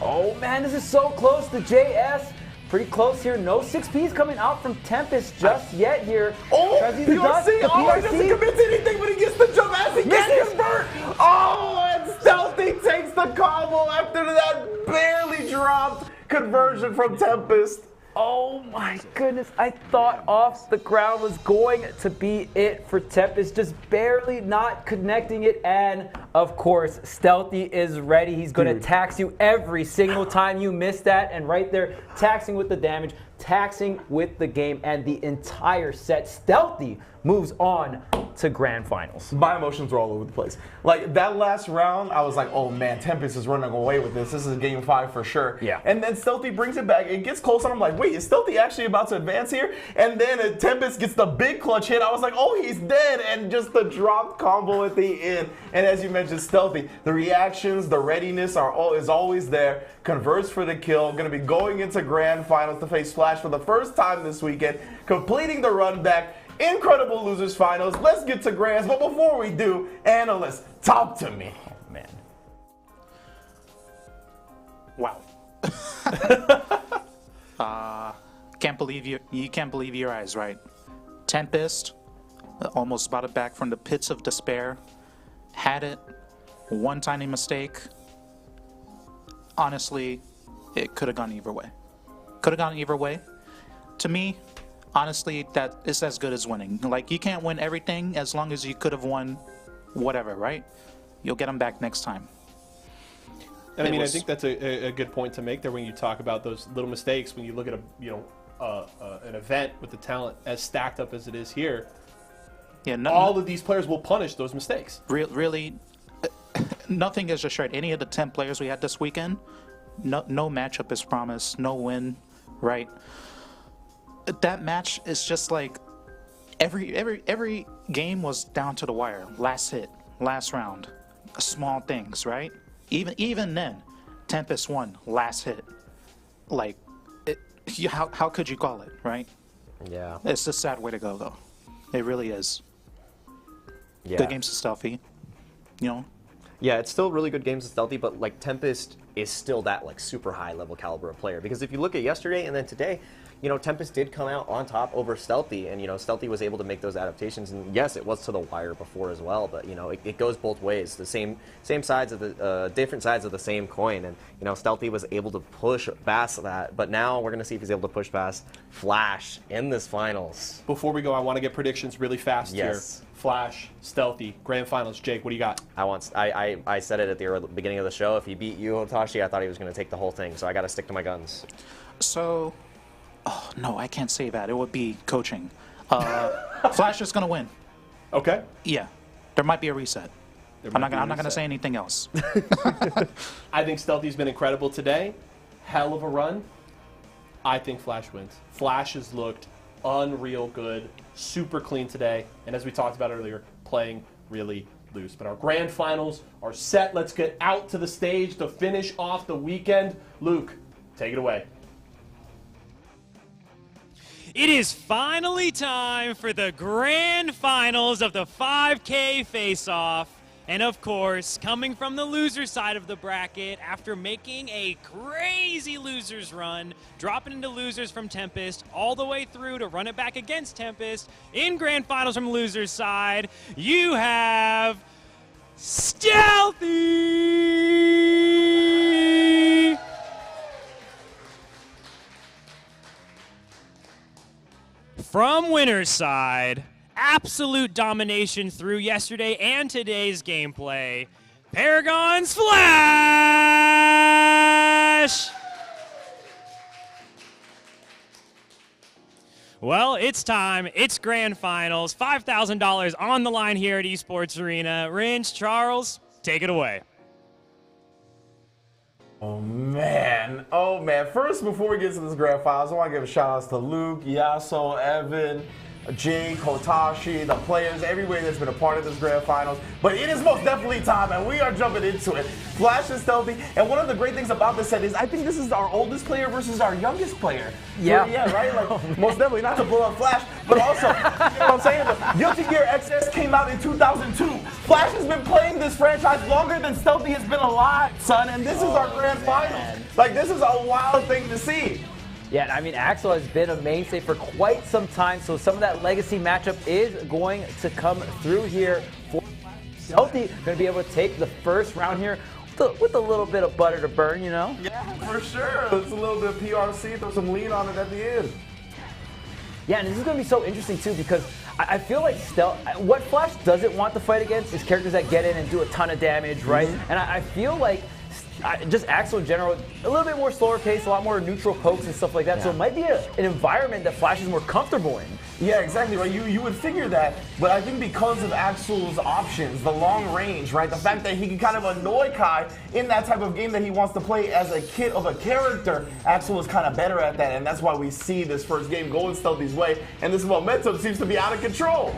Oh, man, this is so close to JS. Pretty close here. No 6Ps coming out from Tempest just yet here. Oh, PRC! He doesn't commit to anything, but he gets the jump as he gets convert. Oh, and Stealthy takes the combo after that barely dropped conversion from Tempest. Oh my goodness, I thought off the ground was going to be it for Tempest, just barely not connecting it, and of course, Stealthy is ready. He's going to tax you every single time you miss that, and right there, taxing with the damage, taxing with the game, and the entire set. Stealthy moves on to grand finals. My emotions were all over the place. Like, that last round, I was like, oh man, Tempest is running away with this. This is game 5 for sure. Yeah. And then Stealthy brings it back. It gets close, and I'm like, wait, is Stealthy actually about to advance here? And then Tempest gets the big clutch hit. I was like, oh, he's dead. And just the dropped combo at the end. And as you mentioned, Stealthy, the reactions, the readiness is always there. Converts for the kill. Going to be going into grand finals to face Flash for the first time this weekend. Completing the run back. Incredible losers finals. Let's get to grands, but before we do, analysts, talk to me. Oh, man. Wow. Can't believe you can't believe your eyes, right? Tempest, almost brought it back from the pits of despair. Had it, one tiny mistake. Honestly, it could have gone either way. Could have gone either way. To me, honestly, that is as good as winning. Like, you can't win everything as long as you could have won whatever, right? You'll get them back next time. And I mean, I think that's a good point to make there when you talk about those little mistakes. When you look at an event with the talent as stacked up as it is here, all of these players will punish those mistakes. Really, nothing is just right. Any of the 10 players we had this weekend, no matchup is promised, no win, right? That match is just like every game was down to the wire. Last hit, last round, small things, right? Even then, Tempest won last hit. Like, how could you call it, right? Yeah. It's a sad way to go, though. It really is. Yeah. Good games to Stealthy, Yeah, it's still really good games of Stealthy, but like Tempest is still that like super high level caliber of player. Because if you look at yesterday and then today, Tempest did come out on top over Stealthy, and Stealthy was able to make those adaptations. And yes, it was to the wire before as well, but it goes both ways. The same sides of the different sides of the same coin, and Stealthy was able to push past that. But now we're gonna see if he's able to push past Flash in this finals. Before we go, I want to get predictions really fast here. Yes. Flash, Stealthy, grand finals. Jake, what do you got? I said it at the beginning of the show. If he beat you, Hotashi, I thought he was going to take the whole thing. So I got to stick to my guns. So, oh no, I can't say that. It would be coaching. Flash is going to win. Okay. Yeah, there might be a reset. I'm not going to say anything else. I think Stealthy's been incredible today. Hell of a run. I think Flash wins. Flash has looked unreal good, super clean today, and as we talked about earlier, playing really loose. But our grand finals are set. Let's get out to the stage to finish off the weekend. Luke, take it away. It is finally time for the grand finals of the 5K face-off. And of course, coming from the loser's side of the bracket, after making a crazy losers run, dropping into losers from Tempest, all the way through to run it back against Tempest, in grand finals from loser's side, you have Stealthy! From winner's side, absolute domination through yesterday and today's gameplay, Paragon's Flash! Well, it's time. It's grand finals. $5,000 on the line here at Esports Arena. Rinch, Charles, take it away. Oh man. First, before we get to this grand finals, I want to give a shout out to Luke, Yasso, Evan, Jake, Hotashi, the players, everybody that's been a part of this grand finals. But it is most definitely time, and we are jumping into it. Flash is Stealthy, and one of the great things about this set is I think this is our oldest player versus our youngest player. Yeah, right? Like, most definitely, not to blow up Flash, but also, you know what I'm saying? The Guilty Gear XS came out in 2002. Flash has been playing this franchise longer than Stealthy has been alive, son, and this is our grand finals. Like, this is a wild thing to see. Yeah, I mean, Axel has been a mainstay for quite some time, so some of that legacy matchup is going to come through here for Stealthy. Going to be able to take the first round here with a little bit of butter to burn, Yeah, for sure. It's a little bit of PRC, throw some lean on it at the end. Yeah, and this is going to be so interesting, too, because I feel like what Flash doesn't want to fight against is characters that get in and do a ton of damage, right? And I feel like just Axel in general, a little bit more slower pace, a lot more neutral pokes and stuff like that. Yeah. So it might be an environment that Flash is more comfortable in. Yeah, exactly, right. You would figure that, but I think because of Axel's options, the long range, right, the fact that he can kind of annoy Kai in that type of game that he wants to play as a kid of a character, Axel is kind of better at that, and that's why we see this first game going Stealthy's way, and this momentum seems to be out of control.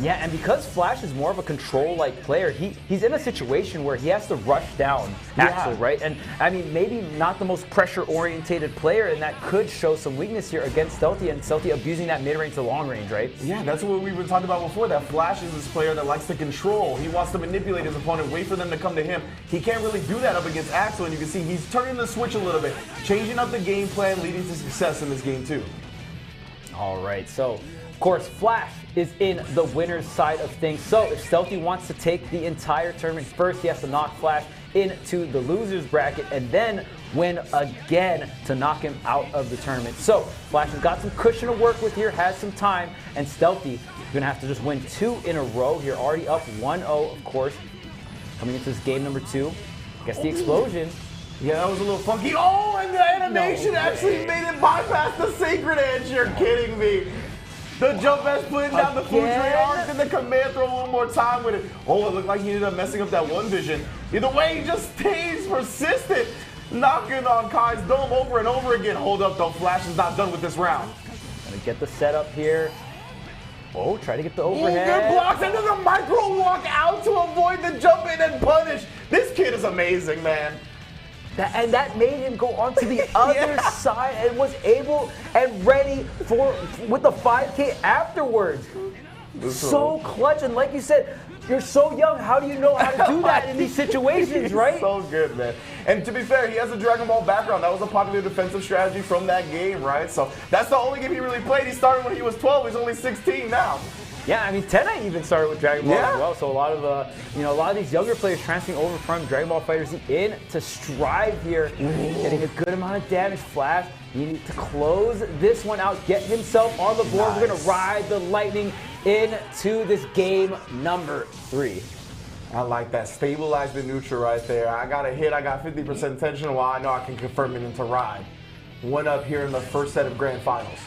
Yeah, and because Flash is more of a control-like player, he's in a situation where he has to rush down Axel, right? And, I mean, maybe not the most pressure-orientated player, and that could show some weakness here against Stealthy, and Stealthy abusing that mid-range to long-range, right? Yeah, that's what we were talking about before, that Flash is this player that likes to control. He wants to manipulate his opponent, wait for them to come to him. He can't really do that up against Axel, and you can see he's turning the switch a little bit, changing up the game plan, leading to success in this game, too. All right, so, of course, Flash is in the winner's side of things. So if Stealthy wants to take the entire tournament first, he has to knock Flash into the loser's bracket and then win again to knock him out of the tournament. So Flash has got some cushion to work with here, has some time, and Stealthy is going to have to just win 2 in a row here, already up 1-0, of course. Coming into this game number 2. Gets the explosion. Yeah, that was a little funky. Oh, and the animation actually made it bypass the Sacred Edge. You're kidding me. The jump edge putting down the Foudre arc, and the command throw one more time with it. Oh, it looked like he ended up messing up that one vision. Either way, he just stays persistent, knocking on Kai's dome over and over again. Hold up, though. Flash is not done with this round. Gonna get the setup here. Oh, try to get the overhead. Good blocks, and then a micro walk out to avoid the jump in and punish. This kid is amazing, man. And that made him go onto the other side and was able and ready with the 5K afterwards. So clutch, and like you said, you're so young. How do you know how to do that in these situations, right? So good, man. And to be fair, he has a Dragon Ball background. That was a popular defensive strategy from that game, right? So that's the only game he really played. He started when he was 12. He's only 16 now. Yeah, I mean, Tene even started with Dragon Ball as well. So a lot of these younger players transferring over from Dragon Ball FighterZ in to Strive here, getting a good amount of damage. Flash, you need to close this one out, get himself on the board. We're gonna ride the lightning into this game number 3. I like that. Stabilize the neutral right there. I got a hit. I got 50% tension. Well, I know I can confirm it into ride. One up here in the first set of grand finals.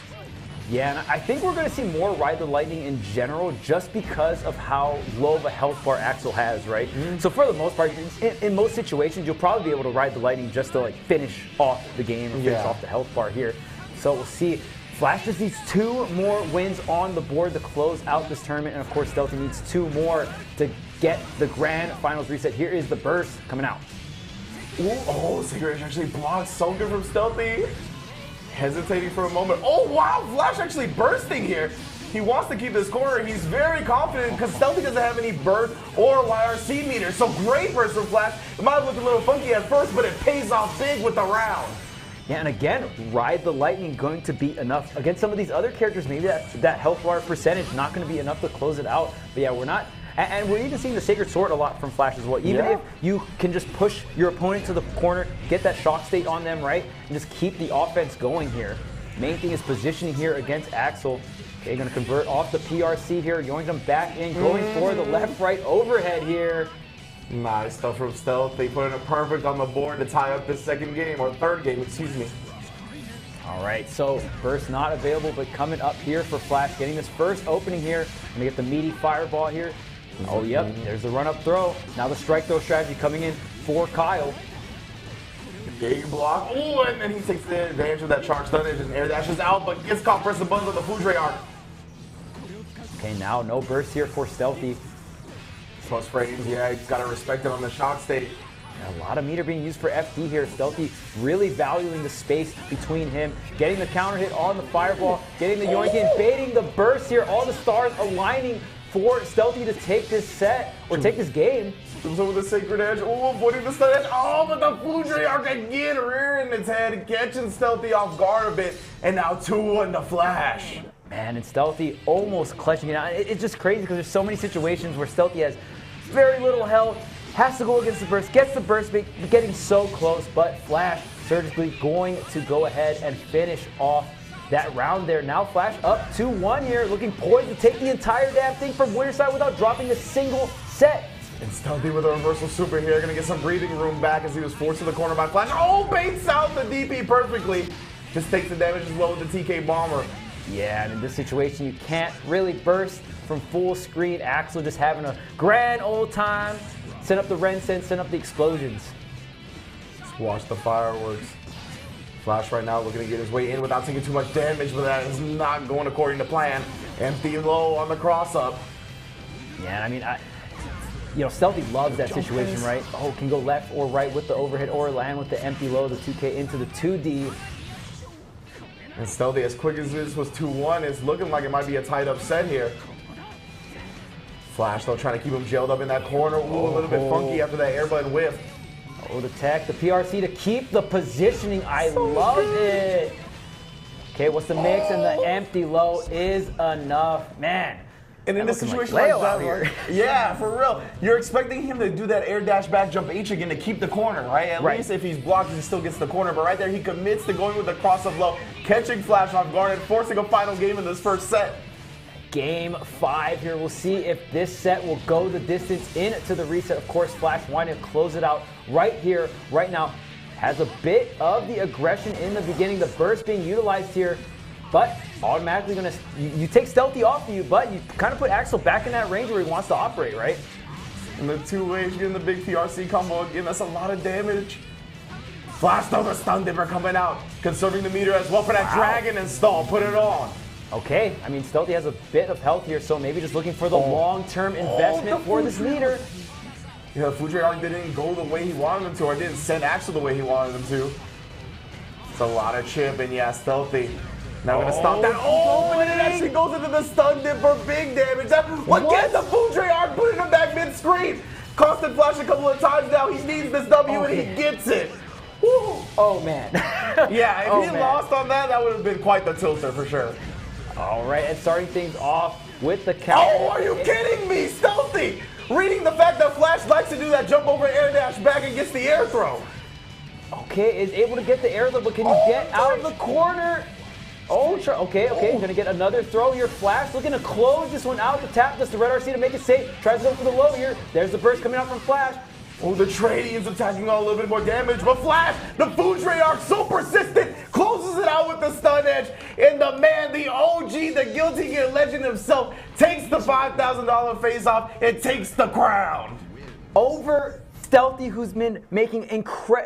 Yeah, and I think we're going to see more Ride the Lightning in general just because of how low of a health bar Axel has, right? So for the most part, in most situations, you'll probably be able to Ride the Lightning just to like finish off the game and finish off the health bar here. So we'll see. Flash just needs 2 more wins on the board to close out this tournament, and of course Stealthy needs 2 more to get the grand finals reset. Here is the burst coming out. Ooh, oh, Sacred Edge actually blocked so good from Stealthy. Hesitating for a moment. Oh, wow, Flash actually bursting here. He wants to keep this corner. He's very confident because Stealthy doesn't have any burst or YRC meter. So great burst from Flash. It might have looked a little funky at first, but it pays off big with the round. Yeah, and again, Ride the Lightning going to be enough. Against some of these other characters, maybe that health bar percentage not going to be enough to close it out. But yeah, we're not. And we're even seeing the Sacred Sword a lot from Flash as well. Even if you can just push your opponent to the corner, get that shock state on them, right? And just keep the offense going here. Main thing is positioning here against Axel. Okay, going to convert off the PRC here, yoink them back in, going for the left-right overhead here. Nice stuff from Stealthy, putting it perfect on the board to tie up this second game, or third game, excuse me. All right, so burst not available, but coming up here for Flash, getting this first opening here. Gonna get the meaty fireball here. Oh, yep, there's the run-up throw. Now the strike throw strategy coming in for Kyle. Big block. Oh, and then he takes the advantage of that charge stun and air dashes out, but gets caught pressing buttons on the Foudre arc. Okay, now no burst here for Stealthy. Plus frames, yeah, he's got to respect it on the shock state. A lot of meter being used for FD here. Stealthy really valuing the space between him, getting the counter hit on the fireball, getting the yoink in, baiting the burst here. All the stars aligning for Stealthy to take this set, or take this game. So with the Sacred Edge, oh, avoiding the stun edge. Oh, but the Foudre arc again, rearing its head, catching Stealthy off guard a bit, and now 2-1 to Flash. Man, and Stealthy almost clutching it out. It's just crazy because there's so many situations where Stealthy has very little health, has to go against the burst, gets the burst, getting so close, but Flash surgically going to go ahead and finish off that round there. Now Flash up 2-1 here, looking poised to take the entire damn thing from winner side without dropping a single set. And Stealthy with a reversal super here, gonna get some breathing room back as he was forced to the corner by Flash. Oh, baits out the DP perfectly. Just takes the damage as well with the TK Bomber. Yeah, and in this situation, you can't really burst from full screen. Axel just having a grand old time. Send up the Rensen, send up the explosions. Just watch the fireworks. Flash right now looking to get his way in without taking too much damage, but that is not going according to plan. Empty low on the cross up. Yeah, I mean, Stealthy loves that situation, right? Oh, can go left or right with the overhead or land with the empty low, the 2K into the 2D. And Stealthy, as quick as this was 2-1, it's looking like it might be a tight up set here. Flash, though, trying to keep him jailed up in that corner. Ooh, a little bit funky after that air button whiff. Oh, the tech, the PRC to keep the positioning. I love it. Okay, what's the mix? And the empty low is enough. Man. And in a situation like that, yeah, for real, you're expecting him to do that air dash back jump H again to keep the corner, right? At least if he's blocked, he still gets the corner. But right there, he commits to going with the cross up low, catching Flash off guard and forcing a final game in this first set. Game 5 here. We'll see if this set will go the distance into the reset. Of course, Flash wanting to close it out right here, right now. Has a bit of the aggression in the beginning. The burst being utilized here, but automatically gonna, you take Stealthy off of you, but you kind of put Axel back in that range where he wants to operate, right? And the 2H getting the big PRC combo again. That's a lot of damage. Flash though, the stun dipper coming out. Conserving the meter as well for that dragon install. Put it on. Okay, I mean, Stealthy has a bit of health here, so maybe just looking for the long-term investment for this meter. Yeah, Fudre Arc didn't go the way he wanted him to, or didn't send Axel the way he wanted him to. It's a lot of chip, and yeah, Stealthy. Now gonna stop that. Oh, and it actually goes into the stun dip for big damage. Again, the Fudre Arc putting him back mid-screen. Constant Flash a couple of times now. He needs this W, and he gets it. Woo. Oh, man. Yeah, if he lost on that, that would have been quite the tilter for sure. All right, and starting things off with the counter. Oh, are you kidding me? Stealthy! Reading the fact that Flash likes to do that jump over air dash back and gets the air throw. Okay, is able to get the air throw, but can you get out of the corner? Oh, sure. Okay, gonna get another throw here. Flash looking to close this one out. The tap just the red RC to make it safe. Tries to go for the low here. There's the burst coming out from Flash. Oh, the Tradians attacking on a little bit more damage, but Flash, the Fudre Arc, so persistent, closes it out with the stun edge, and the man, the OG, the Guilty Gear legend himself, takes the $5,000 face-off and takes the crown. Over Stealthy, who's been making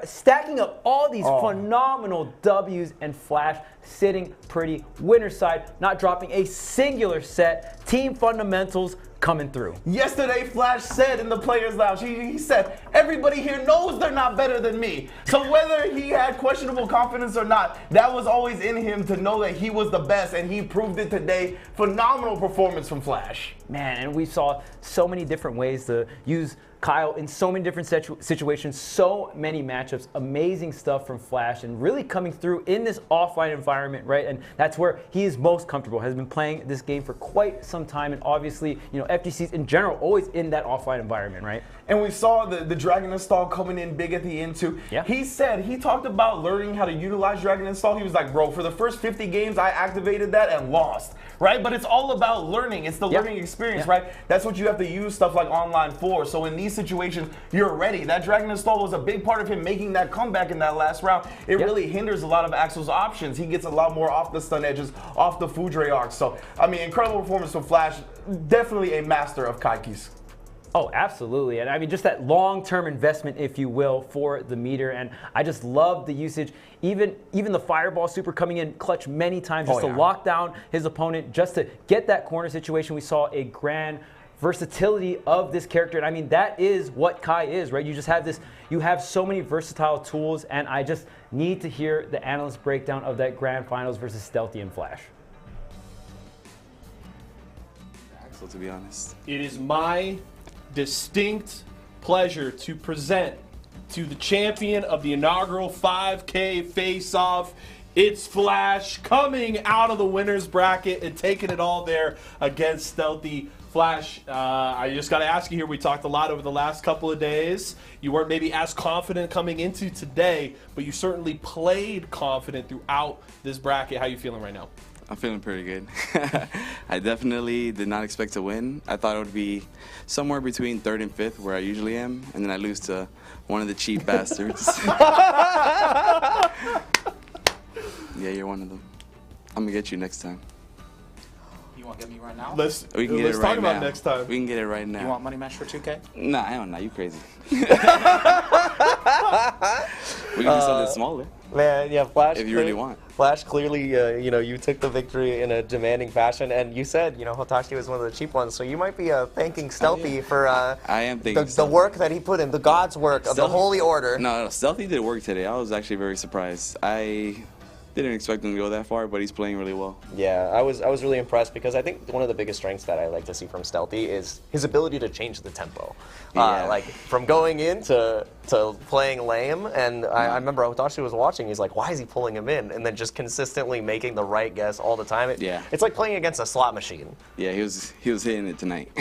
stacking up all these phenomenal W's, and Flash sitting pretty winner's side, not dropping a singular set. Team fundamentals coming through. Yesterday, Flash said in the Players Lounge, he said, everybody here knows they're not better than me. So whether he had questionable confidence or not, that was always in him to know that he was the best, and he proved it today. Phenomenal performance from Flash. Man, and we saw so many different ways to use Kyle in so many different situations, so many matchups, amazing stuff from Flash, and really coming through in this offline environment, right? And that's where he is most comfortable, has been playing this game for quite some time, and obviously, you know, FGCs in general, always in that offline environment, right? And we saw the Dragon Install coming in big at the end too. Yeah. He talked about learning how to utilize Dragon Install. He was like, bro, for the first 50 games, I activated that and lost, right? But it's all about learning. It's the learning experience, right? That's what you have to use stuff like online for. So in these situations, you're ready. That Dragon Install was a big part of him making that comeback in that last round. It really hinders a lot of Axel's options. He gets a lot more off the stun edges, off the Fudre Arc. So, I mean, incredible performance from Flash. Definitely a master of Kaikis. Oh, absolutely. And I mean, just that long-term investment, if you will, for the meter. And I just love the usage. Even the Fireball Super coming in clutch many times just to lock down his opponent, just to get that corner situation. We saw a grand versatility of this character. And I mean, that is what Kai is, right? You just have this, you have so many versatile tools. And I just need to hear the analyst breakdown of that grand finals versus Stealthy and Flash. Axel, to be honest. It is my distinct pleasure to present to the champion of the inaugural 5K face-off. It's Flash coming out of the winner's bracket and taking it all there against Stealthy. Flash, I just got to ask you here, we talked a lot over the last couple of days. You weren't maybe as confident coming into today, but you certainly played confident throughout this bracket. How are you feeling right now? I'm feeling pretty good. I definitely did not expect to win. I thought it would be somewhere between 3rd and 5th, where I usually am, and then I lose to one of the cheap bastards. Yeah, you're one of them. I'm gonna get you next time. You want to get me right now? Let's get it right talk about now. next time. We can get it right now. You want money match for 2K? Nah, hell no, you crazy. We can do something smaller. Man, yeah, Flash. If you really want. Flash, clearly, you know, you took the victory in a demanding fashion, and you said, you know, Hotashi was one of the cheap ones, so you might be thanking Stealthy for I am thanking the work that he put in, the God's work of the Holy Order. No, Stealthy did work today. I was actually very surprised. I didn't expect him to go that far, but he's playing really well. Yeah, I was really impressed because I think one of the biggest strengths that I like to see from Stealthy is his ability to change the tempo. Like from going in to playing lame, and I remember Hotashi was watching, he's like, why is he pulling him in? And then just consistently making the right guess all the time. It's like playing against a slot machine. Yeah, he was hitting it tonight.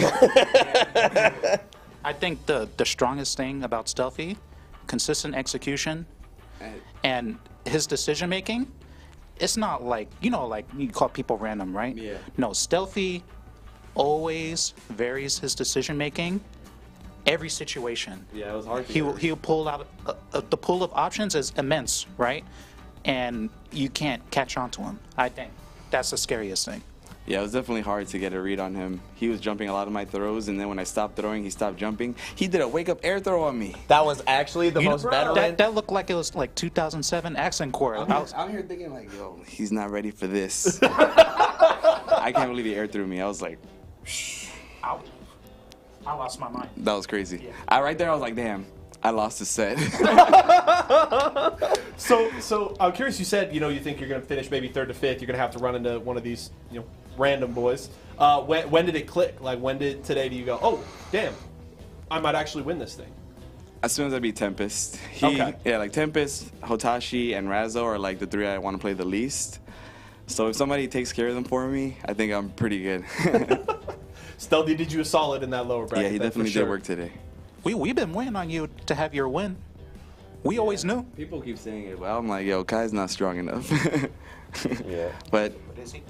I think the strongest thing about Stealthy, consistent execution, and his decision making. It's not like, you know, like you call people random, right? Yeah. No, Stealthy always varies his decision making. Every situation. Yeah, it was hard. He'll pull out the pool of options is immense, right? And you can't catch on to him. I think that's the scariest thing. Yeah, it was definitely hard to get a read on him. He was jumping a lot of my throws, and then when I stopped throwing, he stopped jumping. He did a wake-up air throw on me. That was actually the most veteran. That looked like it was like 2007 accent core. I'm here thinking like, yo, he's not ready for this. I can't believe he air threw me. I was like, I lost my mind. that was crazy. Right there, I was like, damn, I lost the set. So I'm curious. You said you think you're going to finish maybe 3rd to 5th. You're going to have to run into one of these random boys. When did it click? Like when did today do you go, oh damn, I might actually win this thing? As soon as I beat Tempest. Okay. Yeah, like Tempest, Hotashi, and Razzo are like the 3 I want to play the least. So if somebody takes care of them for me, I think I'm pretty good. Stealthy did you a solid in that lower bracket. Yeah, he definitely did work today. We've been waiting on you to have your win. We always knew. People keep saying it, but I'm like, yo, Kai's not strong enough. Yeah. But is he?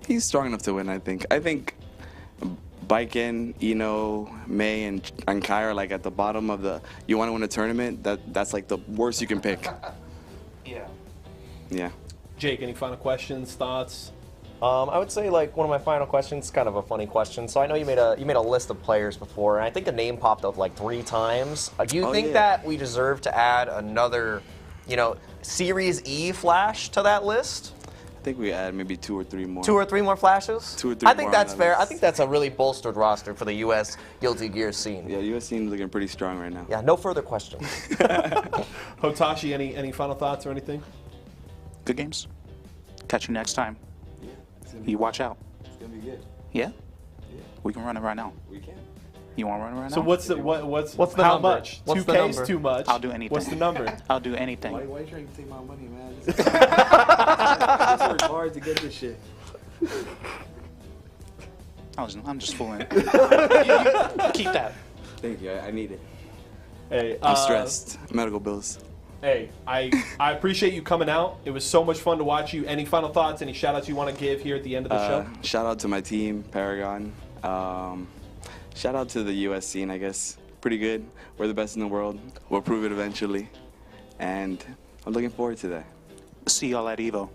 He's strong enough to win, I think. I think Baiken, Ino, May, and Kai are like at the bottom of the. You want to win a tournament? That's like the worst you can pick. Yeah. Yeah. Jake, any final questions, thoughts? I would say like one of my final questions, kind of a funny question. So I know you made a list of players before, and I think a name popped up like 3 times. Do you think that we deserve to add another, Series E Flash to that list? I think we add maybe 2 or 3 more. 2 or 3 more flashes? 2 or 3 I think more that's on fair. that I list. think that's a really bolstered roster for the U.S. Guilty Gear scene. Yeah, U.S. scene looking pretty strong right now. Yeah, no further questions. Hotashi, any final thoughts or anything? Good games. Catch you next time. You watch out. It's gonna be good. Yeah? We can run it right now. We can. You want to run it right now? So what's the how number? much? What's 2K is too much. I'll do anything. What's the number? I'll do anything. Why are you trying to take my money, man? I just worked hard to get this shit. I'm just fooling. You keep that. Thank you. I need it. Hey, I'm stressed. Medical bills. Hey, I appreciate you coming out. It was so much fun to watch you. Any final thoughts? Any shout outs you want to give here at the end of the show? Shout out to my team, Paragon. Shout out to the U.S. scene, I guess. Pretty good. We're the best in the world. We'll prove it eventually. And I'm looking forward to that. See y'all at EVO.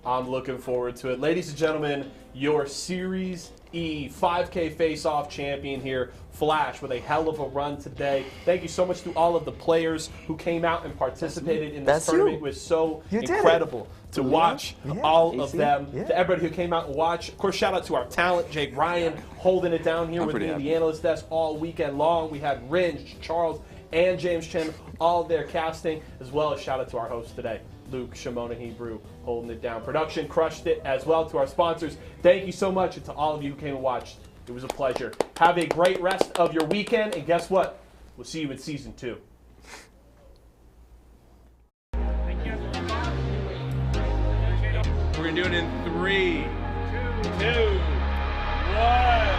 I'm looking forward to it. Ladies and gentlemen, your Series E 5K Face-Off champion here, Flash, with a hell of a run today. Thank you so much to all of the players who came out and participated in this tournament. It was so incredible to watch all of them. To everybody who came out and watched. Of course, shout out to our talent, Jake Ryan, holding it down here with me in the analyst desk all weekend long. We had Ringe, Charles, and James Chen all there casting, as well as shout out to our host today, Luke Shimona Hebrew, holding it down. Production crushed it as well. To our sponsors, thank you so much, and to all of you who came and watched. It was a pleasure. Have a great rest of your weekend, and guess what? We'll see you in Season 2. We're gonna do it in 3, 2, 1.